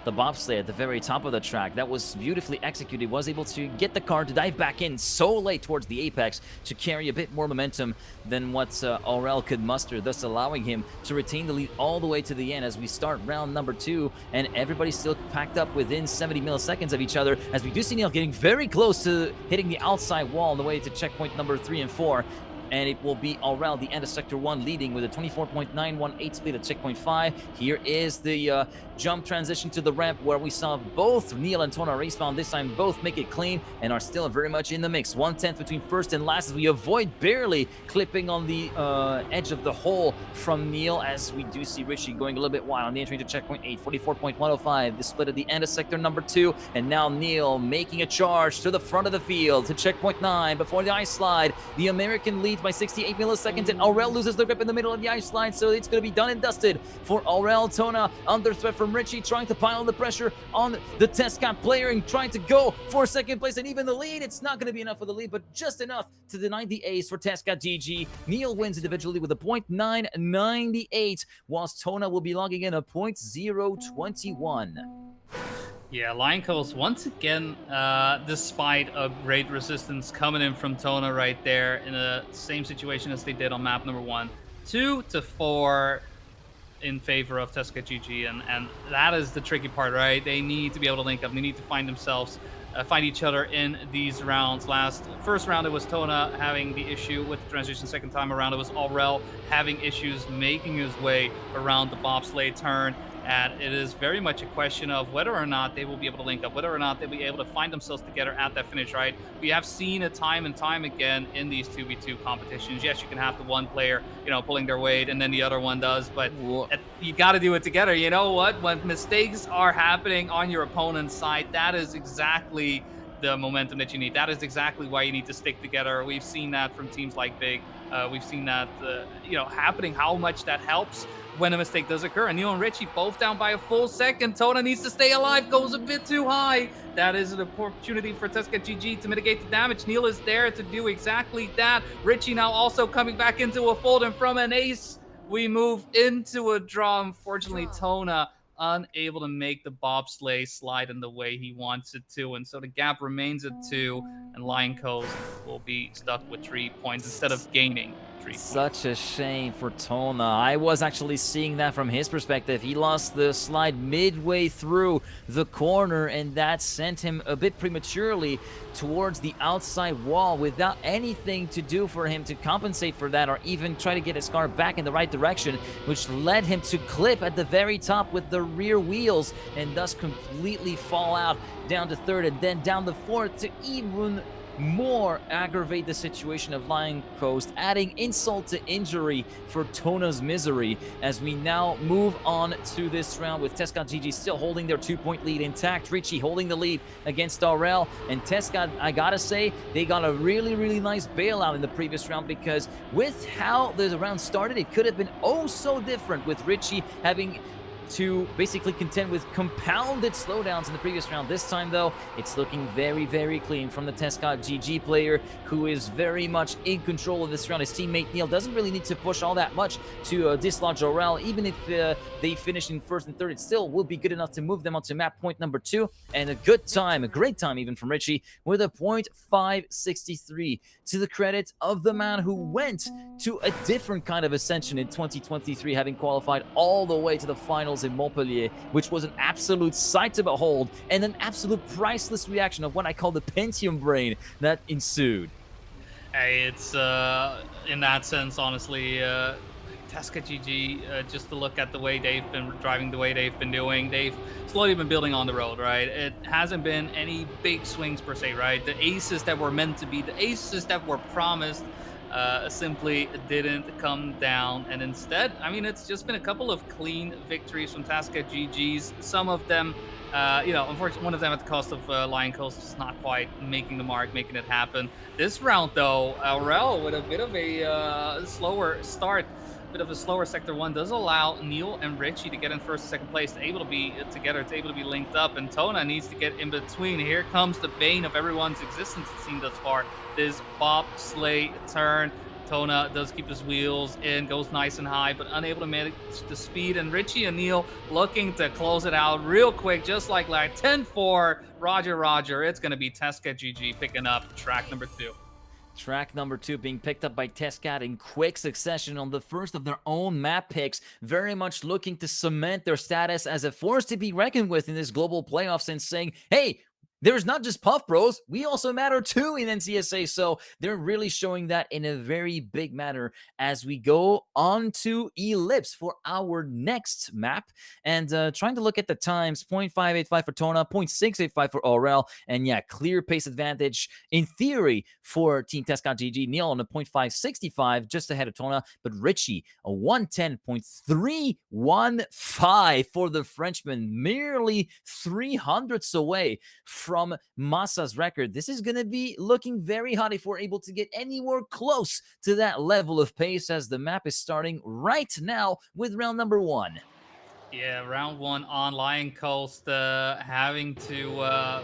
bobsleigh at the very top of the track. That was beautifully executed. Was able to get the car to dive back in so late towards the apex to carry a bit more momentum than what Aurel could muster, thus allowing him to retain the lead all the way to the end as we start round number 2, and everybody's still packed up within 70 milliseconds of each other, as we do see Neil getting very close to hitting the outside wall on the way to checkpoint number 3 and 4. And it will be Aurel, the end of Sector 1, leading with a 24.918 speed at checkpoint 5. Here is the jump transition to the ramp, where we saw both Neil and Tona respawn. This time both make it clean and are still very much in the mix. 1/10 between first and last, as we avoid barely clipping on the edge of the hole from Neil, as we do see Richie going a little bit wide on the entry to checkpoint 8. 44.105, the split at the end of Sector number 2. And now Neil making a charge to the front of the field to checkpoint 9 before the ice slide. The American leads by 68 milliseconds, and Aurel loses the grip in the middle of the ice line, so it's going to be done and dusted for Aurel. Tona under threat from Richie, trying to pile the pressure on the Tescat player and trying to go for second place and even the lead. It's not going to be enough for the lead, but just enough to deny the ace for Tescat GG. Neil wins individually with a .998, whilst Tona will be logging in a .021. Yeah, Lion Coast once again, despite a great resistance coming in from Tona right there, in the same situation as they did on map number 1, 2-4 in favor of Tesca GG, and that is the tricky part, right? They need to be able to link up. They need to find themselves, find each other in these rounds. First round, it was Tona having the issue with the transition. Second time around, it was Aurel having issues making his way around the bobsleigh turn. And it is very much a question of whether or not they will be able to link up, whether or not they'll be able to find themselves together at that finish, right? We have seen it time and time again in these 2v2 competitions. Yes, you can have the one player, pulling their weight, and then the other one does, but you got to do it together. You know what? When mistakes are happening on your opponent's side, that is exactly the momentum that you need. That is exactly why you need to stick together. We've seen that from teams like Big. We've seen that, happening, how much that helps when a mistake does occur. And Neil and Richie both down by a full second. Tona needs to stay alive, goes a bit too high. That is an opportunity for Tesca GG to mitigate the damage. Neil is there to do exactly that. Richie now also coming back into a fold, and from an ace, we move into a draw. Unfortunately, Tona unable to make the bobsleigh slide in the way he wants it to, and so the gap remains at 2, and Lion Coast will be stuck with 3 points instead of gaining 3 points. Such a shame for Tona. I was actually seeing that from his perspective. He lost the slide midway through the corner, and that sent him a bit prematurely towards the outside wall without anything to do for him to compensate for that, or even try to get his car back in the right direction, which led him to clip at the very top with the rear wheels and thus completely fall out down to third and then down to fourth, to even more aggravate the situation of Lion Coast, adding insult to injury for Tona's misery, as we now move on to this round with Tescat GG still holding their 2-point lead intact. Richie holding the lead against Aurel, and Tescat, I gotta say, they got a really, really nice bailout in the previous round, because with how the round started, it could have been oh so different, with Richie having to basically contend with compounded slowdowns in the previous round. This time, though, it's looking very, very clean from the Tescat GG player, who is very much in control of this round. His teammate Neil doesn't really need to push all that much to dislodge Aurel. Even if they finish in first and third, it still will be good enough to move them onto map point number 2. And a good time, a great time even from Richie, with a .563, to the credit of the man who went to a different kind of ascension in 2023, having qualified all the way to the finals in Montpellier, which was an absolute sight to behold, and an absolute priceless reaction of what I call the Pentium brain that ensued. Hey, it's in that sense, honestly, Tesca GG. Just to look at the way they've been driving, the way they've been doing, they've slowly been building on the road, right? It hasn't been any big swings per se, right? The aces that were meant to be, the aces that were promised, simply didn't come down, and instead, I mean, it's just been a couple of clean victories from Tasca GGs. Some of them. Unfortunately, one of them at the cost of Lion Coast, just not quite making the mark, making it happen. This round, though, Aurel with a bit of a slower start, bit of a slower sector one, does allow Neil and Richie to get in first and second place, to able to be together, to able to be linked up, and Tona needs to get in between. Here comes the bane of everyone's existence, it seemed thus far, this bobsleigh turn. Tona does keep his wheels in, goes nice and high, but unable to manage the speed. And Richie and Neil looking to close it out real quick, just like 10-4. Roger. It's going to be Tesca GG picking up track number 2. Track number 2 being picked up by Tescat in quick succession on the first of their own map picks, very much looking to cement their status as a force to be reckoned with in this global playoffs and saying, hey, there's not just Puff Bros, we also matter too in NCSA. So they're really showing that in a very big manner as we go on to Ellipse for our next map. And trying to look at the times, 0.585 for Tona, 0.685 for Aurel, and yeah, clear pace advantage in theory for Team Tescott GG. Neil on a 0.565, just ahead of Tona, but Richie a 110.315 for the Frenchman, merely 300ths away from Massa's record. This is going to be looking very hot if we're able to get anywhere close to that level of pace, as the map is starting right now with round number 1. Yeah, round 1 on Lion Coast, having to,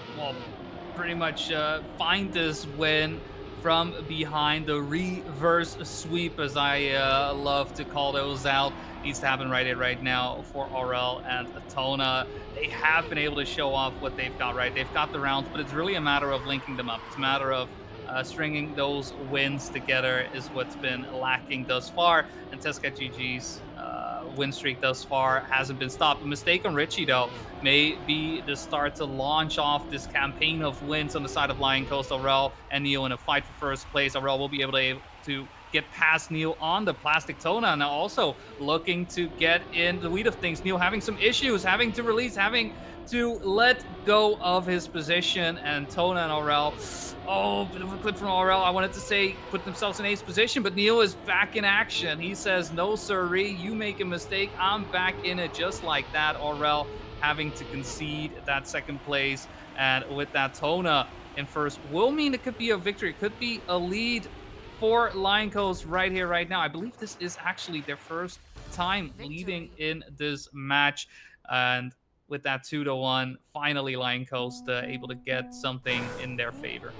pretty much find this win from behind. The reverse sweep, as I love to call those out, needs to happen right now for Aurel and Tona. They have been able to show off what they've got, right? They've got the rounds, but it's really a matter of linking them up. It's a matter of stringing those wins together is what's been lacking thus far. And Tesca GG's win streak thus far hasn't been stopped. A mistake on Richie, though, may be the start to launch off this campaign of wins on the side of Lion Coast. Aurel and Neo in a fight for first place. Aurel will be able to get past Neil on the plastic Tona, and also looking to get in the weed of things. Neil having some issues, having to release, having to let go of his position, and Tona and Aurel, bit of a clip from Aurel. I wanted to say put themselves in ace position, but Neil is back in action. He says, no sirree, you make a mistake, I'm back in it, just like that. Aurel having to concede that second place, and with that, Tona in first will mean it could be a victory, it could be a lead for Lion Coast right here, right now. I believe this is actually their first time leading in this match. And with that 2-1, finally Lion Coast able to get something in their favor.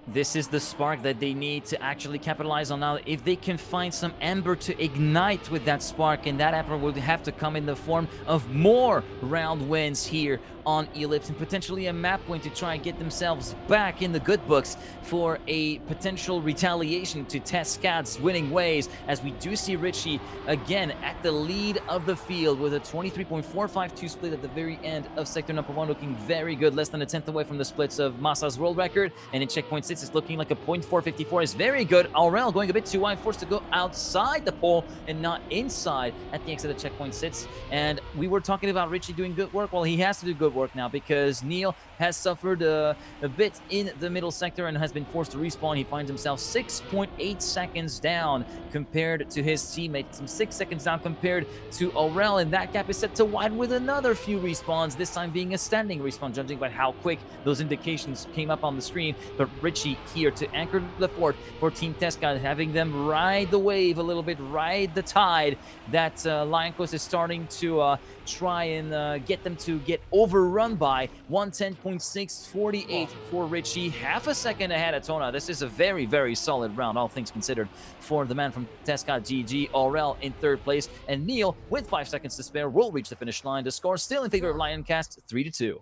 This is the spark that they need to actually capitalize on now. If they can find some ember to ignite with that spark, and that ember would have to come in the form of more round wins here on Ellipse, and potentially a map win to try and get themselves back in the good books for a potential retaliation to Tescad's winning ways, as we do see Richie again at the lead of the field with a 23.452 split at the very end of sector number 1, looking very good, less than a tenth away from the splits of Massa's world record. And in checkpoint 6, it's looking like a 0.454 is very good. Aurel going a bit too wide, forced to go outside the pole and not inside at the exit of checkpoint 6. And we were talking about Richie doing good work. Well, he has to do good work now, because Neil has suffered a bit in the middle sector and has been forced to respawn. He finds himself 6.8 seconds down compared to his teammate, some 6 seconds down compared to Aurel, and that gap is set to widen with another few respawns, this time being a standing respawn, judging by how quick those indications came up on the screen. But Richie here to anchor the fort for Team Tesca, having them ride the wave a little bit, ride the tide that Lion Coast is starting to try and get them to get overrun by. 110.648 for Richie, half a second ahead of Tona. This is a very, very solid round, all things considered, for the man from Tesca GG. Aurel in third place, and Neil, with 5 seconds to spare, will reach the finish line. The score still in favor of Lioncast, 3-2.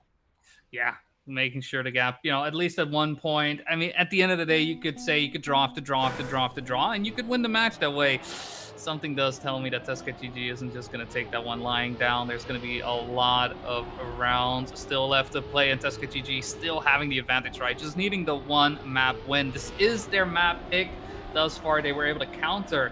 Yeah, making sure the gap, at least at one point. I mean, at the end of the day, you could say you could draw after draw after draw after draw, and you could win the match that way. Something does tell me that Tesca GG isn't just going to take that one lying down. There's going to be a lot of rounds still left to play, and Tesca GG still having the advantage, right? Just needing the one map win. This is their map pick. thus far they were able to counter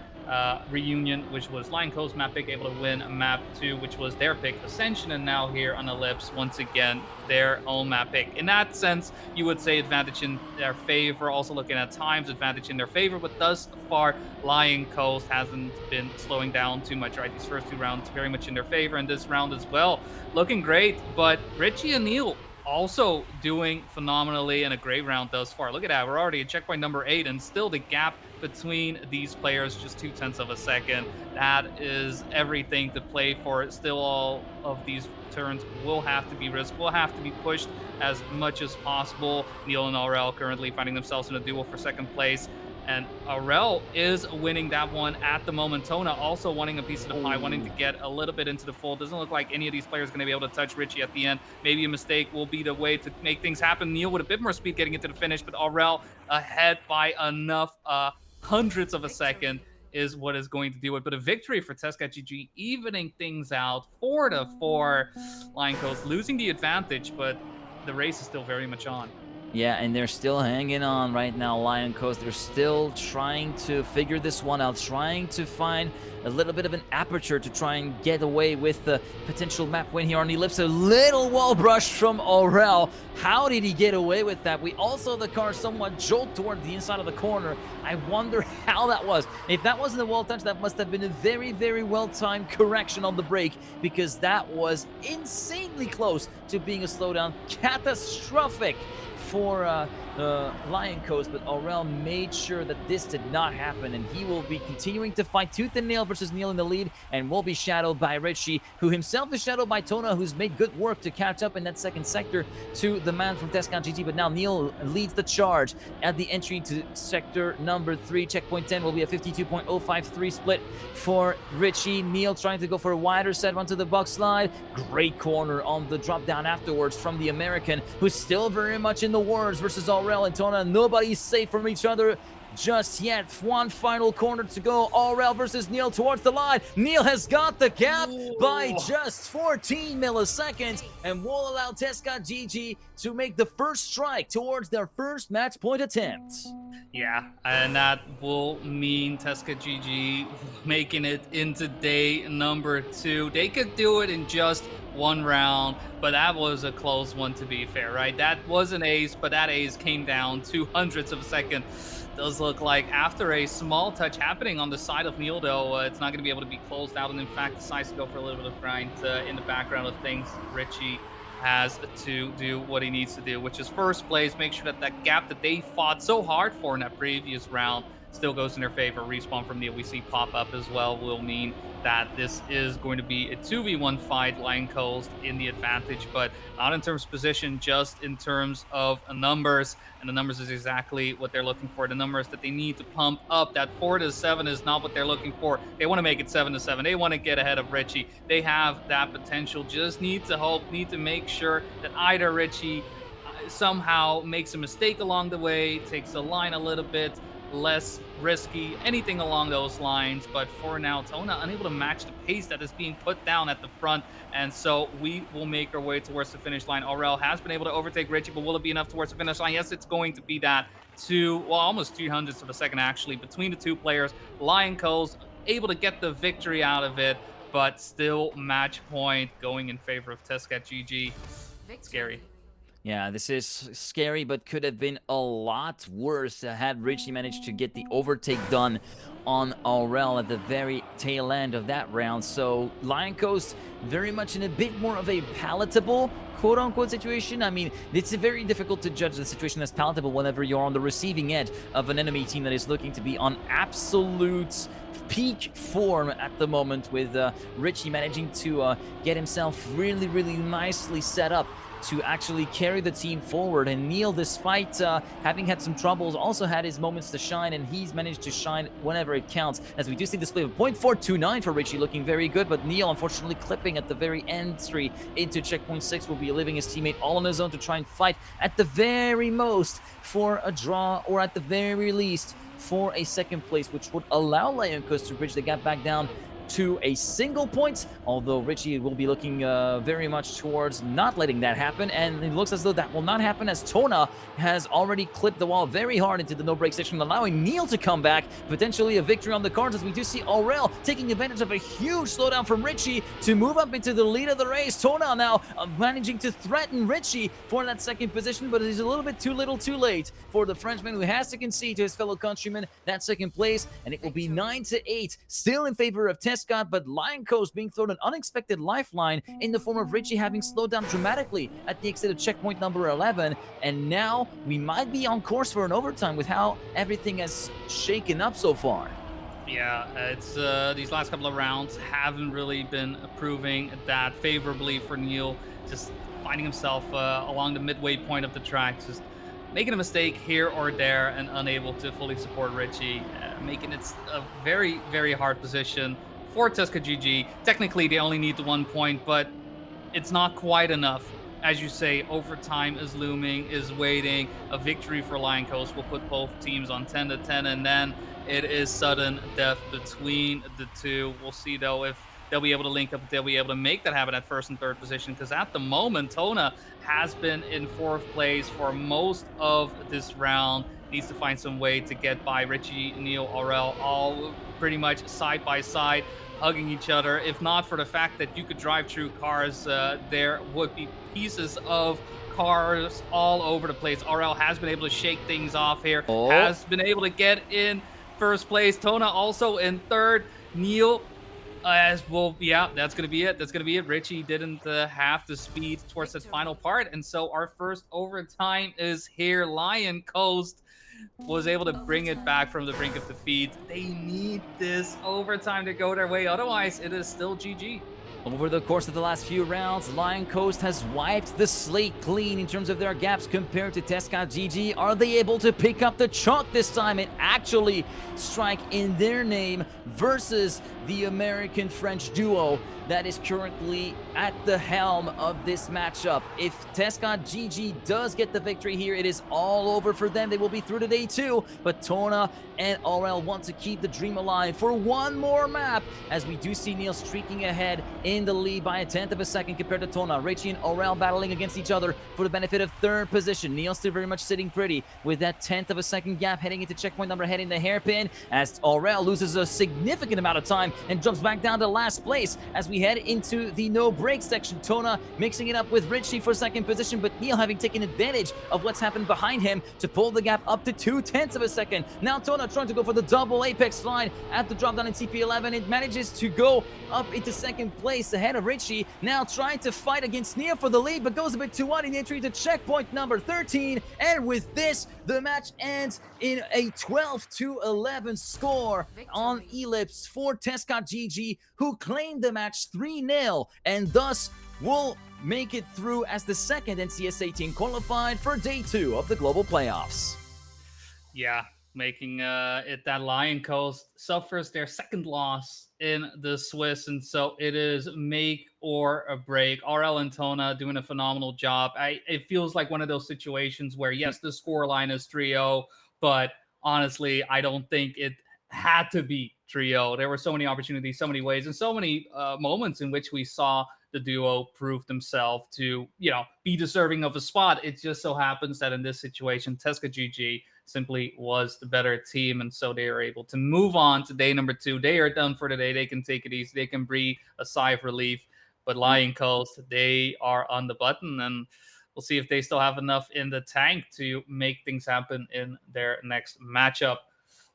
Reunion, which was Lion Coast map pick, able to win map 2, which was their pick, Ascension, and now here on Ellipse, once again, their own map pick. In that sense, you would say advantage in their favor. Also looking at times, advantage in their favor, but thus far, Lion Coast hasn't been slowing down too much, right? These first 2 rounds very much in their favor, and this round as well, looking great. But Richie and Neil also doing phenomenally in a great round thus far. Look at that. We're already at checkpoint number 8, and still the gap between these players just 0.2 of a second. That is everything to play for. Still, all of these turns will have to be risked, will have to be pushed as much as possible. Neil and Aurel currently finding themselves in a duel for second place. And Aurel is winning that one at the moment. Tona also wanting a piece of the pie, wanting to get a little bit into the fold. Doesn't look like any of these players are going to be able to touch Richie at the end. Maybe a mistake will be the way to make things happen. Neil with a bit more speed getting into the finish, but Aurel ahead by enough hundredths of a second is what is going to do it. But a victory for Tesca GG, evening things out 4-4. Lion Coast losing the advantage, but the race is still very much on. Yeah, and they're still hanging on right now, Lion Coast. They're still trying to figure this one out, trying to find a little bit of an aperture to try and get away with the potential map win here on Ellipse. A little wall brush from Aurel. How did he get away with that? We also saw the car somewhat jolt toward the inside of the corner. I wonder how that was. If that wasn't a wall touch, that must have been a very, very well-timed correction on the brake, because that was insanely close to being a slowdown. Catastrophic for Lion Coast, but Aurel made sure that this did not happen, and he will be continuing to fight tooth and nail versus Neil in the lead, and will be shadowed by Richie, who himself is shadowed by Tona, who's made good work to catch up in that second sector to the man from Tesca GG. But now Neil leads the charge at the entry to sector number 3. Checkpoint 10 will be a 52.053 split for Richie. Neil trying to go for a wider set onto the box slide. Great corner on the drop down afterwards from the American, who's still very much in the wars versus Aurel and Tona. Nobody's safe from each other just yet. One final corner to go. Aurel versus Neil towards the line. Neil has got the gap by just 14 milliseconds and will allow Tesca GG to make the first strike towards their first match point attempt. Yeah, and that will mean Tesca GG making it into day number 2. They could do it in just one round, but that was a close one, to be fair, right? That was an ace, but that ace came down 200ths of a second. Does look like after a small touch happening on the side of Neil, though, it's not going to be able to be closed out, and in fact decides to go for a little bit of grind in the background of things. Richie has to do what he needs to do, which is first place, make sure that that gap that they fought so hard for in that previous round still goes in their favor. Respawn from Neil we see pop up as well will mean that this is going to be a 2v1 fight. Lion Coast in the advantage, but not in terms of position, just in terms of numbers. And the numbers is exactly what they're looking for. The numbers that they need to pump up. That 4-7 is not what they're looking for. They want to make it 7-7. They want to get ahead of Richie. They have that potential. Just need to hope, need to make sure that either Richie somehow makes a mistake along the way, takes the line a little bit less risky, anything along those lines. But for now, Tona unable to match the pace that is being put down at the front, and so we will make our way towards the finish line. Aurel has been able to overtake Richie, but will it be enough towards the finish line? Yes, it's going to be that. Almost 300ths of a second actually between the two players. Lion Coast able to get the victory out of it, but still match point going in favor of Tesca GG. Scary. Yeah, this is scary, but could have been a lot worse had Richie managed to get the overtake done on Aurel at the very tail end of that round. So Lion Coast very much in a bit more of a palatable quote-unquote situation. I mean, it's very difficult to judge the situation as palatable whenever you're on the receiving edge of an enemy team that is looking to be on absolute peak form at the moment, with Richie managing to get himself really, really nicely set up to actually carry the team forward. And Neil, despite having had some troubles, also had his moments to shine, and he's managed to shine whenever it counts, as we do see the split of 0.429 for Richie, looking very good, but Neil unfortunately clipping at the very entry into checkpoint 6, will be leaving his teammate all on his own to try and fight at the very most for a draw, or at the very least for a second place, which would allow Lion Coast to bridge the gap back down to a single point, although Richie will be looking very much towards not letting that happen, and it looks as though that will not happen as Tona has already clipped the wall very hard into the no-break section, allowing Neil to come back, potentially a victory on the cards, as we do see Aurel taking advantage of a huge slowdown from Richie to move up into the lead of the race. Tona now managing to threaten Richie for that second position, but he's a little bit too little too late for the Frenchman, who has to concede to his fellow countrymen that second place, and it will be 9-8, still in favor of Tescott, but Lion Coast being thrown an unexpected lifeline in the form of Richie having slowed down dramatically at the exit of checkpoint number 11, and now we might be on course for an overtime with how everything has shaken up so far. Yeah, it's these last couple of rounds haven't really been proving that favorably for Neil. Just finding himself along the midway point of the track, just making a mistake here or there and unable to fully support Richie, making it a very, very hard position for Tuska GG. Technically, they only need the 1 point, but it's not quite enough. As you say, overtime is looming, is waiting. A victory for Lion Coast will put both teams on 10-10, and then it is sudden death between the two. We'll see, though, if they'll be able to link up, if they'll be able to make that happen at first and third position, because at the moment, Tona has been in fourth place for most of this round. Needs to find some way to get by Richie, Neil, Aurel, all pretty much side by side, hugging each other. If not for the fact that you could drive through cars, there would be pieces of cars all over the place. Aurel has been able to shake things off here, has been able to get in first place. Tona also in third. Neil as well, yeah, that's going to be it. That's going to be it. Richie didn't have the speed towards that final part. And so our first overtime is here. Lion Coast was able to bring it back from the brink of defeat. They need this overtime to go their way. Otherwise, it is still GG. Over the course of the last few rounds, Lion Coast has wiped the slate clean in terms of their gaps compared to Tescott GG. Are they able to pick up the chalk this time and actually strike in their name versus the American-French duo that is currently at the helm of this matchup? If Tescott GG does get the victory here, it is all over for them. They will be through to day 2, but Tona and Aurel want to keep the dream alive for one more map, as we do see Neil streaking ahead in the lead by a 10th of a second compared to Tona. Richie and Aurel battling against each other for the benefit of third position. Neil still very much sitting pretty with that 10th of a second gap heading into checkpoint number, heading the hairpin, as Aurel loses a significant amount of time and jumps back down to last place as we head into the no break section. Tona mixing it up with Richie for second position, but Neil having taken advantage of what's happened behind him to pull the gap up to 2/10 of a second. Now Tona trying to go for the double apex slide at the drop down in CP11. It manages to go up into second place ahead of Richie. Now trying to fight against Neil for the lead, but goes a bit too wide in the entry to checkpoint number 13. And with this, the match ends in a 12-11 score on Ellipse for Tescott GG, who claimed the match 3-0 and thus will make it through as the second NCSA team qualified for day 2 of the global playoffs. Yeah, making it that Lion Coast suffers their second loss in the Swiss, and so it is make or a break. RL and Tona doing a phenomenal job. It feels like one of those situations where, yes, the scoreline is 3-0, but honestly, I don't think it had to be 3-0. There were so many opportunities, so many ways, and so many moments in which we saw the duo prove themselves to, be deserving of a spot. It just so happens that in this situation, Tescott GG simply was the better team, and so they are able to move on to day number 2. They are done for the day. They can take it easy. They can breathe a sigh of relief. But Lion Coast, they are on the button, and we'll see if they still have enough in the tank to make things happen in their next matchup.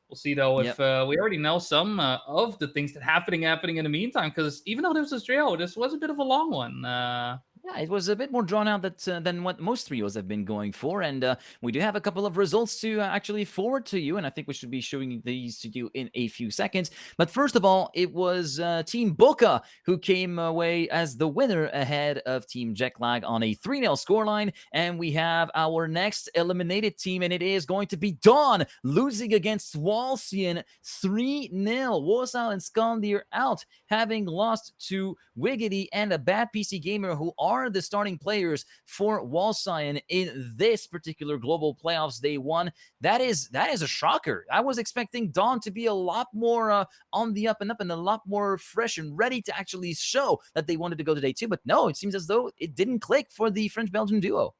We'll see, though, if we already know some of the things that happening in the meantime, because even though this was trio, this was a bit of a long one. Yeah, it was a bit more drawn out than what most trios have been going for, and we do have a couple of results to actually forward to you, and I think we should be showing these to you in a few seconds. But first of all, it was Team Boca who came away as the winner ahead of Team Jetlag on a 3-0 scoreline, and we have our next eliminated team, and it is going to be Dawn losing against Walsian 3-0. Warsaw and Skandir out, having lost to Wiggity and a Bad PC Gamer, who are are the starting players for Walscian in this particular global playoffs day one, that is a shocker. I was expecting Dawn to be a lot more on the up and up and a lot more fresh and ready to actually show that they wanted to go to day two. But no, it seems as though it didn't click for the French-Belgian duo.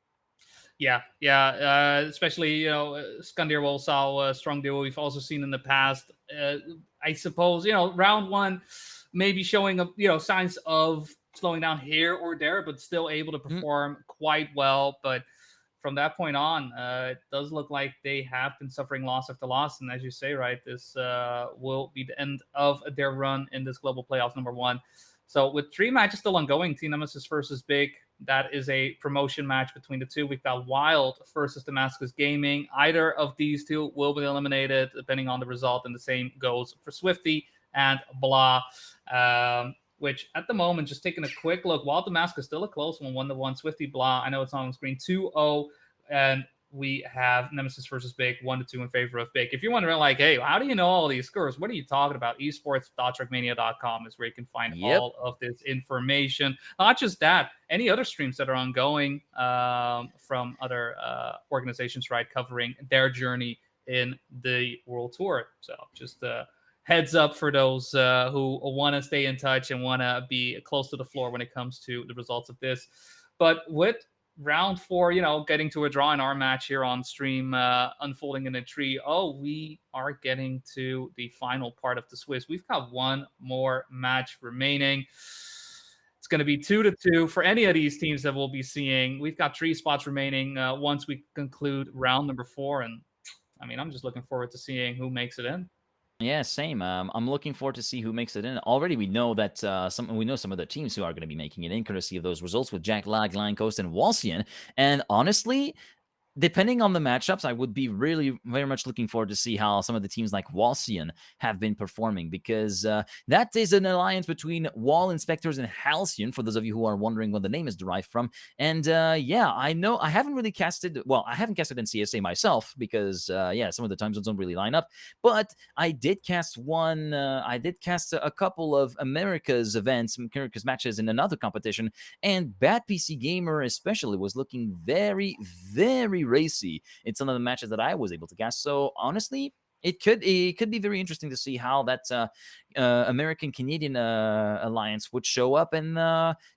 Yeah, especially Skandir Wolsal, strong duo we've also seen in the past. I suppose round one maybe showing up signs of slowing down here or there, but still able to perform quite well. But from that point on, it does look like they have been suffering loss after loss, and as you say, right, this will be the end of their run in this global playoffs number one. So with 3 matches still ongoing, Team Nemesis versus Big, that is a promotion match between the two. We've got Wild versus Damascus Gaming. Either of these two will be eliminated depending on the result, and the same goes for Swifty and Blah. Which at the moment, just taking a quick look, Wild Damascus still a close one, 1-1. Swifty Blah, I know it's on screen, 2-0. And we have Nemesis versus Big, 1-2 in favor of Big. If you're wondering, like, hey, how do you know all these scores? What are you talking about? Esports.trackmania.com is where you can find all of this information. Not just that, any other streams that are ongoing from other organizations, right, covering their journey in the World Tour. So just heads up for those who want to stay in touch and want to be close to the floor when it comes to the results of this. But with round 4, getting to a draw in our match here on stream, unfolding in a 3-0, we are getting to the final part of the Swiss. We've got one more match remaining. It's going to be 2-2 for any of these teams that we'll be seeing. We've got 3 spots remaining once we conclude round number 4. And I mean, I'm just looking forward to seeing who makes it in. Yeah, same. I'm looking forward to see who makes it in. Already, we know that some of the teams who are going to be making it in, courtesy of those results with Jack Lag, Line Coast, and Walsian. And honestly, depending on the matchups, I would be really very much looking forward to see how some of the teams like Walsian have been performing, because that is an alliance between Wall Inspectors and Halcyon, for those of you who are wondering what the name is derived from. And yeah, I know I haven't really casted, well, I haven't casted in CSA myself because, yeah, some of the time zones don't really line up, but I did cast a couple of America's matches in another competition, and Bad PC Gamer especially was looking very, very racy in some of the matches that I was able to cast. So honestly, it could be very interesting to see how that American-Canadian alliance would show up and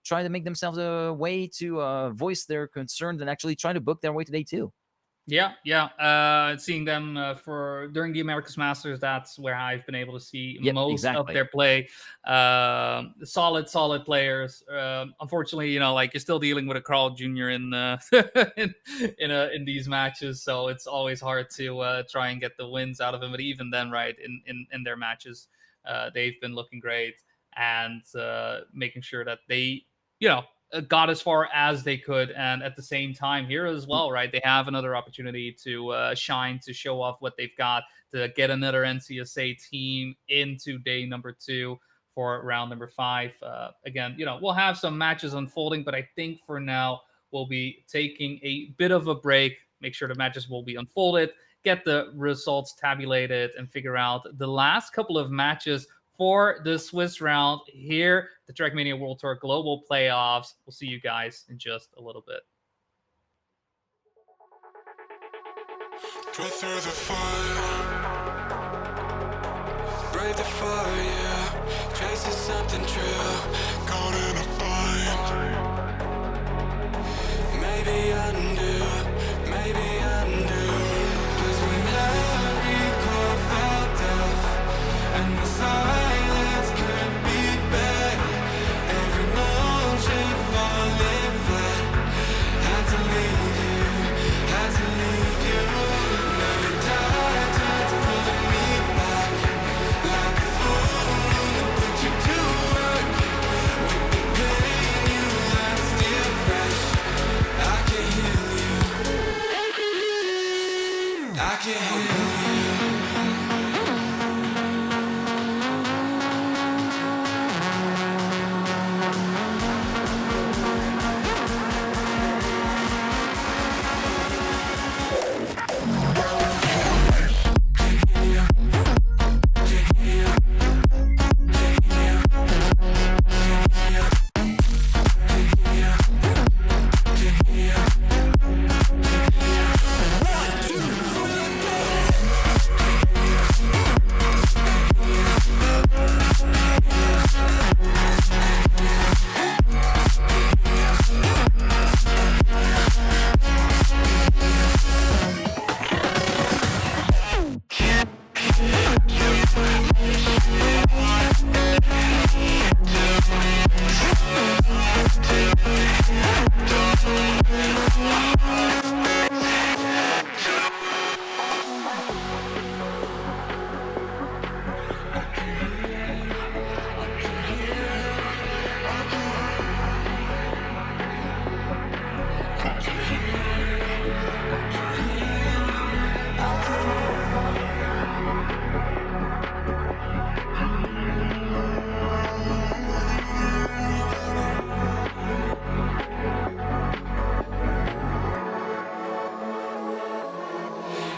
try to make themselves a way to voice their concerns and actually try to book their way to day 2. Yeah. Seeing them during the America's Masters, that's where I've been able to see most of their play. Solid players. Unfortunately, you're still dealing with a Carl Jr. in these matches, so it's always hard to try and get the wins out of him. But even then, right, in their matches, they've been looking great and making sure that they, got as far as they could. And at the same time here as well, right, they have another opportunity to shine, to show off what they've got, to get another NCSA team into day number 2 for round number 5. Again, we'll have some matches unfolding, but I think for now we'll be taking a bit of a break, make sure the matches will be unfolded, get the results tabulated, and figure out the last couple of matches for the Swiss round here, the Trackmania World Tour Global Playoffs. We'll see you guys in just a little bit. Go through the fire, break the fire, yeah. Chasing something true, caught in a bind. Maybe undo, maybe undo. 'Cause when every core felt death and the silence could be better, every motion falling flat, had to leave you, had to leave you. Now you died, tried to pull me back, like a fool that put you to work. With the pain you left still fresh, I can heal you, I can heal you.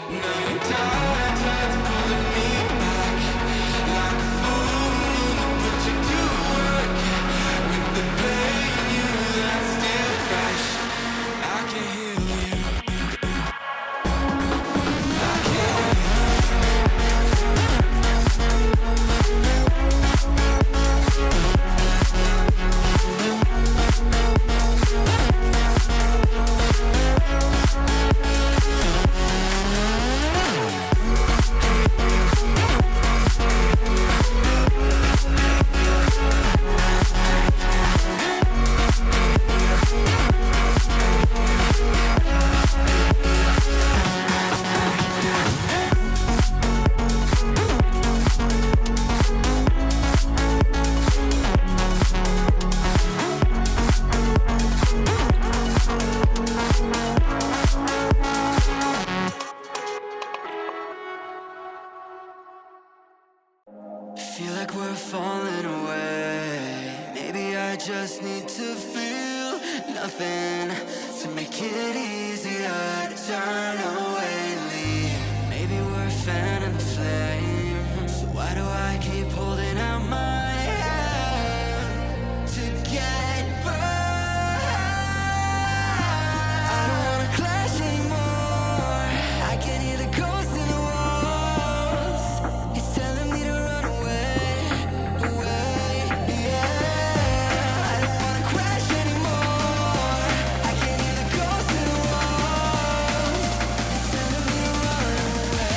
Now you're tired pulling me back like a fool, but you do work with the pain you that's still fresh. I can heal you. I can. Feel like we're falling away. Maybe I just need to feel nothing to make it easier to turn away and leave. Maybe we're fanning the flame, so why do I keep holding out my hand to get burned? I don't wanna clash anymore. I can hear the ghosts in the walls. It's telling me to run away, yeah. I don't wanna crash anymore. I can hear the ghosts in the walls. It's telling me to run away.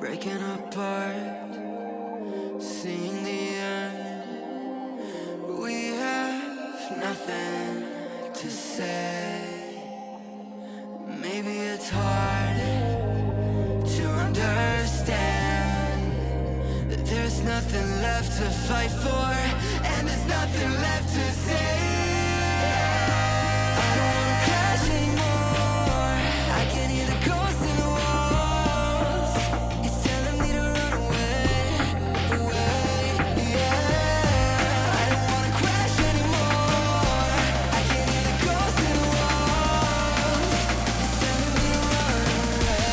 Breaking apart, seeing the end. We have nothing to say. Maybe it's hard to understand that there's nothing left to fight for, and there's nothing left to say. I don't wanna crash anymore. I can hear the ghosts in the walls. It's telling me to run away, yeah. I don't wanna crash anymore. I can hear the ghosts in the walls. It's telling me to run away.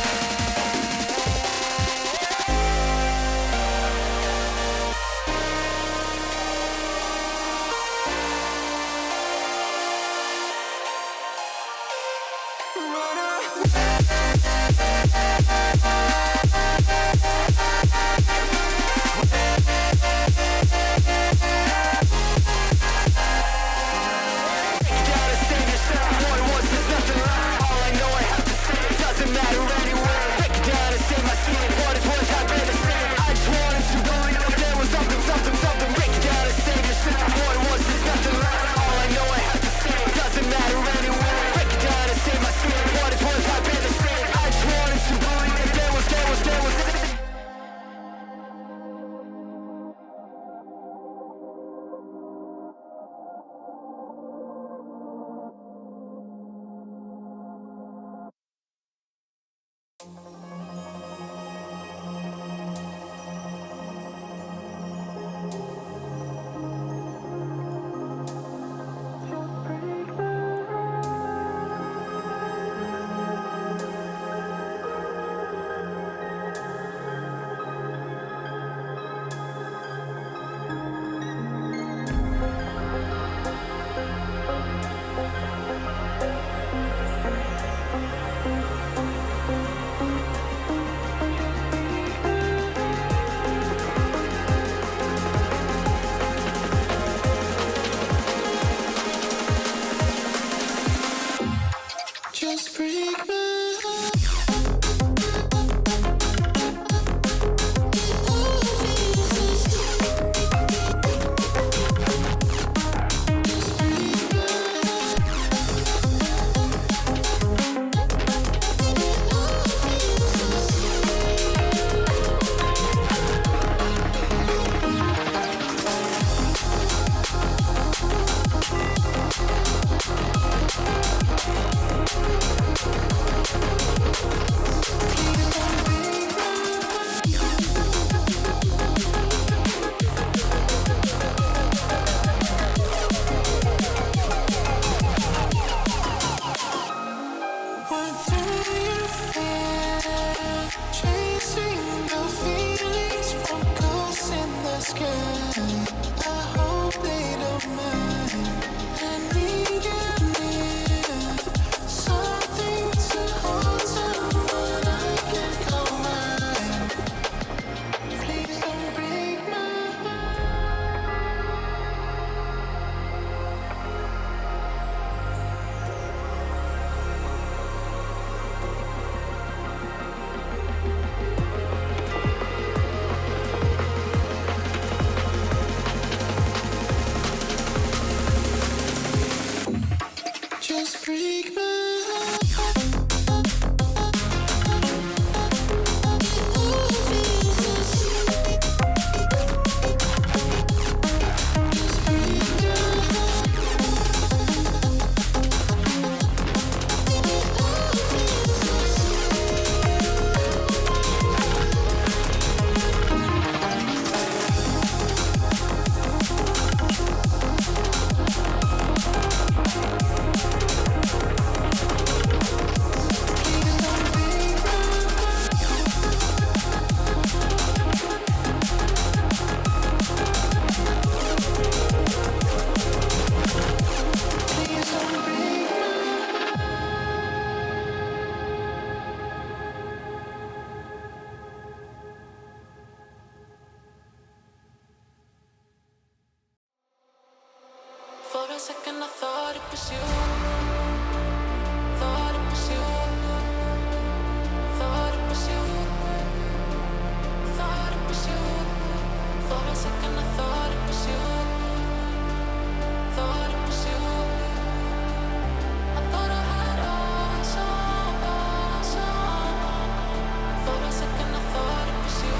sky. I hope they don't mind. I need you near, something to hold someone I can call mine. Please don't break my heart. Just break my heart. For a second I thought it was you. Thought it was you. Thought it was you. Thought it was you. For a second I thought it was you. Thought it was you. I thought I had eyes on. For a second I thought it was you.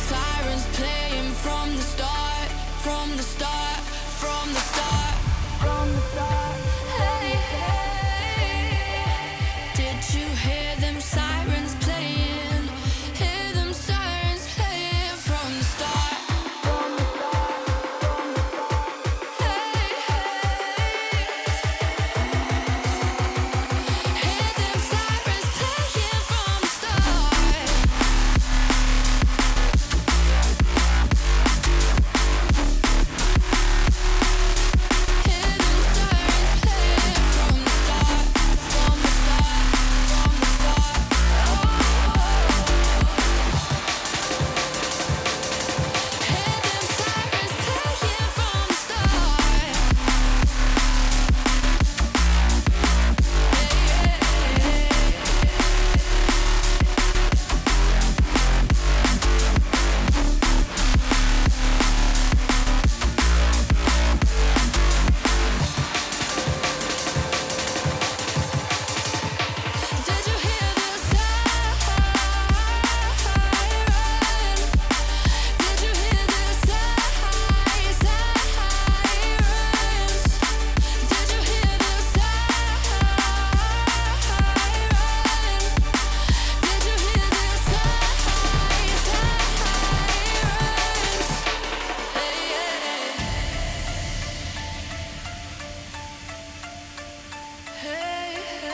sirens playing from the start, from the start, from the start, from the start. Hey, hey, did you hear them sirens playing? Hear them sirens playing from the start, from the start, from the start. Hey, hey, hear them sirens playing from the start. Did you hear the siren? Did you hear the sirens? Did you hear the siren? Did you hear the sirens? Hey, hey, hey.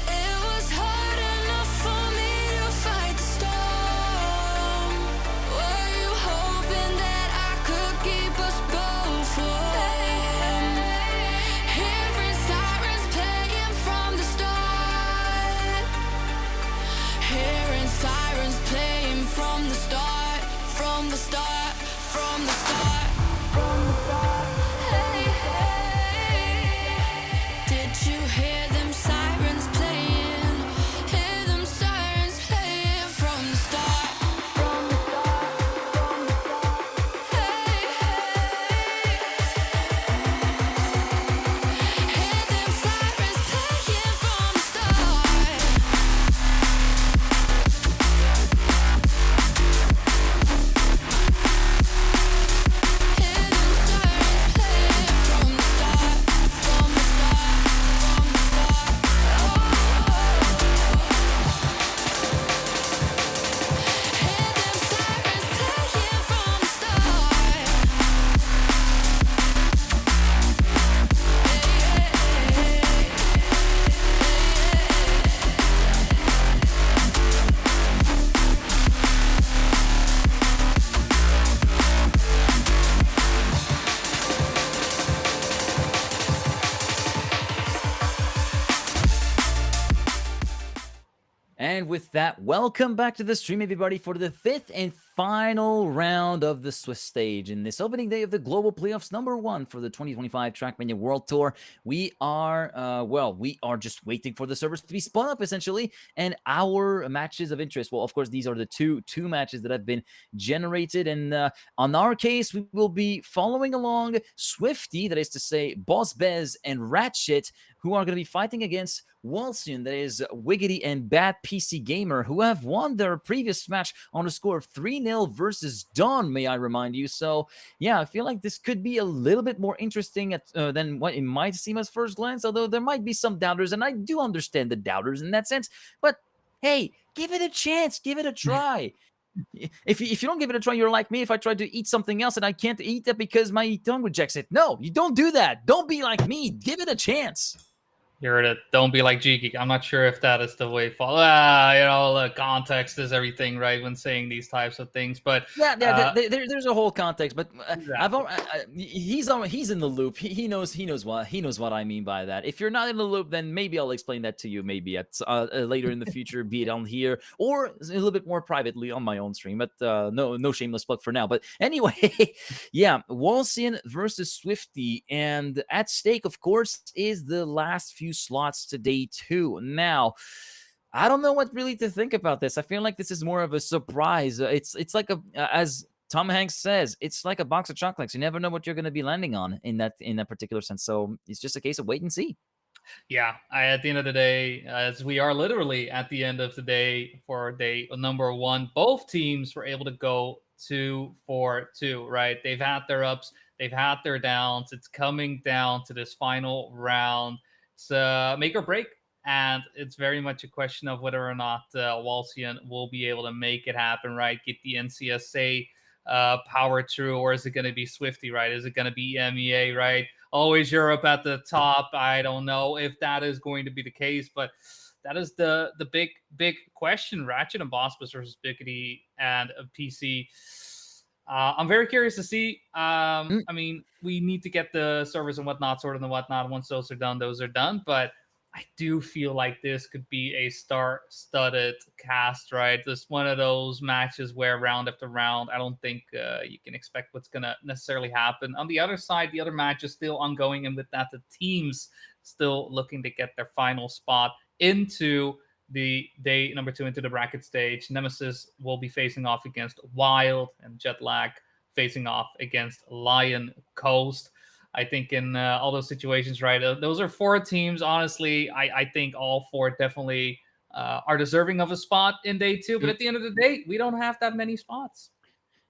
It was hard enough for me to fight the storm. Were you hoping that I could keep us both warm? Hearing sirens playing from the start. Hearing sirens playing from the start, from the start, from the start, from the start. Hey, hey, did you hear them sirens playing? Hear them sirens playing from the start, from the start, from the start. Hey, hey, hear them sirens playing from the start. And with that, welcome back to the stream, everybody, for the fifth and final round of the Swiss stage in this opening day of the Global Playoffs #1 for the 2025 Trackmania World Tour. We are, we are just waiting for the servers to be spun up, essentially, and our matches of interest. Well, of course, these are the two matches that have been generated, and on our case, we will be following along Swifty, that is to say, Boss Bez and Ratchet, who are going to be fighting against Walsian, that is Wiggity and Bad PC Gamer, who have won their previous match on a score of 3-0 versus Dawn, may I remind you. So, yeah, I feel like this could be a little bit more interesting than what it might seem at first glance, although there might be some doubters, and I do understand the doubters in that sense. But, hey, give it a chance. Give it a try. If you don't give it a try, you're like me. If I try to eat something else and I can't eat it because my tongue rejects it. No, you don't do that. Don't be like me. Give it a chance. You heard it. Don't be like G-Geek. I'm not sure if that is the way forward. The context is everything, right, when saying these types of things. But there's a whole context. But exactly. he's in the loop. He knows what I mean by that. If you're not in the loop, then maybe I'll explain that to you. Maybe at later in the future, be it on here or a little bit more privately on my own stream. But no shameless plug for now. But anyway, yeah, Walsian versus Swifty, and at stake, of course, is the last few slots today too. Now, I don't know what really to think about this. I feel like this is more of a surprise. It's like as Tom Hanks says, it's like a box of chocolates. You never know what you're going to be landing on in that particular sense. So it's just a case of wait and see. Yeah, at the end of the day, as we are literally at the end of the day for day number one, both teams were able to go 2-4-2, right? They've had their ups, they've had their downs. It's coming down to this final round. It's make or break. And it's very much a question of whether or not Walsian will be able to make it happen, right? Get the NCSA power through, or is it going to be Swifty, right? Is it going to be MEA, right? Always Europe at the top. I don't know if that is going to be the case, but that is the big question. Ratchet and Bospus versus Bickety and PC. I'm very curious to see. Mm, I mean, we need to get the servers and whatnot sorted and whatnot. Once those are done, those are done. But I do feel like this could be a star-studded cast, right? This one of those matches where round after round, I don't think you can expect what's going to necessarily happen. On the other side, the other match is still ongoing, and with that, the teams still looking to get their final spot into the day number 2 into the bracket stage. Nemesis will be facing off against Wild, and Jetlag facing off against Lion Coast. I think in all those situations, right? Those are 4 teams. Honestly, I think all 4 definitely are deserving of a spot in day 2. But mm. at the end of the day, we don't have that many spots.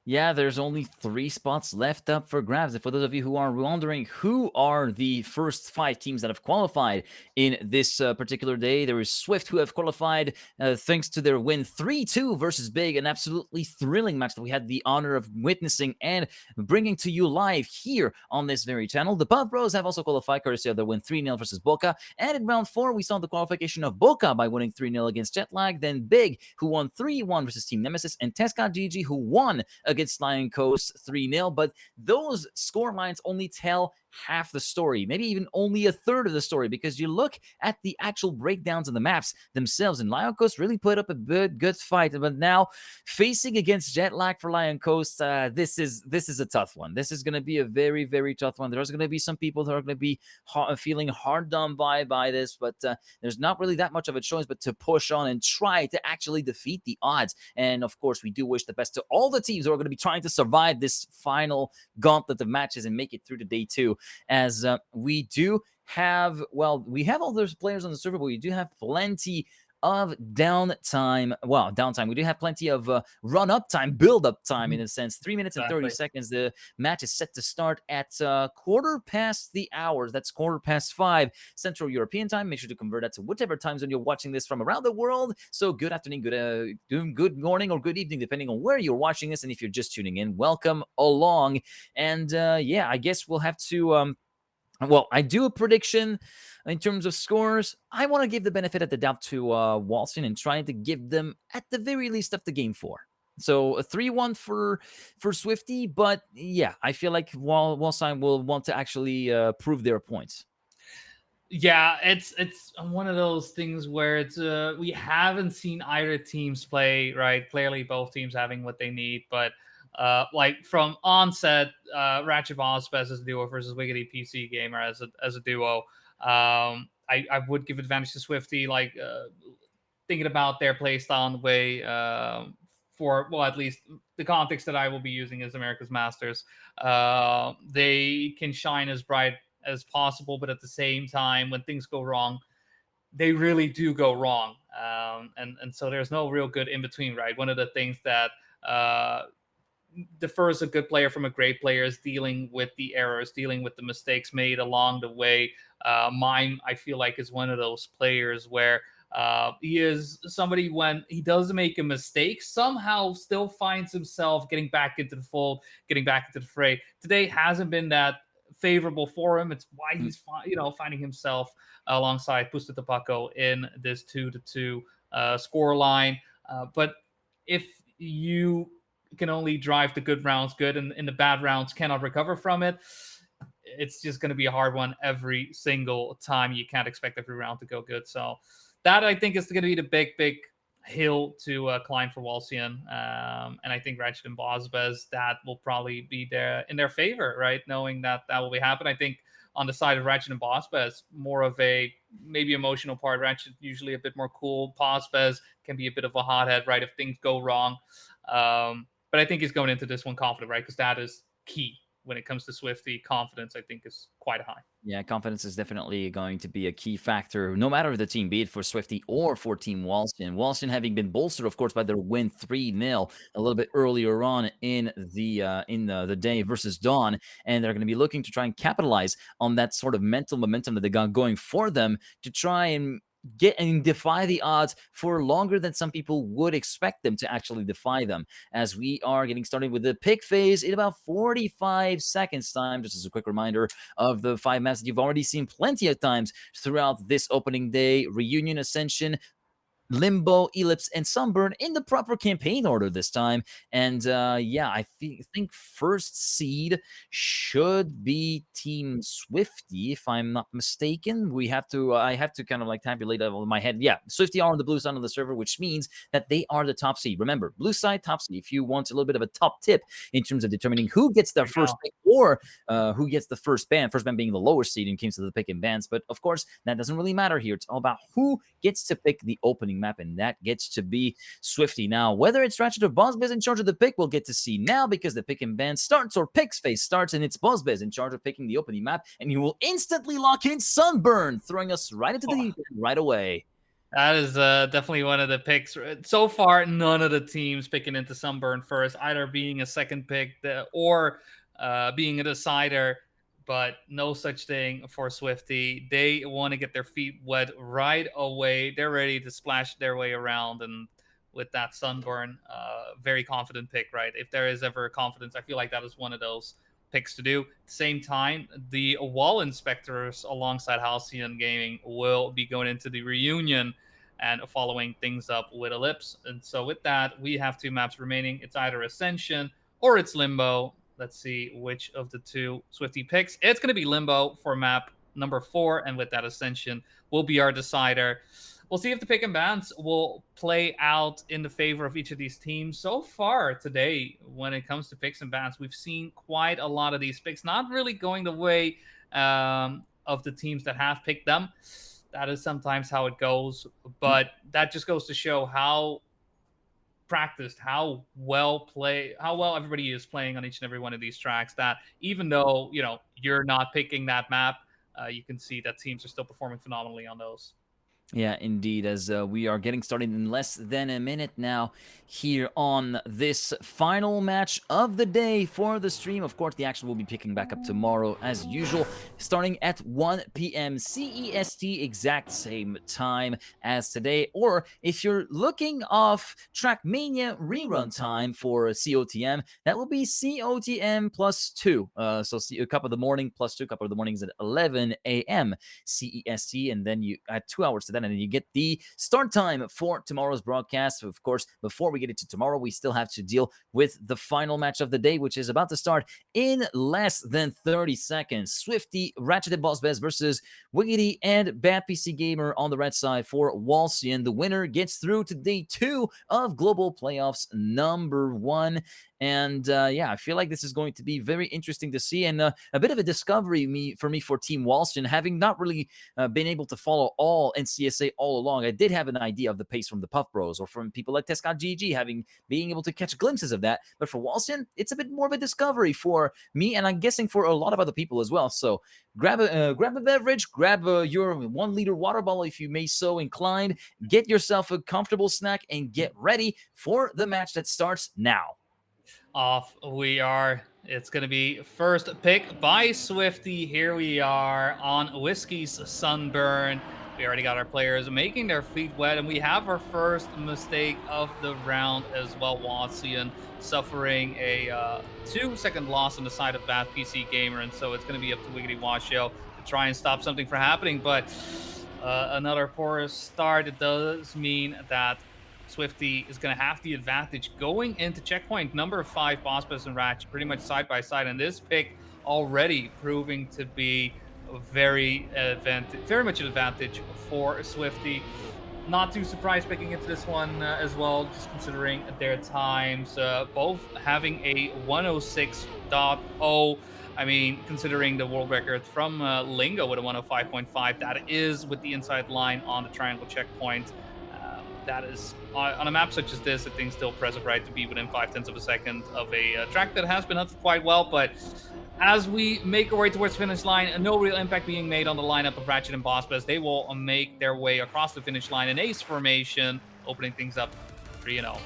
Yeah, there's only 3 spots left up for grabs. And for those of you who are wondering who are the first 5 teams that have qualified in this particular day, there is Swift who have qualified thanks to their win 3-2 versus Big, an absolutely thrilling match that we had the honor of witnessing and bringing to you live here on this very channel. The Puff Bros have also qualified courtesy of their win 3-0 versus Boca. And in round 4, we saw the qualification of Boca by winning 3-0 against Jetlag, then Big, who won 3-1 versus Team Nemesis, and Tesca GG, who won against Lion Coast 3-0. But those score lines only tell half the story, maybe even only a third of the story, because you look at the actual breakdowns of the maps themselves, and Lion Coast really put up a good fight. But now, facing against Jetlag for Lion Coast, this is a tough one. This is going to be a very tough one. There's going to be some people who are going to be feeling hard done by this, but there's not really that much of a choice but to push on and try to actually defeat the odds. And of course, we do wish the best to all the teams who are going to be trying to survive this final gauntlet of matches and make it through to day 2, as we do have, well, we have all those players on the server, but we do have plenty of downtime. Well, downtime. We do have plenty of run-up time, build-up time, in a sense. 3 minutes and 30 seconds. The match is set to start at 1/4 the hours. That's 5:15 Central European time. Make sure to convert that to whatever time zone you're watching this from around the world. So good afternoon, good morning, or good evening, depending on where you're watching this. And if you're just tuning in, welcome along. And yeah, I guess we'll have to well, I do a prediction in terms of scores. I want to give the benefit of the doubt to Walston and trying to give them, at the very least, up to game 4. So a 3-1 for Swifty, but yeah, I feel like Walston will want to actually prove their points. Yeah, it's one of those things where it's we haven't seen either teams play right. Clearly, both teams having what they need, but like from onset, Ratchet Boss as a duo versus Wiggity PC Gamer as a duo. I would give advantage to Swifty, like thinking about their playstyle and the way for, well, at least the context that I will be using is America's Masters. They can shine as bright as possible, but at the same time, when things go wrong, they really do go wrong. And so there's no real good in between, right? One of the things that differs a good player from a great player is dealing with the errors, dealing with the mistakes made along the way. Mime, I feel like, is one of those players where he is somebody, when he does make a mistake, somehow still finds himself getting back into the fold, getting back into the fray. Today hasn't been that favorable for him. It's why he's finding himself alongside Pusta Tapaco in this 2-2 score line. But if you can only drive the good rounds good, and in the bad rounds cannot recover from it, it's just going to be a hard one every single time. You can't expect every round to go good. So that, I think, is going to be the big hill to climb for Walsian. And I think Ratchet and Bozbez, that will probably be there in their favor, right? Knowing that will be happening. I think on the side of Ratchet and Boss Bez, more of a maybe emotional part. Ratchet usually a bit more cool. Boss Bez can be a bit of a hothead, right? If things go wrong. But I think he's going into this one confident, right? Because that is key when it comes to Swifty. Confidence, I think, is quite high. Yeah, confidence is definitely going to be a key factor, no matter the team, be it for Swifty or for Team Walston. Walston having been bolstered, of course, by their win 3-0 a little bit earlier on in the day versus Dawn, and they're going to be looking to try and capitalize on that sort of mental momentum that they got going for them to try and get and defy the odds for longer than some people would expect them to actually defy them. As we are getting started with the pick phase in about 45 seconds time, just as a quick reminder of the 5 maps that you've already seen plenty of times throughout this opening day: Reunion, Ascension, Limbo, Ellipse, and Sunburn in the proper campaign order this time. And yeah, I think first seed should be Team Swifty, if I'm not mistaken. I have to kind of like tabulate that in my head. Yeah, Swifty are on the blue side of the server, which means that they are the top seed. Remember, blue side, top seed. If you want a little bit of a top tip in terms of determining who gets the first pick or who gets the first ban being the lower seed in case of the pick and bans. But of course, that doesn't really matter here. It's all about who gets to pick the opening map, and that gets to be Swifty. Now, whether it's Ratchet or Buzzbiz in charge of the pick, we'll get to see now, because the pick and ban starts, or picks phase starts, and it's Buzzbiz in charge of picking the opening map, and he will instantly lock in Sunburn, throwing us right into the deep end right away. That is definitely one of the picks. So far, none of the teams picking into Sunburn first, either being a second pick or being a decider, but no such thing for Swifty. They want to get their feet wet right away. They're ready to splash their way around, and with that Sunburn, very confident pick, right? If there is ever confidence, I feel like that is one of those picks to do. At the same time, the wall inspectors alongside Halcyon Gaming will be going into the reunion and following things up with Ellipse. And so with that, we have 2 maps remaining. It's either Ascension or it's Limbo. Let's see which of the 2 Swifty picks. It's going to be Limbo for map number 4, and with that, Ascension will be our decider. We'll see if the pick and bans will play out in the favor of each of these teams. So far today, when it comes to picks and bans, we've seen quite a lot of these picks not really going the way of the teams that have picked them. That is sometimes how it goes, but that just goes to show how practiced, how well everybody is playing on each and every one of these tracks, that even though, you're not picking that map, you can see that teams are still performing phenomenally on those. Yeah, indeed, as we are getting started in less than a minute now here on this final match of the day for the stream. Of course, the action will be picking back up tomorrow as usual, starting at 1 p.m. CEST, exact same time as today. Or if you're looking off Trackmania rerun time for COTM, that will be COTM +2. So a cup of the morning +2, cup of the mornings at 11 a.m. CEST, and then you add 2 hours to that, and then you get the start time for tomorrow's broadcast. Of course, before we get into tomorrow, we still have to deal with the final match of the day, which is about to start in less than 30 seconds. Swifty, Ratchet Boss Bez versus Wiggity and Bad PC Gamer on the red side for Walsian. The winner gets through to day 2 of Global Playoffs number 1. And yeah, I feel like this is going to be very interesting to see, and a bit of a discovery for Team Walston, having not really been able to follow all NCSA all along. I did have an idea of the pace from the Puff Bros or from people like Tescott GG, being able to catch glimpses of that. But for Walston, it's a bit more of a discovery for me, and I'm guessing for a lot of other people as well. So grab a beverage, grab your 1-liter water bottle if you may so inclined, get yourself a comfortable snack, and get ready for the match that starts now. Off we are. It's going to be first pick by Swifty. Here we are on Whiskey's Sunburn. We already got our players making their feet wet, and we have our first mistake of the round as well. Watsian suffering a 2-second loss on the side of Bad PC Gamer, and so it's going to be up to Wiggity Washo to try and stop something from happening. But another poor start. It does mean that Swifty is going to have the advantage going into checkpoint number 5. Bospus and Ratchet pretty much side by side, and this pick already proving to be very much an advantage for Swifty. Not too surprised picking into this one as well, just considering their times. Both having a 106.0. I mean, considering the world record from Lingo with a 105.5, that is with the inside line on the triangle checkpoint. That is on a map such as this, I think still impressive, right? To be within 5/10 of a second of a track that has been hunted quite well, but as we make our way towards finish line, no real impact being made on the lineup of Ratchet and Boss, as they will make their way across the finish line in ace formation, opening things up 3-0.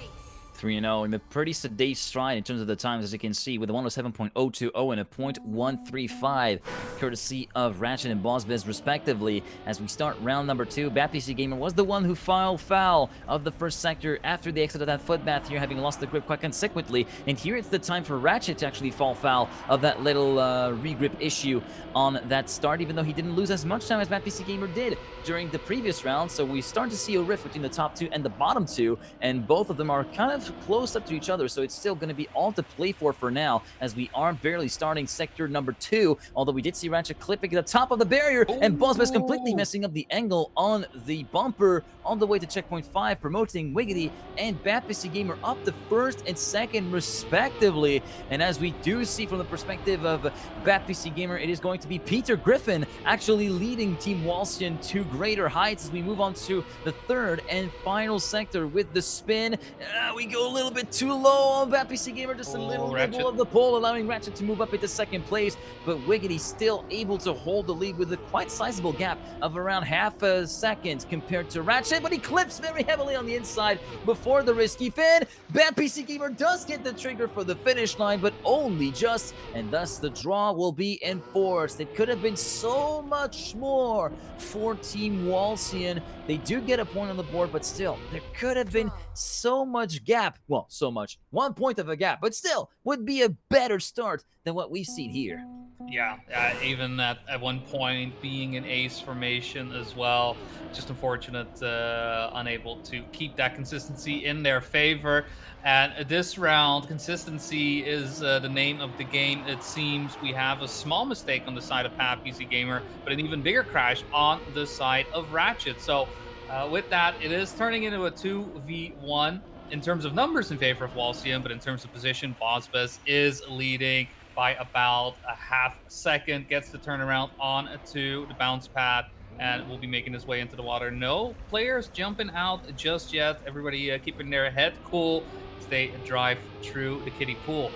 3-0 in a pretty sedate stride in terms of the times, as you can see, with a 107.020 and a .135, courtesy of Ratchet and Bossbiz, respectively. As we start round number 2, BadPC Gamer was the one who filed foul of the first sector after the exit of that footbath here, having lost the grip quite consequently. And here it's the time for Ratchet to actually fall foul of that little regrip issue on that start, even though he didn't lose as much time as BadPC Gamer did during the previous round. So we start to see a rift between the top 2 and the bottom 2, and both of them are kind of close up to each other, so it's still going to be all to play for now, as we are barely starting sector number 2, although we did see Ratchet clipping at the top of the barrier, and Bossbus completely messing up the angle on the bumper on the way to checkpoint 5, promoting Wiggity and BadPC Gamer up to first and second, respectively. And as we do see from the perspective of BadPC Gamer, it is going to be Peter Griffin actually leading Team Walsian to greater heights as we move on to the third and final sector with the spin. We go a little bit too low on BadPC Gamer, just a little nibble of the pole, allowing Ratchet to move up into second place, but Wiggity still able to hold the lead with a quite sizable gap of around half a second compared to Ratchet, but he clips very heavily on the inside before the risky fin. BadPC Gamer does get the trigger for the finish line, but only just, and thus the draw will be enforced. It could have been so much more for Team Walsian. They do get a point on the board, but still, there could have been so much gap. Well, so much. 1 point of a gap, but still would be a better start than what we've seen here. Yeah, even at one point being in ace formation as well. Just unfortunate, unable to keep that consistency in their favor. And this round, consistency is the name of the game. It seems we have a small mistake on the side of BadPC Gamer, but an even bigger crash on the side of Ratchet. So with that, it is turning into a 2v1 in terms of numbers in favor of Walsian, but in terms of position, Bossbez is leading by about a half second, gets the turnaround on to the bounce pad, and will be making his way into the water. No players jumping out just yet. Everybody keeping their head cool as they drive through the kiddie pool.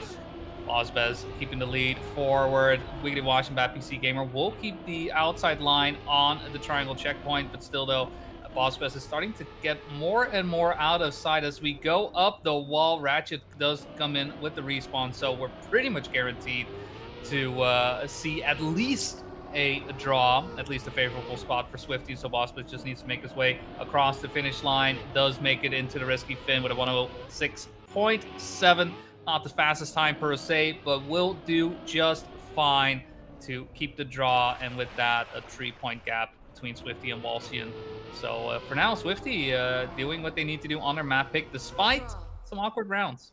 Bossbez keeping the lead forward. Wiggity Wash and BadPC Gamer will keep the outside line on the triangle checkpoint, but still though, Bossbez is starting to get more and more out of sight as we go up the wall. Ratchet does come in with the respawn, so we're pretty much guaranteed to see at least a draw, at least a favorable spot for Swifty. So Bossbez just needs to make his way across the finish line. Does make it into the risky fin with a 106.7. Not the fastest time per se, but will do just fine to keep the draw, and with that, a 3-point gap between Swifty and Walsian. So for now, Swifty doing what they need to do on their map pick, despite some awkward rounds.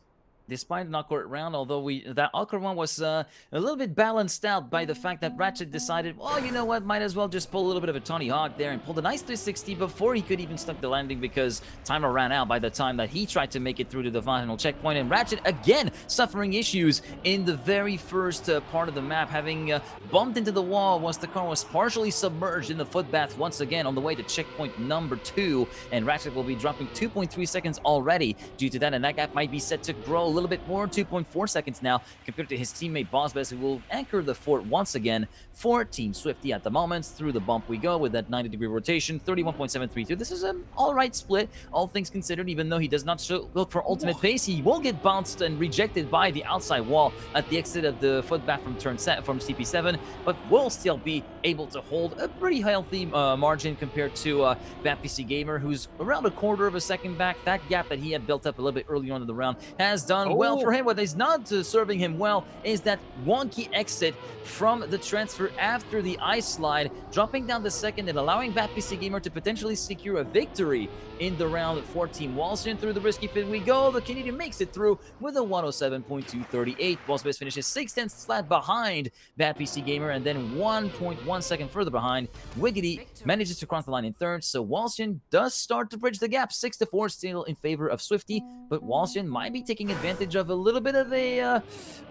Despite an awkward round, although that awkward one was a little bit balanced out by the fact that Ratchet decided, well, you know what, might as well just pull a little bit of a Tony Hawk there and pulled a nice 360 before he could even stuck the landing, because timer ran out by the time that he tried to make it through to the final checkpoint. And Ratchet, again, suffering issues in the very first part of the map, having bumped into the wall once the car was partially submerged in the footbath once again on the way to checkpoint number 2. And Ratchet will be dropping 2.3 seconds already due to that, and that gap might be set to grow a little bit more, 2.4 seconds now, compared to his teammate Bossbez, who will anchor the fort once again for Team Swifty at the moment. Through the bump we go with that 90-degree rotation, 31.732. This is an alright split, all things considered. Even though he does not look for ultimate pace, he will get bounced and rejected by the outside wall at the exit of the footbath from turn set from CP7, but will still be able to hold a pretty healthy margin compared to BadPC Gamer, who's around a quarter of a second back. That gap that he had built up a little bit earlier on in the round has done going well for Oh. him. What is not serving him well is that wonky exit from the transfer after the ice slide, dropping down the second and allowing Bad PC Gamer to potentially secure a victory in the round for Team Walston. Through the risky fit we go. The Canadian makes it through with a 107.238. Walsbest finishes 6/10 flat behind Bad PC Gamer, and then 1.1 second further behind. Wiggity manages to cross the line in third, so Walston does start to bridge the gap. 6-4 still in favor of Swifty, but Walston might be taking advantage of a little bit of a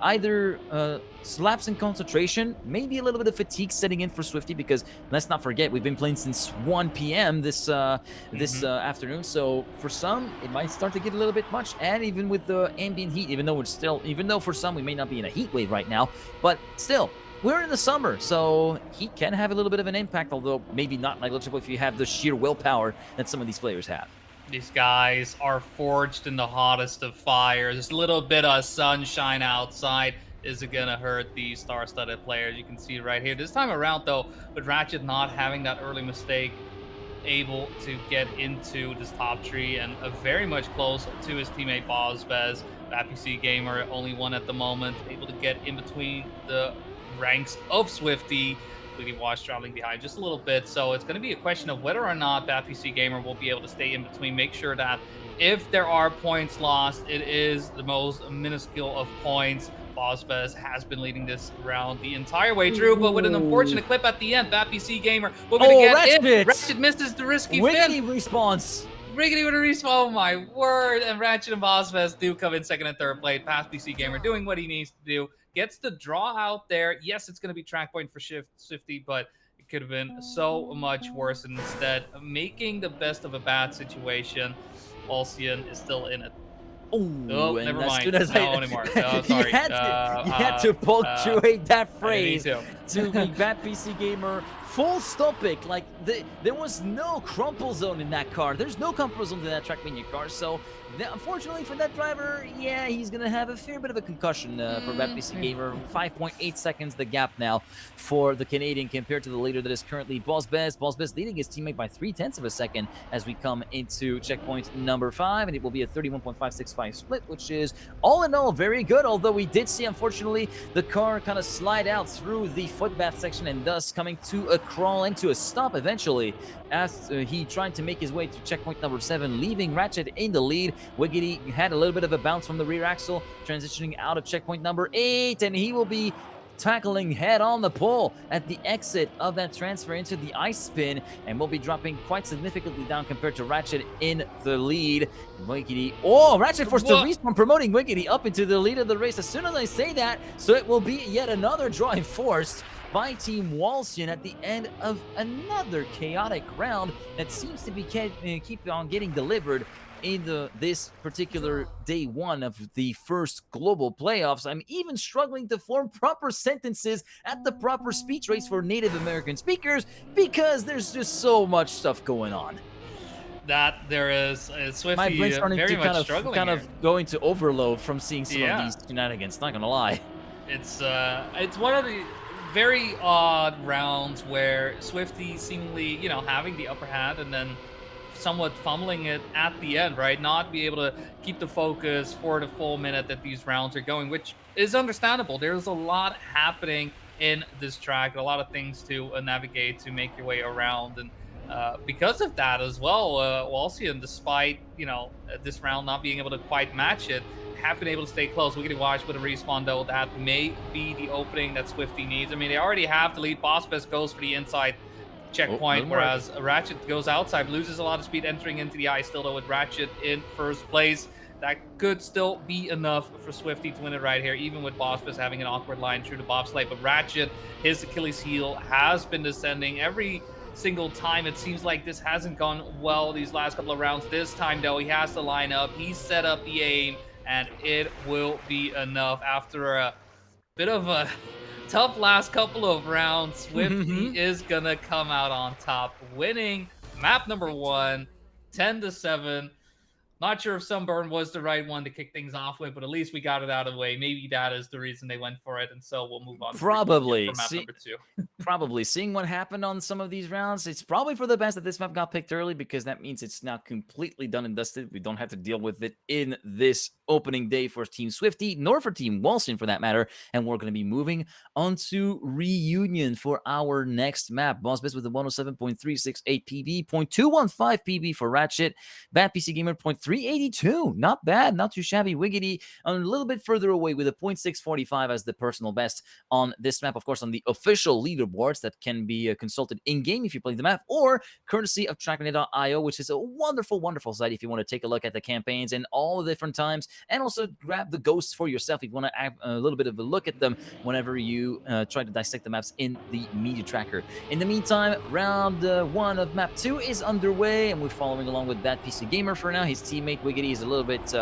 either slaps in concentration, maybe a little bit of fatigue setting in for Swifty, because let's not forget we've been playing since 1 p.m. this afternoon. So for some, it might start to get a little bit much, and even with the ambient heat, even though for some we may not be in a heat wave right now, but still. We're in the summer, so heat can have a little bit of an impact, although maybe not negligible if you have the sheer willpower that some of these players have. These guys are forged in the hottest of fires. Just a little bit of sunshine outside isn't gonna hurt these star-studded players. You can see right here. This time around, though, with Ratchet not having that early mistake, able to get into this top tree and very much close to his teammate Bozbez. PC Gamer, only one at the moment, able to get in between the ranks of Swifty. We can watch traveling behind just a little bit. So it's going to be a question of whether or not that PC Gamer will be able to stay in between. Make sure that if there are points lost, it is the most minuscule of points. Bozbez has been leading this round the entire way through, but with an unfortunate clip at the end, that PC Gamer will be to get in. Ratchet misses the risky Wiggity fin. response. Riggedy with a respawn, oh my word. And Ratchet and Bozbez do come in second and third place. Past PC Gamer doing what he needs to do. Gets the draw out there. Yes, it's going to be track point for Swifty, but it could have been so much worse. And instead, making the best of a bad situation, Alcyon is still in it. Oh, never mind. Soon as no anymore. Oh, sorry. you had to punctuate that phrase to be Bad PC Gamer full stopic. Like, there was no crumple zone in that car. There's no crumple zone in that Trackmania car. So, unfortunately for that driver, yeah, he's going to have a fair bit of a concussion for Bad PC Gamer. 5.8 seconds the gap now for the Canadian compared to the leader that is currently Bozbez. Bozbez leading his teammate by 0.3 of a second as we come into checkpoint number 5, and it will be a 31.565 split, which is all in all very good, although we did see, unfortunately, the car kind of slide out through the footbath section and thus coming to a crawl into a stop eventually as he tried to make his way to checkpoint number 7, leaving Ratchet in the lead. Wiggity had a little bit of a bounce from the rear axle, transitioning out of checkpoint number 8, and he will be tackling head on the pole at the exit of that transfer into the ice spin, and will be dropping quite significantly down compared to Ratchet in the lead. Wiggity, Ratchet forced to respawn, promoting Wiggity up into the lead of the race as soon as I say that, so it will be yet another draw enforced by Team Walston at the end of another chaotic round that seems to be keep on getting delivered in this particular day 1 of the first global playoffs. I'm even struggling to form proper sentences at the proper speech rates for Native American speakers because there's just so much stuff going on. That there is. Swifty my brain's starting very to much kind of going to overload from seeing some of these shenanigans, not gonna lie. It's one of the very odd rounds where Swifty seemingly, having the upper hand and then somewhat fumbling it at the end, right? Not be able to keep the focus for the full minute that these rounds are going, which is understandable. There's a lot happening in this track, a lot of things to navigate to make your way around, and because of that as well, Walston, despite this round not being able to quite match it, have been able to stay close. We can watch with a respawn though. That may be the opening that Swifty needs. I mean, they already have the lead. Bozbez goes for the inside checkpoint, whereas Ratchet goes outside, loses a lot of speed entering into the ice still though, with Ratchet in first place. That could still be enough for Swifty to win it right here, even with Bozbez having an awkward line through the bobsleigh. But Ratchet, his Achilles heel has been descending every single time. It seems like this hasn't gone well these last couple of rounds. This time though, he has to line up, he set up the aim, and it will be enough after a bit of a tough last couple of rounds. Swifty is gonna come out on top, winning map number 1, 10-7. Not sure if Sunburn was the right one to kick things off with, but at least we got it out of the way. Maybe that is the reason they went for it, and so we'll move on. Probably. For map number 2. Probably. Seeing what happened on some of these rounds, it's probably for the best that this map got picked early, because that means it's now completely done and dusted. We don't have to deal with it in this opening day for Team Swifty, nor for Team Walston for that matter. And we're going to be moving on to Reunion for our next map. Boss Biz with the 107.368 PB, 0.215 PB for Ratchet, Bad PC Gamer 0.382. Not bad, not too shabby. Wiggity a little bit further away with a 0.645 as the personal best on this map, of course, on the official leaderboards that can be consulted in-game if you play the map, or courtesy of Trackmania.io, which is a wonderful, wonderful site if you want to take a look at the campaigns and all the different times, and also grab the ghosts for yourself if you want to have a little bit of a look at them whenever you try to dissect the maps in the media tracker. In the meantime, round 1 of map 2 is underway, and we're following along with that PC Gamer for now. His teammate Wiggity is a little bit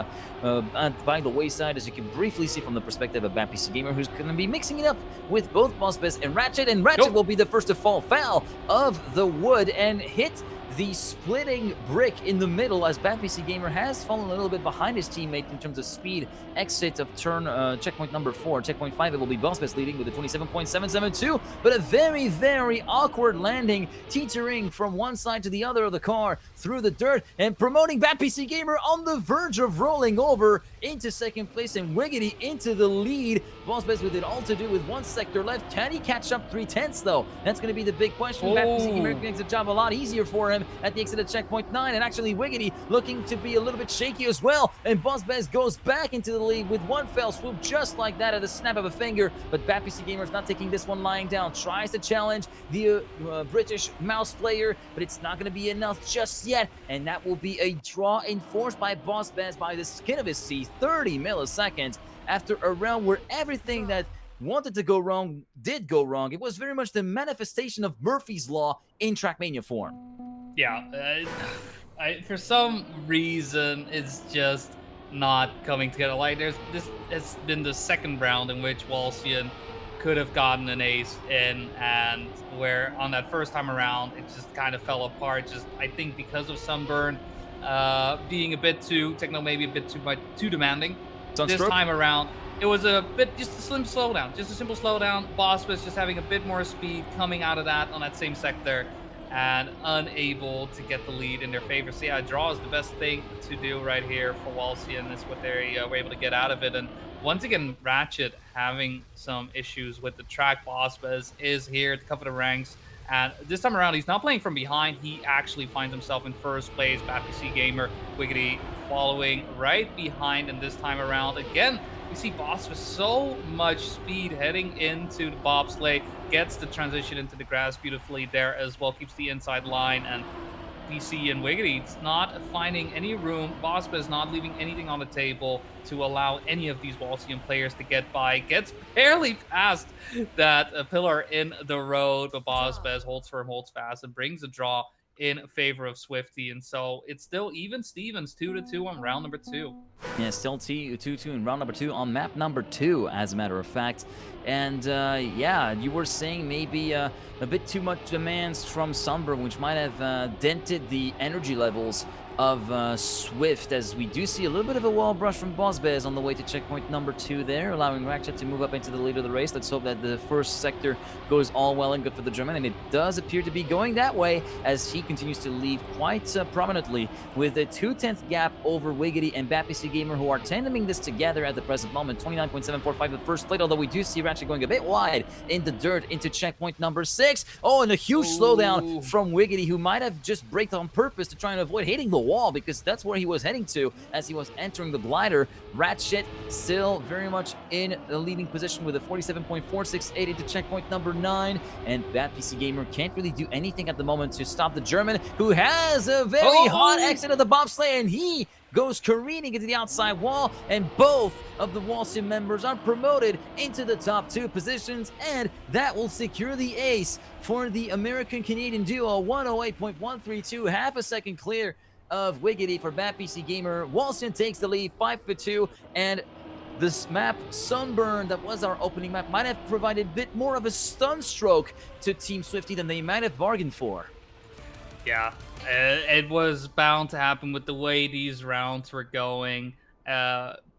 by the wayside, as you can briefly see from the perspective of Bad PC Gamer, who's going to be mixing it up with both Boss Biz and Ratchet will be the first to fall foul of the wood and hit the splitting brick in the middle, as Bad PC Gamer has fallen a little bit behind his teammate in terms of speed. Exit of turn checkpoint number 4. Checkpoint 5, it will be Boss Biz leading with a 27.772, but a very, very awkward landing, teetering from one side to the other of the car through the dirt, and promoting Bad PC Gamer on the verge of rolling over into second place and Wiggity into the lead. Boss Biz with it all to do with one sector left. Can he catch up 3/10 though? That's going to be the big question. Bad PC Gamer makes the job a lot easier for him at the exit of checkpoint 9, and actually Wiggity looking to be a little bit shaky as well, and Boss Biz goes back into the lead with one fell swoop just like that at a snap of a finger. But Bad PC Gamer is not taking this one lying down, tries to challenge the British mouse player, but it's not going to be enough just yet, and that will be a draw enforced by Boss Biz by the skin of his teeth. 30 milliseconds after a round where everything that wanted to go wrong did go wrong. It was very much the manifestation of Murphy's Law in Trackmania form. Yeah, for some reason, it's just not coming together. Like, this has been the second round in which Walsian could have gotten an ace in, and where on that first time around, it just kind of fell apart. Just, I think, because of Sunburn being a bit too, Techno maybe a bit too demanding. This time around, it was just a slim slowdown, just a simple slowdown. Boss was just having a bit more speed coming out of that on that same sector, and unable to get the lead in their favor. So yeah, a draw is the best thing to do right here for Walsian. That's what they were able to get out of it. And once again, Ratchet having some issues with the track. Boss Biz is here to cover the ranks. And this time around, he's not playing from behind. He actually finds himself in first place. Bad PC Gamer, Wiggity following right behind. And this time around, again, we see Boss with so much speed heading into the bobsleigh, gets the transition into the grass beautifully there as well, keeps the inside line, and PC and Wiggity, it's not finding any room. Boss Biz not leaving anything on the table to allow any of these Walsian players to get by. Gets barely past that pillar in the road, but Boss Biz holds firm, holds fast, and brings a draw in favor of Swifty. And so it's still even Stevens, 2-2 on round number 2. Yeah, still 2-2 in round number 2 on map number 2, as a matter of fact. And yeah, you were saying maybe a bit too much demands from Sunburn, which might have dented the energy levels of Swift, as we do see a little bit of a wall brush from Boss Biz on the way to checkpoint number 2 there, allowing Ratchet to move up into the lead of the race. Let's hope that the first sector goes all well and good for the German, and it does appear to be going that way, as he continues to lead quite prominently with a 2/10 gap over Wiggity and Bad PC Gamer, who are tandeming this together at the present moment. 29.745 the first plate, although we do see Ratchet going a bit wide in the dirt into checkpoint number 6. Oh, and a huge slowdown from Wiggity, who might have just braked on purpose to try and avoid hitting the wall, because that's where he was heading to as he was entering the glider. Ratchet still very much in the leading position with a 47.468 into checkpoint number 9, and Bad PC Gamer can't really do anything at the moment to stop the German, who has a very hot exit of the bobsleigh, and he goes careening into the outside wall, and both of the Walsian members are promoted into the top 2 positions, and that will secure the ace for the American-Canadian duo. 108.132, half a second clear of Wiggity for Bad PC Gamer. Walsian takes the lead 5-2, and this map, Sunburn, that was our opening map, might have provided a bit more of a stun stroke to Team Swifty than they might have bargained for. Yeah, it was bound to happen with the way these rounds were going.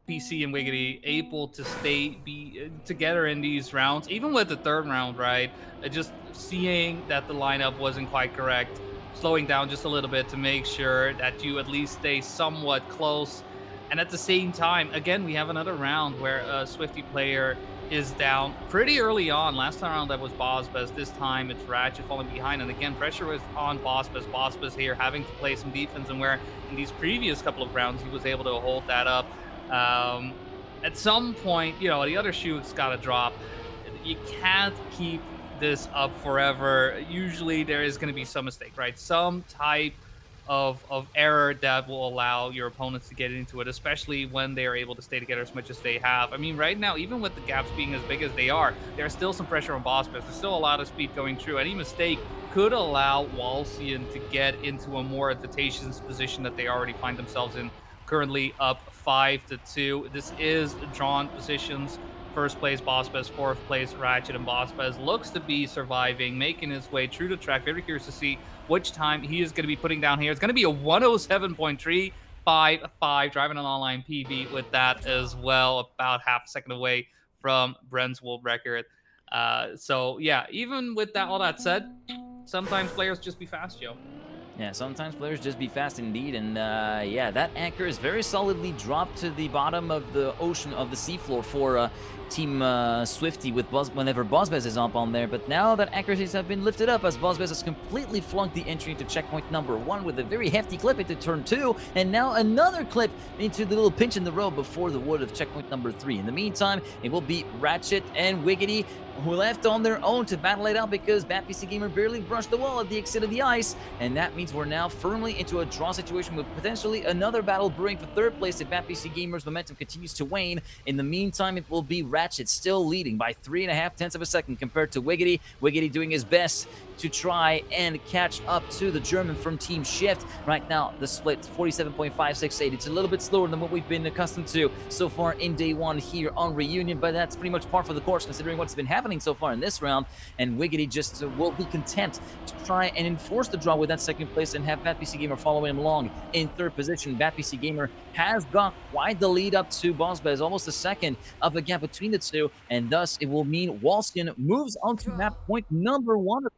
PC and Wiggity able to be together in these rounds, even with the third round, right? Just seeing that the lineup wasn't quite correct, slowing down just a little bit to make sure that you at least stay somewhat close. And at the same time, again, we have another round where a Swifty player is down pretty early on. Last time around that was Bosbez. This time it's Ratchet falling behind. And again, pressure was on Bosbez. Bosbez here having to play some defense, and where in these previous couple of rounds he was able to hold that up. At some point, the other shoe's got to drop. You can't keep this up forever. Usually there is going to be some mistake, right? Some type of error that will allow your opponents to get into it, especially when they are able to stay together as much as they have. I mean, right now, even with the gaps being as big as they are, there's still some pressure on Bosbez. There's still a lot of speed going through. Any mistake could allow Walsian to get into a more advantageous position that they already find themselves in, currently up 5-2. This is drawn positions. First place Bosbez, fourth place Ratchet, and Bosbez looks to be surviving, making his way through the track. Very curious to see which time he is going to be putting down here. It's going to be a 107.355, driving an online PB with that as well, about half a second away from Brent's world record. So yeah, even with that, all that said, sometimes players just be fast, Joe. Yeah, sometimes players just be fast indeed, and yeah, that anchor is very solidly dropped to the bottom of the ocean, of the seafloor for Team Swifty with whenever Bosbez is up on there. But now that accuracies have been lifted up, as Bosbez has completely flunked the entry into checkpoint number 1 with a very hefty clip into turn 2, and now another clip into the little pinch in the road before the wood of checkpoint number 3. In the meantime, it will be Ratchet and Wiggity who left on their own to battle it out because Bad PC Gamer barely brushed the wall at the exit of the ice, and that means we're now firmly into a draw situation with potentially another battle brewing for third place if Bad PC Gamer's momentum continues to wane. In the meantime, it will be Ratchet still leading by 3.5 of a second compared to Wiggity. Wiggity doing his best to try and catch up to the German from Team Shift. Right now, the split 47.568. It's a little bit slower than what we've been accustomed to so far in day 1 here on Reunion, but that's pretty much par for the course considering what's been happening so far in this round. And Wiggity just will be content to try and enforce the draw with that second place and have Bad PC Gamer following him along in third position. Bad PC Gamer has got quite the lead up to Bosbez, almost a second of a gap between the two, and thus it will mean Walsian moves on to map point number 1 of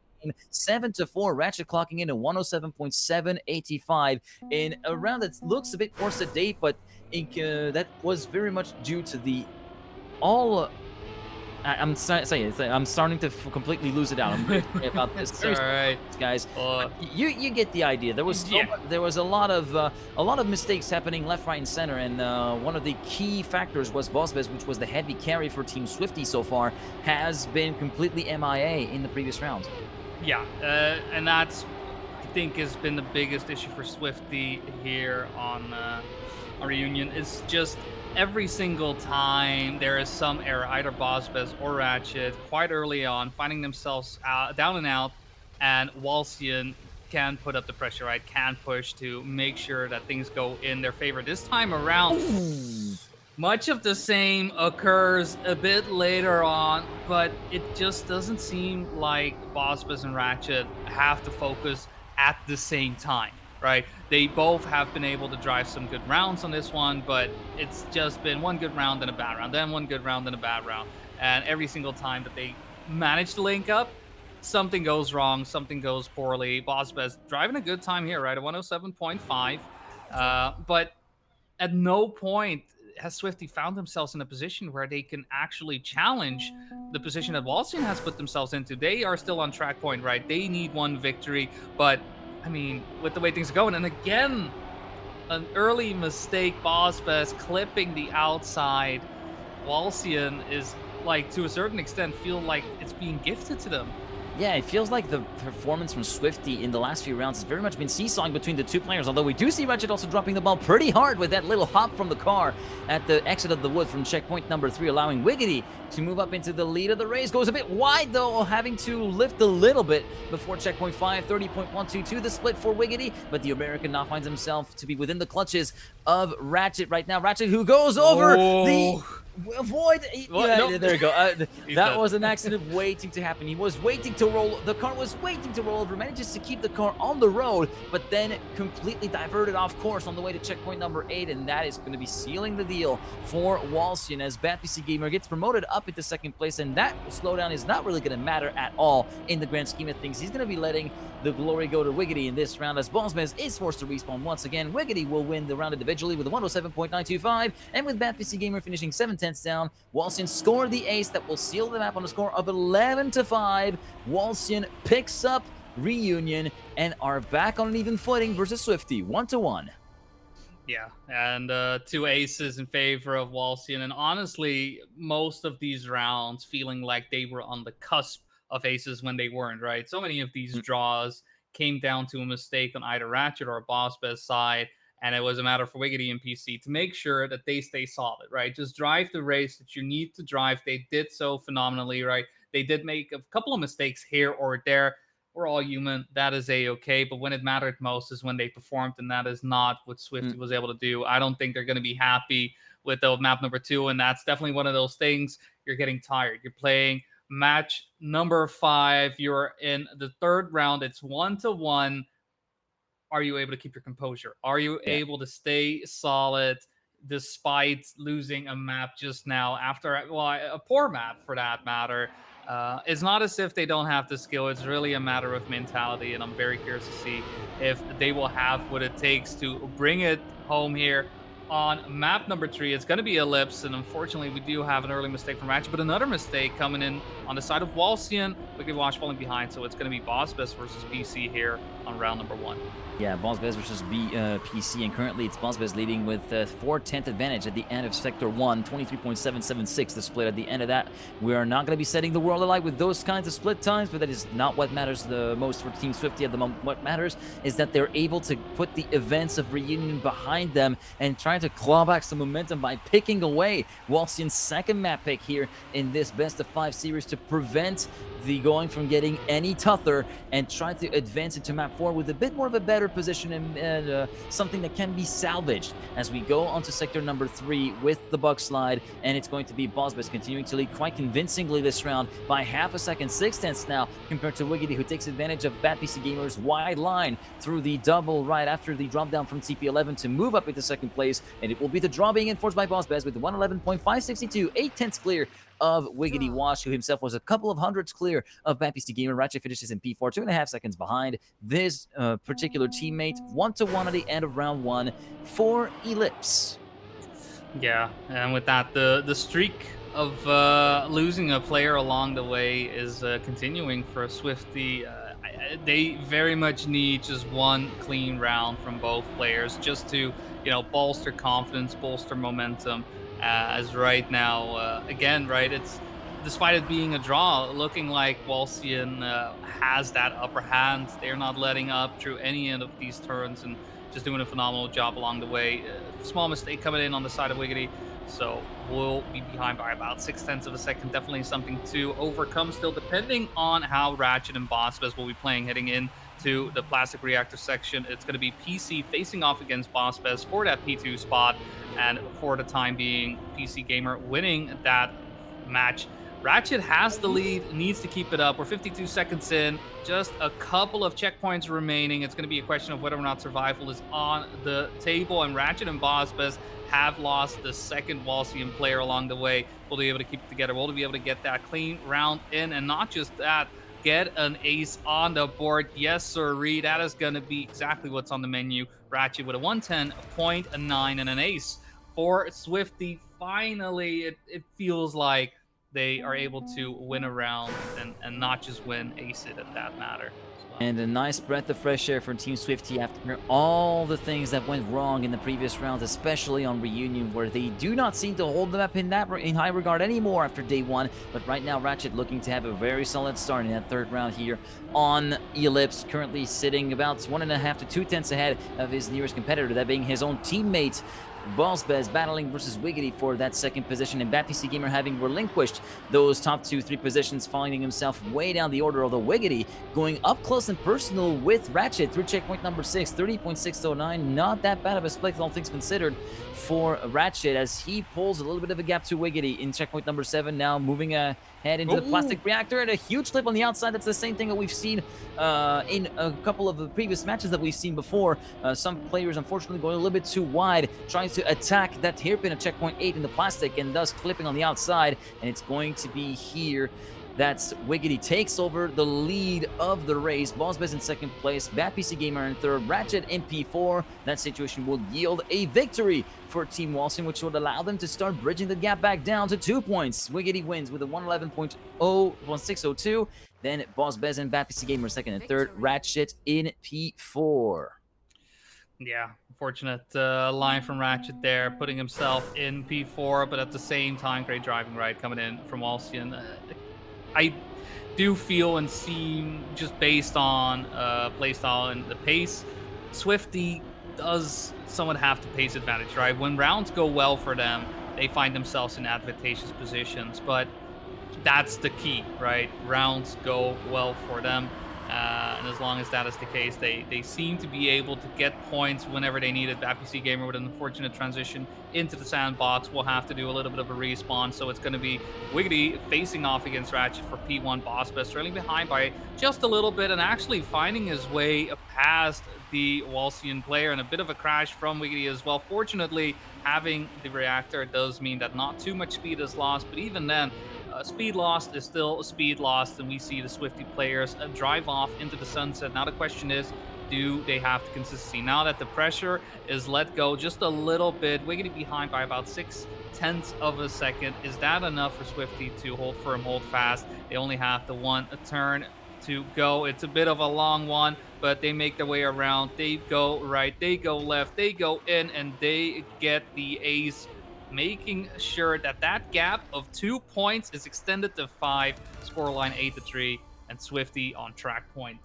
7-4, Ratchet clocking in at 107.785 in a round that looks a bit more sedate, but that was very much due to the I'm starting to completely lose it out. I'm very sorry about this. All right, guys. You get the idea. There was a lot of mistakes happening left, right, and center, and one of the key factors was Bosbez, which was the heavy carry for Team Swifty so far, has been completely MIA in the previous rounds. Yeah, and that's, I think, has been the biggest issue for Swifty here on Reunion. It's just every single time there is some error, either Bosbez or Ratchet, quite early on, finding themselves down and out, and Walsian can put up the pressure, right? Can push to make sure that things go in their favor. This time around, much of the same occurs a bit later on, but it just doesn't seem like Bosbez and Ratchet have to focus at the same time, right? They both have been able to drive some good rounds on this one, but it's just been one good round and a bad round, then one good round and a bad round. And every single time that they manage to link up, something goes wrong, something goes poorly. Bosbez driving a good time here, right? A 107.5. But at no point has Swifty found themselves in a position where they can actually challenge the position that Walsian has put themselves into. They are still on track point, right? They need one victory, but I mean, with the way things are going, and again, an early mistake, Bosbez clipping the outside. Walsian is, like, to a certain extent, feel like it's being gifted to them. Yeah, it feels like the performance from Swifty in the last few rounds has very much been seesawing between the two players, although we do see Ratchet also dropping the ball pretty hard with that little hop from the car at the exit of the wood from checkpoint number 3, allowing Wiggity to move up into the lead of the race. Goes a bit wide, though, having to lift a little bit before checkpoint 5, 30.122, the split for Wiggity, but the American now finds himself to be within the clutches of Ratchet right now. Ratchet, who goes over the Avoid. What? Yeah, No. there you go. He's That dead. was an accident waiting to happen. He was waiting to roll. The car was waiting to roll over. Manages to keep the car on the road, but then completely diverted off course on the way to checkpoint number 8, and that is going to be sealing the deal for Walsian as Bad PC Gamer gets promoted up into second place, and that slowdown is not really going to matter at all in the grand scheme of things. He's going to be letting the glory go to Wiggity in this round as Bombsbez is forced to respawn once again. Wiggity will win the round individually with a 107.925, and with Bad PC Gamer finishing 7/10 down, Walsian scored the ace that will seal the map on a score of 11-5. Walsian picks up Reunion and are back on an even footing versus Swifty, 1-1. Yeah, and 2 aces in favor of Walsian, and honestly, most of these rounds feeling like they were on the cusp of aces when they weren't, right? So many of these draws came down to a mistake on either Ratchet or Bossbez's side, and it was a matter for Wiggity and PC to make sure that they stay solid, right? Just drive the race that you need to drive. They did so phenomenally, right? They did make a couple of mistakes here or there. We're all human. That is a-okay. But when it mattered most is when they performed, and that is not what Swifty was able to do. I don't think they're going to be happy with the map number 2, and that's definitely one of those things. You're getting tired. You're playing match number 5. You're in the 3rd round. It's 1-1. Are you able to keep your composure? Are you able to stay solid despite losing a map just now after, well, a poor map for that matter? It's not as if they don't have the skill. It's really a matter of mentality, and I'm very curious to see if they will have what it takes to bring it home here. On map number 3, it's going to be Ellipse, and unfortunately, we do have an early mistake from Ratchet, but another mistake coming in on the side of Walsian. Wicked Watch falling behind, so it's going to be Bossbez versus PC here on round number 1. Yeah, Bossbez versus PC, and currently it's Bossbez leading with 4/10 advantage at the end of Sector 1, 23.776 the split at the end of that. We are not going to be setting the world alight with those kinds of split times, but that is not what matters the most for Team Swifty at the moment. What matters is that they're able to put the events of Reunion behind them and try to claw back some momentum by picking away Walsian's second map pick here in this best-of-5 series to prevent the going from getting any tougher and try to advance into map 4 with a bit more of a better position and something that can be salvaged as we go onto sector number 3 with the bug slide, and it's going to be Bossbez continuing to lead quite convincingly this round by half a second, 6/10 now compared to Wiggity, who takes advantage of Bad PC Gamer's wide line through the double right after the drop down from CP11 to move up into second place, and it will be the draw being enforced by Bossbez with 111.562, 8/10 clear of Wiggity Wash, who himself was a couple of hundreds clear of Bad PC Gamer. Ratchet finishes in P4, 2.5 seconds behind this particular teammate. 1-1 at the end of round 1 for Ellipse. Yeah, and with that, the streak of losing a player along the way is continuing for Swifty. They very much need just one clean round from both players just to, bolster confidence, bolster momentum. As right now, again, right, it's despite it being a draw, looking like Walsian has that upper hand. They're not letting up through any of these turns and just doing a phenomenal job along the way. Small mistake coming in on the side of Wiggity, so we'll be behind by about 0.6 of a second. Definitely something to overcome still, depending on how Ratchet and Bossbez will be playing heading in to the plastic reactor section. It's going to be PC facing off against Bossbez for that P2 spot, and for the time being, PC Gamer winning that match. Ratchet has the lead, needs to keep it up. We're 52 seconds in, just a couple of checkpoints remaining. It's going to be a question of whether or not survival is on the table, and Ratchet and Bossbez have lost the second Walsian player along the way. We'll be able to keep it together. We'll be able to get that clean round in, and not just that, get an ace on the board. Yes, sirree. That is going to be exactly what's on the menu. Ratchet with a 110.9 and an ace for Swifty. Finally, it feels like they are able to win a round and not just win ace it at that matter. And a nice breath of fresh air for Team Swifty after all the things that went wrong in the previous rounds, especially on Reunion, where they do not seem to hold them up in high regard anymore after day 1. But right now, Ratchet looking to have a very solid start in that 3rd round here on Ellipse, currently sitting about 1.5 to 2 tenths ahead of his nearest competitor, that being his own teammate Ballsbez battling versus Wiggity for that second position, and BatPC Gamer having relinquished those top 2-3 positions, finding himself way down the order, although Wiggity going up close and personal with Ratchet through checkpoint number 6, 30.609. Not that bad of a split, all things considered, for Ratchet, as he pulls a little bit of a gap to Wiggity in checkpoint number 7, now moving ahead into the plastic reactor, and a huge clip on the outside. That's the same thing that we've seen in a couple of the previous matches that we've seen before. Some players, unfortunately, going a little bit too wide, trying to attack that hairpin of checkpoint 8 in the plastic, and thus clipping on the outside, and it's going to be here that's Wiggity takes over the lead of the race. Ballsbez in second place, BatPC Gamer in third, Ratchet in P4. That situation will yield a victory for Team Walson, which would allow them to start bridging the gap back down to 2 points. Wiggity wins with a 111.01602. Then Ballsbez and BatPC Gamer second and third, Ratchet in P4. Yeah, unfortunate line from Ratchet there, putting himself in P4, but at the same time, great driving right coming in from Walsian. I do feel and seem, just based on playstyle and the pace, Swifty does somewhat have the pace advantage, right? When rounds go well for them, they find themselves in advantageous positions, but that's the key, right? Rounds go well for them. And as long as that is the case, they seem to be able to get points whenever they need it. BatPC Gamer with an unfortunate transition into the sandbox will have to do a little bit of a respawn. So it's going to be Wiggity facing off against Ratchet for P1. Ballsbez trailing behind by just a little bit and actually finding his way past the Walsian player, and a bit of a crash from Wiggity as well. Fortunately, having the reactor does mean that not too much speed is lost, but even then, speed lost is still speed lost, and we see the Swifty players drive off into the sunset. Now the question is, do they have the consistency? Now that the pressure is let go just a little bit, Wiggity behind by about 0.6 of a second. Is that enough for Swifty to hold firm, hold fast? They only have the one turn to go. It's a bit of a long one, but they make their way around. They go right, they go left, they go in, and they get the ace, making sure that that gap of 2 points is extended to 5, scoreline 8-3, and Swifty on track point.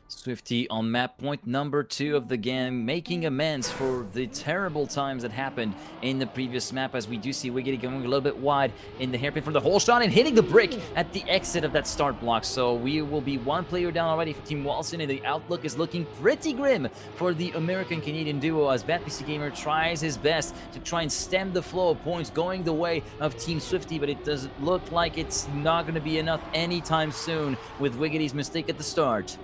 Swifty on map point number 2 of the game, making amends for the terrible times that happened in the previous map, as we do see Wiggity going a little bit wide in the hairpin for the whole shot and hitting the brick at the exit of that start block. So we will be one player down already for Team Walson, and the outlook is looking pretty grim for the American-Canadian duo, as BatPC Gamer tries his best to try and stem the flow of points going the way of Team Swifty, but it doesn't look like it's not going to be enough anytime soon with Wiggity's mistake at the start.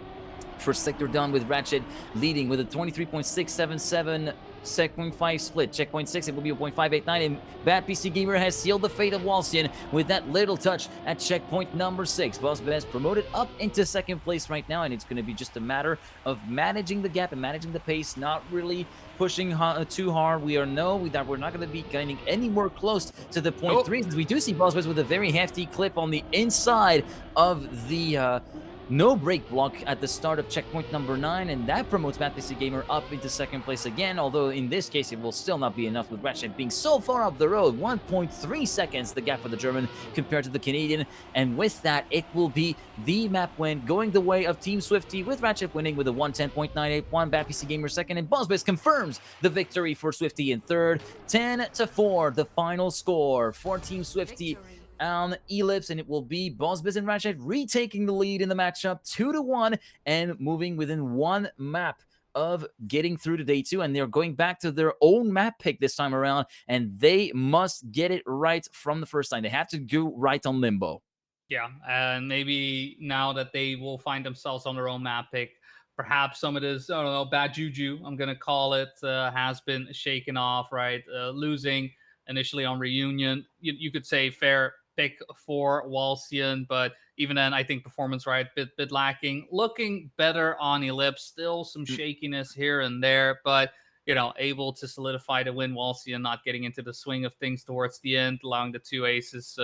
First sector done with Ratchet leading with a 23.677 checkpoint 5 split. Checkpoint 6, it will be a 0.589, and BatPC Gamer has sealed the fate of Walsian with that little touch at checkpoint number 6. Ballsbez promoted up into second place right now, and it's going to be just a matter of managing the gap and managing the pace, not really pushing too hard. We're not going to be getting any more close to the point 3, since we do see Ballsbez with a very hefty clip on the inside of the no break block at the start of checkpoint number 9, and that promotes BatPC Gamer up into second place again, although in this case it will still not be enough with Ratchet being so far up the road. 1.3 seconds the gap for the German compared to the Canadian, and with that it will be the map win going the way of Team Swifty, with Ratchet winning with a 110.981, BatPC Gamer second, and Ballsbez confirms the victory for Swifty in third. 10-4 the final score for Team Swifty on Ellipse, and it will be Ballsbez and Ratchet retaking the lead in the matchup 2-1 and moving within one map of getting through to day 2, and they're going back to their own map pick this time around, and they must get it right from the first time. They have to go right on Limbo. Yeah, and maybe now that they will find themselves on their own map pick, perhaps some of this, I don't know, bad juju, I'm going to call it, has been shaken off, right? Losing initially on Reunion, you could say fair pick for Walsian, but even then, I think performance right, bit lacking. Looking better on Ellipse, still some shakiness here and there, but able to solidify the win. Walsian not getting into the swing of things towards the end, allowing the 2 aces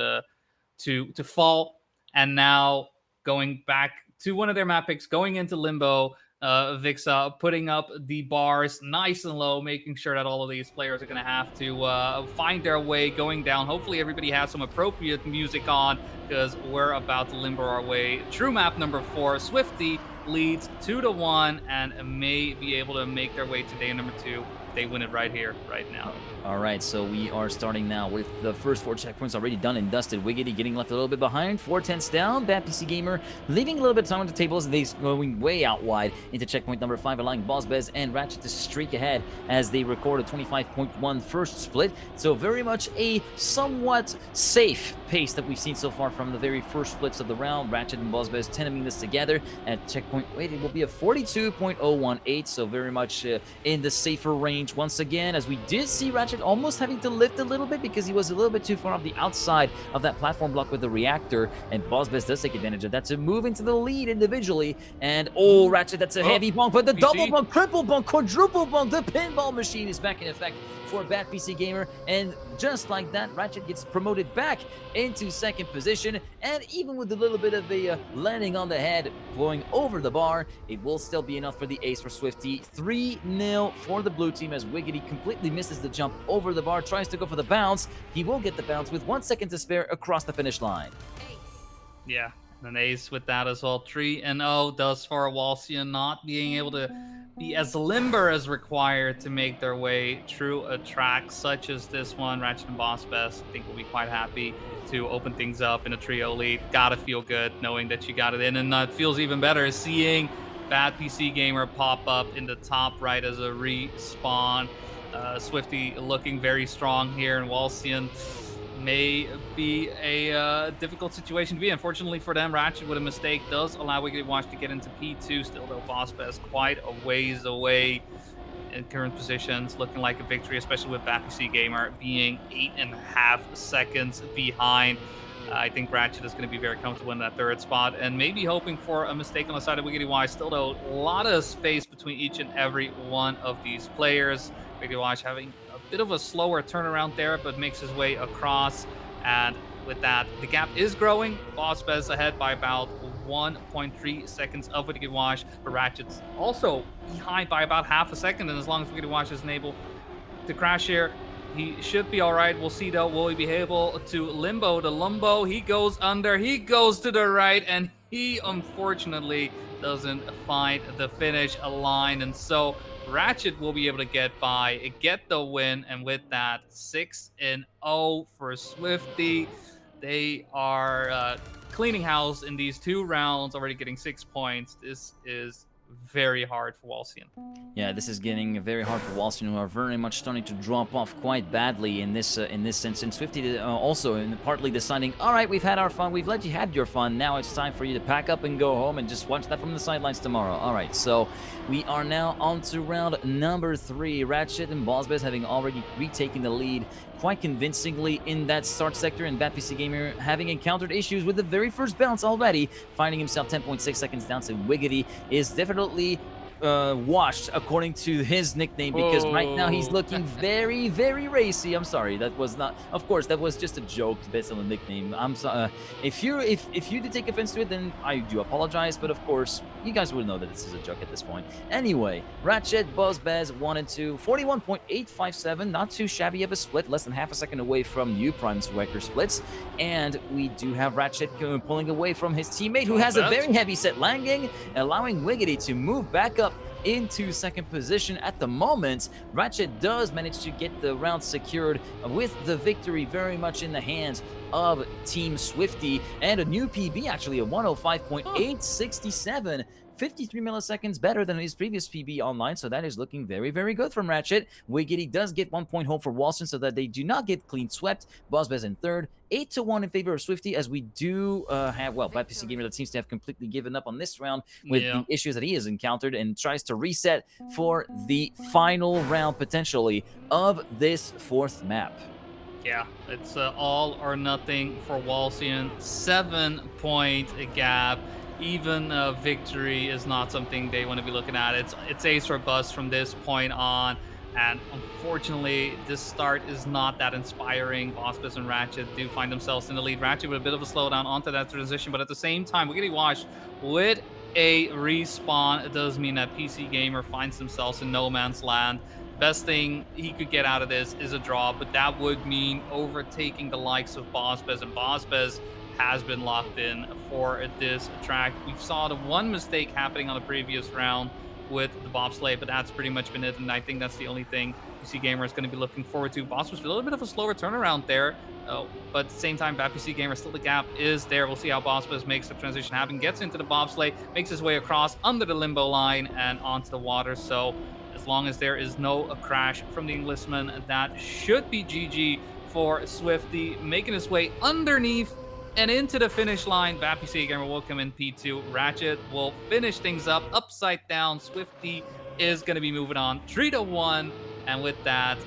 to fall, and now going back to one of their map picks, going into Limbo. Vixa putting up the bars nice and low, making sure that all of these players are going to have to find their way going down. Hopefully everybody has some appropriate music on, because we're about to limbo our way through map number 4. Swifty leads 2-1 and may be able to make their way to day number 2. they win it right here, right now. All right, so we are starting now with the first 4 checkpoints already done and dusted. Wiggity getting left a little bit behind, 4/10 down. Bad PC Gamer leaving a little bit of time on the tables. They going way out wide into checkpoint number 5, allowing BossBez and Ratchet to streak ahead as they record a 25.1 first split. So very much a somewhat safe pace that we've seen so far from the very first splits of the round. Ratchet and BossBez teaming this together at checkpoint. Wait, it will be a 42.018, so very much in the safer range once again, as we did see Ratchet almost having to lift a little bit because he was a little bit too far off the outside of that platform block with the reactor, and BossBez does take advantage of that to move into the lead individually. And Ratchet, that's a heavy bonk, but the double bonk, triple bonk, quadruple bonk, the pinball machine is back in effect for Bad PC Gamer, and just like that, Ratchet gets promoted back into second position, and even with a little bit of a landing on the head, going over the bar, it will still be enough for the ace for Swifty. 3-0 for the blue team as Wiggity completely misses the jump over the bar, tries to go for the bounce. He will get the bounce with 1 second to spare across the finish line. Yeah, an ace with that as well. 3-0 thus far. Walsian not being able to be as limber as required to make their way through a track such as this one. Ratchet and BossBez, I think, will be quite happy to open things up in a trio lead. Gotta feel good knowing that you got it in, and it feels even better seeing Bad PC Gamer pop up in the top right as a respawn. Swifty looking very strong here, and Walsian may be a difficult situation to be in. Unfortunately for them, Ratchet with a mistake does allow Wiggity Watch to get into P2. Still, though, BossBez quite a ways away in current positions, looking like a victory, especially with Bad PC Gamer being 8.5 seconds behind. I think Ratchet is going to be very comfortable in that third spot, and maybe hoping for a mistake on the side of Wiggity Watch. Still, though, a lot of space between each and every one of these players. Wiggity Watch having a bit of a slower turnaround there, but makes his way across. And with that, the gap is growing. BossBez ahead by about 1.3 seconds of Wiggity Watch, but Ratchet's also behind by about half a second. And as long as Wiggity Watch isn't able to crash here, he should be all right. We'll see, though. Will he be able to limbo the Lumbo? He goes under, he goes to the right, and he unfortunately doesn't find the finish line. And so Ratchet will be able to get by, get the win, and with that, 6-0 for Swifty. They are cleaning house in these 2 rounds, already getting 6 points. This is very hard for Walsian. Yeah, this is getting very hard for Walsian, who are very much starting to drop off quite badly in this sense. And Swifty also partly deciding, all right, we've had our fun, we've let you have your fun, now it's time for you to pack up and go home and just watch that from the sidelines tomorrow. All right, so we are now on to round number 3. Ratchet and BossBez having already retaken the lead quite convincingly in that start sector, and Bad PC Gamer having encountered issues with the very first bounce already, finding himself 10.6 seconds down. So Wiggity is definitely washed according to his nickname, because right now he's looking very, very racy. I'm sorry, that was not, of course, that was just a joke based on the nickname. I'm sorry if you did take offense to it, then I do apologize, but of course you guys will know that this is a joke at this point. Anyway, Ratchet, BossBez 1 and 2, 41.857, not too shabby of a split, less than half a second away from New Prime's record splits. And we do have Ratchet pulling away from his teammate, who has a very heavy set landing, allowing Wiggity to move back up into second position. At the moment, Ratchet does manage to get the round secured, with the victory very much in the hands of Team Swifty, and a new PB, actually, a 105.867. 53 milliseconds better than his previous PB online, so that is looking very, very good from Ratchet. Wiggity does get 1 point home for Walsian, so that they do not get clean swept. BossBez in third, 8-1 in favor of Swifty, as we do have, well, Bad PC Gamer that seems to have completely given up on this round with the issues that he has encountered, and tries to reset for the final round, potentially, of this 4th map. Yeah, it's all or nothing for Walsian. 7-point gap. Even a victory is not something they want to be looking at. It's ace or bust from this point on. And unfortunately, this start is not that inspiring. BossBez and Ratchet do find themselves in the lead. Ratchet with a bit of a slowdown onto that transition, but at the same time, Wiggity Watch with a respawn. It does mean that PC Gamer finds themselves in no man's land. Best thing he could get out of this is a draw, but that would mean overtaking the likes of BossBez, and BossBez has been locked in for this track. We saw the one mistake happening on the previous round with the bobsleigh, but that's pretty much been it, and I think that's the only thing BapTC Gamer is going to be looking forward to. Boss was a little bit of a slower turnaround there, but at the same time, BapTC Gamer, still the gap is there. We'll see how Boss makes the transition happen, gets into the bobsleigh, makes his way across under the limbo line and onto the water. So as long as there is no crash from the Englishman, that should be GG for Swifty, making his way underneath and into the finish line. BapTC Gamer will come in P2. Ratchet will finish things up upside down. Swifty is going to be moving on 3-1. And with that,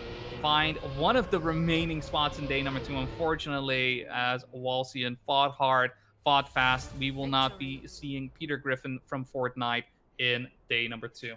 find one of the remaining spots in day number 2. Unfortunately, as Walsian fought hard, fought fast, we will not be seeing Peter Griffin from Fortnite in day number 2.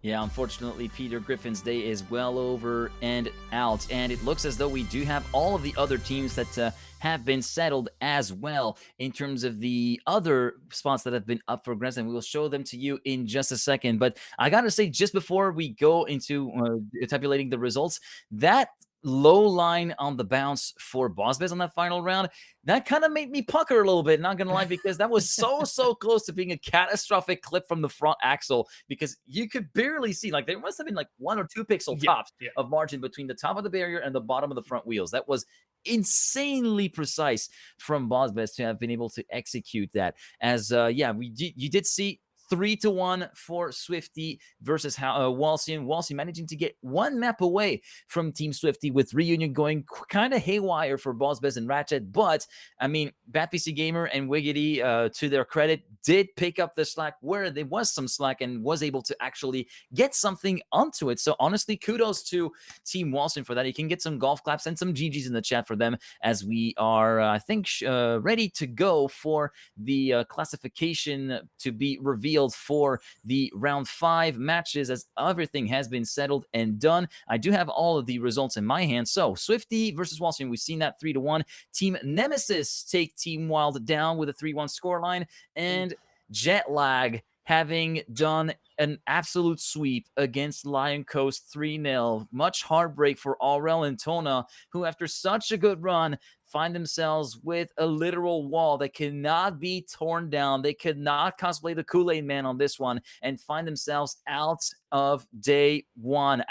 Yeah, unfortunately, Peter Griffin's day is well over and out, and it looks as though we do have all of the other teams that have been settled as well in terms of the other spots that have been up for grabs, and we will show them to you in just a second. But I gotta say, just before we go into tabulating the results, that low line on the bounce for BossBez on that final round, that kind of made me pucker a little bit, not gonna lie, because that was so close to being a catastrophic clip from the front axle, because you could barely see, like, there must have been like 1 or 2 pixel tops of margin between the top of the barrier and the bottom of the front wheels. That was insanely precise from BossBez to have been able to execute that. As you did see 3-1 for Swifty versus Walsian. Walsian managing to get 1 map away from Team Swifty, with Reunion going kind of haywire for BossBez and Ratchet. But, I mean, BapTC Gamer and Wiggity, to their credit, did pick up the slack where there was some slack and was able to actually get something onto it. So, honestly, kudos to Team Walsian for that. You can get some golf claps and some GGs in the chat for them, as we are, I think, ready to go for the classification to be revealed for the round 5 matches, as everything has been settled and done. I do have all of the results in my hand. So Swifty versus Walsian, we've seen that 3-1. Team Nemesis take Team Wild down with a 3-1 scoreline, and Jetlag having done an absolute sweep against Lion Coast 3-0. Much heartbreak for Aurel and Tona, who after such a good run find themselves with a literal wall that cannot be torn down. They could not cosplay the Kool-Aid Man on this one, and find themselves out on day one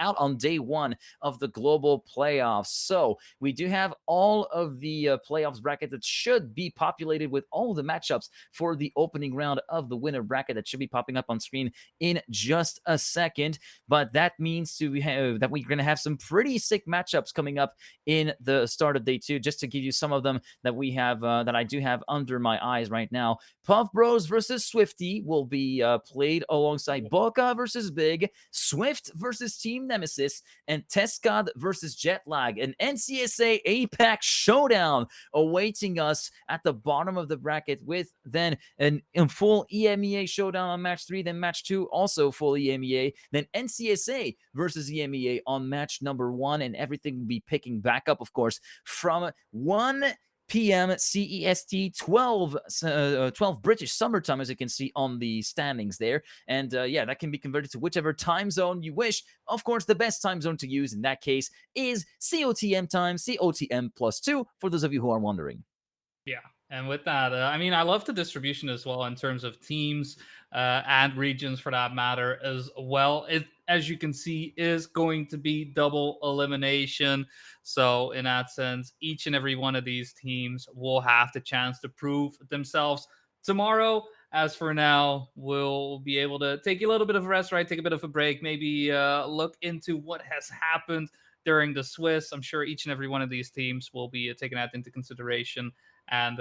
of the global playoffs. So we do have all of the playoffs bracket that should be populated with all of the matchups for the opening round of the winner bracket that should be popping up on screen in just a second. But that means that we're going to have some pretty sick matchups coming up in the start of day 2. Just to give you some of them that we have, that I do have under my eyes right now. Puff Bros versus Swifty will be played alongside Boca versus Big, Swift versus Team Nemesis, and Teskad versus Jetlag. An NCSA APAC showdown awaiting us at the bottom of the bracket, with then a full EMEA showdown on match 3, then match 2 also full EMEA, then NCSA versus EMEA on match number 1, and everything will be picking back up, of course, from 1 p.m. CEST, 12 British summertime, as you can see on the standings there. And that can be converted to whichever time zone you wish. Of course, the best time zone to use in that case is COTM time, COTM +2, for those of you who are wondering. Yeah. And with that, I mean, I love the distribution as well in terms of teams and regions for that matter as well. It, as you can see, is going to be double elimination. So in that sense, each and every one of these teams will have the chance to prove themselves tomorrow. As for now, we'll be able to take a little bit of a rest, right? Take a bit of a break, maybe look into what has happened during the Swiss. I'm sure each and every one of these teams will be taking that into consideration, and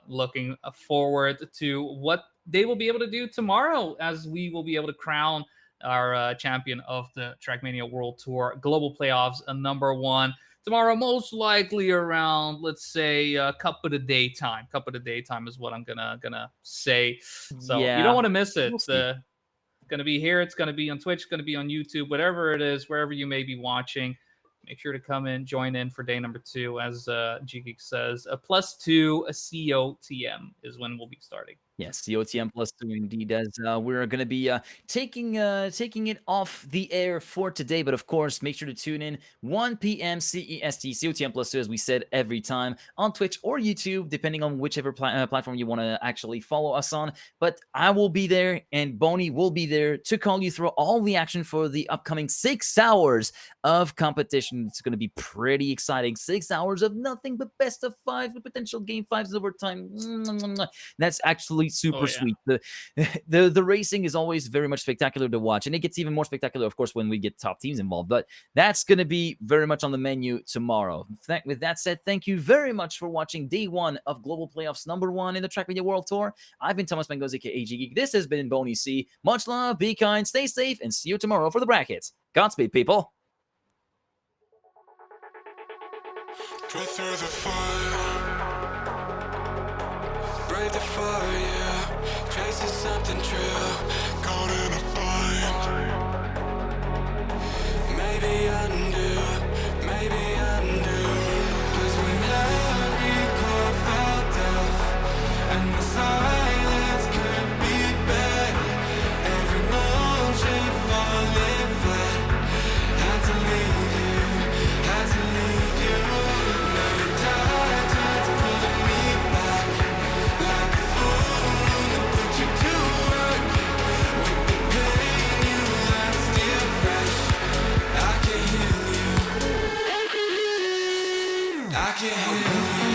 looking forward to what they will be able to do tomorrow, as we will be able to crown our champion of the Trackmania World Tour Global Playoffs number 1 tomorrow, most likely around, let's say, cup of the day time. Cup of the day time is what I'm gonna say. So you don't want to miss it. It's gonna be here. It's gonna be on Twitch. It's gonna be on YouTube. Whatever it is, wherever you may be watching. Make sure to come in, join in for day number 2, as G-Geek says. A +2, a COTM is when we'll be starting. Yes, COTM plus 2 indeed, as we're going to be taking it off the air for today. But of course, make sure to tune in 1 p.m. CEST, COTM plus 2, as we said, every time on Twitch or YouTube, depending on whichever platform you want to actually follow us on. But I will be there, and Boney will be there to call you through all the action for the upcoming 6 hours of competition. It's going to be pretty exciting. 6 hours of nothing but best of 5 with potential game 5s overtime. That's actually Oh super yeah. sweet. The racing is always very much spectacular to watch, and it gets even more spectacular, of course, when we get top teams involved. But that's going to be very much on the menu tomorrow. With that said, thank you very much for watching day 1 of Global Playoffs #1 in the Trackmania World Tour. I've been Thomas Mangoz, aka AG Geek. This has been Boney C. Much love, be kind, stay safe, and see you tomorrow for the brackets. Godspeed, people. Go through the fire, break the fire, yeah. Chasing something true, caught in a bind. Maybe undo, maybe undo. 'Cause when every core felt death, and the silence could be better, every motion falling flat. Had to leave you, had to leave you. Now you're tired, pulling me back. Like a fool to put you to work. With the pain you left still fresh, I can heal you, I can heal you.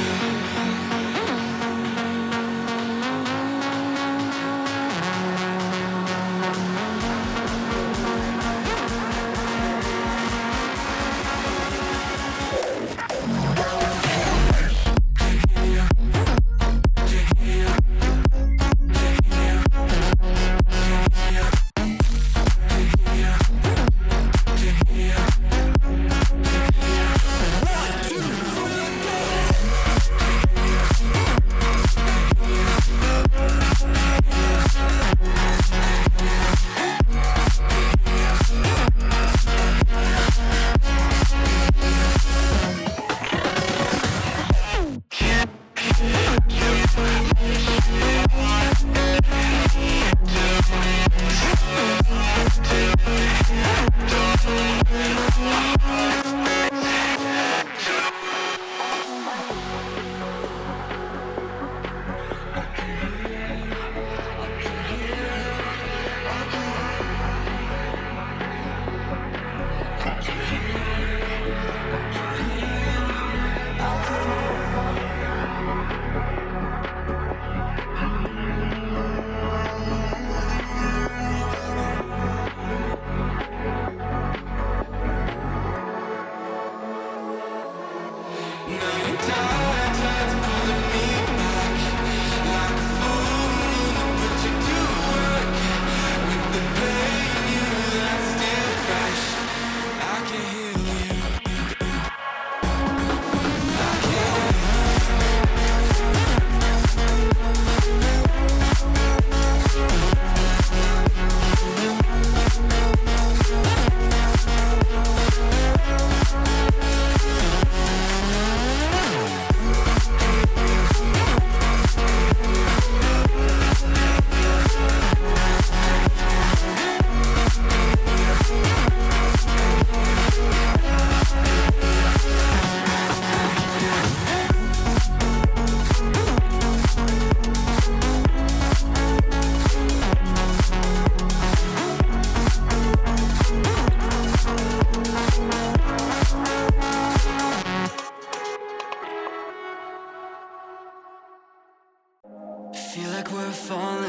Feel like we're falling